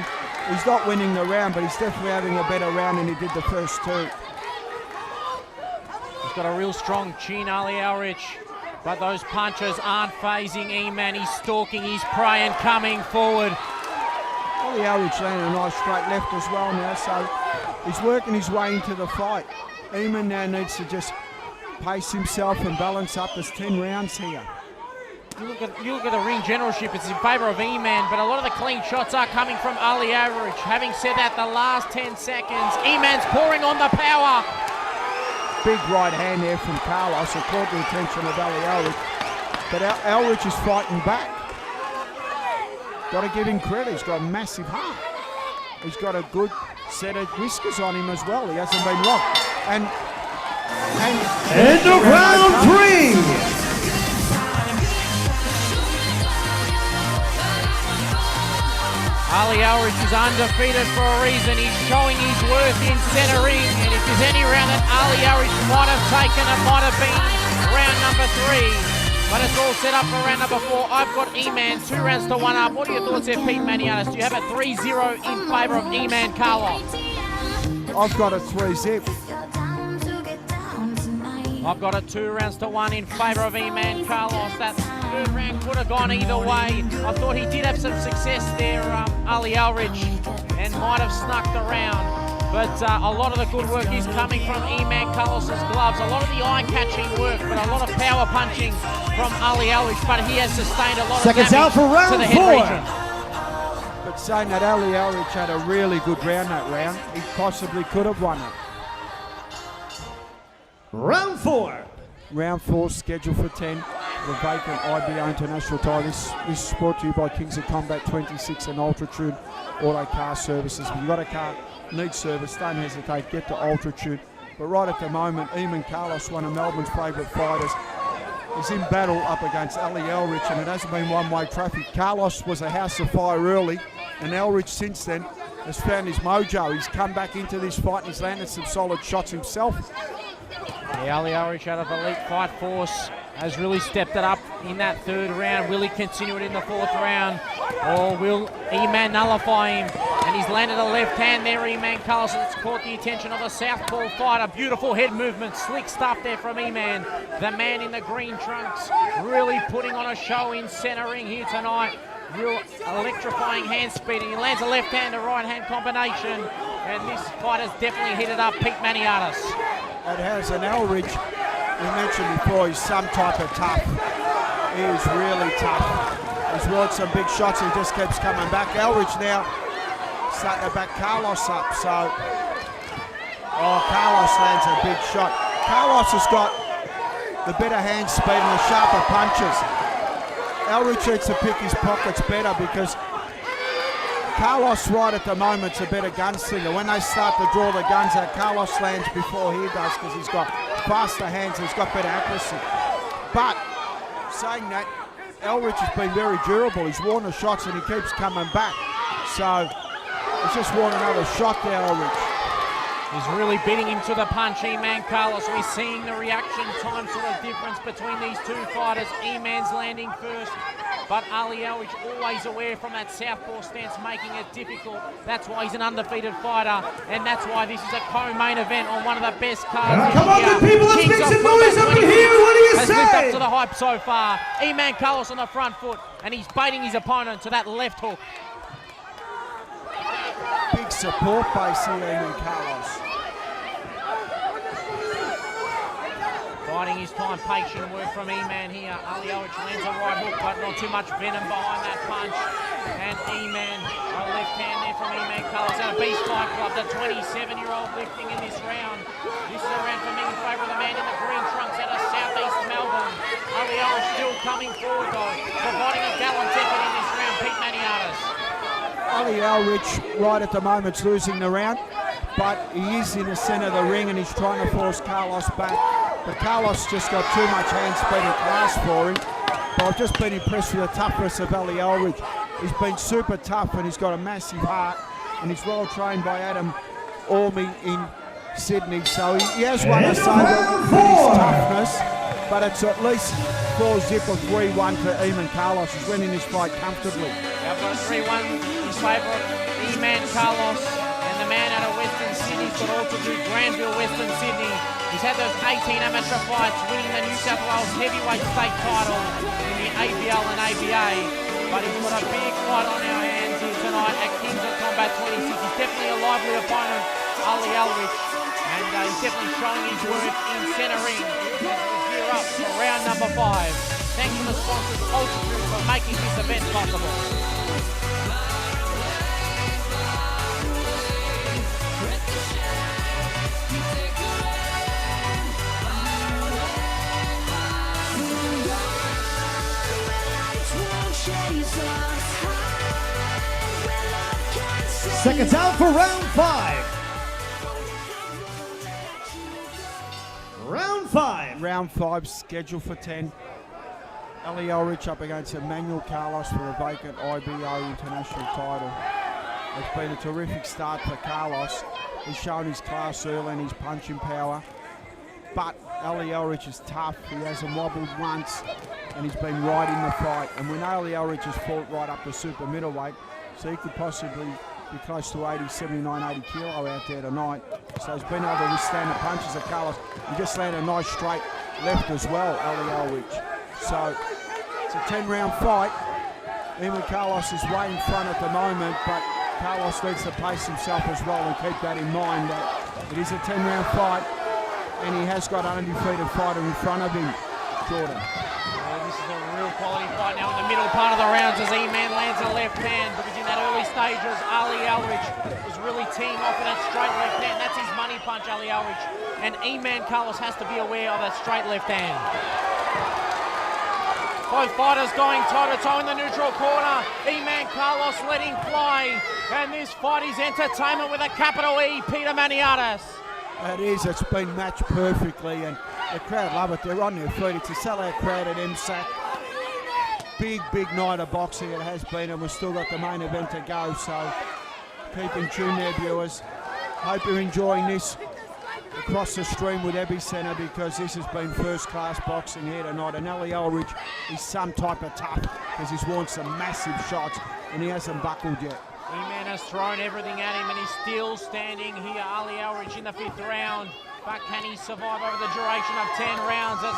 Speaker 3: He's not winning the round, but he's definitely having a better round than he did the first two.
Speaker 4: He's got a real strong chin, Ali Elrich. But those punches aren't phasing Eman. He's stalking, he's praying, coming forward.
Speaker 3: Ali Elrich landing a nice straight left as well now, so he's working his way into the fight. Eman now needs to just pace himself and balance up. There's 10 rounds here.
Speaker 4: You look at the ring generalship, it's in favour of Eman, but a lot of the clean shots are coming from Ali Elrich. Having said that, the last 10 seconds, Eman's pouring on the power.
Speaker 3: Big right hand there from Carlos. It caught the attention of Ali Elrich. But Elrich is fighting back. Got to give him credit. He's got a massive heart. He's got a good set of whiskers on him as well. He hasn't been locked. And
Speaker 1: end of round 3.
Speaker 4: Ali Elrich is undefeated for a reason. He's showing his worth in centre ring, and if there's any round that Ali Elrich might have taken, it might have been round number 3. But it's all set up for round number 4. I've got Eman 2 rounds to 1 up. What are your thoughts there, Pete Maniatis? Do you have a 3-0 in favour of Eman Carlos?
Speaker 3: I've got a 3-zip.
Speaker 4: I've got a 2 rounds to 1 in favour of Eman Carlos. That third round could have gone either way. I thought he did have some success there, Ali Elrich, and might have snuck the round. But a lot of the good work is coming from Eman Carlos's gloves. A lot of the eye-catching work, but a lot of power punching from Ali Elrich. But he has sustained a lot of damage
Speaker 1: out for round
Speaker 4: to the head
Speaker 1: 4.
Speaker 4: region.
Speaker 3: But saying that Ali Elrich had a really good round that round, he possibly could have won it.
Speaker 1: Round 4.
Speaker 3: Round 4 scheduled for 10. The vacant IBO International title. This is brought to you by Kings of Kombat 26 and UltraTune Auto Car Services. If you've got a car, needs service, don't hesitate, get to UltraTune. But right at the moment, Eman Carlos, one of Melbourne's favourite fighters, is in battle up against Ali Elrich, and it hasn't been one-way traffic. Carlos was a house of fire early, and Elrich since then has found his mojo. He's come back into this fight and he's landed some solid shots himself.
Speaker 4: Yeah, Ali Elrich out of Elite Fight Force has really stepped it up in that third round. Will he continue it in the fourth round, or will Eman nullify him? And he's landed a left hand there, Eman Carlos. It's caught the attention of a southpaw fighter. Beautiful head movement, slick stuff there from Eman. The man in the green trunks, really putting on a show in centre ring here tonight. Real electrifying hand speed, and he lands a left hand to right hand combination. And this fight has definitely heated up Pete Maniatis.
Speaker 3: It has, an Elrich, we mentioned before, he's some type of tough. He is really tough. He's roared some big shots, he just keeps coming back. Elrich now starting to back Carlos up, so... Oh, Carlos lands a big shot. Carlos has got the better hand speed and the sharper punches. Elrich needs to pick his pockets better, because Carlos right at the moment's a better gunslinger. When they start to draw the guns out, Carlos lands before he does, because he's got faster hands, he's got better accuracy. But saying that, Elrich has been very durable. He's worn the shots and he keeps coming back. So he's just worn another shot there, Elrich.
Speaker 4: He's really beating him to the punch, Eman Carlos. We're seeing the reaction time sort of difference between these two fighters. Eman's landing first, but Ali Elrich always aware from that southpaw stance, making it difficult. That's why he's an undefeated fighter, and that's why this is a co-main event on one of the best cards.
Speaker 1: Come on, good people, let's make some noise up in here. What do you say?
Speaker 4: Has lived up to the hype so far. Eman Carlos on the front foot, and he's baiting his opponent to that left hook.
Speaker 3: Big support base here, Eman Carlos.
Speaker 4: Biding his time, patient work from E-Man here. Elrich lands a right hook, but not too much venom behind that punch. And E-Man, a left hand there from E-Man Carlos out of Beast Fight Club, the 27-year-old lifting in this round. This is a round for me in favour of the man in the green trunks out of southeast Melbourne. Elrich still coming forward though, providing a gallant effort in this round. Pete Maniatis.
Speaker 3: Elrich right at the moment's losing the round, but he is in the centre of the ring and he's trying to force Carlos back. But Carlos just got too much hand speed and class for him. But I've just been impressed with the toughness of Elrich. He's been super tough and he's got a massive heart and he's well trained by Adam Orme in Sydney. So he has won a sabre with his toughness, but it's at least 4-0 or 3-1 for Eamon Carlos. He's winning this fight comfortably.
Speaker 4: I've got a 3-1 in favour of E-Man Carlos, and the man out of Western Sydney's got all to do Granville, Western Sydney. He's had those 18 amateur fights, winning the New South Wales heavyweight state title in the ABL and ABA, but he's got a big fight on our hands here tonight at Kings of Combat 26. He's definitely a lively opponent, Elrich, and he's definitely showing his worth in centre ring as we gear up for round number 5. Thanks to the sponsors, Ultra, for making this event possible.
Speaker 1: Seconds out for round 5. Round 5.
Speaker 3: Round 5 scheduled for 10. Elrich up against Emmanual Carlos for the vacant IBO international title. It's been a terrific start for Carlos. He's shown his class early and his punching power. But Elrich is tough. He hasn't wobbled once and he's been right in the fight. And we know Elrich has fought right up to super middleweight, so he could possibly be close to 80, 79, 80 kilo out there tonight. So he's been able to withstand the punches of Carlos. He just landed a nice straight left as well, Elrich. So it's a 10-round fight. Even Carlos is way in front at the moment, but Carlos needs to pace himself as well and keep that in mind that it is a 10-round fight and he has got an undefeated fighter in front of him, Jordan.
Speaker 4: This is a real quality fight now in the middle part of the rounds as E-Man lands a left hand, because in that early stages, Elrich was really teeing off in that straight left hand. That's his money punch, Elrich. And E-Man Carlos has to be aware of that straight left hand. Both fighters going toe-to-toe in the neutral corner. E-Man Carlos letting fly. And this fight is entertainment with a capital E, Peter Maniatis.
Speaker 3: It is. It's been matched perfectly and the crowd love it. They're on their feet. It's a sellout crowd at MSAC. Big night of boxing it has been, and we've still got the main event to go, so keep in tune there, viewers. Hope you're enjoying this across the stream with Epicenter, because this has been first-class boxing here tonight. And Elrich is some type of tough because he's worn some massive shots and he hasn't buckled yet.
Speaker 4: E-Man has thrown everything at him and he's still standing here. Elrich in the 5th round. But can he survive over the duration of 10 rounds as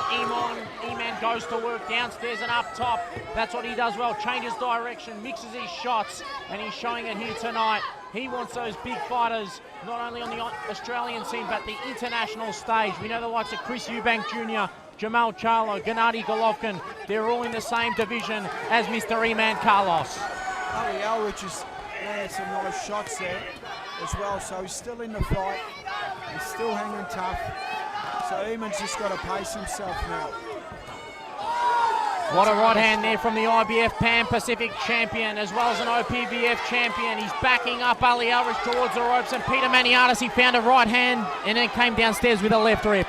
Speaker 4: E-Man goes to work downstairs and up top? That's what he does well. Changes direction, mixes his shots, and he's showing it here tonight. He wants those big fighters, not only on the Australian scene, but the international stage. We know the likes of Chris Eubank Jr., Jamal Charlo, Gennady Golovkin. They're all in the same division as Mr. E-Man Carlos.
Speaker 3: Elrich has landed some nice shots there as well, so he's still in the fight. He's still hanging tough. So E-Man's just got to pace himself now.
Speaker 4: What a right hand there from the IBF Pan Pacific champion as well as an OPBF champion. He's backing up Elrich towards the ropes, and Peter Maniatis, he found a right hand and then came downstairs with a left rip.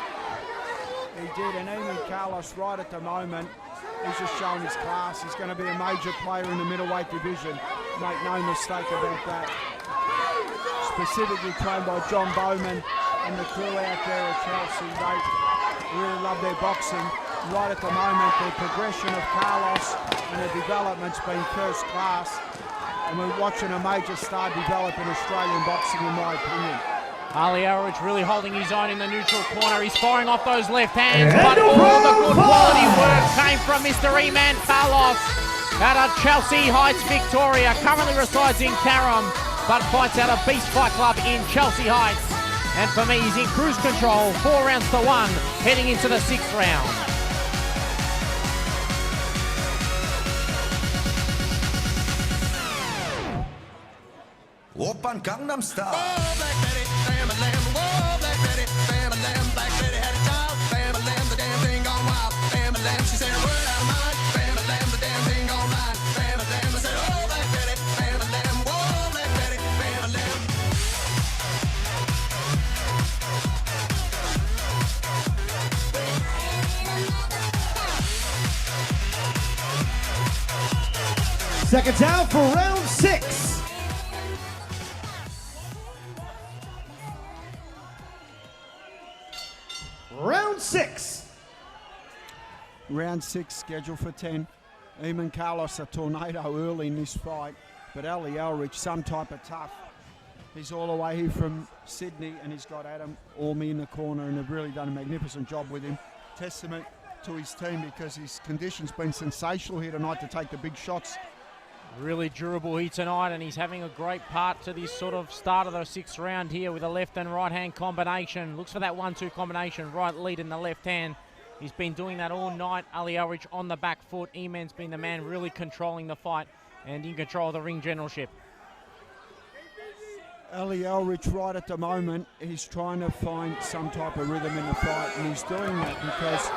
Speaker 3: He did, and E-Man Carlos right at the moment, he's just showing his class. He's going to be a major player in the middleweight division. Make no mistake about that. Specifically trained by John Bowman and the crew out there at Chelsea. They really love their boxing. Right at the moment, the progression of Carlos and the development's been first class, and we're watching a major star develop in Australian boxing, in my opinion.
Speaker 4: Elrich really holding his own in the neutral corner. He's firing off those left hands, but all the good quality work came from Mr. E-Man Carlos out of Chelsea Heights, Victoria. Currently resides in Carrum, but fights out of Beast Fight Club in Chelsea Heights. And for me, he's in cruise control, 4 rounds to 1, heading into the 6th round.
Speaker 14: Open Gangnam Style.
Speaker 5: Oh, Black Betty, bam a lamb, whoa, Black Betty, bam a lamb, Black Betty had a child, bam a lamb, the damn thing gone wild, bam a lamb, she said a word out of mine, bam a lamb, the damn thing gone mine, bam a lamb, I said, oh, Black Betty, bam a lamb, whoa, Black Betty, bam a lamb.
Speaker 1: Seconds out for round 6. Round 6.
Speaker 3: Round 6 scheduled for 10. Eamon Carlos a tornado early in this fight, but Ali Elrich, some type of tough. He's all the way here from Sydney, and he's got Adam Orme in the corner, and they've really done a magnificent job with him. Testament to his team, because his condition's been sensational here tonight to take the big shots.
Speaker 4: Really durable here tonight, and he's having a great part to this sort of start of the 6th round here with a left and right hand combination. Looks for that 1-2 combination, right lead in the left hand. He's been doing that all night. Ali Elrich on the back foot. Eamon's been the man really controlling the fight and in control of the ring generalship.
Speaker 3: Ali Elrich right at the moment, he's trying to find some type of rhythm in the fight, and he's doing that because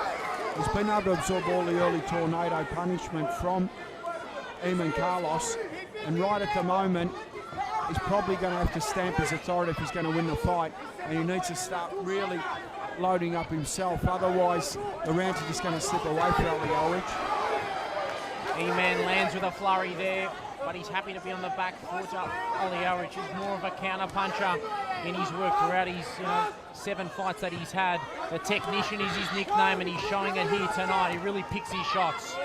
Speaker 3: he's been able to absorb all the early tornado punishment from Eamon Carlos, and right at the moment he's probably going to have to stamp his authority if he's going to win the fight, and he needs to start really loading up himself, otherwise the rounds are just going to slip away for Ali Elrich.
Speaker 4: Eamon lands with a flurry there, but he's happy to be on the back foot. Ali Elrich is more of a counter puncher in his work throughout his 7 fights that he's had. The technician is his nickname, and he's showing it here tonight. He really picks his shots.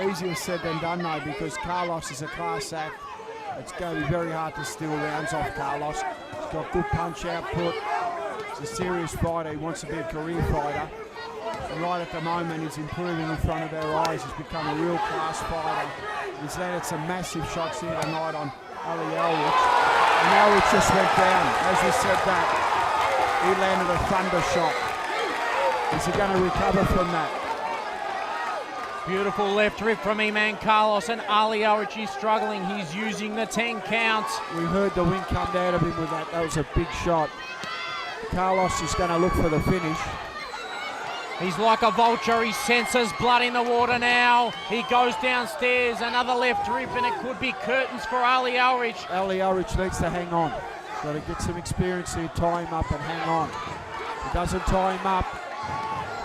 Speaker 3: Easier said than done though, because Carlos is a class act. It's going to be very hard to steal rounds off Carlos. He's got good punch output. He's a serious fighter. He wants to be a career fighter. And right at the moment he's improving in front of our eyes. He's become a real class fighter. He's landed some massive shots here tonight on Ali Elrich. And Elrich just went down. As we said that, he landed a thunder shot. Is he going to recover from that?
Speaker 4: Beautiful left rip from Eamon Carlos, and Ali Elrich is struggling. He's using the 10 count.
Speaker 3: We heard the wind come out of him with that. That was a big shot. Carlos is going to look for the finish.
Speaker 4: He's like a vulture. He senses blood in the water now. He goes downstairs. Another left rip, and it could be curtains for Ali Elrich.
Speaker 3: Ali Elrich needs to hang on. He's got to get some experience here, tie him up and hang on. If he doesn't tie him up,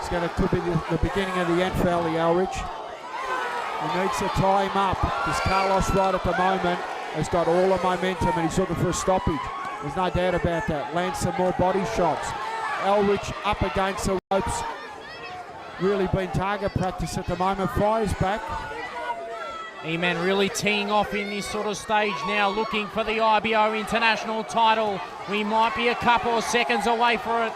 Speaker 3: could be the beginning of the end for Ali Elrich. He needs to tie him up, because Carlos right at the moment has got all the momentum and he's looking for a stoppage. There's no doubt about that. Lands some more body shots. Elrich up against the ropes. Really been target practice at the moment. Fires back.
Speaker 4: Eamon really teeing off in this sort of stage now, looking for the IBO international title. We might be a couple of seconds away for it.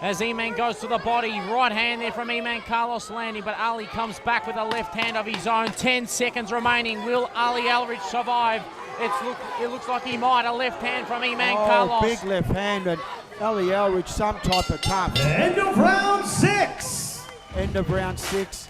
Speaker 4: As Eamon goes to the body, right hand there from Eamon Carlos landing, but Ali comes back with a left hand of his own. 10 seconds remaining. Will Ali Elrich survive? It looks like he might. A left hand from Eamon Carlos.
Speaker 3: Big left hand, and Ali Elrich some type of tough.
Speaker 1: End of round 6.
Speaker 3: End of round 6.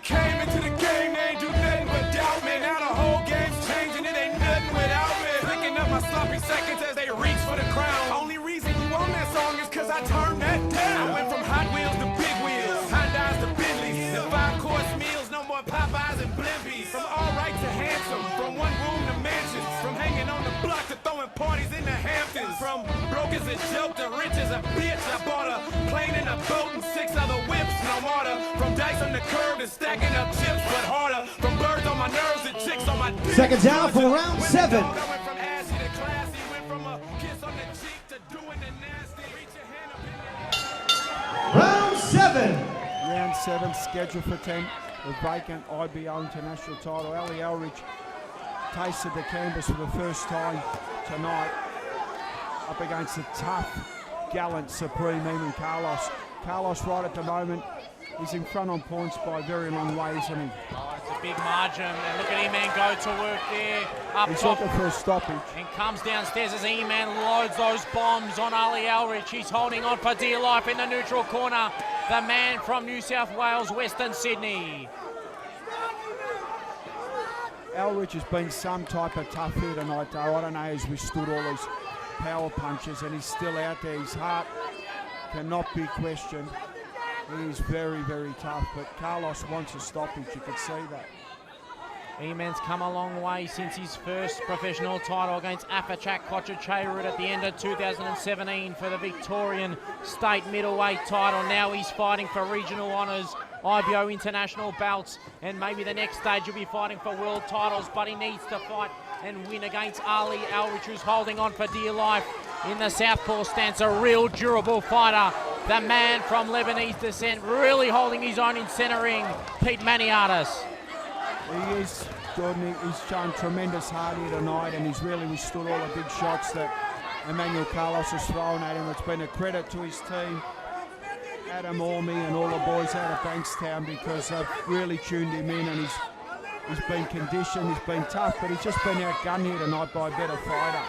Speaker 12: Came into the game, they ain't do nothing but doubt me. Now the whole game's changing, it ain't nothing without me. Picking up my sloppy seconds as they reach for the crown. Only reason you on that song is cause I turned that down. I went from Hot Wheels to Big Wheels, Hondas to Bentleys, to 5-course meals, no more Popeyes and Blimpies. From all right to handsome, from one room to mansions, from hanging on the block to throwing parties in the Hamptons. From broke as a joke to rich as a bitch, I bought a plane and a boat and 6 other whips, no mortar. From dice on the curb to stacking up chips, but harder. From birds on my nerves to chicks on my dick.
Speaker 1: Seconds out for round 7. Round 7.
Speaker 3: Round 7 scheduled for 10. The vacant IBO international title. Ali Elrich tasted the canvas for the first time tonight. up against the tough, gallant, supreme Eamon Carlos. Carlos right at the moment, he's in front on points by a very long way, isn't he?
Speaker 4: Oh, it's a big margin, and look at E-Man go to work there. Up
Speaker 3: He's
Speaker 4: top.
Speaker 3: looking for a stoppage.
Speaker 4: And comes downstairs as E-Man loads those bombs on Ali Elrich. He's holding on for dear life in the neutral corner. The man from New South Wales, Western Sydney.
Speaker 3: Elrich has been some type of tough here tonight, though. I don't know, he's withstood all these power punches, and he's still out there. His heart cannot be questioned. He is very, very tough, but Carlos wants a stoppage. You could see that.
Speaker 4: E-Man's come a long way since his first professional title against Afachak Kochacherud at the end of 2017 for the Victorian State middleweight title. Now he's fighting for regional honours, IBO international belts, and maybe the next stage he'll be fighting for world titles, but he needs to fight and win against Ali Elrich, who's holding on for dear life in the southpaw stance. A real durable fighter. The man from Lebanese descent, really holding his own in centre ring, Pete Maniatis.
Speaker 3: He is good, and he's shown tremendous heart here tonight, and he's really withstood all the big shots that Emmanual Carlos has thrown at him. It's been a credit to his team, Adam Orme and all the boys out of Bankstown, because they've really tuned him in, and he's been conditioned, he's been tough, but he's just been outgunned here tonight by a better fighter.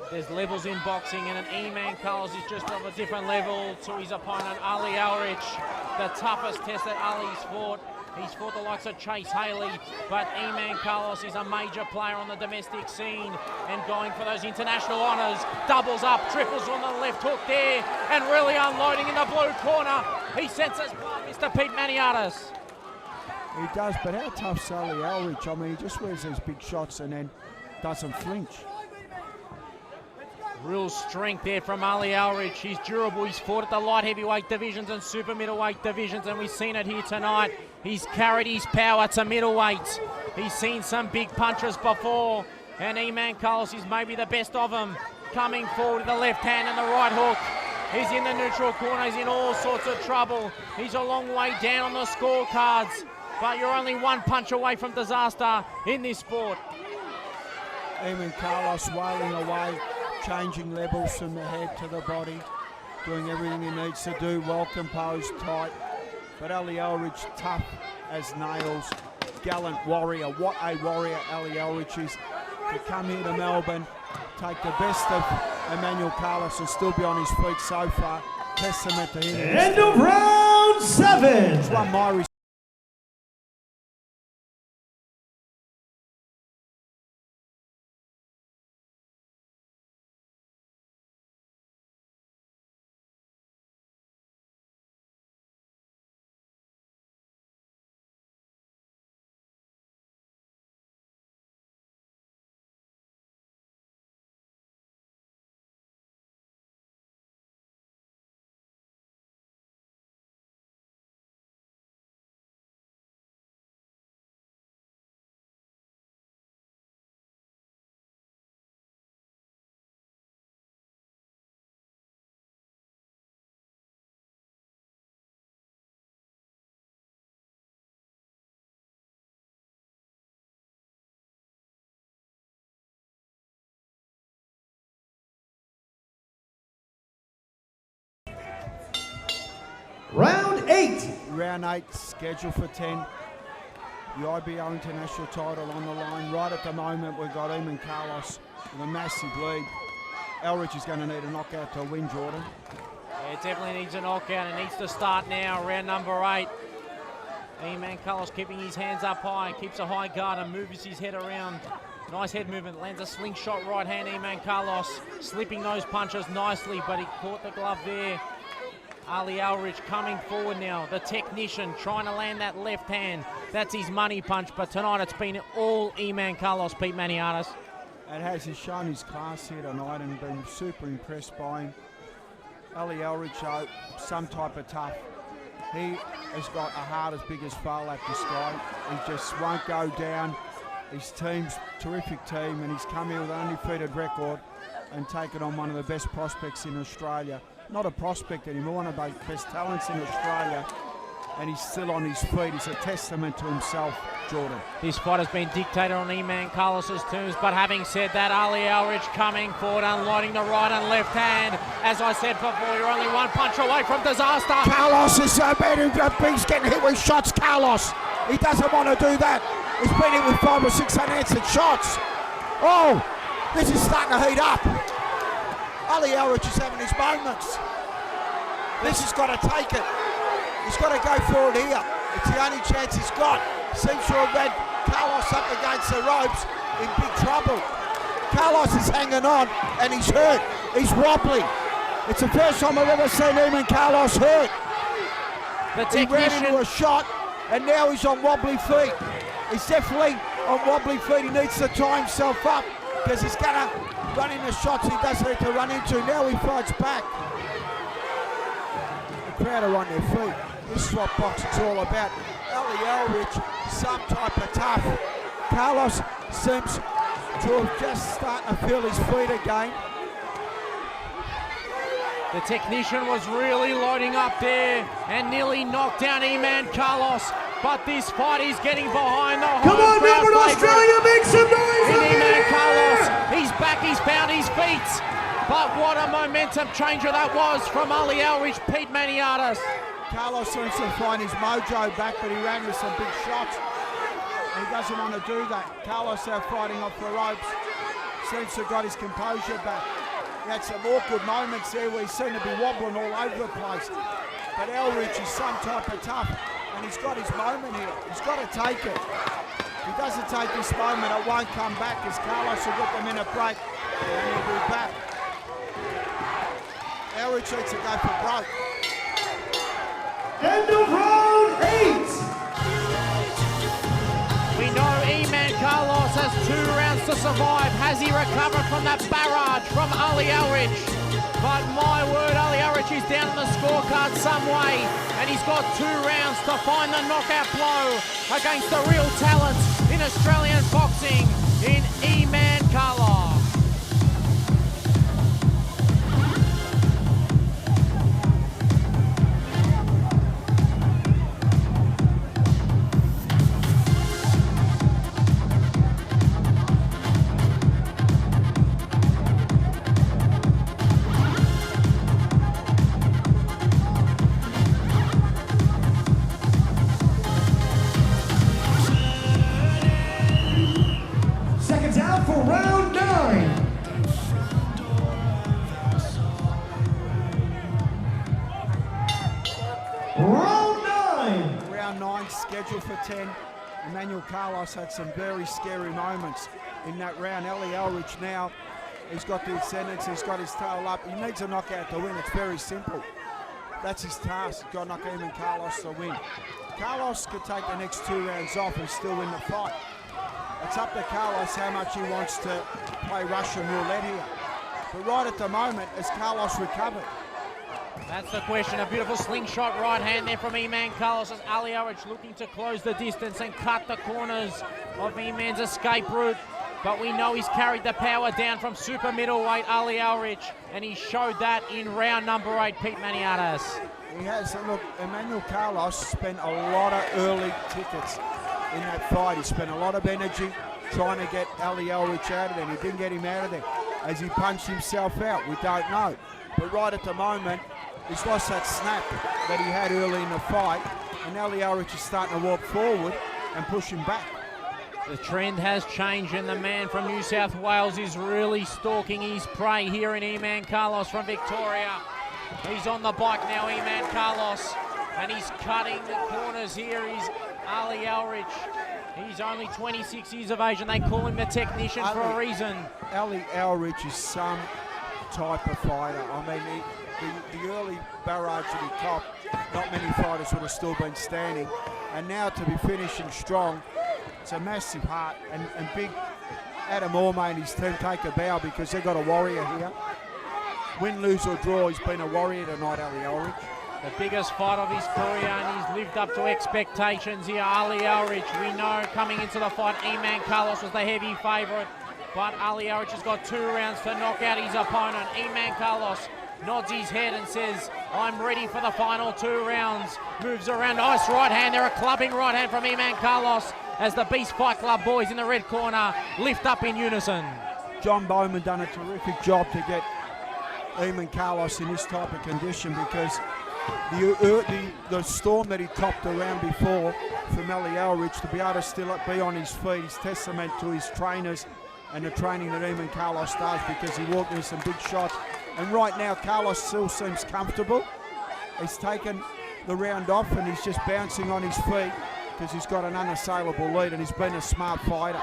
Speaker 4: There's levels in boxing, and an E-Man Carlos is just of a different level to his opponent, Ali Elrich. The toughest test that Ali's fought. He's fought the likes of Chase Haley, but E-Man Carlos is a major player on the domestic scene and going for those international honours. Doubles up, triples on the left hook there, and really unloading in the blue corner. He sends us by Mr. Pete Maniatis.
Speaker 3: He does, but how tough's Ali Elrich? I mean, he just wears these big shots and then doesn't flinch.
Speaker 4: Real strength there from Ali Elrich. He's durable. He's fought at the light heavyweight divisions and super middleweight divisions, and we've seen it here tonight. He's carried his power to middleweight. He's seen some big punches before, and E-Man Carlos is maybe the best of them. Coming forward with the left hand and the right hook. He's in the neutral corner. He's in all sorts of trouble. He's a long way down on the scorecards, but you're only one punch away from disaster in this sport.
Speaker 3: Eamon Carlos wailing away, changing levels from the head to the body, doing everything he needs to do, well composed, tight. But Ali Elrich, tough as nails, gallant warrior. What a warrior Ali Elrich is. To come here to Melbourne, take the best of Emmanual Carlos and still be on his feet so far. Testament to him.
Speaker 1: End of round 7.
Speaker 3: It's won my
Speaker 1: Round 8.
Speaker 3: Round 8, scheduled for 10. The IBO international title on the line. Right at the moment, we've got Eamon Carlos with a massive lead. Elrich is going to need a knockout to win, Jordan.
Speaker 4: Yeah, it definitely needs a knockout. It needs to start now, round number 8. Eamon Carlos keeping his hands up high, keeps a high guard and moves his head around. Nice head movement, lands a slingshot right hand, Eamon Carlos, slipping those punches nicely, but he caught the glove there. Ali Elrich coming forward now, the technician, trying to land that left hand. That's his money punch, but tonight it's been all Eamon Carlos, Pete Maniatis.
Speaker 3: And has he shown his class here tonight and been super impressed by him. Ali Elrich, some type of tough. He has got a heart as big as Farlap this guy. He just won't go down. His team's a terrific team, and he's come here with an undefeated record and taken on one of the best prospects in Australia. Not a prospect anymore, one of the best talents in Australia. and he's still on his feet. He's a testament to himself, Jordan.
Speaker 4: This fight has been dictated on Eman Carlos's terms, but having said that, Ali Elrich coming forward, unloading the right and left hand. As I said before, you're only one punch away from disaster.
Speaker 3: Carlos is so bad. He's getting hit with shots, Carlos. He doesn't want to do that. He's been hit with 5 or 6 unanswered shots. Oh, this is starting to heat up. Ali Elrich is having his moments. This has got to take it. He's got to go for it here. It's the only chance he's got. Seems to have had Carlos up against the ropes in big trouble. Carlos is hanging on and he's hurt. He's wobbly. It's the first time I've ever seen him and Carlos hurt. He ran into a shot and now he's on wobbly feet. He's definitely on wobbly feet. He needs to tie himself up because he's going to run into shots he doesn't need to run into. Now he fights back. The crowd are on their feet. This is what boxing's all about. Ali Elrich, some type of tough. Carlos seems to have just started to feel his feet again.
Speaker 4: The technician was really loading up there and nearly knocked down Eman Carlos. But this fight is getting behind the
Speaker 1: Come on, Melbourne, Australia, make some noise!
Speaker 4: Eman Carlos, he's back, he's found his feet. But what a momentum changer that was from Ali Elrich, Pete Maniatis.
Speaker 3: Carlos seems to find his mojo back, but he ran with some big shots. He doesn't want to do that. Carlos out fighting off the ropes. Seems to have got his composure back. He had some awkward moments there where he seemed to be wobbling all over the place. But Elrich is some type of tough, and he's got his moment here. He's got to take it. If he doesn't take this moment, it won't come back, as Carlos will get the minute break, and he'll be back. Elrich needs to go for broke.
Speaker 1: End of round 8.
Speaker 4: We know Eman Carlos has 2 rounds to survive. Has he recovered from that barrage from Ali Elrich? But my word, Ali Elrich is down on the scorecard some way, and he's got 2 rounds to find the knockout blow against the real talent in Australian boxing in Eman Carlos.
Speaker 3: Scheduled for 10. Emmanuel Carlos had some very scary moments in that round. Ali Elrich now, he's got the ascendancy, he's got his tail up. He needs a knockout to win. It's very simple. That's his task. He's got to knock Eman Carlos to win. Carlos could take the next 2 rounds off and still win the fight. It's up to Carlos how much he wants to play Russian roulette here. But right at the moment, has Carlos recovered?
Speaker 4: That's the question. A beautiful slingshot right hand there from Eman Carlos as Ali Elrich looking to close the distance and cut the corners of Eman's escape route. But we know he's carried the power down from super middleweight Ali Elrich, and he showed that in round number 8, Pete Maniatis.
Speaker 3: He has. Look, Emmanuel Carlos spent a lot of early tickets in that fight. He spent a lot of energy trying to get Ali Elrich out of there, and he didn't get him out of there. As he punched himself out, we don't know. But right at the moment, he's lost that snap that he had early in the fight, and Ali Elrich is starting to walk forward and push him back.
Speaker 4: The trend has changed, and the man from New South Wales is really stalking his prey here in Eman Carlos from Victoria. He's on the bike now, Eman Carlos, and he's cutting the corners here. He's Ali Elrich. He's only 26 years of age, and they call him the technician for a reason.
Speaker 3: Ali Elrich is some type of fighter. I mean, the early barrage that he copped, not many fighters would have still been standing. And now to be finishing strong, it's a massive heart. And big Adam Orme and his team take a bow because they've got a warrior here. Win, lose or draw, he's been a warrior tonight, Ali Elrich.
Speaker 4: The biggest fight of his career, and he's lived up to expectations here. Ali Elrich, we know coming into the fight, Eman Carlos was the heavy favourite. But Ali Elrich has got 2 rounds to knock out his opponent. Eman Carlos nods his head and says, I'm ready for the final 2 rounds. Moves around, nice right hand there, a clubbing right hand from Iman Carlos as the Beast Fight Club boys in the red corner lift up in unison.
Speaker 3: John Bowman done a terrific job to get Iman Carlos in this type of condition, because the storm that he copped around before from Elrich, to be able to still be on his feet is testament to his trainers and the training that Iman Carlos does, because he walked into some big shots. And right now Carlos still seems comfortable. He's taken the round off and he's just bouncing on his feet because he's got an unassailable lead and he's been a smart fighter.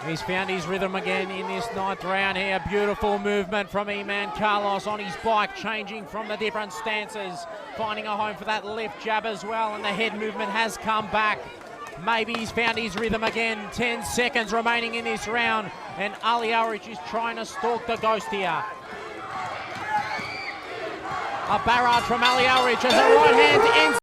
Speaker 4: He's found his rhythm again in this 9th round here. Beautiful movement from Iman Carlos on his bike, changing from the different stances, finding a home for that left jab as well, and the head movement has come back. Maybe he's found his rhythm again. 10 seconds remaining in this round, and Elrich is trying to stalk the ghost here. A barrage from Elrich as a right hand ends.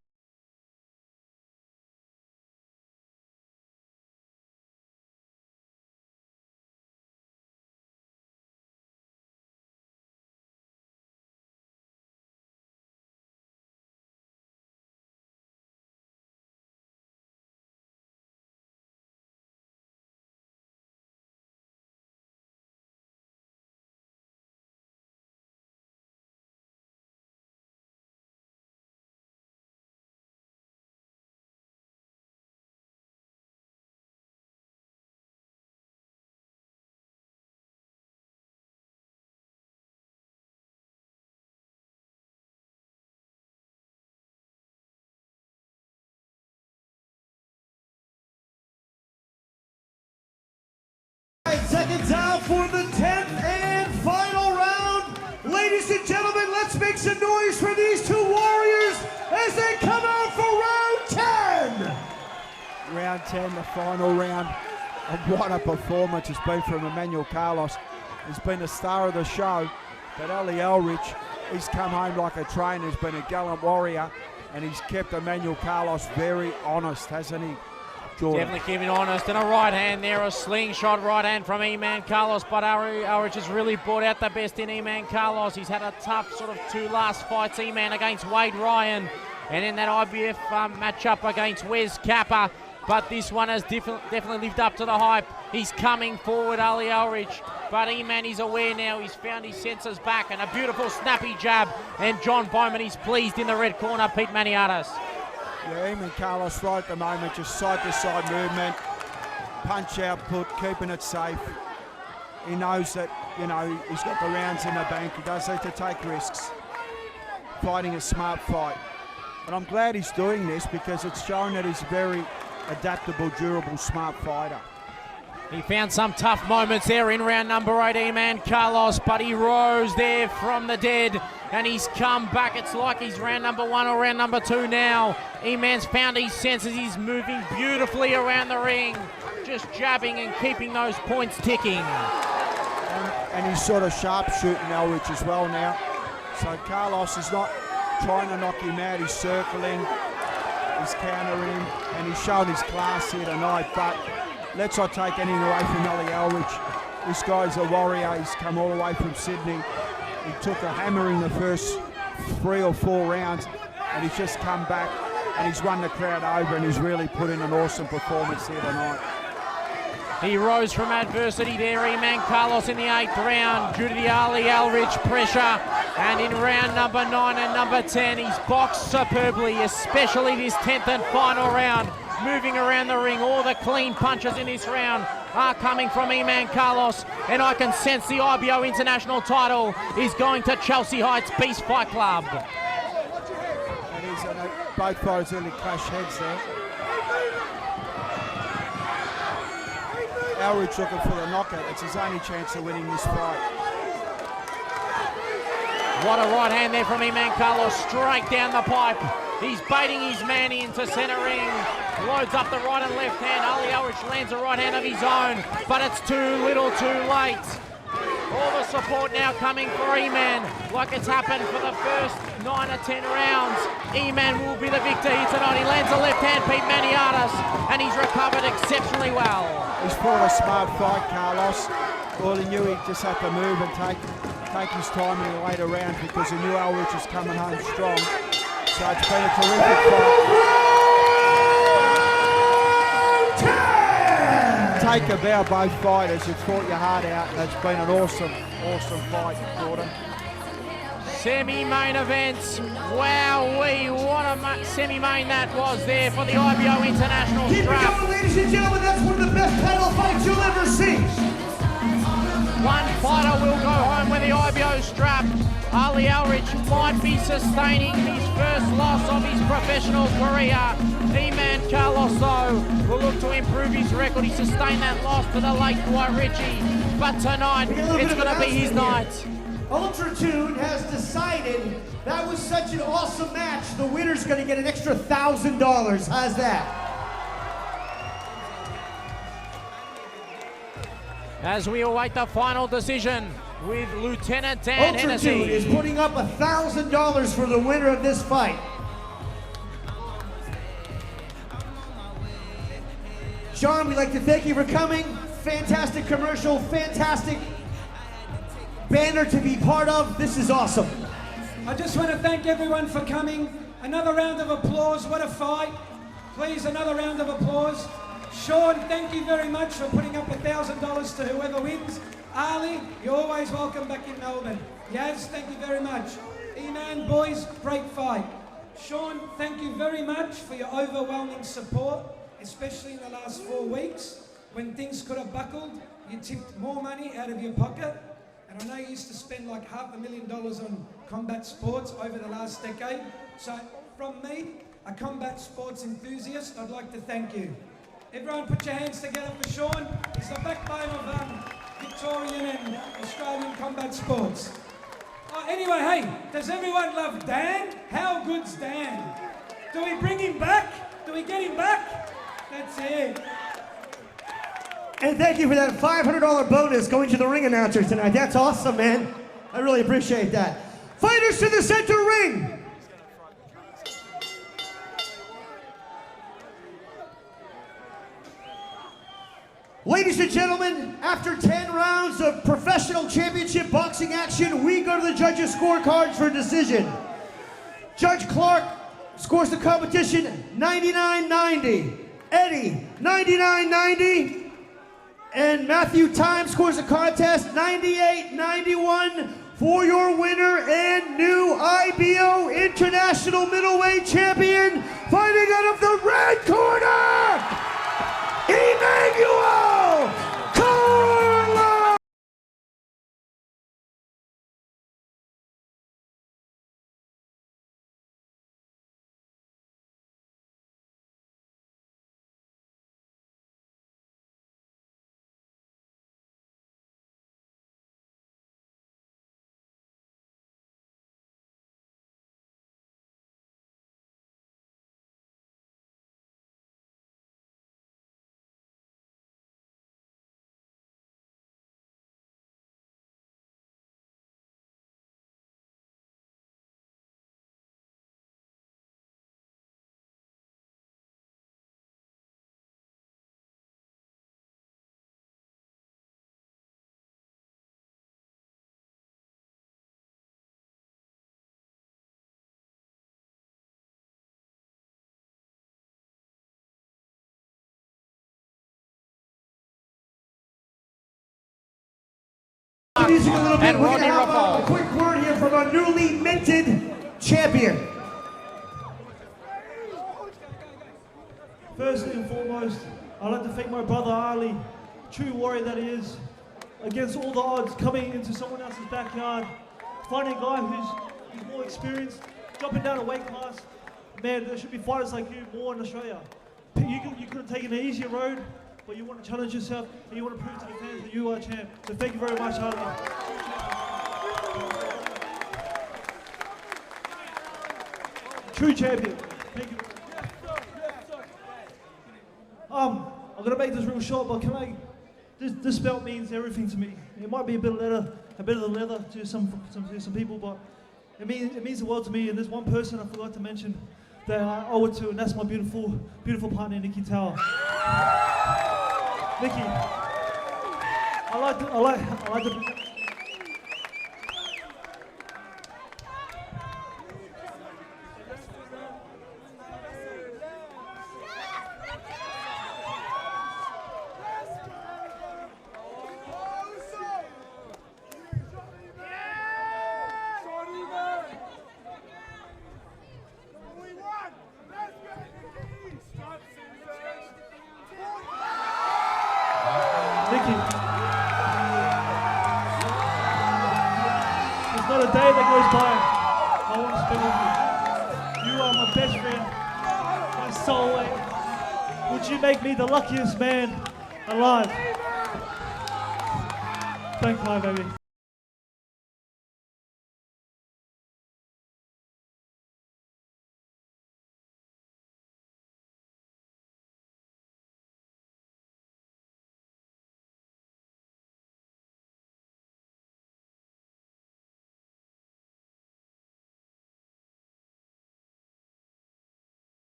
Speaker 1: Seconds out for the 10th and final round. Ladies and gentlemen, let's make some noise for these 2 warriors as they come out for round 10.
Speaker 3: Round 10, the final round. And what a performance it's been from Emmanual Carlos. He's been the star of the show, but Elrich, he's come home like a trainer. He's been a gallant warrior, and he's kept Emmanual Carlos very honest, hasn't he, Jordan?
Speaker 4: Definitely keeping honest, and a right hand there, a slingshot right hand from Iman Carlos, but Elrich has really brought out the best in Iman Carlos. He's had a tough sort of 2 last fights, Iman against Wade Ryan, and in that IBF matchup against Wes Kappa, but this one has definitely lived up to the hype. He's coming forward, Elrich, but Iman is aware now. He's found his senses back, and a beautiful snappy jab, and John Bowman is pleased in the red corner, Pete Maniatis.
Speaker 3: Yeah, Iman Carlos right at the moment, just side-to-side movement, punch output, keeping it safe. He knows that, you know, he's got the rounds in the bank. He does need to take risks, fighting a smart fight. And I'm glad he's doing this because it's shown that he's a very adaptable, durable, smart fighter.
Speaker 4: He found some tough moments there in round number 8, Iman Carlos, but he rose there from the dead and he's come back. It's like he's round number 1 or round number 2 now. Iman's found his senses. He's moving beautifully around the ring, just jabbing and keeping those points ticking.
Speaker 3: And he's sort of sharpshooting Elrich as well now. So Carlos is not trying to knock him out. He's circling, he's countering him, and he's shown his class here tonight. But let's not take anything away from Elrich. This guy's a warrior. He's come all the way from Sydney. He took a hammering the first 3 or 4 rounds, and he's just come back and he's won the crowd over, and he's really put in an awesome performance here tonight.
Speaker 4: He rose from adversity there, Iman Carlos, in the 8th round due to the early Elrich pressure, and in round number 9 and number 10 he's boxed superbly, especially this 10th and final round, moving around the ring. All the clean punches in this round are coming from Iman Carlos, and I can sense the IBO international title is going to Chelsea Heights Beast Fight Club.
Speaker 3: And he's both fighters really clash heads there. Elrich looking for the knockout. It's his only chance of winning this fight.
Speaker 4: What a right hand there from Iman Carlos, straight down the pipe. He's baiting his man into centre ring. Loads up the right and left hand. Elrich lands a right hand of his own, but it's too little too late. All the support now coming for Iman, like it's happened for the first 9 or 10 rounds. Iman will be the victor here tonight. He lands a left hand, Pete Maniatis, and he's recovered exceptionally well.
Speaker 3: He's fought a smart fight, Carlos. Well, he knew he just had to move and take his time in the later rounds because he knew Elrich was coming home strong. So it's been a terrific fight. Take a bow, both fighters. You've fought your heart out, and it's been an awesome fight, Jordan.
Speaker 4: Semi-main event. Wowee, what a semi-main that was there for the IBO International
Speaker 1: Keep it
Speaker 4: strap.
Speaker 1: going, ladies and gentlemen. That's one of the best title fights you'll ever see.
Speaker 4: One fighter will go home with the IBO strap. Ali Elrich might be sustaining his first loss of his professional career. Emmanual will look to improve his record. He sustained that loss to the late Dwight Ritchie. But tonight, it's going to be his night.
Speaker 1: Ultratune has decided that was such an awesome match. The winner's going to get an extra $1,000. How's that?
Speaker 4: As we await the final decision with Lieutenant Dan Hennessy.
Speaker 1: Ultratune is putting up $1,000 for the winner of this fight. Sean, we'd like to thank you for coming. Fantastic commercial, fantastic banner to be part of. This is awesome.
Speaker 14: I just want to thank everyone for coming. Another round of applause. What a fight. Please, another round of applause. Sean, thank you very much for putting up $1,000 to whoever wins. Ali, you're always welcome back in Melbourne. Yaz, thank you very much. E-Man, boys, great fight. Sean, thank you very much for your overwhelming support, especially in the last 4 weeks. When things could have buckled, you tipped more money out of your pocket. And I know you used to spend like $500,000 on combat sports over the last decade. So from me, a combat sports enthusiast, I'd like to thank you. Everyone put your hands together for Sean. He's the backbone of Victorian and Australian combat sports. Oh, anyway, hey, does everyone love Dan? How good's Dan? Do we bring him back? Do we get him back? That's it.
Speaker 1: And thank you for that $500 bonus going to the ring announcer tonight. That's awesome, man. I really appreciate that. Fighters to the center ring. Ladies and gentlemen, after 10 rounds of professional championship boxing action, we go to the judges' scorecards for decision. Judge Clarke scores the competition 99-90. Eddie, 99-90. And Matthew Time scores the contest 98-91 for your winner and new IBO International Middleweight Champion, fighting out of the red corner, Emmanual! Music a little bit.
Speaker 4: And
Speaker 1: We're going to
Speaker 4: Rodynie
Speaker 1: have
Speaker 4: Rafol.
Speaker 1: a quick word here from our newly minted champion.
Speaker 15: Firstly and foremost, I'd like to thank my brother Ali, true warrior that he is, against all the odds, coming into someone else's backyard, finding a guy who's more experienced, dropping down a weight class. Man, there should be fighters like you more in Australia. You could have taken an easier road, but you want to challenge yourself and you want to prove to the fans that you are a champ. So thank you very much, Ali. True champion. Thank you. I'm gonna make this real short, but this belt means everything to me. It might be a bit of leather to some people, but it means the world to me. And there's one person I forgot to mention that I owe it to, and that's my beautiful partner, Nikki Tower. Nikki, I like the. There's not a day that goes by I want to spend with you. You are my best friend, my soulmate. Would you make me the luckiest man alive? Thank you, baby.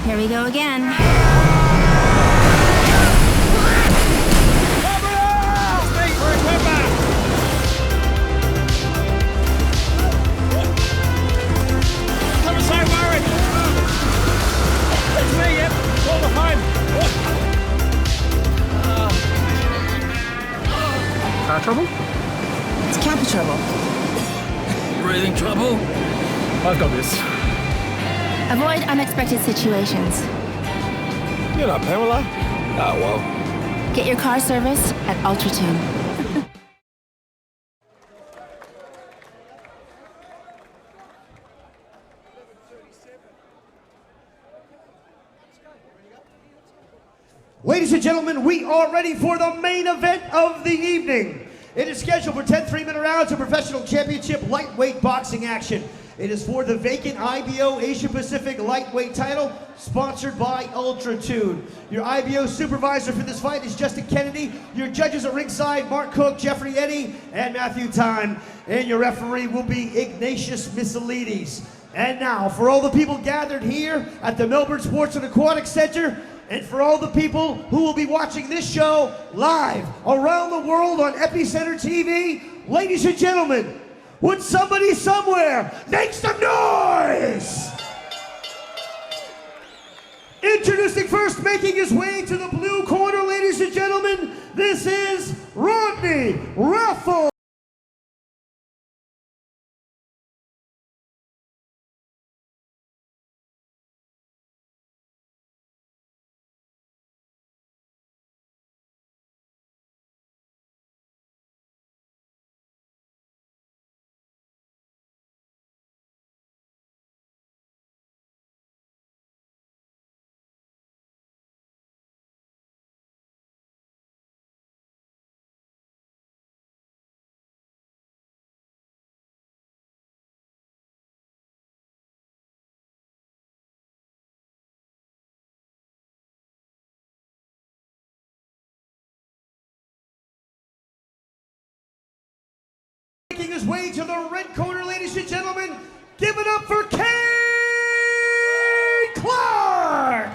Speaker 8: Here we go again.
Speaker 9: Car trouble?
Speaker 8: It's camper trouble.
Speaker 9: Breathing trouble? I've got this.
Speaker 8: Avoid unexpected situations.
Speaker 9: You're not Pamela? Ah, well.
Speaker 8: Get your car serviced at Ultratune.
Speaker 1: Ladies and gentlemen, we are ready for the main event of the evening. It is scheduled for 10 3-minute rounds of professional championship lightweight boxing action. It is for the vacant IBO Asia Pacific lightweight title, sponsored by Ultratune. Your IBO supervisor for this fight is Justin Kennedy. Your judges at ringside, Mark Cook, Jeffrey Eddy, and Matthew Time. And your referee will be Ignatius Missilides. And now, for all the people gathered here at the Melbourne Sports and Aquatic Center, and for all the people who will be watching this show live around the world on Epicenter TV, ladies and gentlemen, would somebody somewhere make some noise? Introducing first, making his way to the blue corner, ladies and gentlemen, this is Rodynie Rafol. Making his way to the red corner, ladies and gentlemen, give it up for Kayne Clarke!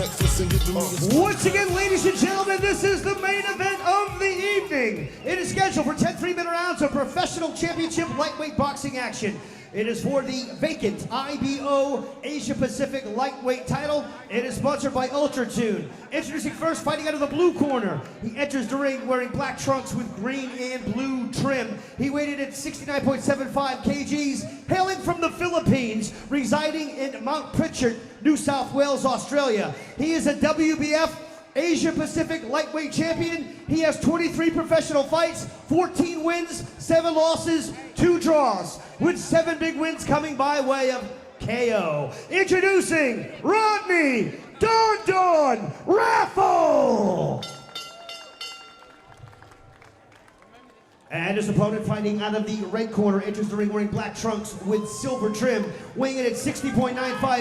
Speaker 6: breakfast and giving me the
Speaker 1: Once again, ladies and gentlemen, this is the main event of the evening. It is scheduled for 10 3-minute rounds of professional championship lightweight boxing action. It is for the vacant IBO Asia Pacific lightweight title. It is sponsored by Ultratune. Introducing first, fighting out of the blue corner. He enters the ring wearing black trunks with green and blue trim. He weighed in at 69.75 kgs, hailing from the Philippines, residing in Mount Pritchard, New South Wales, Australia. He is a WBF Asia Pacific lightweight champion. He has 23 professional fights, 14 wins, 7 losses, 2 draws, with 7 big wins coming by way of KO. Introducing Rodynie Don Rafol. And his opponent, fighting out of the red corner, enters the ring wearing black trunks with silver trim, weighing in at 60.95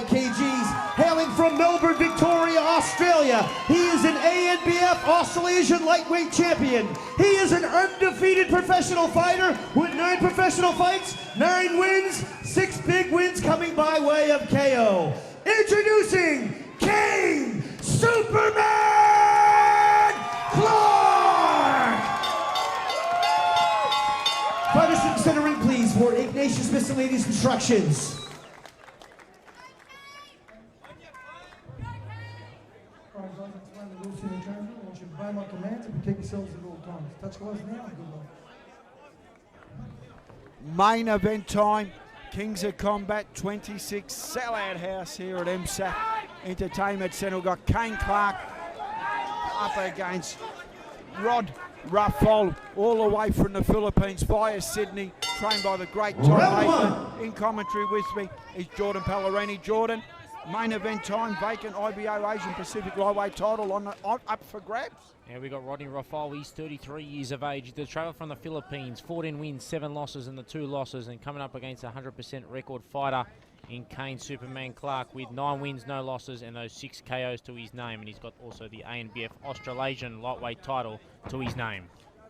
Speaker 1: kgs, hailing from Melbourne, Victoria, Australia. He is an ANBF Australasian lightweight champion. He is an undefeated professional fighter with 9 professional fights, 9 wins, 6 big wins coming by way of KO. Introducing Kayne Superman Clarke. Fighters to the center ring, please, for Ignatius Miscellaneous instructions.
Speaker 7: Alright guys, explain the rules to the trainer. I want you to obey my commands and protect yourselves at all times. Touch gloves now and good luck.
Speaker 3: Main event time, Kings of Combat 26, sellout house here at MSAC Entertainment Centre. We've got Kayne Clarke up against Rafol, all the way from the Philippines via Sydney, trained by the great Tom Lachlan. In commentary with me is Jordan Pellerini. Jordan, main event time, vacant IBO Asian Pacific lightweight title up for grabs.
Speaker 4: Yeah, we got Rodynie Rafol. He's 33 years of age. He's travel from the Philippines, 14 wins, 7 losses, and the 2 losses, and coming up against a 100% record fighter in Kayne Superman Clarke with 9 wins, no losses, and those 6 KOs to his name. And he's got also the ANBF Australasian lightweight title to his name.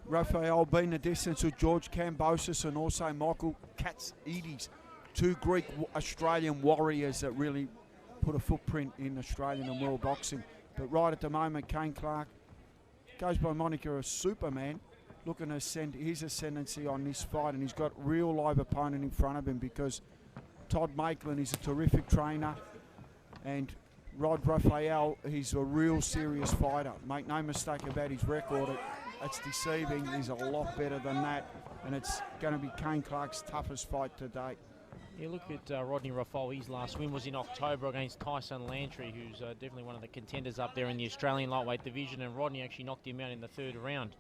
Speaker 3: Raphael been the distance with George Kambosis and also Michael Katsidis, 2 Greek Australian warriors that really put a footprint in Australian and world boxing. But right at the moment, Kayne Clarke goes by moniker of Superman, looking to send his ascendancy on this fight, and he's got real live opponent in front of him because Todd Maitland is a terrific trainer, and Rod Raphael, he's a real serious fighter. Make no mistake about his record, it's deceiving. He's a lot better than that, and it's going to be Kayne Clarke's toughest fight to date.
Speaker 4: Yeah, look at Rodynie Rafol. His last win was in October against Tyson Lantry, who's definitely one of the contenders up there in the Australian lightweight division, and Rodynie actually knocked him out in the 3rd round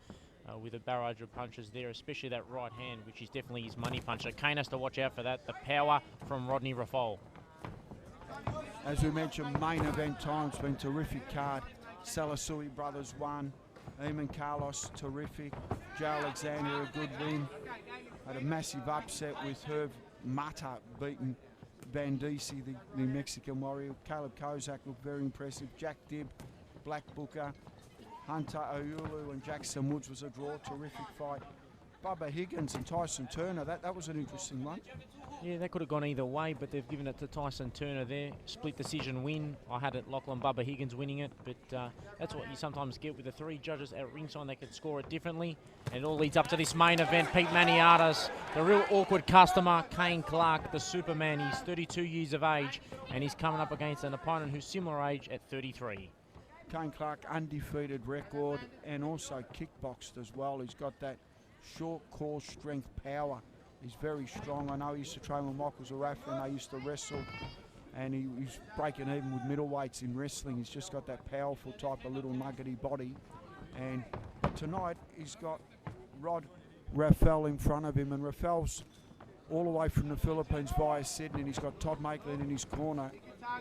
Speaker 4: with a barrage of punches there, especially that right hand, which is definitely his money puncher. Kayne has to watch out for that, the power from Rodynie Rafol.
Speaker 3: As we mentioned, main event time's been terrific card. Salasui brothers won. Eamon Carlos, terrific. Joe Alexander, a good win. Had a massive upset with Herve Mata beating Vandenesse, the Mexican warrior. Kaleb Kozak looked very impressive. Jack Gipp, Black Booker, Hunter Aulu and Jackson Woods was a draw. Terrific fight. Bubba Higgins and Tyson Turner, that was an interesting one.
Speaker 4: Yeah, that could have gone either way, but they've given it to Tyson Turner there. Split decision win. I had it Lachlan Bubba Higgins winning it, but that's what you sometimes get with the 3 judges at ringside. They could score it differently. And it all leads up to this main event. Pete Maniatas, the real awkward customer, Kayne Clarke, the Superman. He's 32 years of age, and he's coming up against an opponent who's similar age at 33.
Speaker 3: Kayne Clarke, undefeated record, and also kickboxed as well. He's got that short core strength power. He's very strong. I know he used to train with Michael Zarafran. They used to wrestle, and he's breaking even with middleweights in wrestling. He's just got that powerful type of little nuggety body. And tonight he's got Rod Rafol in front of him, and Rafel's all the way from the Philippines via Sydney, and he's got Todd Maitland in his corner.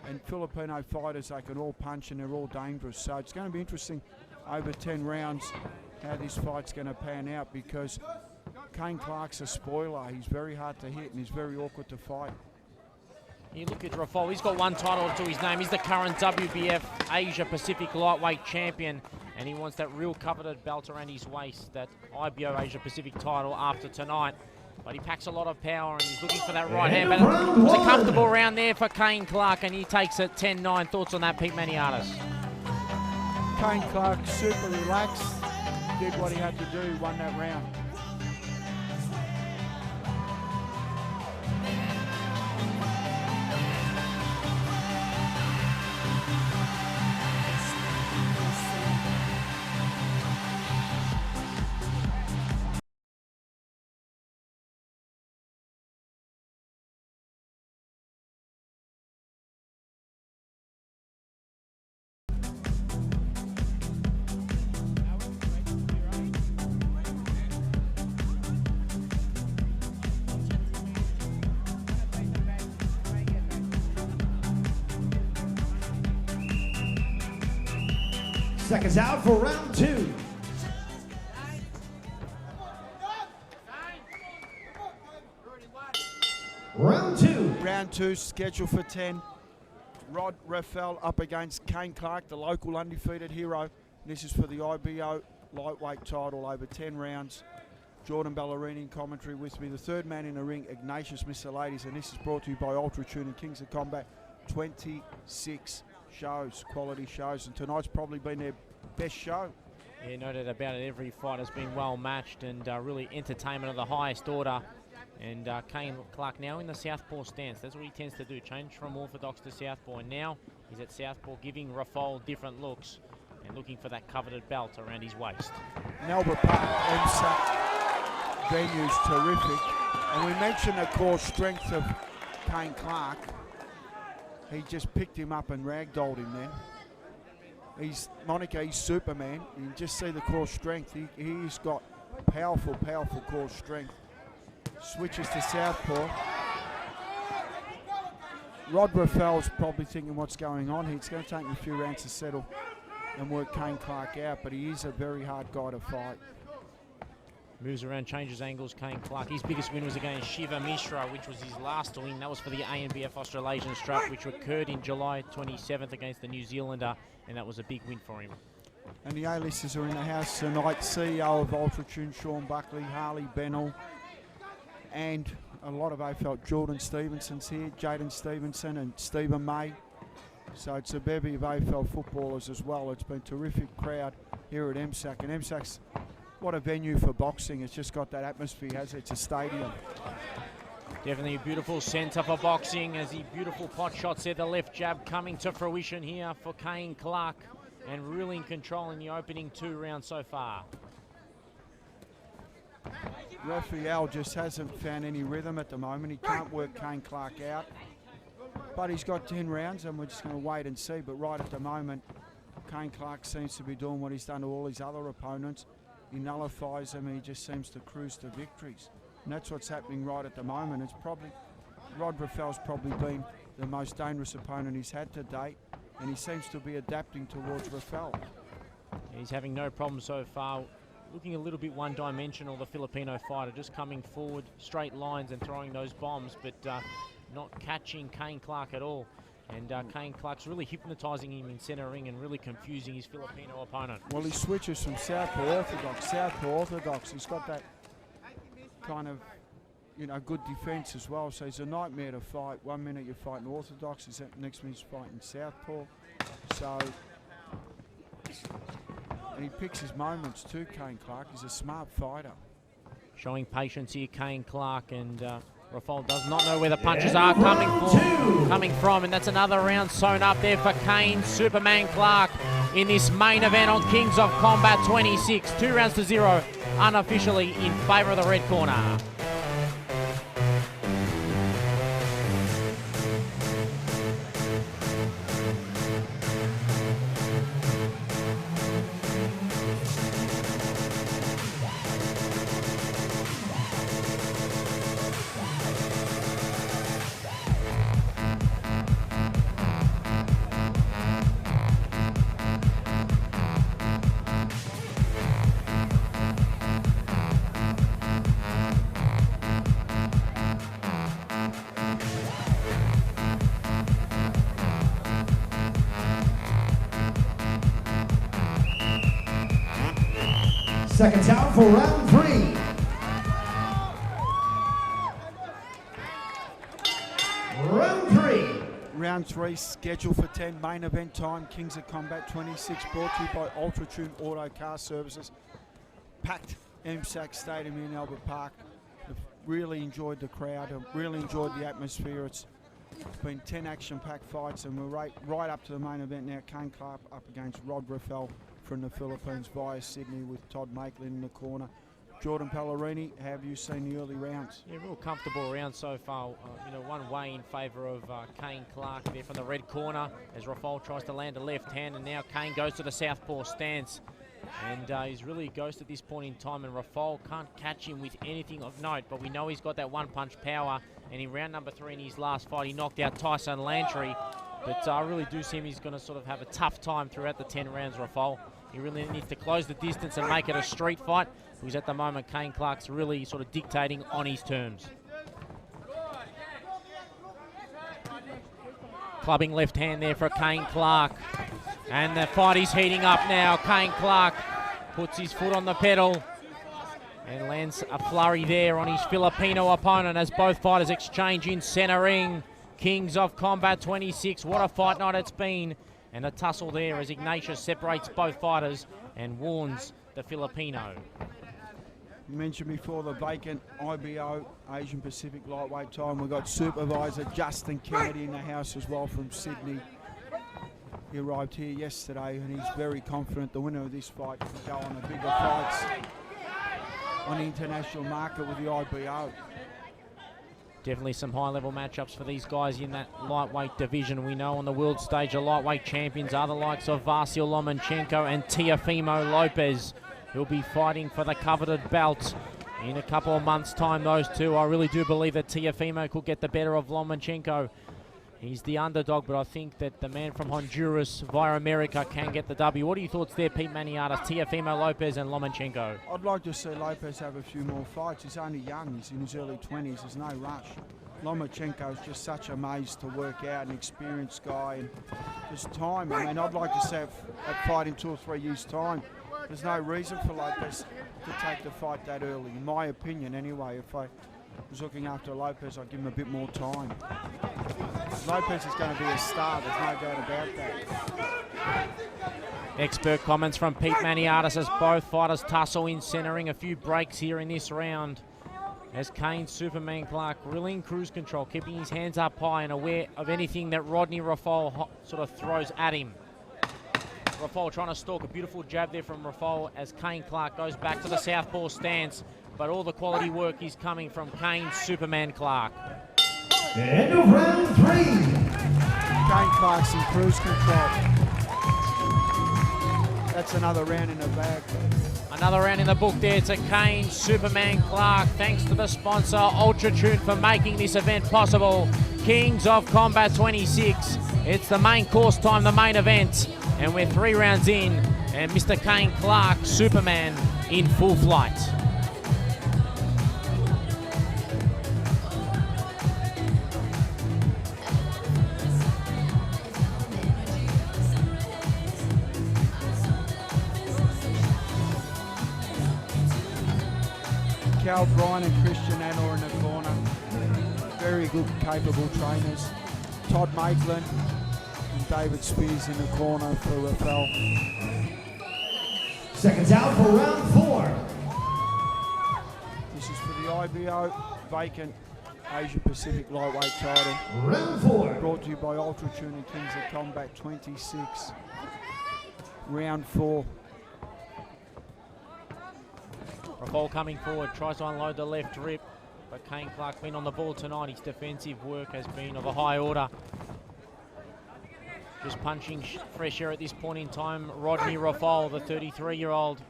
Speaker 3: And Filipino fighters, they can all punch and they're all dangerous. So it's going to be interesting over 10 rounds how this fight's going to pan out, because Kayne Clarke's a spoiler. He's very hard to hit and he's very awkward to fight.
Speaker 4: You look at Rafol, he's got 1 title to his name. He's the current WBF Asia Pacific lightweight champion, and he wants that real coveted belt around his waist, that IBO Asia Pacific title after tonight. But he packs a lot of power and he's looking for that right hand. But it's a comfortable round there for Kayne Clarke, and he takes it 10-9. Thoughts on that, Pete Maniatas?
Speaker 3: Kayne Clarke, super relaxed, did what he had to do, won that round.
Speaker 1: Seconds out for round 2. Round 2.
Speaker 3: Round 2 scheduled for 10. Rafol up against Kayne Clarke, the local undefeated hero. This is for the IBO lightweight title over 10 rounds. Jordan Ballerini in commentary with me. The third man in the ring, Ignatius Missalades, and this is brought to you by Ultra Tune and Kings of Combat. 26 shows, quality shows, and tonight's probably been their best show.
Speaker 4: Yeah, no doubt about it. Every fight has been well matched and really entertainment of the highest order. And Kayne Clarke now in the southpaw stance. That's what he tends to do, change from orthodox to southpaw. And now he's at southpaw, giving Rafol different looks and looking for that coveted belt around his waist.
Speaker 3: Melbourne Park MSAC venue's terrific. And we mentioned the core strength of Kayne Clarke. He just picked him up and ragdolled him then. He's Superman. You can just see the core strength. He's got powerful, powerful core strength. Switches to southpaw. Rod Rafel's probably thinking what's going on here. It's going to take him a few rounds to settle and work Kayne Clarke out, but he is a very hard guy to fight.
Speaker 4: Moves around, changes angles, Kayne Clarke. His biggest win was against Shiva Mishra, which was his last win. That was for the ANBF Australasian strap, which occurred in July 27th against the New Zealander, and that was a big win for him.
Speaker 3: And the A-listers are in the house tonight. CEO of Ultra Tune, Sean Buckley, Harley Bennell, and a lot of AFL. Jordan Stevenson's here, Jaden Stevenson and Stephen May. So it's a bevy of AFL footballers as well. It's been a terrific crowd here at MSAC, and MSAC's what a venue for boxing. It's just got that atmosphere, has it? It's a stadium.
Speaker 4: Definitely a beautiful centre for boxing, as the beautiful pot shots there, the left jab coming to fruition here for Kayne Clarke, and really in control in the opening 2 rounds so far.
Speaker 3: Raphael just hasn't found any rhythm at the moment. He can't work Kayne Clarke out, but he's got 10 rounds and we're just going to wait and see. But right at the moment, Kayne Clarke seems to be doing what he's done to all his other opponents. He nullifies them and he just seems to cruise to victories. And that's what's happening right at the moment. It's probably, Rod Rafel's probably been the most dangerous opponent he's had to date, and he seems to be adapting towards Rafol.
Speaker 4: He's having no problem so far. Looking a little bit one-dimensional, the Filipino fighter, just coming forward, straight lines and throwing those bombs, but not catching Kayne Clarke at all. And Kayne Clarke's really hypnotising him in centre ring and really confusing his Filipino opponent.
Speaker 3: Well, he switches from southpaw orthodox. He's got that kind of, you know, good defence as well. So he's a nightmare to fight. 1 minute you're fighting orthodox, next minute you're fighting southpaw. So, and he picks his moments too, Kayne Clarke. He's a smart fighter.
Speaker 4: Showing patience here, Kayne Clarke, and Rafol does not know where the punches are coming from, and that's another round sewn up there for Kayne Superman Clarke in this main event on Kings of Combat 26. 2 rounds to 0, unofficially in favour of the red corner.
Speaker 1: Seconds out for round 3. Round 3.
Speaker 3: Round 3, scheduled for 10, main event time, Kings of Combat 26, brought to you by Ultra Tune Auto Car Services. Packed MSAC Stadium in Albert Park. I've really enjoyed the crowd, I've really enjoyed the atmosphere. It's been 10 action-packed fights, and we're right up to the main event now. Kayne Clarke up against Rafol from the Philippines via Sydney with Todd Maitland in the corner. Jordan Pellerini, how have you seen the early rounds?
Speaker 4: Yeah, real comfortable round so far. One way in favour of Kayne Clarke there from the red corner as Rafol tries to land a left hand, and now Kayne goes to the southpaw stance. And he's really a ghost at this point in time, and Rafol can't catch him with anything of note, but we know he's got that one-punch power, and in round number 3 in his last fight, he knocked out Tyson Lantry. But I really do see him, he's going to sort of have a tough time throughout the 10 rounds, Rafol. He really needs to close the distance and make it a street fight, because at the moment, Kayne Clarke's really sort of dictating on his terms. Clubbing left hand there for Kayne Clarke. And the fight is heating up now. Kayne Clarke puts his foot on the pedal and lands a flurry there on his Filipino opponent as both fighters exchange in centre ring. Kings of Combat 26, what a fight night it's been. And a tussle there as Ignatius separates both fighters and warns the Filipino.
Speaker 3: You mentioned before the vacant IBO Asian Pacific lightweight time. We've got supervisor Justin Kennedy in the house as well from Sydney. He arrived here yesterday and he's very confident the winner of this fight can go on the bigger fights on the international market with the IBO.
Speaker 4: Definitely some high-level matchups for these guys in that lightweight division. We know on the world stage, the lightweight champions are the likes of Vasil Lomachenko and Teofimo Lopez, who'll be fighting for the coveted belt in a couple of months' time, those two. I really do believe that Teofimo could get the better of Lomachenko. He's the underdog, but I think that the man from Honduras via America can get the W. What are your thoughts there, Pete Maniatis, Teofimo Lopez and Lomachenko?
Speaker 3: I'd like to see Lopez have a few more fights. He's only young, he's in his early 20s, there's no rush. Lomachenko's just such a maze to work out, an experienced guy, and there's time. I mean, I'd like to see a fight in 2 or 3 years' time. There's no reason for Lopez to take the fight that early, in my opinion anyway. If I was looking after Lopez, I'd give him a bit more time. Lopez is going to be a star, there's no doubt about that.
Speaker 4: Expert comments from Pete Maniatis as both fighters tussle in centering. A few breaks here in this round as Kayne Superman Clarke really in cruise control, keeping his hands up high and aware of anything that Rodynie Rafol sort of throws at him. Rafol trying to stalk a beautiful jab there from Rafol as Kayne Clarke goes back to the southpaw stance, but all the quality work is coming from Kayne Superman Clarke.
Speaker 1: End of round 3.
Speaker 3: Kayne Clarke's in cruise control. That's another round in the bag.
Speaker 4: Another round in the book there to Kayne Superman Clarke. Thanks to the sponsor Ultra Tune for making this event possible. Kings of Combat 26. It's the main course time, the main event. And we're 3 rounds in, and Mr. Kayne Clarke, Superman, in full flight.
Speaker 3: Cal Bryan and Christian Anor in the corner. Very good, capable trainers. Todd Maitland and David Spears in the corner for Rafol.
Speaker 1: Seconds out for round 4.
Speaker 3: This is for the IBO vacant Asia Pacific lightweight title.
Speaker 1: Round 4.
Speaker 3: Brought to you by Ultra Tune and Kings of Combat 26. Round 4.
Speaker 4: Rafol coming forward, tries to unload the left rip, but Kayne Clarke's been on the ball tonight. His defensive work has been of a high order. Just punching fresh air at this point in time. Rodynie Rafol, the 33-year-old,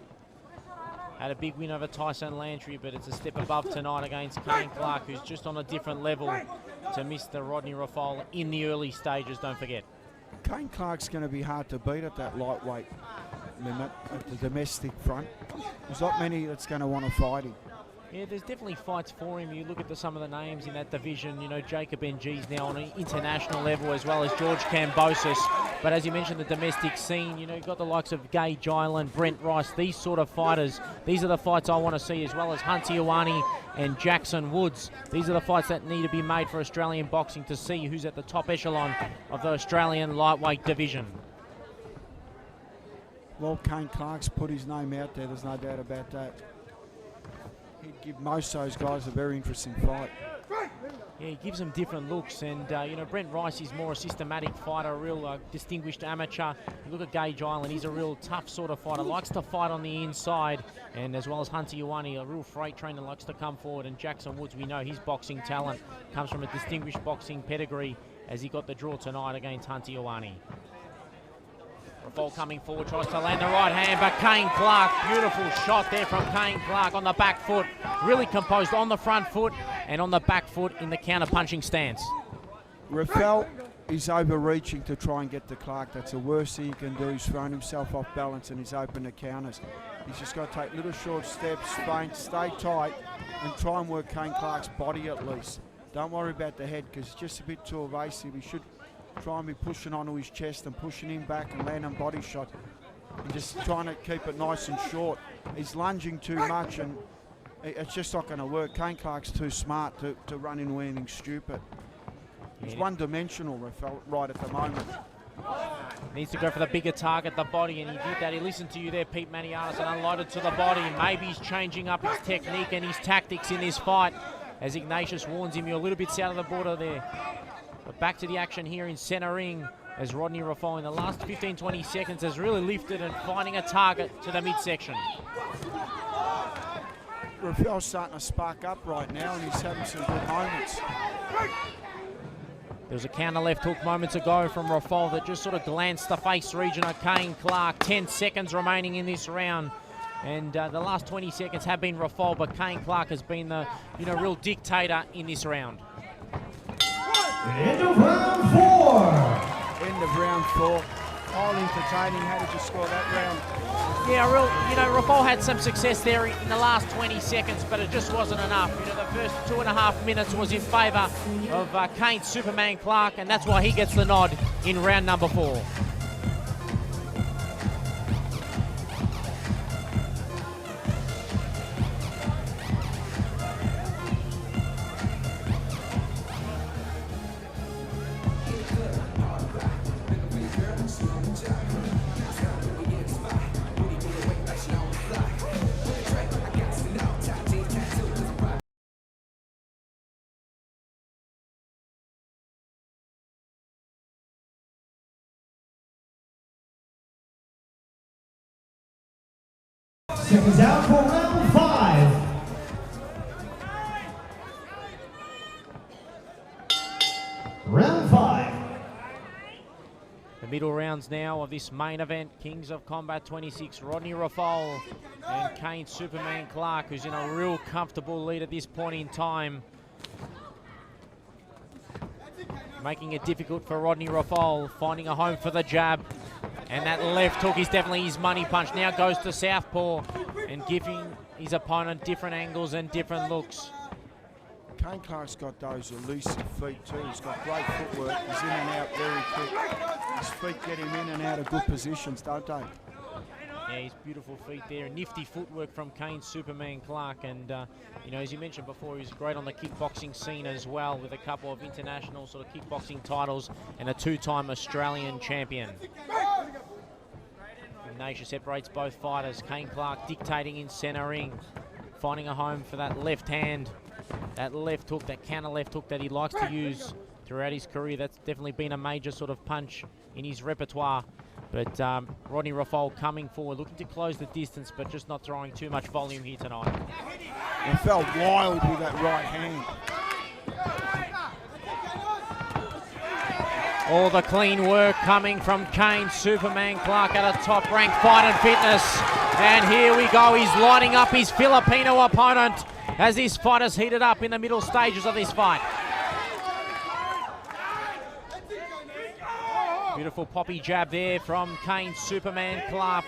Speaker 4: had a big win over Tyson Lantry, but it's a step above tonight against Kayne Clarke, who's just on a different level to Mr. Rodynie Rafol in the early stages, don't forget.
Speaker 3: Kayne Clarke's going to be hard to beat at that lightweight limit at the domestic front. There's not many that's going to want to fight him.
Speaker 4: Yeah, there's definitely fights for him. You look at some of the names in that division, you know, Jacob Ng's now on an international level, as well as George Kambosos. But as you mentioned, the domestic scene, you know, you've got the likes of Gage Ioane, Brent Rice, these sort of fighters. These are the fights I want to see, as well as Ioane and Jackson Woods. These are the fights that need to be made for Australian boxing to see who's at the top echelon of the Australian lightweight division.
Speaker 3: Well, Kayne Clarke's put his name out there, there's no doubt about that. He'd give most of those guys a very interesting fight.
Speaker 4: Yeah, he gives them different looks, and you know, Brent Rice is more a systematic fighter, a real distinguished amateur. You look at Gage Ioane, he's a real tough sort of fighter, likes to fight on the inside, and as well as Ioane, a real freight trainer, likes to come forward. And Jackson Woods, we know his boxing talent comes from a distinguished boxing pedigree, as he got the draw tonight against Ioane. Rafol coming forward, tries to land the right hand, but Kayne Clarke, beautiful shot there from Kayne Clarke on the back foot, really composed on the front foot and on the back foot in the counter-punching stance.
Speaker 3: Rafol is overreaching to try and get to Clarke. That's the worst thing he can do. He's thrown himself off balance and he's open to counters. He's just got to take little short steps, feint, stay tight, and try and work Kayne Clarke's body at least. Don't worry about the head, because it's just a bit too evasive. He should try and be pushing onto his chest and pushing him back and landing body shot, and just trying to keep it nice and short. He's lunging too much and it's just not going to work. Kayne Clarke's too smart to run into anything stupid. He's one-dimensional right at the moment.
Speaker 4: Needs to go for the bigger target, the body, and he did that. He listened to you there, Pete Maniatis, and unloaded to the body. Maybe he's changing up his technique and his tactics in this fight, as Ignatius warns him, you're a little bit south of the border there. But back to the action here in centre ring, as Rodynie Rafol in the last 15-20 seconds has really lifted and finding a target to the midsection.
Speaker 3: Rafol's starting to spark up right now, and he's having some good moments.
Speaker 4: There was a counter left hook moments ago from Rafol that just sort of glanced the face region of Kayne Clarke. 10 seconds remaining in this round. And the last 20 seconds have been Rafol, but Kayne Clarke has been the real dictator in this round.
Speaker 1: End of round 4.
Speaker 3: End of round 4. All entertaining. How did you score that round?
Speaker 4: Yeah, Rafol had some success there in the last 20 seconds, but it just wasn't enough. You know, the first 2.5 minutes was in favour of Kayne Superman Clarke, and that's why he gets the nod in round number 4.
Speaker 1: Seconds out for round 5. Round 5.
Speaker 4: The middle rounds now of this main event, Kings of Combat 26, Rodynie Rafol and Kayne Superman Clarke, who's in a real comfortable lead at this point in time. Making it difficult for Rodynie Rafol, finding a home for the jab. And that left hook is definitely his money punch. Now goes to southpaw and giving his opponent different angles and different looks.
Speaker 3: Kayne Clarke's got those elusive feet too. He's got great footwork. He's in and out very quick. His feet get him in and out of good positions, don't they?
Speaker 4: Yeah, his beautiful feet there. Nifty footwork from Kayne Superman Clarke. And, you know, as you mentioned before, he's great on the kickboxing scene as well, with a couple of international sort of kickboxing titles and a 2-time Australian champion. Ignatius separates both fighters. Kayne Clarke dictating in centre ring, finding a home for that left hand, that left hook, that counter left hook that he likes to use throughout his career. That's definitely been a major sort of punch in his repertoire. But Rodynie Rafol coming forward, looking to close the distance, but just not throwing too much volume here tonight.
Speaker 3: He felt wild with that right hand.
Speaker 4: All the clean work coming from Kayne Superman Clarke at a top-ranked fight and fitness. And here we go, he's lining up his Filipino opponent as this fight has heated up in the middle stages of this fight. Beautiful poppy jab there from Kayne Superman Clarke,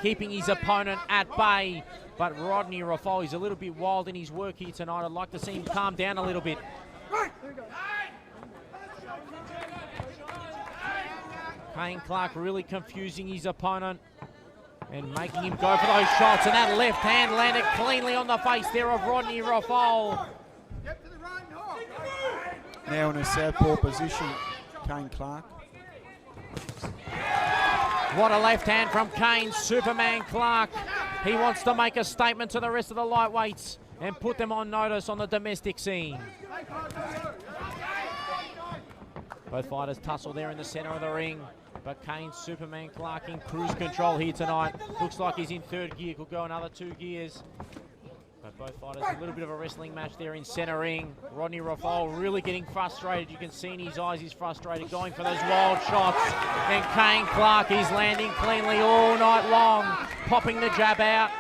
Speaker 4: keeping his opponent at bay. But Rodynie Rafol is a little bit wild in his work here tonight. I'd like to see him calm down a little bit. Kayne Clarke really confusing his opponent and making him go for those shots. And that left hand landed cleanly on the face there of Rodynie Rafol.
Speaker 3: Now in a southpaw position, Kayne Clarke.
Speaker 4: What a left hand from Kayne, Superman Clarke. He wants to make a statement to the rest of the lightweights and put them on notice on the domestic scene. Both fighters tussle there in the center of the ring, but Kayne, Superman Clarke in cruise control here tonight. Looks like he's in third gear, could go another 2 gears. But both fighters, a little bit of a wrestling match there in center ring. Rodynie Rafol really getting frustrated. You can see in his eyes he's frustrated, going for those wild shots. And Kayne Clarke is landing cleanly all night long, popping the jab out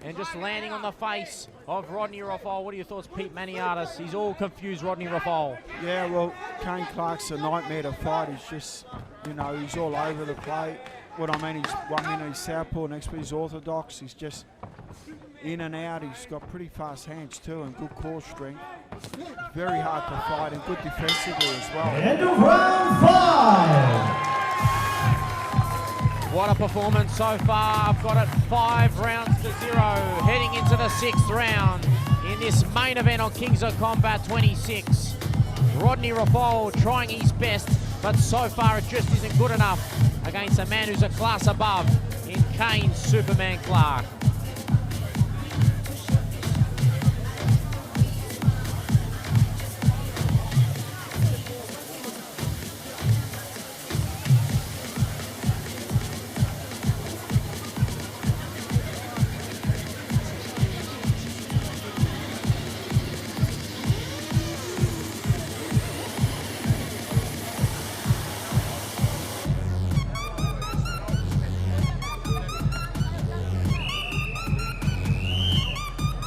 Speaker 4: and just landing on the face of Rodynie Rafol. What are your thoughts, Pete Maniatis? He's all confused, Rodynie Rafol.
Speaker 3: Yeah, well, Kayne Clarke's a nightmare to fight. He's just, you know, he's all over the plate. What I mean, he's 1 minute he's southpaw, next minute he's orthodox. He's just in and out. He's got pretty fast hands too and good core strength. Very hard to fight and good defensively as well.
Speaker 1: End of round 5.
Speaker 4: What a performance so far. I've got it 5 rounds to 0, heading into the 6th round in this main event on Kings of Combat 26. Rodynie Rafol trying his best, but so far it just isn't good enough against a man who's a class above in Kayne, Superman Clarke.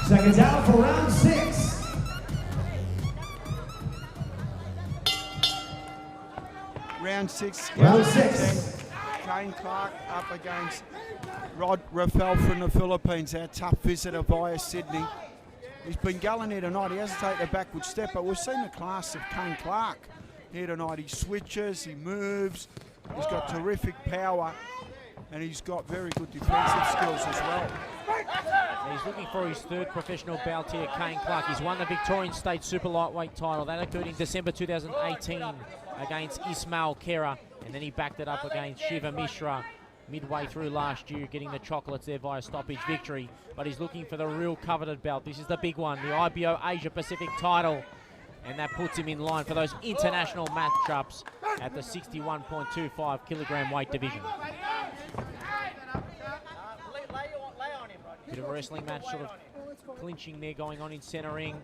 Speaker 1: Seconds out for round 6.
Speaker 3: Round 6.
Speaker 1: Round 6.
Speaker 3: Kayne Clarke up against Rafol from the Philippines, our tough visitor via Sydney. He's been going here tonight. He hasn't taken a backward step, but we've seen the class of Kayne Clarke here tonight. He switches, he moves, he's got terrific power, and he's got very good defensive skills as well.
Speaker 4: He's looking for his 3rd professional bout here, Kayne Clarke. He's won the Victorian State Super Lightweight title. That occurred in December 2018 against Ismail Kera, and then he backed it up against Shiva Mishra midway through last year, getting the chocolates there via stoppage victory. But he's looking for the real coveted belt. This is the big one, the IBO Asia Pacific title, and that puts him in line for those international matchups at the 61.25 kilogram weight division. Bit of a wrestling match, sort of clinching there going on in center ring.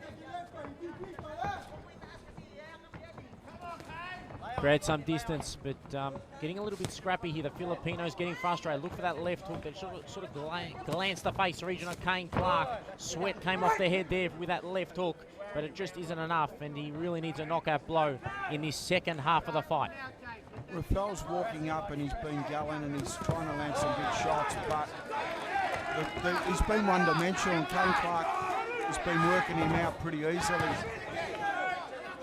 Speaker 4: Create some distance, but getting a little bit scrappy here. The Filipinos getting frustrated. Look for that left hook that sort of glanced the face region of Kayne Clarke. Sweat came off the head there with that left hook, but it just isn't enough, and he really needs a knockout blow in this second half of the fight.
Speaker 3: Rafel's walking up and he's been going and he's trying to land some big shots, but he's been one-dimensional, and Kayne Clarke has been working him out pretty easily.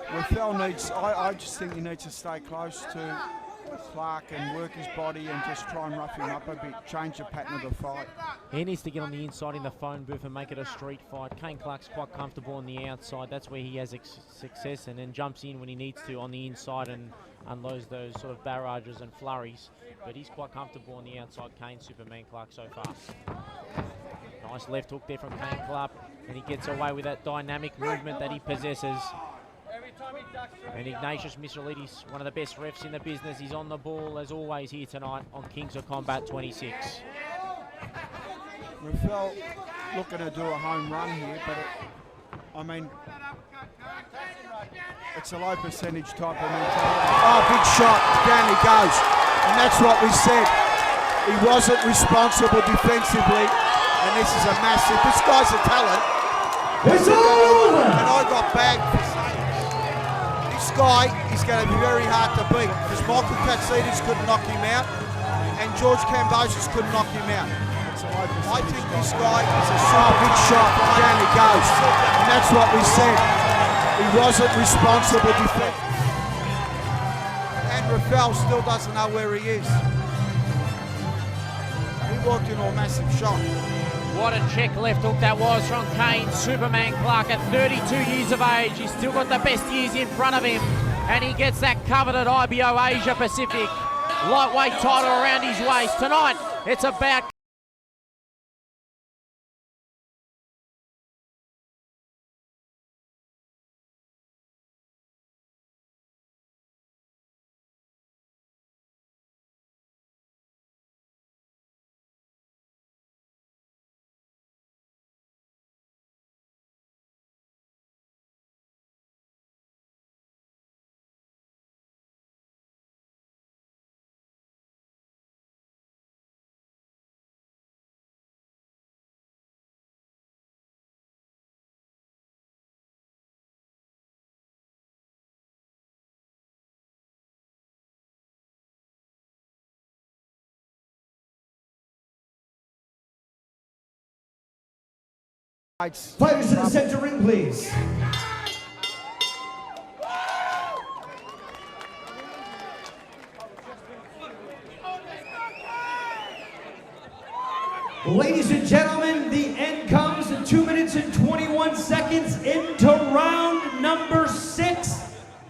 Speaker 3: Rafol needs, I just think he needs to stay close to Clarke and work his body and just try and rough him up a bit, change the pattern of the fight.
Speaker 4: He needs to get on the inside in the phone booth and make it a street fight. Kayne Clarke's quite comfortable on the outside. That's where he has success, and then jumps in when he needs to on the inside and unloads those sort of barrages and flurries. But he's quite comfortable on the outside, Kayne, Superman Clarke so far. Nice left hook there from Kayne Clarke, and he gets away with that dynamic movement that he possesses. And Ignatius Misolidis, one of the best refs in the business, he's on the ball as always here tonight on Kings of Combat 26.
Speaker 3: Rafol looking to do a home run here, but I mean, it's a low percentage type of mentality. Oh, big shot, down he goes. And that's what we said. He wasn't responsible defensively, and this is a massive, this guy's a talent.
Speaker 1: It's over!
Speaker 3: And I got bagged for saying this guy is going to be very hard to beat, because Michael Katsidis couldn't knock him out, and George Kambosos couldn't knock him out. I think this guy is a big shot. Down he goes. And that's what we said. He wasn't responsible defense. And Rafol still doesn't know where he is. He walked into a massive shot.
Speaker 4: What a check left hook that was from Kayne. Superman Clarke at 32 years of age. He's still got the best years in front of him. And he gets that coveted IBO Asia Pacific lightweight title around his waist. Tonight, it's about
Speaker 1: Fighters to the center ring, please. Ladies and gentlemen, the end comes in 2 minutes and 21 seconds into round number 6.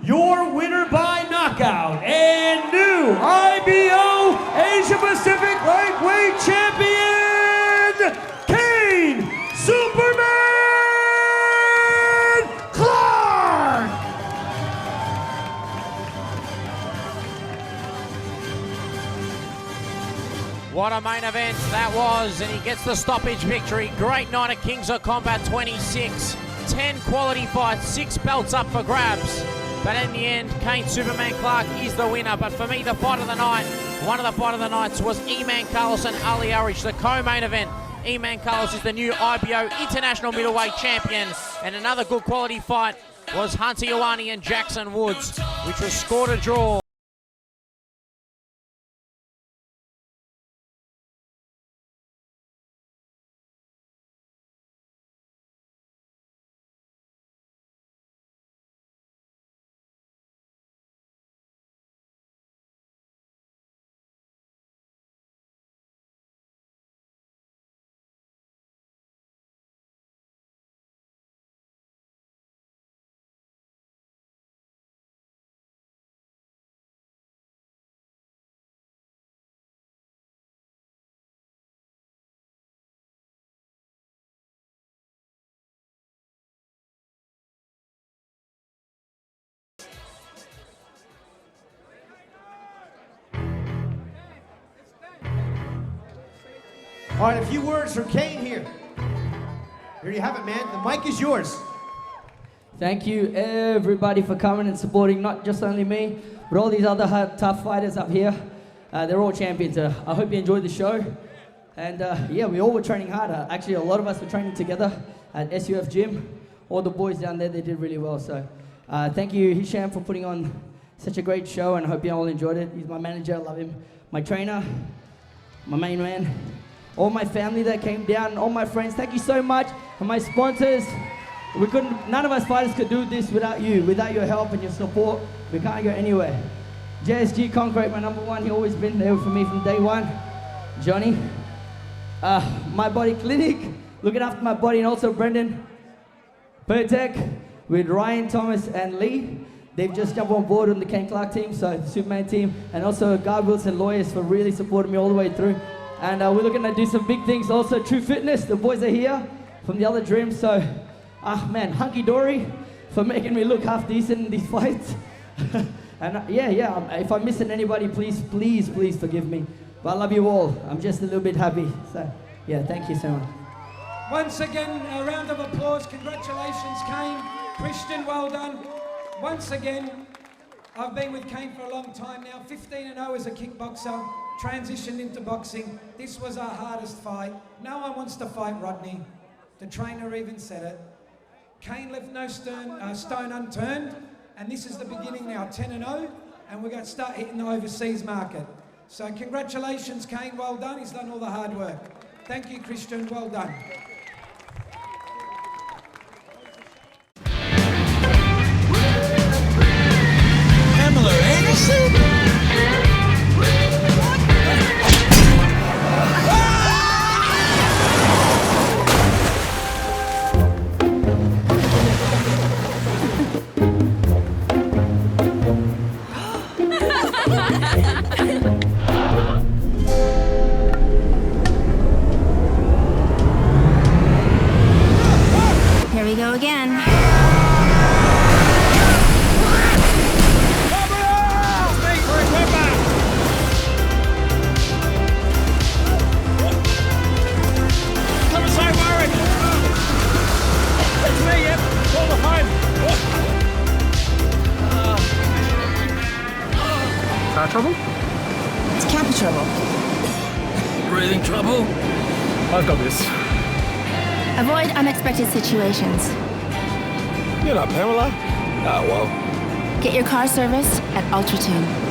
Speaker 1: Your winner by knockout and new IBO Asia Pacific Lightweight Champion, Kayne Superman Clarke!
Speaker 4: What a main event that was, and he gets the stoppage victory. Great night at Kings of Combat 26. 10 quality fights, 6 belts up for grabs. But in the end, Kayne Superman Clarke is the winner. But for me, the fight of the night, one of the fight of the nights was Emmanual and Elrich, the co-main event. Emmanuel is the new IBO International Middleweight Champion. And another good quality fight was Hunter Ioane and Jackson Woods, which was scored a draw.
Speaker 1: All right, a few words from Kayne here. Here you have it, man. The mic is yours.
Speaker 16: Thank you, everybody, for coming and supporting not just only me, but all these other tough fighters up here. They're all champions. I hope you enjoyed the show. And yeah, we all were training hard. Actually, a lot of us were training together at SUF Gym. All the boys down there, they did really well. So thank you, Hisham, for putting on such a great show, and I hope you all enjoyed it. He's my manager, I love him. My trainer, my main man. All my family that came down, all my friends, thank you so much. And my sponsors, none of us fighters could do this without you, without your help and your support. We can't go anywhere. JSG Concrete, my number one, he always been there for me from day one. Johnny, My Body Clinic, looking after my body, and also Brendan, Pertec, with Ryan, Thomas, and Lee. They've just jumped on board on the Kayne Clarke team, so the Superman team, and also Guard Wilson Lawyers for really supporting me all the way through. And we're looking to do some big things. Also, True Fitness, the boys are here from the other dream. So, man, Hunky Dory for making me look half decent in these fights. And yeah, if I'm missing anybody, please forgive me. But I love you all. I'm just a little bit happy. So, yeah, thank you so much.
Speaker 14: Once again, a round of applause. Congratulations, Kayne. Christian, well done. Once again, I've been with Kayne for a long time now, 15-0 as a kickboxer, transitioned into boxing. This was our hardest fight. No one wants to fight Rodynie. The trainer even said it. Kayne left no stone unturned, and this is the beginning now, 10-0, and we're going to start hitting the overseas market. So congratulations, Kayne, well done. He's done all the hard work. Thank you, Christian. Well done.
Speaker 5: Pamela Anderson?
Speaker 8: Here we go again.
Speaker 9: Car trouble?
Speaker 8: It's camper trouble.
Speaker 9: Breathing trouble? I've got this.
Speaker 8: Avoid unexpected situations.
Speaker 9: You're not Pamela? Ah, well.
Speaker 8: Get your car serviced at Ultratune.